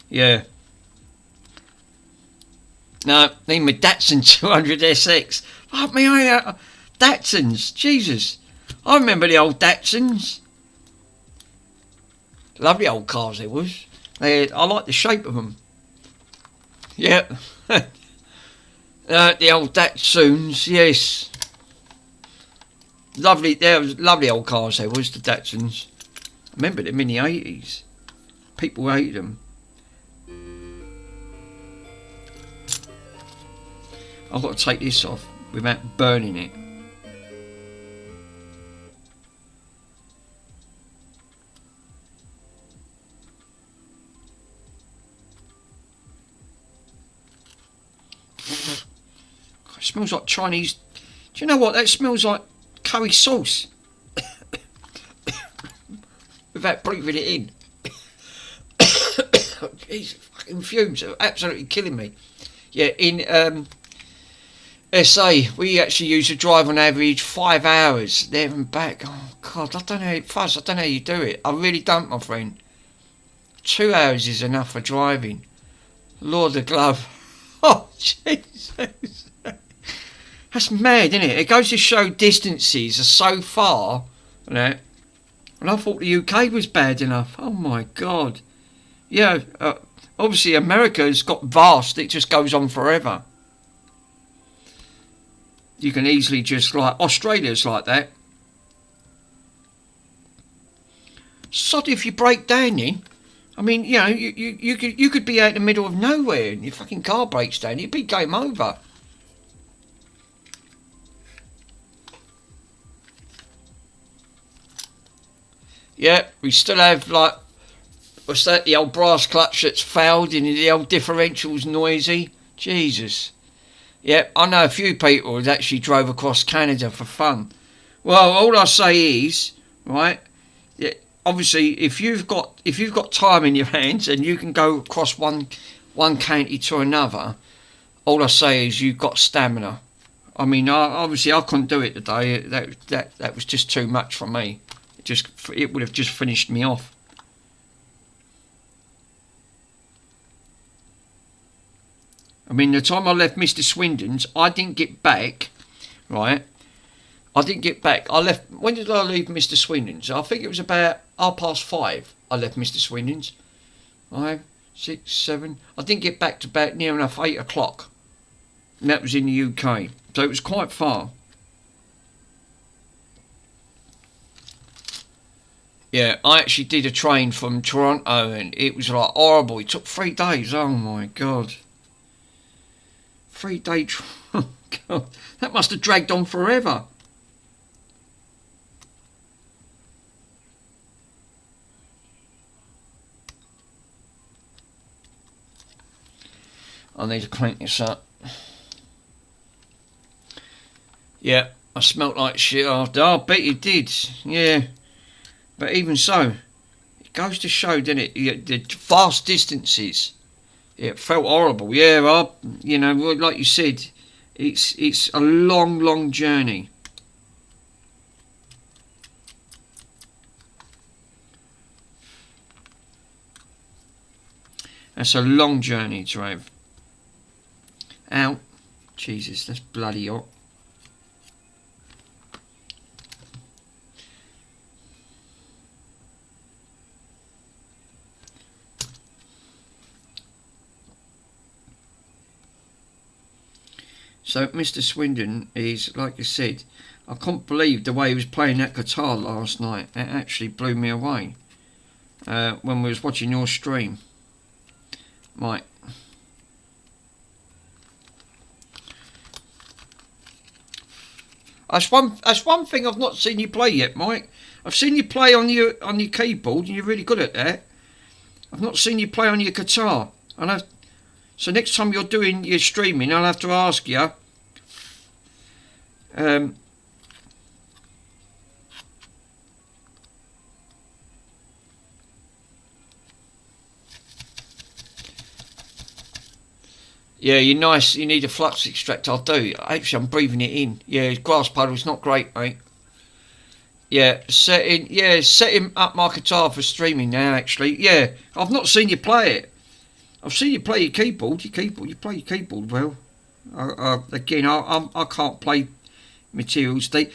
Yeah. No, need my Datsun 200 SX. Fuck me, Datsuns, Jesus. I remember the old Datsuns. Lovely old cars they was. I like the shape of them. Yeah. The old Datsuns, yes. Lovely, there was lovely old cars they was, the Datsuns. I remember them in the 80s. People hated them. I've got to take this off without burning it. It smells like Chinese. Do you know what? That smells like curry sauce. Without breathing it in. Jeez, fucking fumes are absolutely killing me. Yeah, in SA, we actually used to drive on average 5 hours there and back. Oh God, I don't know, Fuzz, I don't know how you do it. I really don't, my friend. 2 hours is enough for driving. Lord of glove. Oh, Jesus. That's mad, isn't it? It goes to show distances are so far, you know. And I thought the UK was bad enough. Oh my God. Yeah, obviously America's got vast, it just goes on forever. You can easily just, like, Australia's like that. Sod if you break down then. I mean, you know, you could be out in the middle of nowhere and your fucking car breaks down, it'd be game over. Yeah, we still have, like, what's that, the old brass clutch that's fouled and the old differential's noisy. Jesus. Yeah, I know a few people that actually drove across Canada for fun. Well, all I say is, right, yeah, obviously if you've got time in your hands and you can go across one county to another, all I say is you've got stamina. I mean, obviously I couldn't do it today. That was just too much for me. It would have just finished me off. I mean, the time I left Mr. Swindon's, I didn't get back, right? I didn't get back. I left. When did I leave Mr. Swindon's? I think it was about 5:30. I left Mr. Swindon's. 5, 6, 7. I didn't get back to about near enough 8 o'clock. And that was in the UK. So it was quite far. Yeah, I actually did a train from Toronto and it was like horrible. It took 3 days. Oh my God. 3 day oh God, that must have dragged on forever. I need to crank this up. Yeah, I smelt like shit after. I bet you did. Yeah, but even so, it goes to show, doesn't it? The vast distances. It felt horrible. Yeah, you know, like you said, it's a long journey. That's a long journey to have. Ow. Jesus, that's bloody hot. So Mr. Swindon is, like you said, I couldn't believe the way he was playing that guitar last night. It actually blew me away when we was watching your stream. Right. That's one thing I've not seen you play yet, Mike. I've seen you play on your keyboard, and you're really good at that. I've not seen you play on your guitar. So next time you're doing your streaming, I'll have to ask you. Yeah, you're nice. You need a flux extractor. I do. Actually, I'm breathing it in. Yeah, grass puddle's not great, mate. Yeah, setting up my guitar for streaming now. Actually, yeah, I've not seen you play it. I've seen you play your keyboard. You play your keyboard well. Again, I can't play materials. They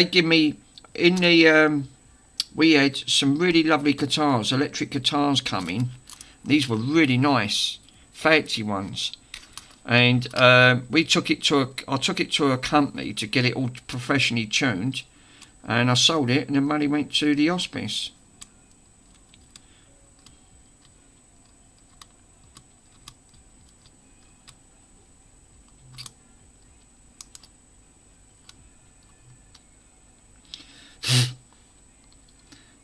give me in the we had some really lovely guitars, electric guitars coming. These were really nice, fancy ones. And I took it to a company to get it all professionally tuned, and I sold it, and the money went to the hospice.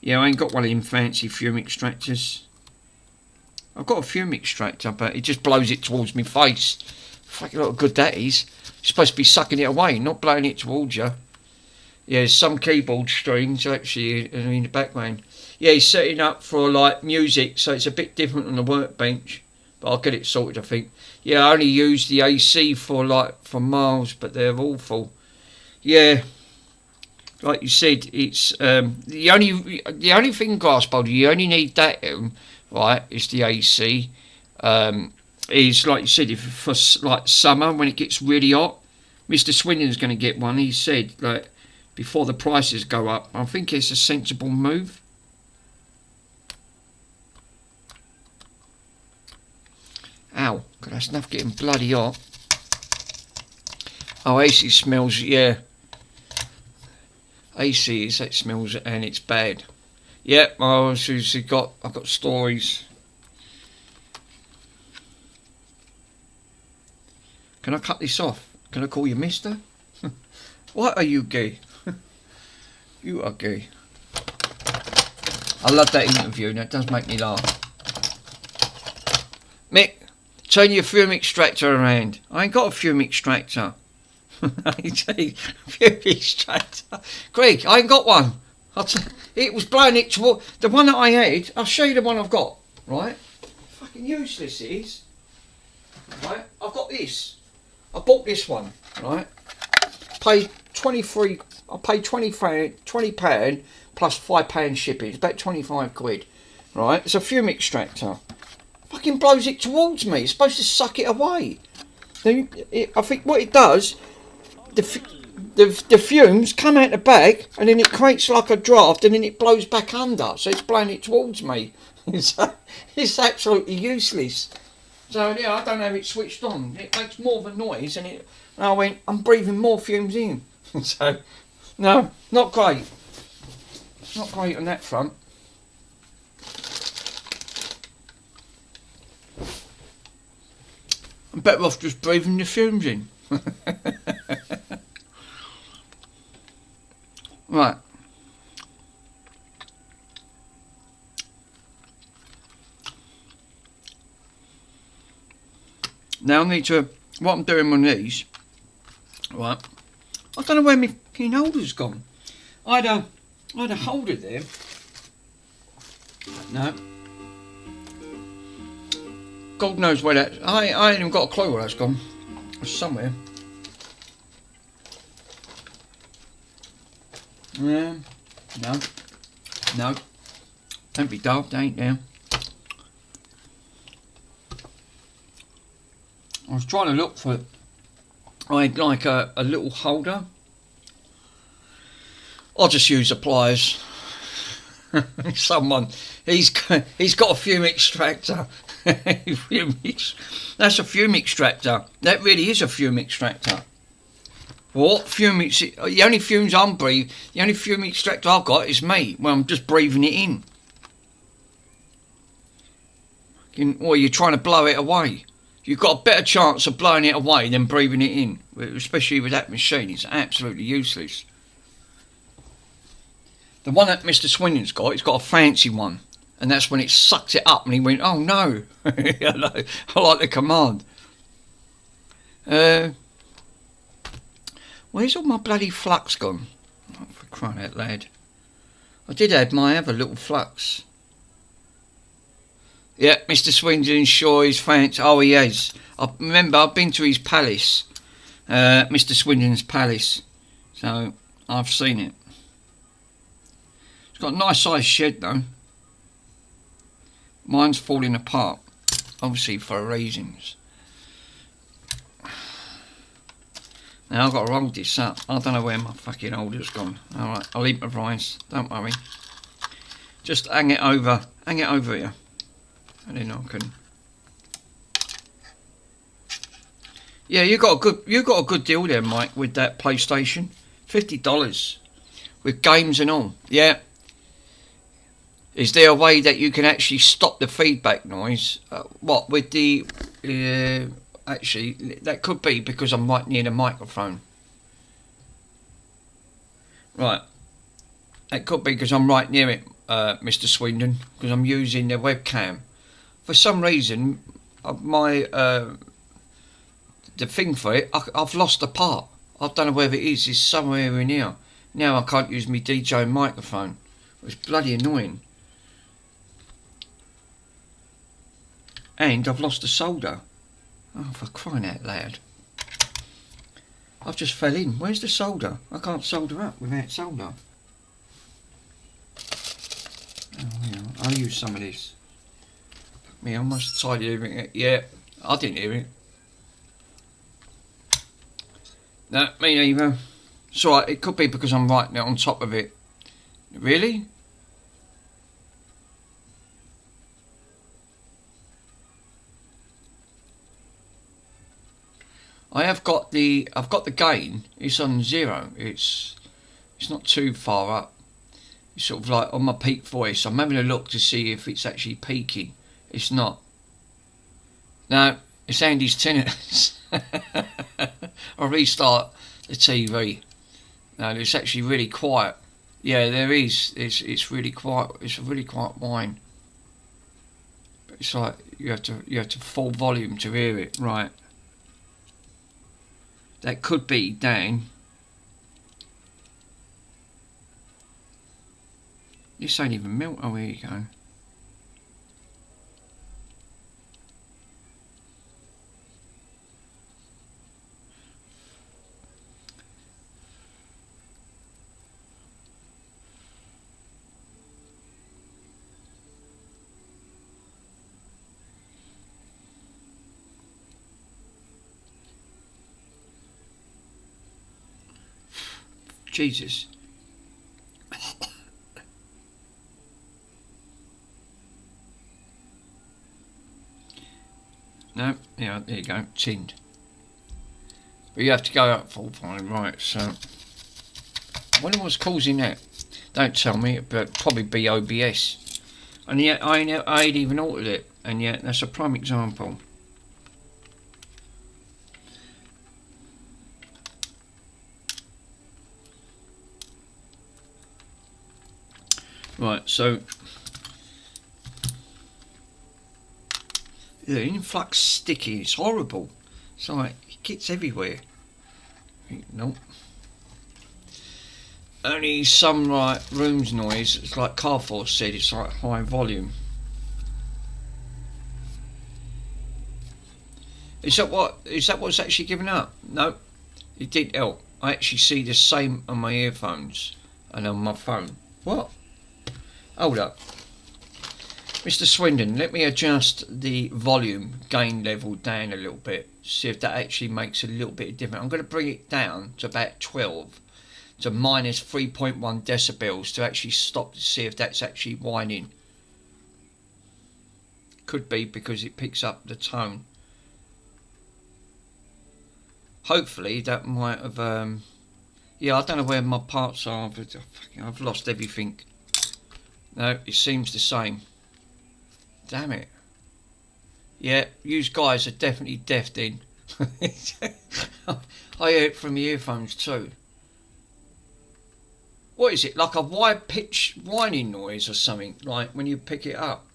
Yeah, I ain't got one of them fancy fume extractors. I've got a fume extractor, but it just blows it towards my face. Fucking look how good that is. You're supposed to be sucking it away, not blowing it towards you. Yeah, some keyboard strings actually in the background. Yeah, he's setting up for like music, so it's a bit different on the workbench. But I'll get it sorted, I think. Yeah, I only use the AC for miles, but they're awful. Yeah, like you said, it's the only thing, Grass Boulder, you only need that. Right, it's the AC. Is like you said, if for like summer when it gets really hot, Mr. Swindon's going to get one. He said like before the prices go up. I think it's a sensible move. Ow, God, that's enough getting bloody hot. Oh, AC smells, yeah. AC is, that smells, and it's bad. Yep, I've got stories. Can I cut this off? Can I call you mister? What are you gay? You are gay. I love that interview, and it does make me laugh. Mick, turn your fume extractor around. I ain't got a fume extractor. Fume extractor. Greg, I ain't got one. It was blowing it toward the one that I had. I'll show you the one I've got. Right, fucking useless it is. Right, I've got this. I bought this one. Right, paid 23. I paid £20 plus £5 shipping. It's about 25 quid. Right, it's a fume extractor. Fucking blows it towards me. It's supposed to suck it away. Then I think what it does, the fumes come out the bag, and then it creates like a draft, and then it blows back under, so it's blowing it towards me. It's absolutely useless. So yeah, I don't have it switched on. It makes more of a noise, and I went, I'm breathing more fumes in. So no, not great. Not great on that front. I'm better off just breathing the fumes in. Right. Now I need to, what I'm doing on these, right, I don't know where my fucking holder's gone. I had a holder there. No. God knows where that, I ain't even got a clue where that's gone. It's somewhere. No. Don't be daft, ain't there. I was trying to look for it. I had like a little holder. I'll just use the pliers. Someone, he's got a fume extractor. That's a fume extractor. That really is a fume extractor. What fume? The only fumes I'm breathing, the only fume extractor I've got is me. Well, I'm just breathing it in. Or you're trying to blow it away. You've got a better chance of blowing it away than breathing it in. Especially with that machine, it's absolutely useless. The one that Mr. Swindon's got, he's got a fancy one. And that's when it sucked it up and he went, oh no. I like the command. Where's all my bloody flux gone? Oh, for crying out loud. I did have my other little flux. Yeah, Mr. Swindon, sure, he's fancy. Oh, he has. I remember, I've been to his palace. Mr. Swindon's palace. So, I've seen it. It's got a nice sized shed though. Mine's falling apart. Obviously for reasons. Now I've got to roll this up. I don't know where my fucking holder's gone. Alright, I'll improvise. Don't worry. Just hang it over here. And then I can. Yeah, you got a good deal there, Mike, with that PlayStation. $50 with games and all. Yeah. Is there a way that you can actually stop the feedback noise? What with the? Actually, that could be because I'm right near the microphone. Right. That could be because I'm right near it, Mr. Swindon, because I'm using the webcam. For some reason, my the thing for it, I've lost the part. I don't know whether it is. It's somewhere in here. Now I can't use my DJ microphone. It's bloody annoying. And I've lost the solder. Oh, for crying out loud. I've just fell in. Where's the solder? I can't solder up without solder. Oh, yeah. I'll use some of this. Me, I must have tried hearing it. Yeah, I didn't hear it. No, me neither. It's alright, it could be because I'm right now on top of it. Really? I've got the gain. It's on 0. It's not too far up. It's sort of like on my peak voice. I'm having a look to see if it's actually peaking. It's not. No, it's Andy's tinnitus. I'll restart the TV. No, it's actually really quiet. Yeah, there is. It's really quiet. It's a really quiet whine. But it's like you have to full volume to hear it. Right. That could be down. This ain't even milk. Oh, here you go. Jesus. No, yeah, there you go, tinned. But you have to go up full volume, right, so. I wonder what's causing that. Don't tell me, but probably be OBS. And yet, I ain't even altered it, and yet, that's a prime example. Right, so the influx sticky, it's horrible. It's like it gets everywhere. Nope. Only some like rooms noise, it's like Carforce said, it's like high volume. Is that what's actually given up? No, it didn't help. I actually see the same on my earphones and on my phone. What? Hold up. Mr. Swindon, let me adjust the volume gain level down a little bit. See if that actually makes a little bit of difference. I'm going to bring it down to about 12 to minus 3.1 decibels to actually stop to see if that's actually whining. Could be because it picks up the tone. Hopefully that might have yeah, I don't know where my parts are, but I've lost everything. No, it seems the same. Damn it. Yeah, you guys are definitely deaf then. I hear it from the earphones too. What is it, like a high-pitched whining noise or something, like when you pick it up?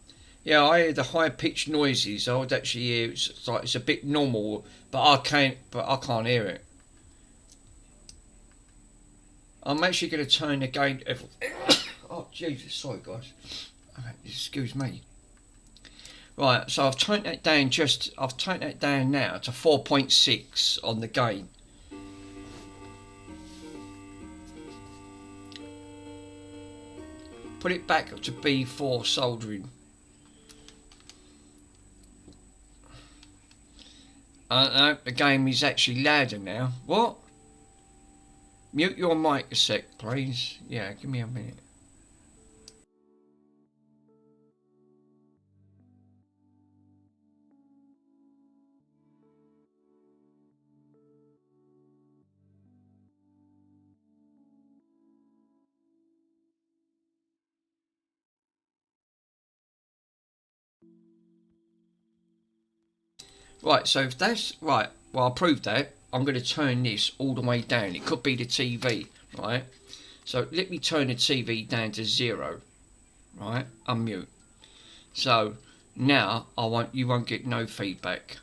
Yeah, I hear the high-pitched noises. I would actually hear it's like it's a bit normal, but I can't hear it. I'm actually going to turn the gain. Oh Jesus, sorry guys. Excuse me. Right, so I've turned that down. I've turned that down now to 4.6 on the gain. Put it back up to B4 soldering. No, the game is actually louder now. What? Mute your mic a sec, please. Yeah, give me a minute. Right, so if that's right, well, I'll prove that. I'm going to turn this all the way down. It could be the TV, right? So let me turn the TV down to 0, right? Unmute. So now you won't get no feedback,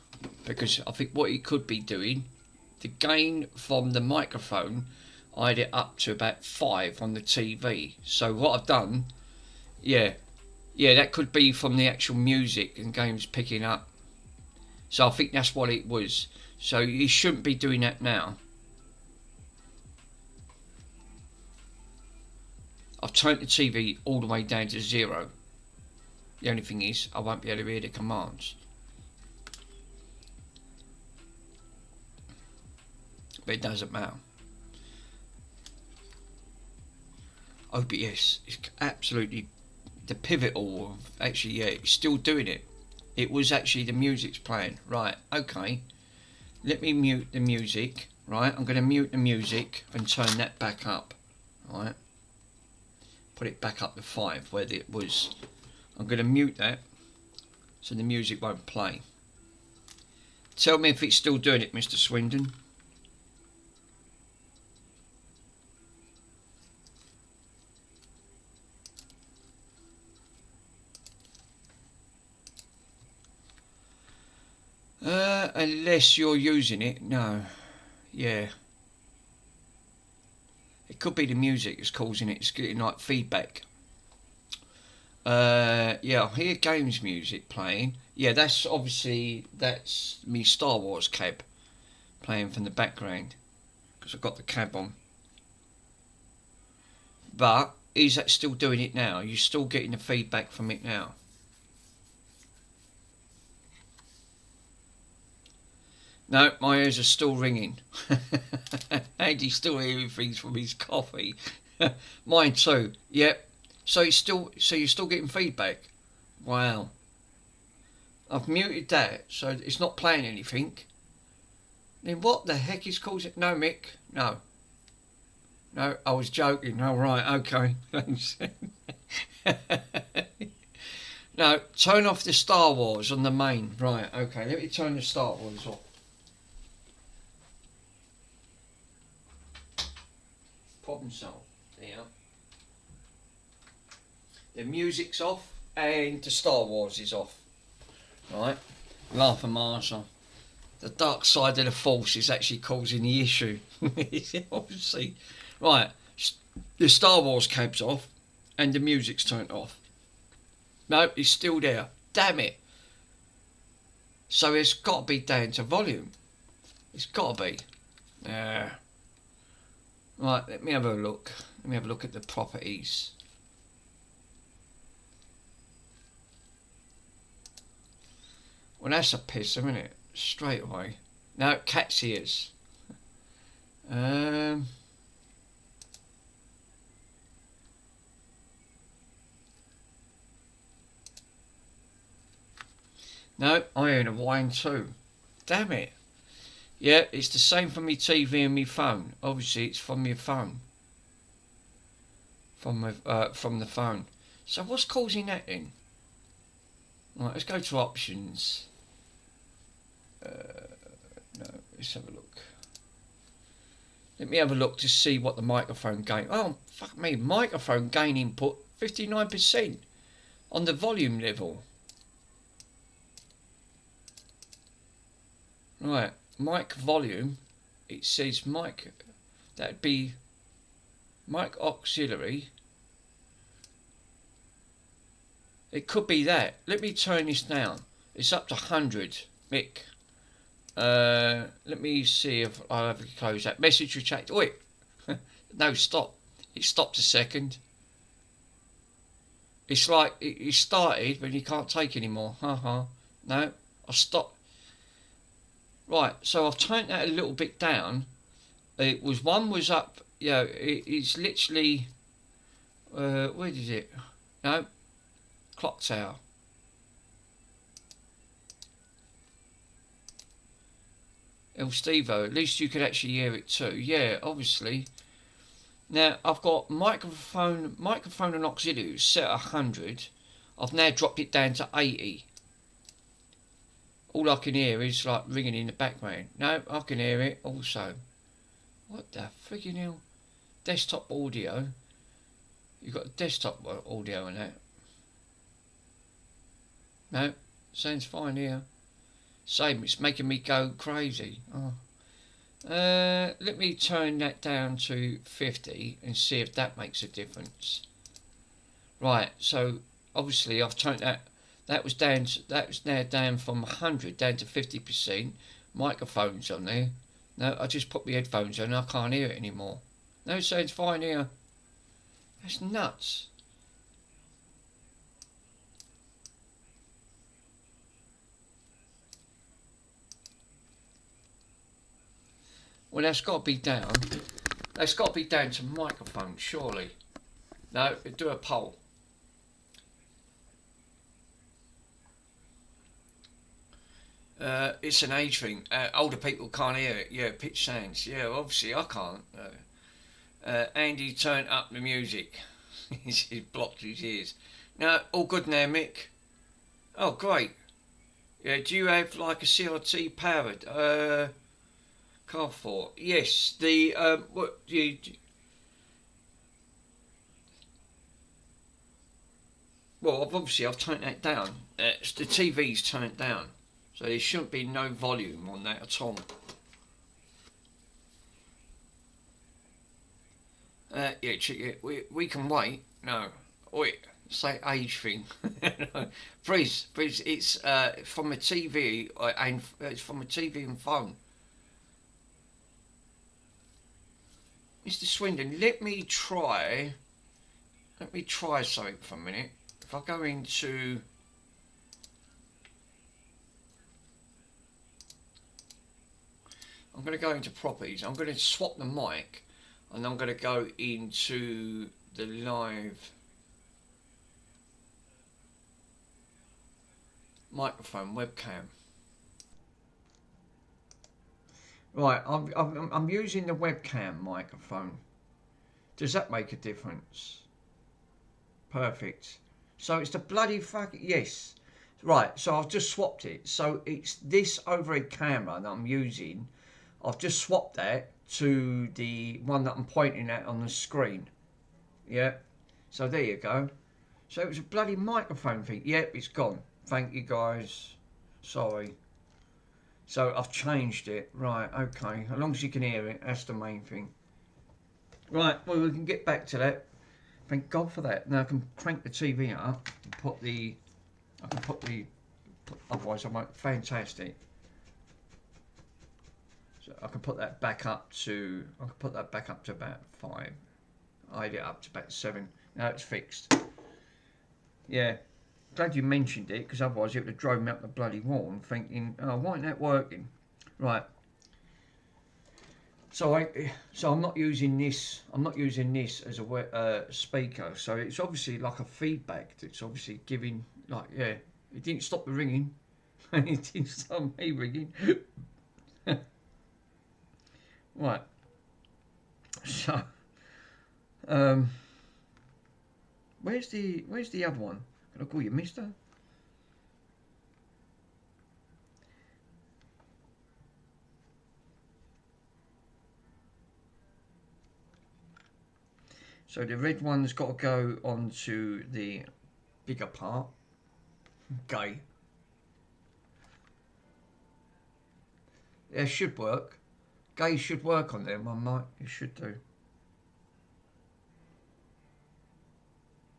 because I think what it could be doing, the gain from the microphone, I had it up to about 5 on the TV. So what I've done, yeah, that could be from the actual music and games picking up. So I think that's what it was. So you shouldn't be doing that now. I've turned the TV all the way down to 0. The only thing is, I won't be able to hear the commands. But it doesn't matter. OBS is absolutely the pivotal. Actually, yeah, it's still doing it. It was actually the music's playing. Right, okay. Let me mute the music. Right, I'm going to mute the music and turn that back up. Right. Put it back up to 5 where it was. I'm going to mute that so the music won't play. Tell me if it's still doing it, Mr. Swindon. Unless you're using it, no. Yeah. It could be the music that's causing it. It's getting like feedback. Yeah, I hear games music playing. Yeah, that's me Star Wars cab playing from the background because I've got the cab on. But is that still doing it now? Are you still getting the feedback from it now? No, my ears are still ringing. Andy's still hearing things from his coffee. Mine too. Yep. So you're still getting feedback. Wow. I've muted that, so it's not playing anything. Then what the heck is causing? No, Mick. No. No, I was joking. Oh, right. Okay. No, turn off the Star Wars on the main. Right. Okay. Let me turn the Star Wars off. Problem solved. There. The music's off and the Star Wars is off. Right? Laugh and Marshall. The dark side of the Force is actually causing the issue. Obviously. Right. The Star Wars cab's off and the music's turned off. No, it's still there. Damn it. So it's got to be down to volume. It's got to be. Yeah. Right, let me have a look. Let me have a look at the properties. Well, that's a piss, isn't it? Straight away. No, cat's ears. No, I hear the whine too. Damn it. Yeah, it's the same from my TV and my phone. Obviously, it's from your phone. From the phone. So what's causing that then? Right, let's go to options. No, let's have a look. Let me have a look to see what the microphone gain. Oh, fuck me, microphone gain input 59% on the volume level. Right, mic volume. It says mic. That'd be mic auxiliary. It could be that. Let me turn this down. It's up to 100 mic. Let me see if I'll have to close that. Message retract. Wait. No, stop. It stopped a second. It's like it started when you can't take anymore. No, I'll stop. Right, so I've turned that a little bit down. It was one was up. Yeah, it's literally. Where is it? No, clock tower. El Stevo, at least you could actually hear it too. Yeah, obviously. Now I've got microphone and auxiliary set at 100. I've now dropped it down to 80. All I can hear is like ringing in the background. No, I can hear it also. What the freaking hell? Desktop audio. You've got desktop audio on that. No, sounds fine here. Same, it's making me go crazy. Oh. Let me turn that down to 50 and see if that makes a difference. Right, so obviously I've turned that. That was now down from 100 down to 50%. Microphones on there. No, I just put my headphones on. I can't hear it anymore. No, it sounds fine here. That's nuts. Well, that's got to be down. That's got to be down to microphone, surely. No, do a poll. It's an age thing. Older people can't hear it. Yeah, pitch sounds. Yeah, obviously I can't. Andy turned up the music. He's blocked his ears. No, all good now, Mick. Oh, great. Yeah, do you have like a CRT powered? Car 4. Yes, the what you. Well, obviously I've turned that down. The TV's turned down, so there shouldn't be no volume on that at all. Yeah, we can wait. No, wait. Say age thing. No, please, it's from a TV and it's from a TV and phone. Mr. Swindon, let me try something for a minute. If I go into I'm going to go into properties. I'm going to swap the mic and I'm going to go into the live microphone webcam. Right, I'm using the webcam microphone. Does that make a difference? Perfect. So it's the bloody fucking yes. Right, so I've just swapped it. So it's this overhead camera that I'm using. I've just swapped that to the one that I'm pointing at on the screen. Yeah. So there you go. So it was a bloody microphone thing. Yep, it's gone. Thank you guys. Sorry. So I've changed it. Right, okay. As long as you can hear it, that's the main thing. Right, well we can get back to that. Thank God for that. Now I can crank the TV up and otherwise I won't. Fantastic. So I can put that back up to about 5. I had it up to about 7. Now it's fixed. Yeah. Glad you mentioned it, because otherwise it would have drove me up the bloody wall and thinking, oh, why isn't that working? Right. So I'm not using this. I'm not using this as a speaker. So it's obviously like a feedback. It's obviously giving, like, yeah. It didn't stop the ringing. It is on me ringing. Right. So, where's the other one? Can I call you Mister? So the red one's got to go onto the bigger part. Gay. Yeah, should work. Gay should work on them, I might. It should do.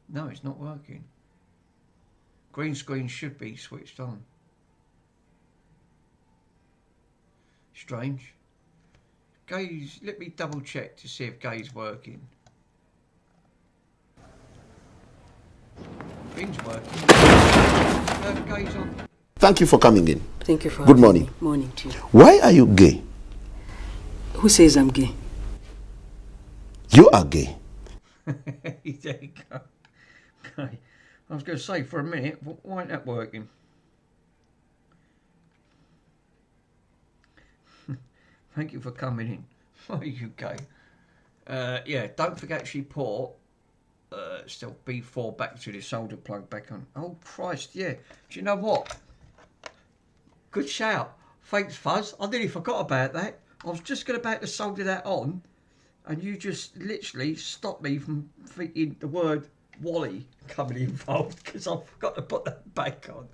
No, it's not working. Green screen should be switched on. Strange. Gay's, let me double check to see if Gay's working. Green's working. Gay's on. Thank you for coming in. Thank you for Good having morning. me. Morning to you. Why are you gay? Who says I'm gay? You are gay. There you go. Okay. I was going to say for a minute, why ain't that working? Thank you for coming in. Why are you gay? Yeah, don't forget she put still B4 back to the solder plug back on. Oh Christ, yeah. Do you know what? Good shout. Thanks, Fuzz. I nearly forgot about that. I was just about to solder that on, and you just literally stopped me from thinking the word Wally coming involved because I forgot to put that back on.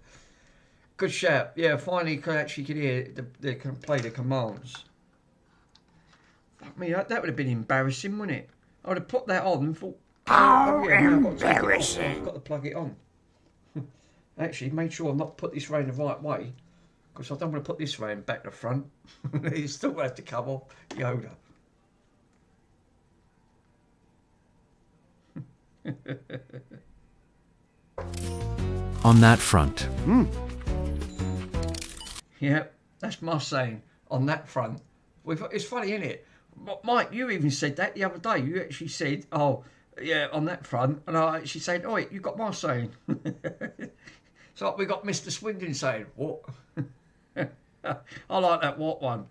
Good shout. Yeah, finally could actually hear they can play the commands. Fuck me, that would have been embarrassing, wouldn't it? I would have put that on and thought, oh yeah, embarrassing. I've got to plug it on. Actually, made sure I've not put this round the right way, because I don't want to put this round back to front. It still has to come off Yoda. On that front. Yeah, that's my saying. On that front, it's funny, isn't it? Mike, you even said that the other day. You actually said, "Oh, yeah, on that front," and I actually said, "Oh, you got my saying." So we got Mr. Swindon saying, "What?" I like that "what" one.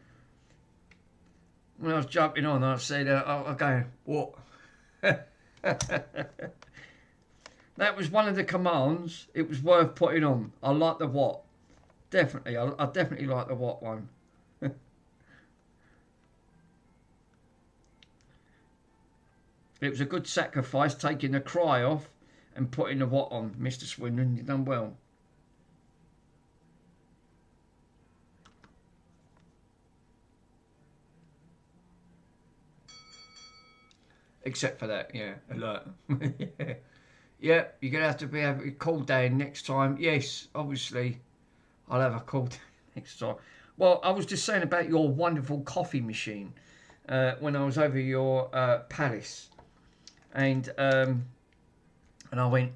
When I was jumping on, I said, "Okay, what?" That was one of the commands. It was worth putting on. I like the "what." Definitely, I definitely like the "what" one. It was a good sacrifice taking the cry off and putting the "what" on, Mr. Swindon. You've done well. Except for that, yeah, alert. Yeah, you're going to have to be able to call down next time. Yes, obviously, I'll have a call down next time. Well, I was just saying about your wonderful coffee machine when I was over your palace. And I went,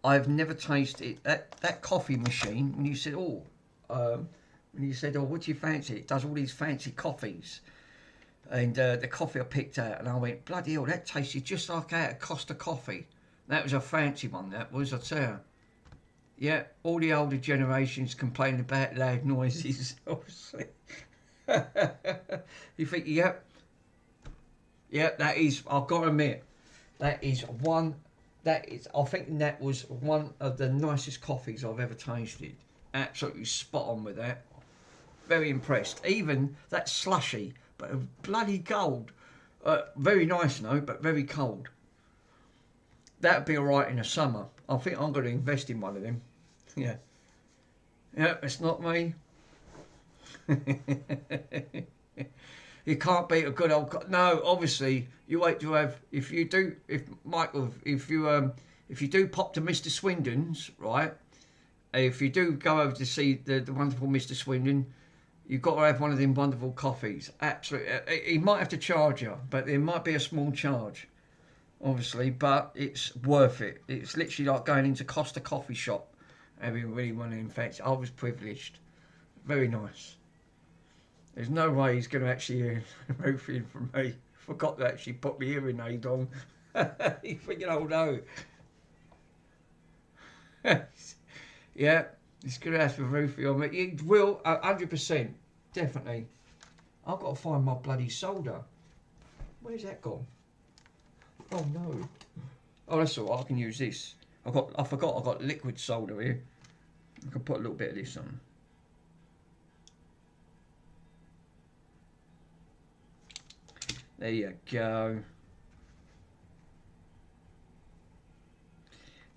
I've never tasted that coffee machine. And you said, oh, what do you fancy? It does all these fancy coffees. And the coffee I picked out, and I went, bloody hell, that tasted just like out of Costa Coffee. That was a fancy one, that was, I tell you. Yeah, all the older generations complain about loud noises, obviously. You think, yep, that is, I've got to admit, I think that was one of the nicest coffees I've ever tasted. Absolutely spot on with that. Very impressed. Even that slushy, but bloody cold. Very nice, no, but very cold. That'd be alright in the summer. I think I'm going to invest in one of them. Yeah. Yeah, it's not me. You can't beat a good old... No, obviously, you wait to have... If you do pop to Mr. Swindon's, right? If you do go over to see the wonderful Mr. Swindon, you've got to have one of them wonderful coffees. Absolutely. He might have to charge you, but there might be a small charge, obviously, but it's worth it. It's literally like going into Costa Coffee Shop, having really one of them. In fact, I was privileged. Very nice. There's no way he's going to actually hear anything from me. Forgot to actually put my hearing aid on. He's thinking, oh no. Yeah, It's gonna have to be very few. I mean, it will 100%, definitely. I've got to find my bloody solder. Where's that gone? Oh no. Oh, that's all right. I can use this. I forgot. I've got liquid solder here. I can put a little bit of this on. There you go.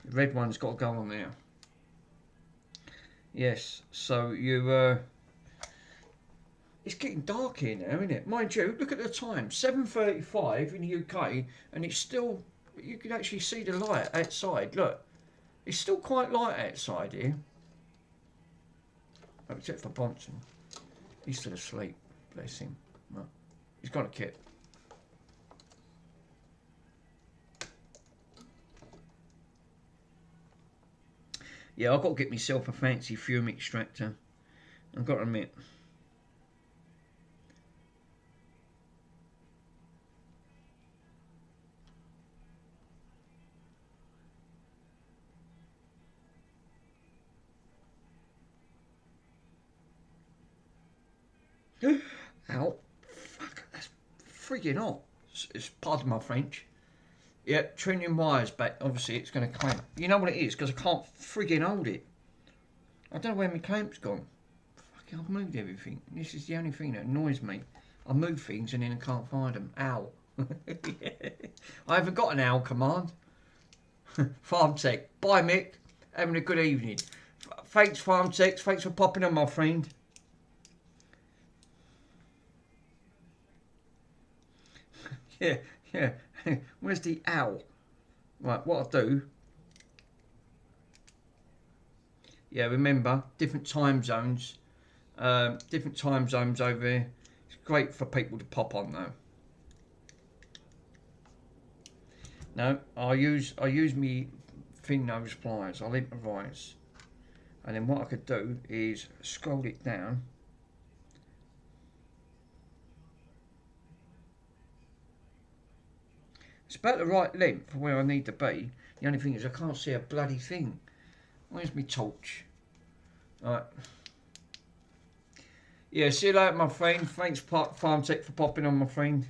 The red one's got to go on there. Yes, so you, it's getting dark here now, isn't it? Mind you, look at the time, 7:35 in the UK, and it's still, you can actually see the light outside, look. It's still quite light outside here. Oh, except for Bronson. He's still asleep, bless him. Well, he's got a kit. Yeah, I've got to get myself a fancy fume extractor. I've got to admit. Ow. Fuck, that's friggin' hot. It's pardon my French. Yep, trunnion wires back. Obviously, it's going to clamp. You know what it is? Because I can't friggin' hold it. I don't know where my clamp's gone. Fucking, I've moved everything. This is the only thing that annoys me. I move things and then I can't find them. Ow. I haven't got an owl command. Farm Tech. Bye, Mick. Having a good evening. Thanks, Farm Tech. Thanks for popping on, my friend. Yeah. Where's the owl? Right, what I'll do. Yeah, remember, different time zones. Different time zones over here. It's great for people to pop on though. No, I'll use me thin nose pliers. I'll improvise. And then what I could do is scroll it down. It's about the right length for where I need to be. The only thing is I can't see a bloody thing. Where's my torch? Right. Yeah, see you later, my friend. Thanks, Farm Tech, for popping on, my friend.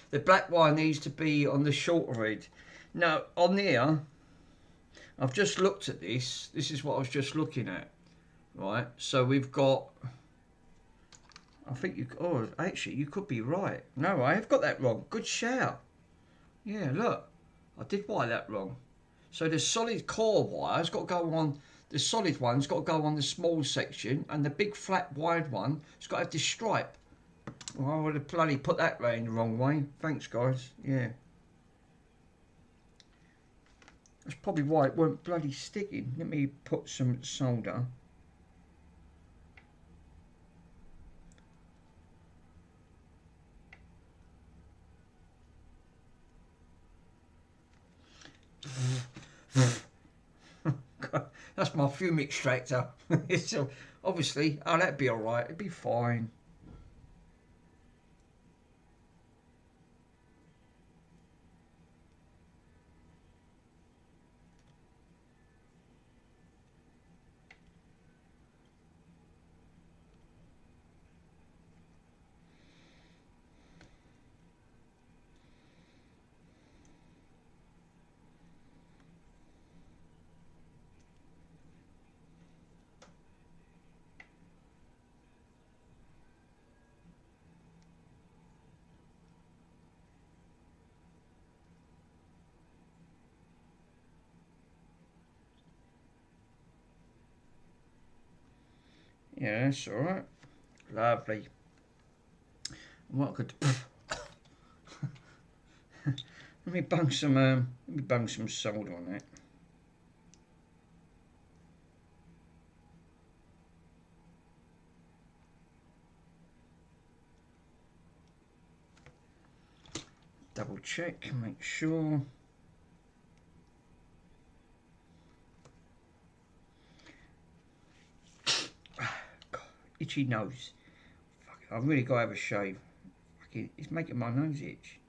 The black wire needs to be on the shorter end. Now, on there, I've just looked at this. This is what I was just looking at. Right, so we've got... I think you... Oh, actually, you could be right. No, I have got that wrong. Good shout. Yeah, look. I did wire that wrong. So the solid core wire's got to go on... The solid one's got to go on the small section, and the big flat wide one has got to have this stripe. Well, I would have bloody put that right in the wrong way. Thanks, guys. Yeah. That's probably why it weren't bloody sticking. Let me put some solder. That's my fume extractor. So obviously, oh, that'd be alright. It'd be fine. Yeah, that's alright. Lovely. What I could let me bung some solder on that. double check, make sure. God, itchy nose. Fuck it, I've really got to have a shave. Fucking, it's making my nose itch.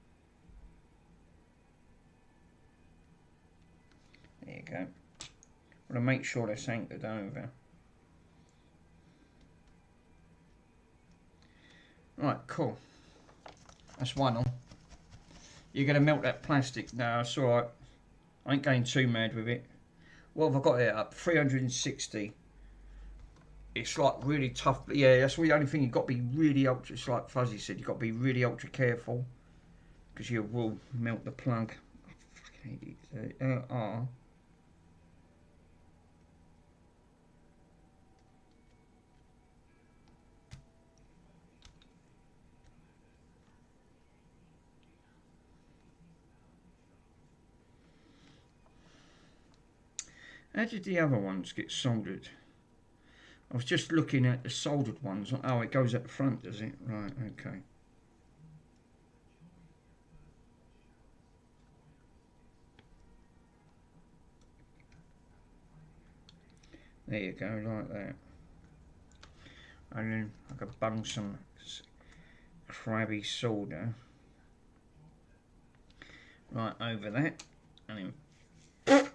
There you go. I want to make sure that's anchored over. Right, cool. That's one on. You're going to melt that plastic. No, it's alright. I ain't going too mad with it. What have I got there up? 360. It's like really tough. But yeah, that's the only thing. You've got to be really ultra, it's like Fuzzy said, you've got to be really ultra careful. Because you will melt the plug. I fucking hate it. How did the other ones get soldered? I was just looking at the soldered ones. Oh, it goes at the front, does it? Right, okay. There you go, like that. And then I could bung some crabby solder right over that. And then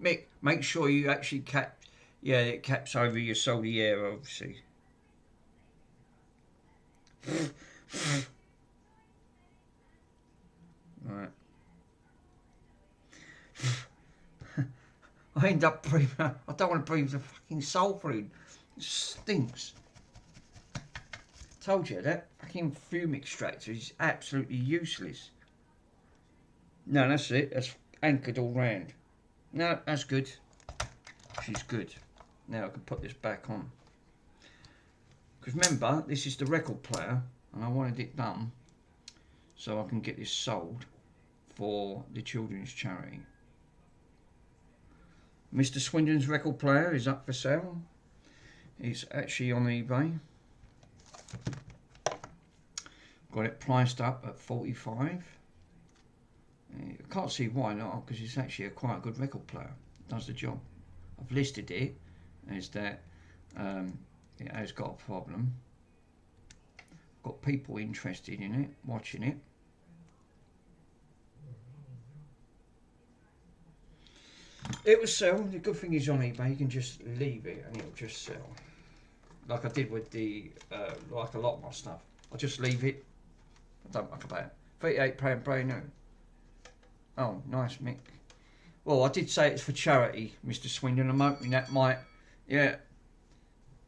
Mick, make sure you actually cap. Yeah, it caps over your salty air, obviously. Right. I end up breathing. I don't want to breathe the fucking sulphur in. It stinks. Told you that fucking fume extractor is absolutely useless. No, that's it. That's anchored all round. No, that's good. She's good. Now I can put this back on. Because remember, this is the record player, and I wanted it done so I can get this sold for the children's charity. Mr. Swindon's record player is up for sale. It's actually on eBay. Got it priced up at 45. I can't see why not, because it's actually quite a good record player. It does the job. I've listed it as that it has got a problem. Got people interested in it, watching it. It will sell. The good thing is on eBay, you can just leave it and it'll just sell. Like I did with the, like a lot of my stuff. I just leave it. I don't muck about it. £38 brand new. Oh, nice, Mick. Well, I did say it's for charity, Mr. Swindon. I'm hoping that might, yeah.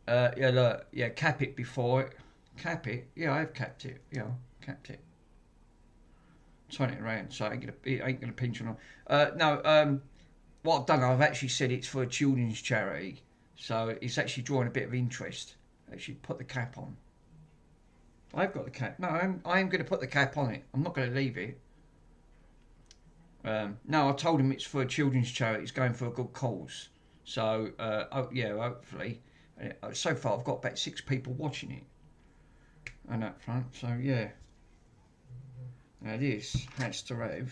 Yeah, look, yeah, cap it before it. Cap it? Yeah, I have capped it. Yeah, capped it. Turn it around so it ain't gonna pinch on. No, what I've done, I've actually said it's for a children's charity, so it's actually drawing a bit of interest. Actually, put the cap on. I've got the cap. No, I am going to put the cap on it. I'm not going to leave it. No, I told him it's for a children's charity. It's going for a good cause. So, oh, yeah, hopefully. So far, I've got about 6 people watching it. On that front, so yeah. Now this has to have.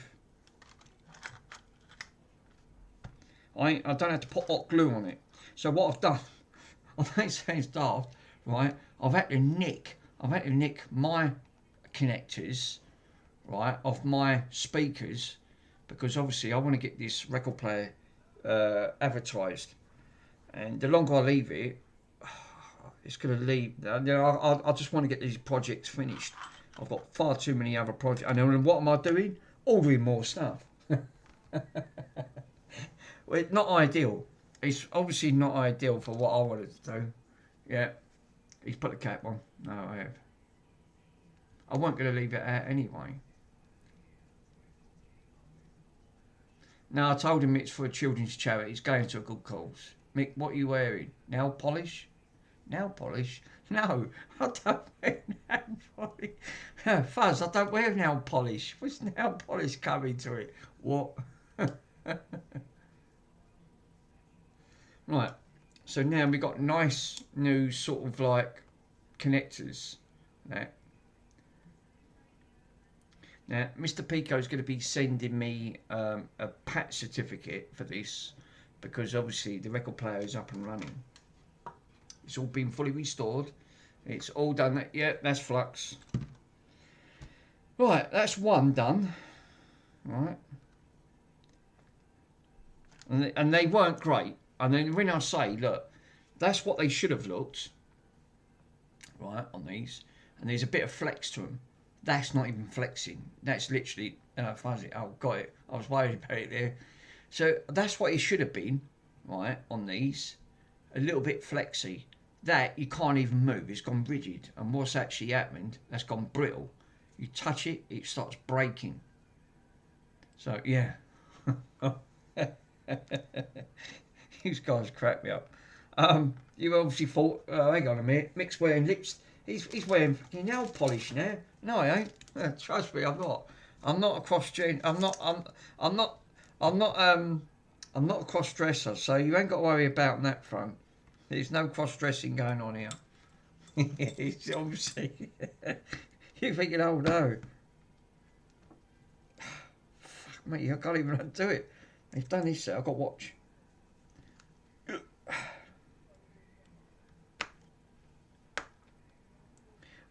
I don't have to put hot glue on it. So what I've done, I think it sounds daft, right? I've had to nick my connectors, right, off my speakers, because obviously I want to get this record player advertised, and the longer I leave it, it's going to leave. I just want to get these projects finished. I've got far too many other projects, and then what am I doing? Ordering more stuff. Well, it's not ideal. It's obviously not ideal for what I wanted to do. Yeah, he's put the cap on. No, I have. I wasn't going to leave it out anyway. No, I told him it's for a children's charity. It's going to a good cause. Mick, what are you wearing? Nail polish? Nail polish? No, I don't wear nail polish. Fuzz, I don't wear nail polish. What's nail polish coming to it? What? Right, so now we've got nice new sort of like connectors. That. Now, Mr. Pico's going to be sending me a PAT certificate for this because obviously the record player is up and running. It's all been fully restored. It's all done. Yeah, that's Flux. Right, that's one done. Right. And they weren't great. And then when I say, look, that's what they should have looked, right, on these. And there's a bit of flex to them. That's not even flexing. That's literally fuzzy. Oh, got it. I was worried about it there. So that's what it should have been, right, on these. A little bit flexy. That you can't even move. It's gone rigid. And what's actually happened, that's gone brittle. You touch it, it starts breaking. So, yeah. These guys crack me up. You obviously thought, hang on a minute, Mick's wearing lips. He's wearing fucking nail polish now. No, I ain't. Trust me, I'm not. I'm not a cross-gen. I'm not a cross-dresser. So you ain't got to worry about that front. There's no cross-dressing going on here. It's obviously. You're thinking, oh no. Fuck me, I can't even undo it. They've done this. I've got to watch.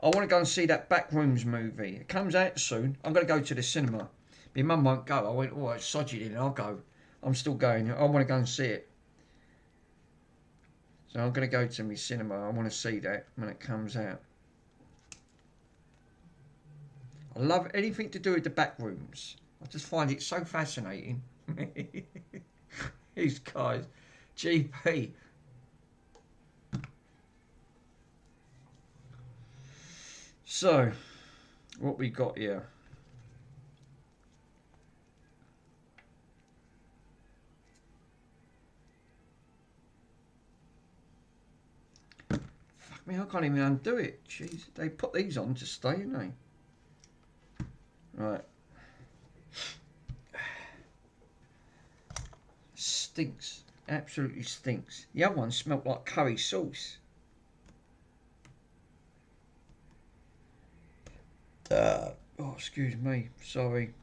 I want to go and see that Backrooms movie. It comes out soon. I'm going to go to the cinema. My mum won't go. I went, oh, it's sodgy then. I'll go. I'm still going. I want to go and see it. So I'm going to go to my cinema. I want to see that when it comes out. I love anything to do with the Backrooms. I just find it so fascinating. These guys. GP. So, what we got here? Fuck me, I can't even undo it. Jeez, they put these on to stay, didn't they? Right. Stinks. Absolutely stinks. The other one smelled like curry sauce. Oh, excuse me. Sorry.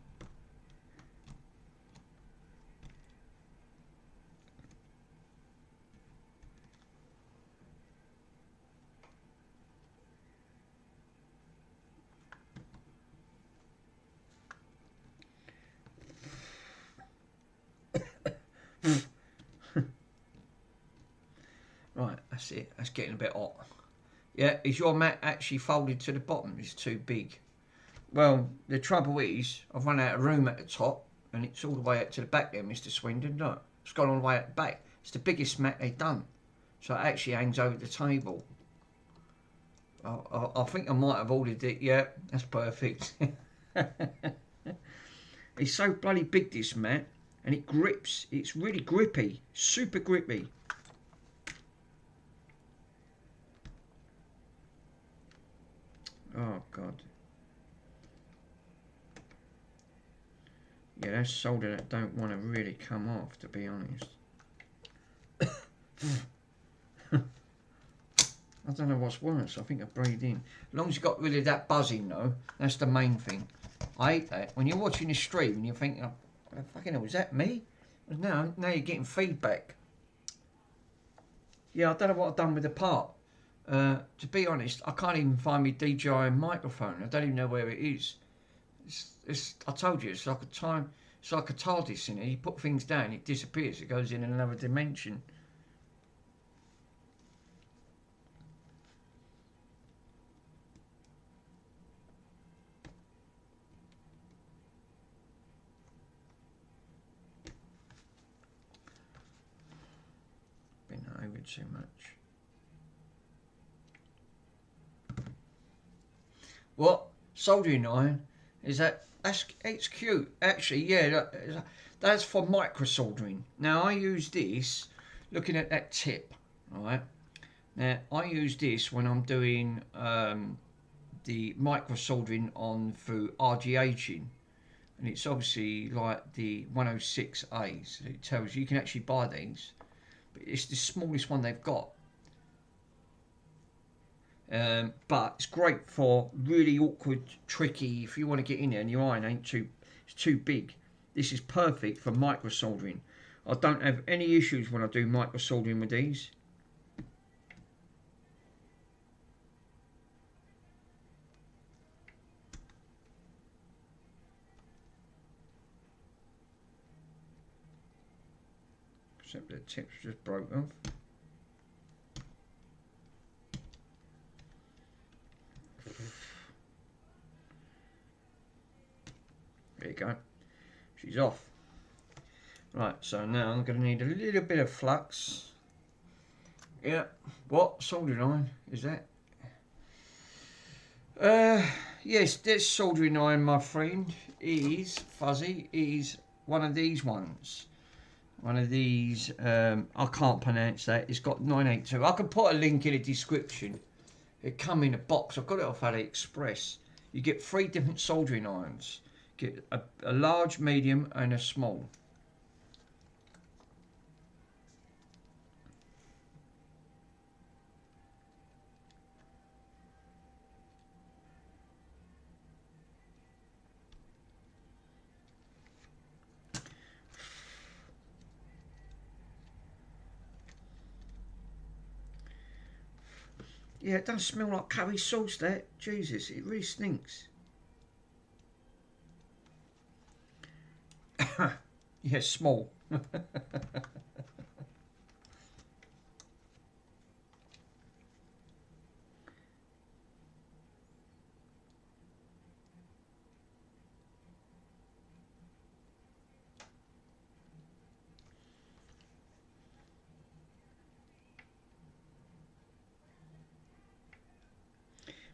Right, that's it. That's getting a bit hot. Yeah, is your mat actually folded to the bottom? It's too big. Well, the trouble is, I've run out of room at the top, and it's all the way up to the back there, Mr. Swindon. Look, it's gone all the way at the back. It's the biggest mat they've done. So it actually hangs over the table. I think I might have ordered it. Yeah, that's perfect. It's so bloody big, this mat, and it grips. It's really grippy, super grippy. Oh, God. Yeah, that's solder that don't want to really come off, to be honest. I don't know what's worse. I think I breathed in. As long as you got rid of that buzzing, though, that's the main thing. I hate that. When you're watching the stream and you're thinking, oh, fucking hell, was that me? Now you're getting feedback. Yeah, I don't know what I've done with the part. To be honest, I can't even find my DJI microphone. I don't even know where it is. I told you, it's like a TARDIS in it. You put things down, it disappears. It goes in another dimension. Been over too much. What? Soldering iron? Is that? It's cute. Actually, yeah, that's for micro soldering. Now, I use this, looking at that tip, alright? Now, I use this when I'm doing the micro soldering on through RGHing. And it's obviously like the 106As. It tells you can actually buy these. But it's the smallest one they've got. But it's great for really awkward, tricky, if you want to get in there and your iron it's too big. This is perfect for micro soldering. I don't have any issues when I do micro soldering with these. Except the tips just broke off. There you go. She's off. Right, so now I'm going to need a little bit of flux. Yeah. What? Soldering iron? Is that? Yes, this soldering iron, my friend, is fuzzy. Is one of these ones. One of these. I can't pronounce that. It's got 982. I can put a link in the description. It come in a box. I've got it off AliExpress. You get 3 different soldering irons. Get a large, medium, and a small. Yeah, it does smell like curry sauce, that. Jesus, it really stinks. Yeah, small.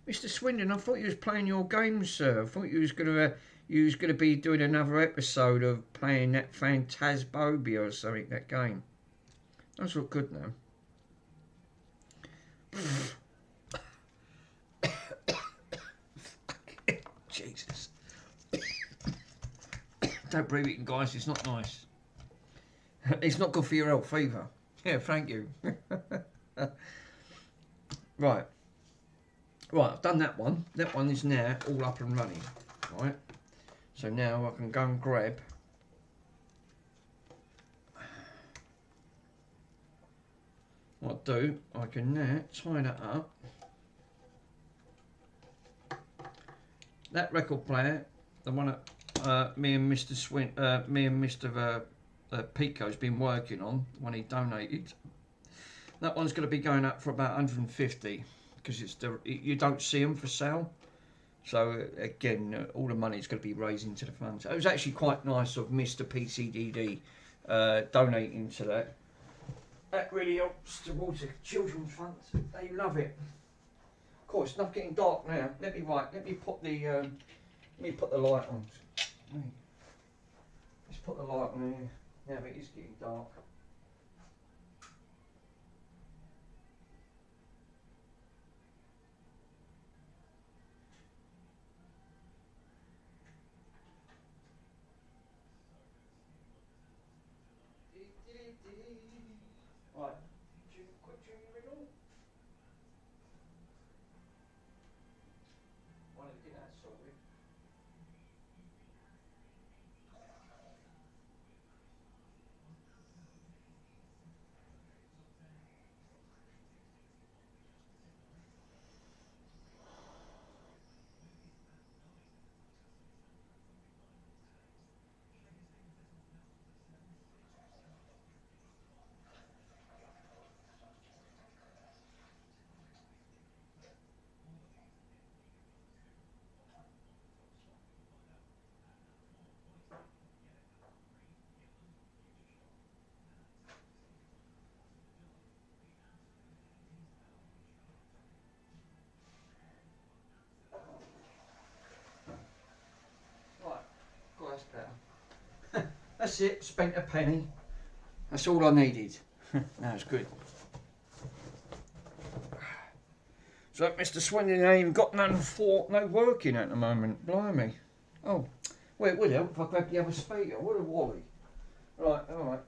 Mr. Swindon, I thought you was playing your games, sir. I thought you was gonna be doing another episode of playing that Phantasmobia or something. That game. Does look good now. Jesus. Don't breathe it in, guys. It's not nice. It's not good for your health either. Yeah, thank you. Right. Right, I've done that one. That one is now all up and running. Right. So now I can go and grab what I do, I can now tie that up. That record player, the one that me and Mr. Pico's been working on, the one he donated. That one's going to be going up for about 150 because you don't see them for sale. So again, all the money is going to be raised into the fund. So it was actually quite nice of Mr. PCDD donating to that. That really helps towards the children's fund. They love it. Of course, it's not getting dark now. Let me put the light on. Let's put the light on here. Now it is getting dark. Right, quick tune your riddle. Wanted to get that sorted. Better. That's it, spent a penny. That's all I needed. That was good. So Mr. Swindon ain't even got no working at the moment. Blimey. Oh, well, it would help if I grabbed the other speaker. What a wally. Right, alright.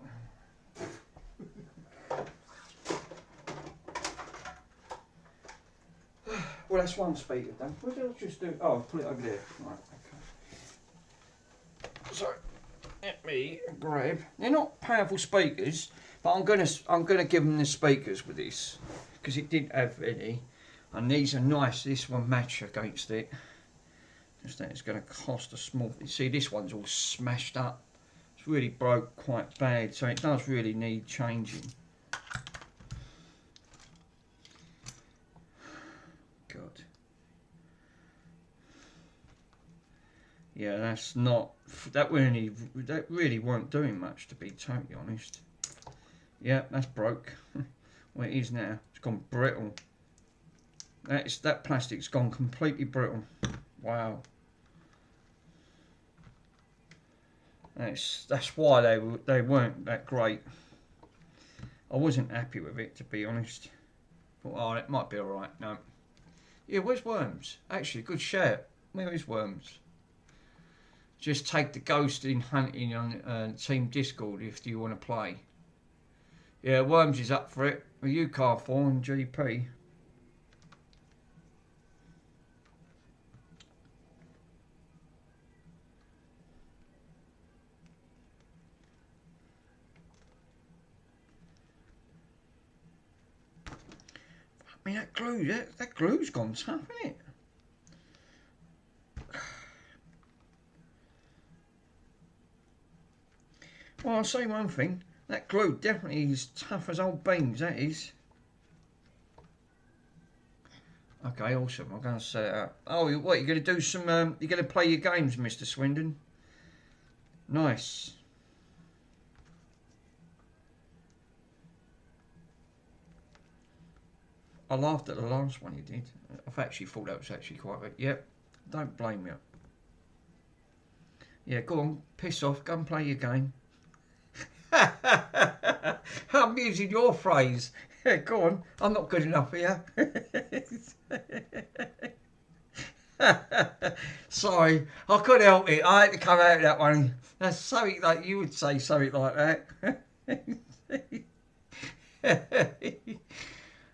Well, that's one speaker done. What did I just do? Oh, put it over there. Right, okay. So, let me grab. They're not powerful speakers, but I'm gonna give them the speakers with this because it didn't have any, and these are nice. This one match against it. Just that it's going to cost a small. You see, this one's all smashed up. It's really broke quite bad, so it does really need changing. God. Yeah, that's not. That really weren't doing much, to be totally honest. Yeah, that's broke. Well, it is now. It's gone brittle. That plastic's gone completely brittle. Wow. That's why they weren't that great. I wasn't happy with it, to be honest. Thought, oh, it might be alright. No. Yeah, where's Worms? Actually, good shout. Where is Worms? Just take the ghost in hunting on Team Discord if you want to play. Yeah, Worms is up for it. With you, Car4 and GP. I mean, that glue's gone tough, isn't it? Well, I'll say one thing. That glue definitely is tough as old beans, that is. Okay, awesome. I'm going to set it up. Oh, what, you're going to do some... you're going to play your games, Mr. Swindon? Nice. I laughed at the last one you did. I've actually thought that was actually quite good. Yep, don't blame me. Yeah, go on, piss off, go and play your game. I'm using your phrase. Yeah, go on, I'm not good enough here. Sorry, I couldn't help it. I had to come out of that one. That's something like you would say something like that.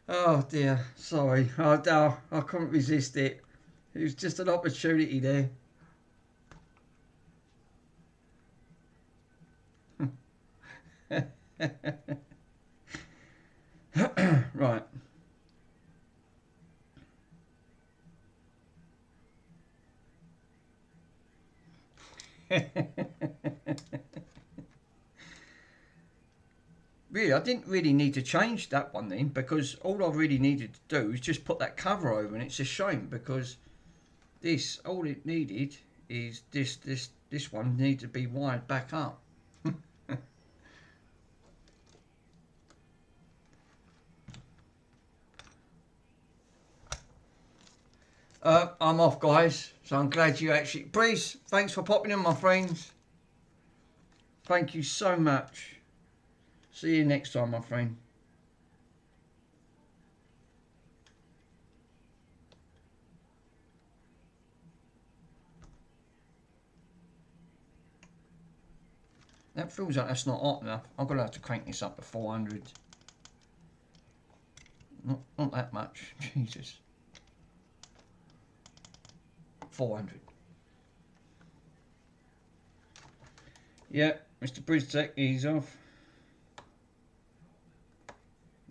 Oh dear, sorry. I couldn't resist it. It was just an opportunity there. Right. Really, I didn't really need to change that one then, because all I really needed to do is just put that cover over, and it's a shame because this, all it needed is this one needed to be wired back up. I'm off, guys, so I'm glad you actually... Breeze, thanks for popping in, my friends. Thank you so much. See you next time, my friend. That feels like that's not hot enough. I'm going to have to crank this up to 400. Not that much. Jesus. 400. Yeah, Mr. Bridgetech, he's off.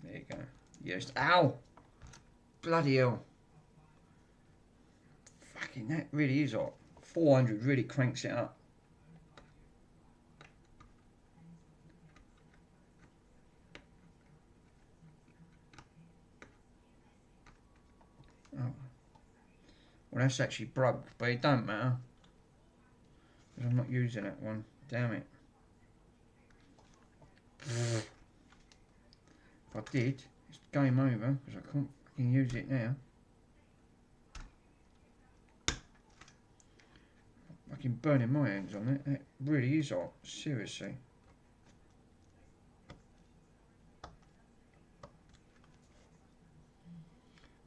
There you go. Yes. Ow! Bloody hell. Fucking, that really is hot. 400 really cranks it up. Oh. Well, that's actually broke, but it don't matter. Because I'm not using that one. Damn it. If I did, it's game over, because I can't fucking use it now. I'm fucking burning my hands on it. It really is hot, seriously.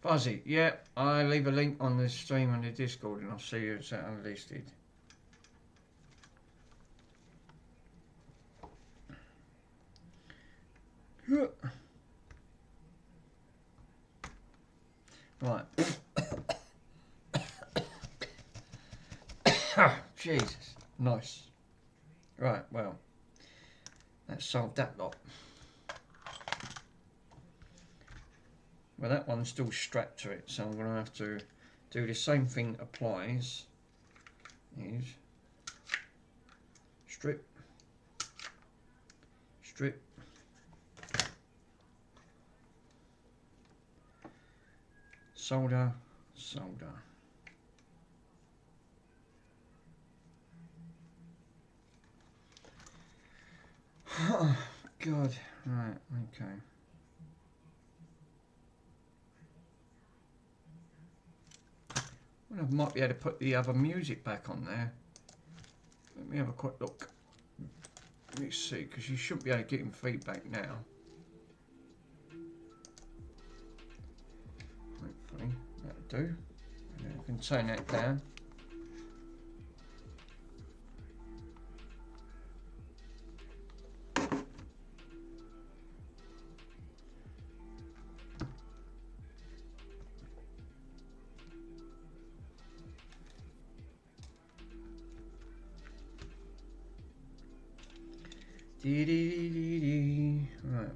Fuzzy, yeah, I'll leave a link on the stream on the Discord and I'll see you it's unlisted. Right. Jesus. Nice. Right, well. That solved that lot. Well, that one's still strapped to it, so I'm going to have to do the same thing applies. Is strip, strip, solder, solder. Oh, God. Right, okay. Well, I might be able to put the other music back on there. Let me have a quick look. Let me see, because you shouldn't be able to get him feedback now. Hopefully, that'll do. And then I can turn that down. Right,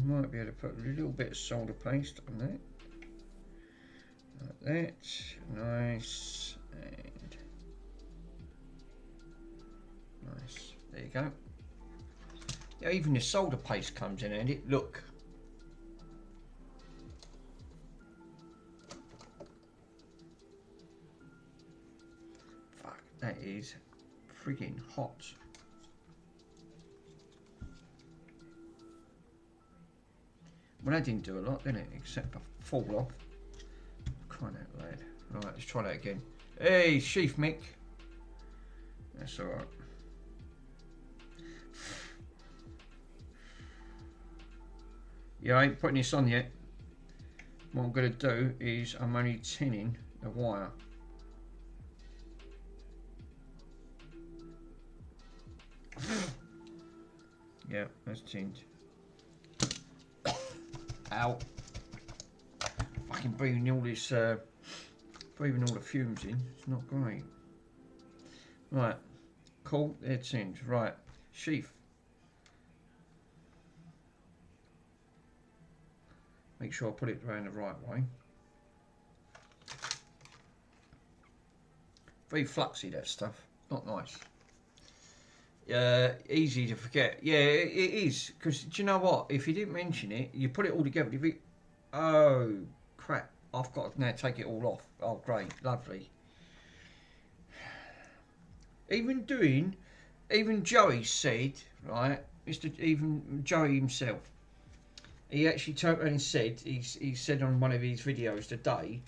might be able to put a little bit of solder paste on that. Like that. Nice. And nice. There you go. Yeah, even the solder paste comes in handy. Look. Fuck, that is friggin' hot. Well, that didn't do a lot, did it? Except for fall off. Crying out loud. Right, let's try that again. Hey, Chief Mick. That's alright. Yeah, I ain't putting this on yet. What I'm going to do is I'm only tinning the wire. Yeah, that's tinned. Out. Fucking breathing all this, breathing all the fumes in. It's not great. Right. Cool. It's in. Right. Sheath. Make sure I put it around the right way. Very fluxy, that stuff. Not nice. Easy to forget. Yeah, it is. Because do you know what? If you didn't mention it, you put it all together. You think, oh crap! I've got to now take it all off. Oh, great, lovely. Even Joey said, right? Even Joey himself. He actually turned around and said, he said on one of his videos today,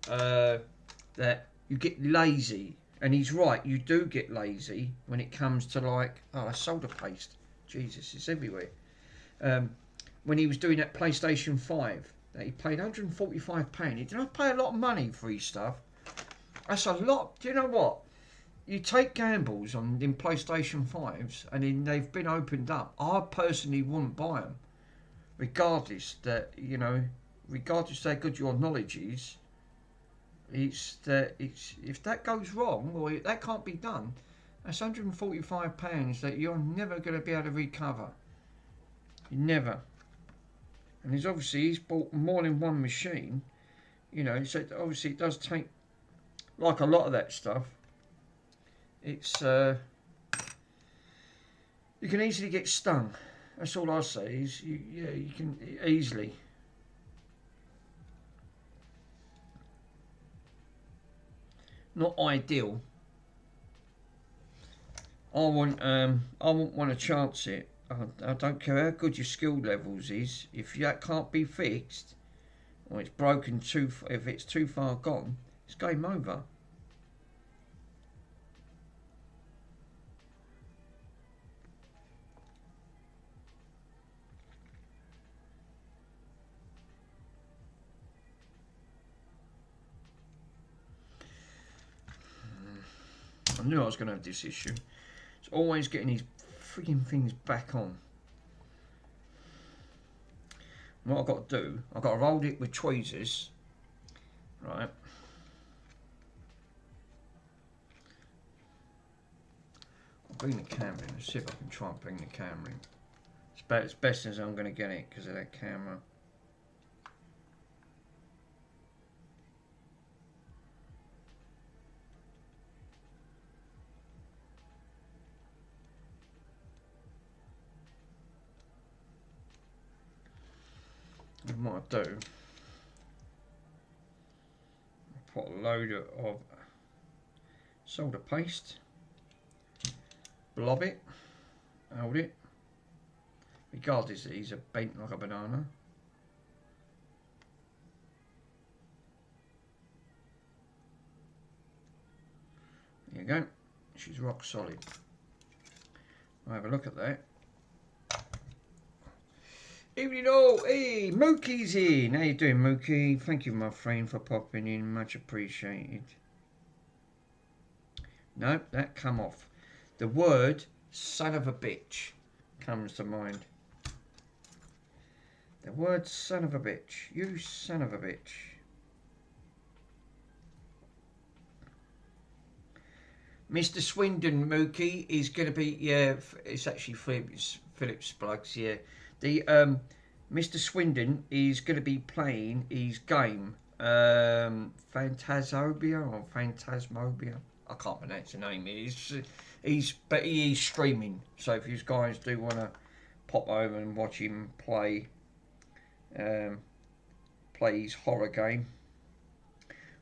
that you get lazy. And he's right, you do get lazy when it comes to like, oh, solder paste. Jesus, it's everywhere. When he was doing that PlayStation 5, that he paid £145. He did not pay a lot of money for his stuff. That's a lot. Do you know what? You take gambles on them PlayStation 5s and then they've been opened up. I personally wouldn't buy them. Regardless that, you know, regardless how good your knowledge is, it's if that goes wrong or that can't be done, that's £145 that you're never going to be able to recover. Never. And he's bought more than one machine, you know. So obviously it does take, like a lot of that stuff. It's you can easily get stung. That's all I say. Is you can easily. Not ideal. I wouldn't want to chance it. I don't care how good your skill levels is. If that can't be fixed, or it's broken if it's too far gone, it's game over. I knew I was going to have this issue. It's always getting these freaking things back on. What I've got to do, I've got to roll it with tweezers, right? Bring the camera in. Let's see if I can try and bring the camera in. It's about as best as I'm going to get it because of that camera. What I do, put a load of solder paste, blob it, hold it, regardless that these are bent like a banana. There you go, she's rock solid. I'll have a look at that. Evening all, hey, Mookie's in. How you doing, Mookie? Thank you, my friend, for popping in. Much appreciated. No, that come off. The word son of a bitch comes to mind. The word son of a bitch. You son of a bitch. Mr. Swindon, Mookie, is going to be, yeah, it's actually Phillips Plugs, yeah. The Mr. Swindon is going to be playing his game, Phantasmobia or Phantasmobia. I can't pronounce the name. But he is streaming. So if you guys do want to pop over and watch him play his horror game,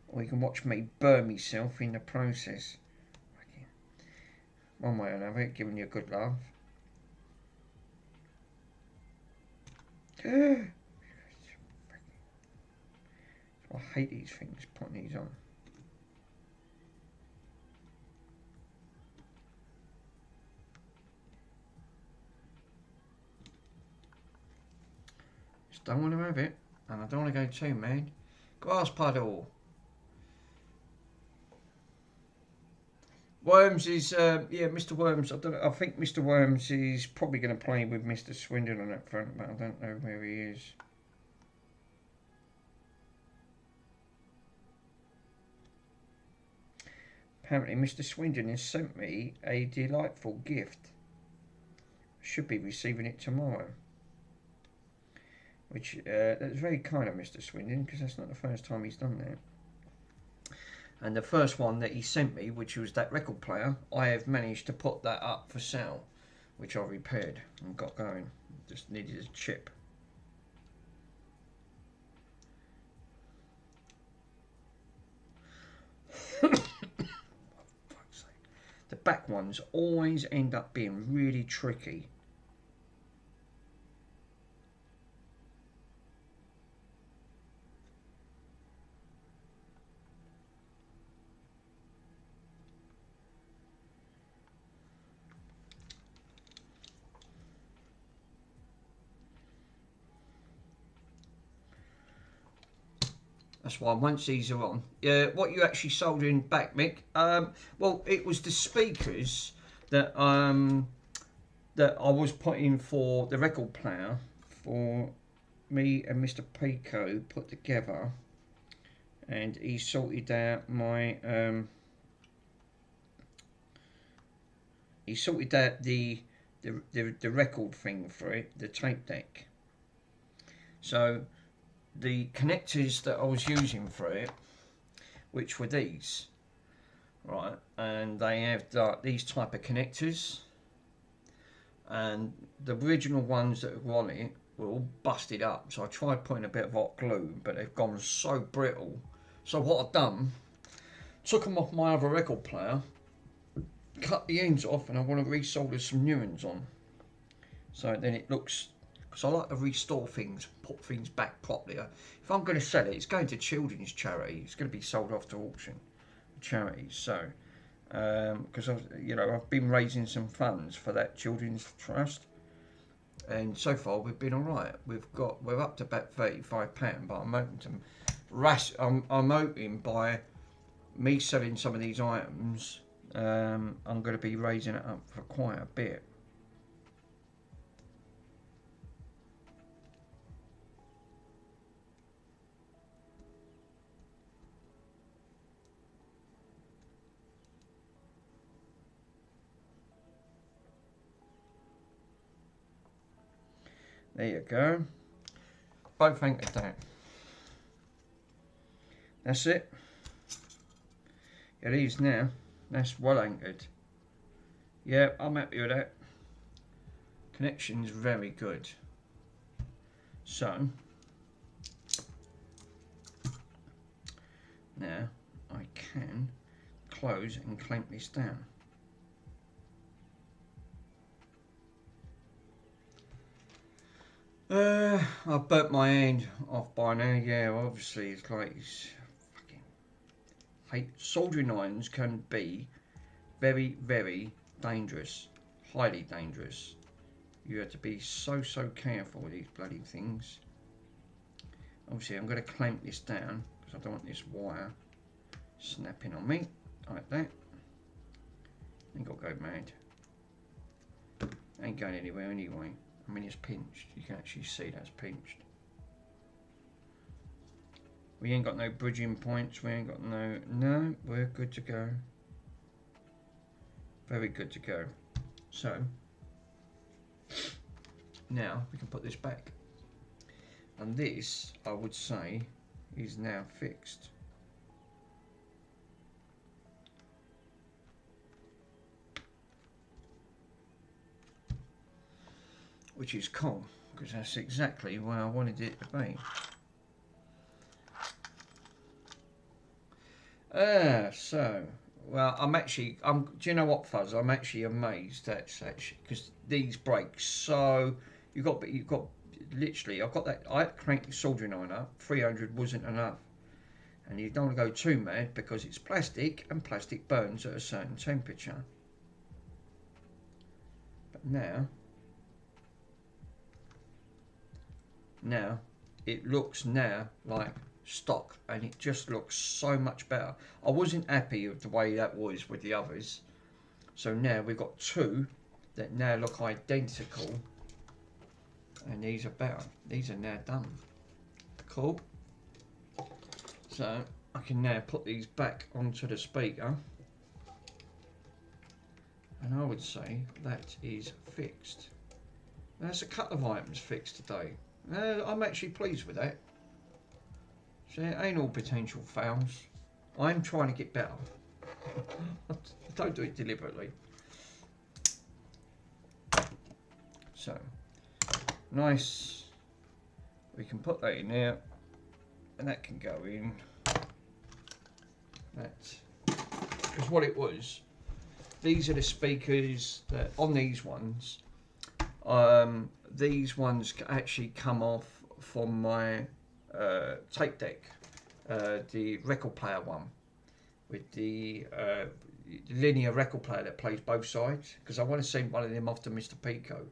or you can watch me burn myself in the process. One way or another, giving you a good laugh. I hate these things, putting these on. Just don't want to have it, and I don't want to go too mad. Grass puddle. Worms is, yeah, Mr. Worms. I think Mr. Worms is probably going to play with Mr. Swindon on that front, but I don't know where he is. Apparently, Mr. Swindon has sent me a delightful gift. Should be receiving it tomorrow. Which, that's very kind of Mr. Swindon, because that's not the first time he's done that. And the first one that he sent me, which was that record player, I have managed to put that up for sale, which I repaired and got going. Just needed a chip. The back ones always end up being really tricky. That's why once these are on, what you actually soldering back, Mick? Well, it was the speakers that that I was putting for the record player for me and Mr. Pico put together, and he sorted out my he sorted out the record thing for it, the tape deck. So the connectors that I was using for it, which were these, right, and they have these type of connectors, and the original ones that were on it were all busted up, so I tried putting a bit of hot glue, but they've gone so brittle. So what I've done, took them off my other record player, cut the ends off, and I want to resolder some new ones on, so then it looks, because I like to restore things, put things back properly. If I'm going to sell it, it's going to children's charity. It's going to be sold off to auction charities. So, because I've been raising some funds for that children's trust, and so far we've been all right. We're up to about £35, but I'm hoping to I'm hoping by me selling some of these items, I'm going to be raising it up for quite a bit. There you go. Both anchored down. That's it. It is now. That's well anchored. Yeah, I'm happy with that. Connection's very good. So now I can close and clamp this down. I've burnt my hand off by now. Yeah, obviously it's like it's fucking. Hey, soldering irons can be very, very dangerous, highly dangerous. You have to be so careful with these bloody things. Obviously, I'm going to clamp this down because I don't want this wire snapping on me like that. Ain't got to go mad. Ain't going anywhere anyway. I mean, it's pinched. You can actually see that's pinched. We ain't got no bridging points. We ain't got no... No, we're good to go. Very good to go. So, now we can put this back. And this, I would say, is now fixed. Which is cool, because that's exactly where I wanted it to be. Well, do you know what, Fuzz? I'm actually amazed that's actually, because these break so, you've got literally, I've got that, I cranked the soldering iron up, 300 wasn't enough. And you don't want to go too mad because it's plastic and plastic burns at a certain temperature. But now it looks now like stock, and it just looks so much better. I wasn't happy with the way that was with the others, so now we've got two that now look identical, and these are better. These are now done. Cool. So I can now put these back onto the speaker, and I would say that is fixed. There's a couple of items fixed today. I'm actually pleased with that. So it ain't all potential fails. I'm trying to get better. I don't do it deliberately. So, nice. We can put that in there, and that can go in. That, because what it was, these are the speakers that on these ones. These ones actually come off from my tape deck, the record player one, with the linear record player that plays both sides, because I want to send one of them off to Mr. Pico.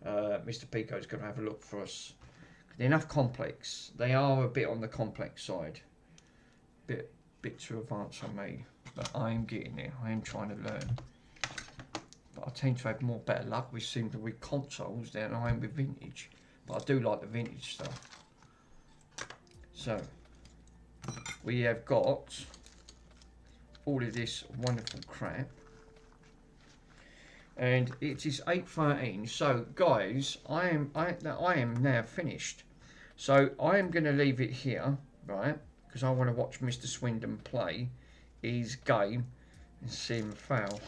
Mr. Pico's going to have a look for us. They're enough complex. They are a bit on the complex side. Bit too advanced for me, but I am getting there. I am trying to learn. But I tend to have better luck with consoles than I am with vintage. But I do like the vintage stuff. So, we have got all of this wonderful crap. And it is 8:13. So, guys, I am now finished. So, I am going to leave it here, right? Because I want to watch Mr. Swindon play his game and see him fail.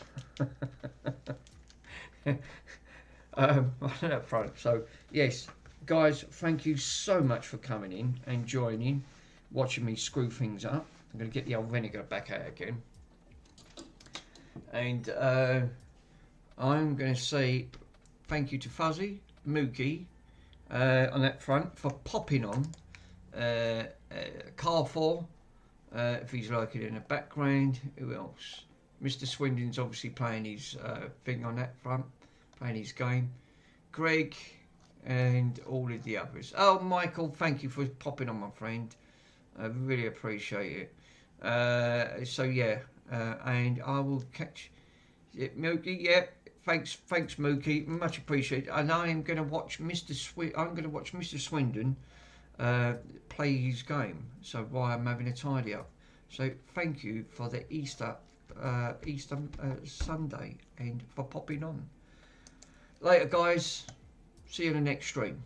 On that front. So yes, guys, thank you so much for coming in and joining, watching me screw things up. I'm going to get the old vinegar back out again, and I'm going to say thank you to Fuzzy, Mookie, on that front for popping on. Carfor, if he's like it in the background. Who else? Mr. Swindon's obviously playing his thing on that front, playing his game. Greg and all of the others. Oh, Michael, thank you for popping on, my friend. I really appreciate it. So yeah, and I will catch it, Mookie. Yeah, thanks, Mookie. Much appreciated. And I am going to watch Mr. Swindon play his game. So while I'm having a tidy up. So thank you for the Easter Sunday and for popping on. Later, guys. See you in the next stream.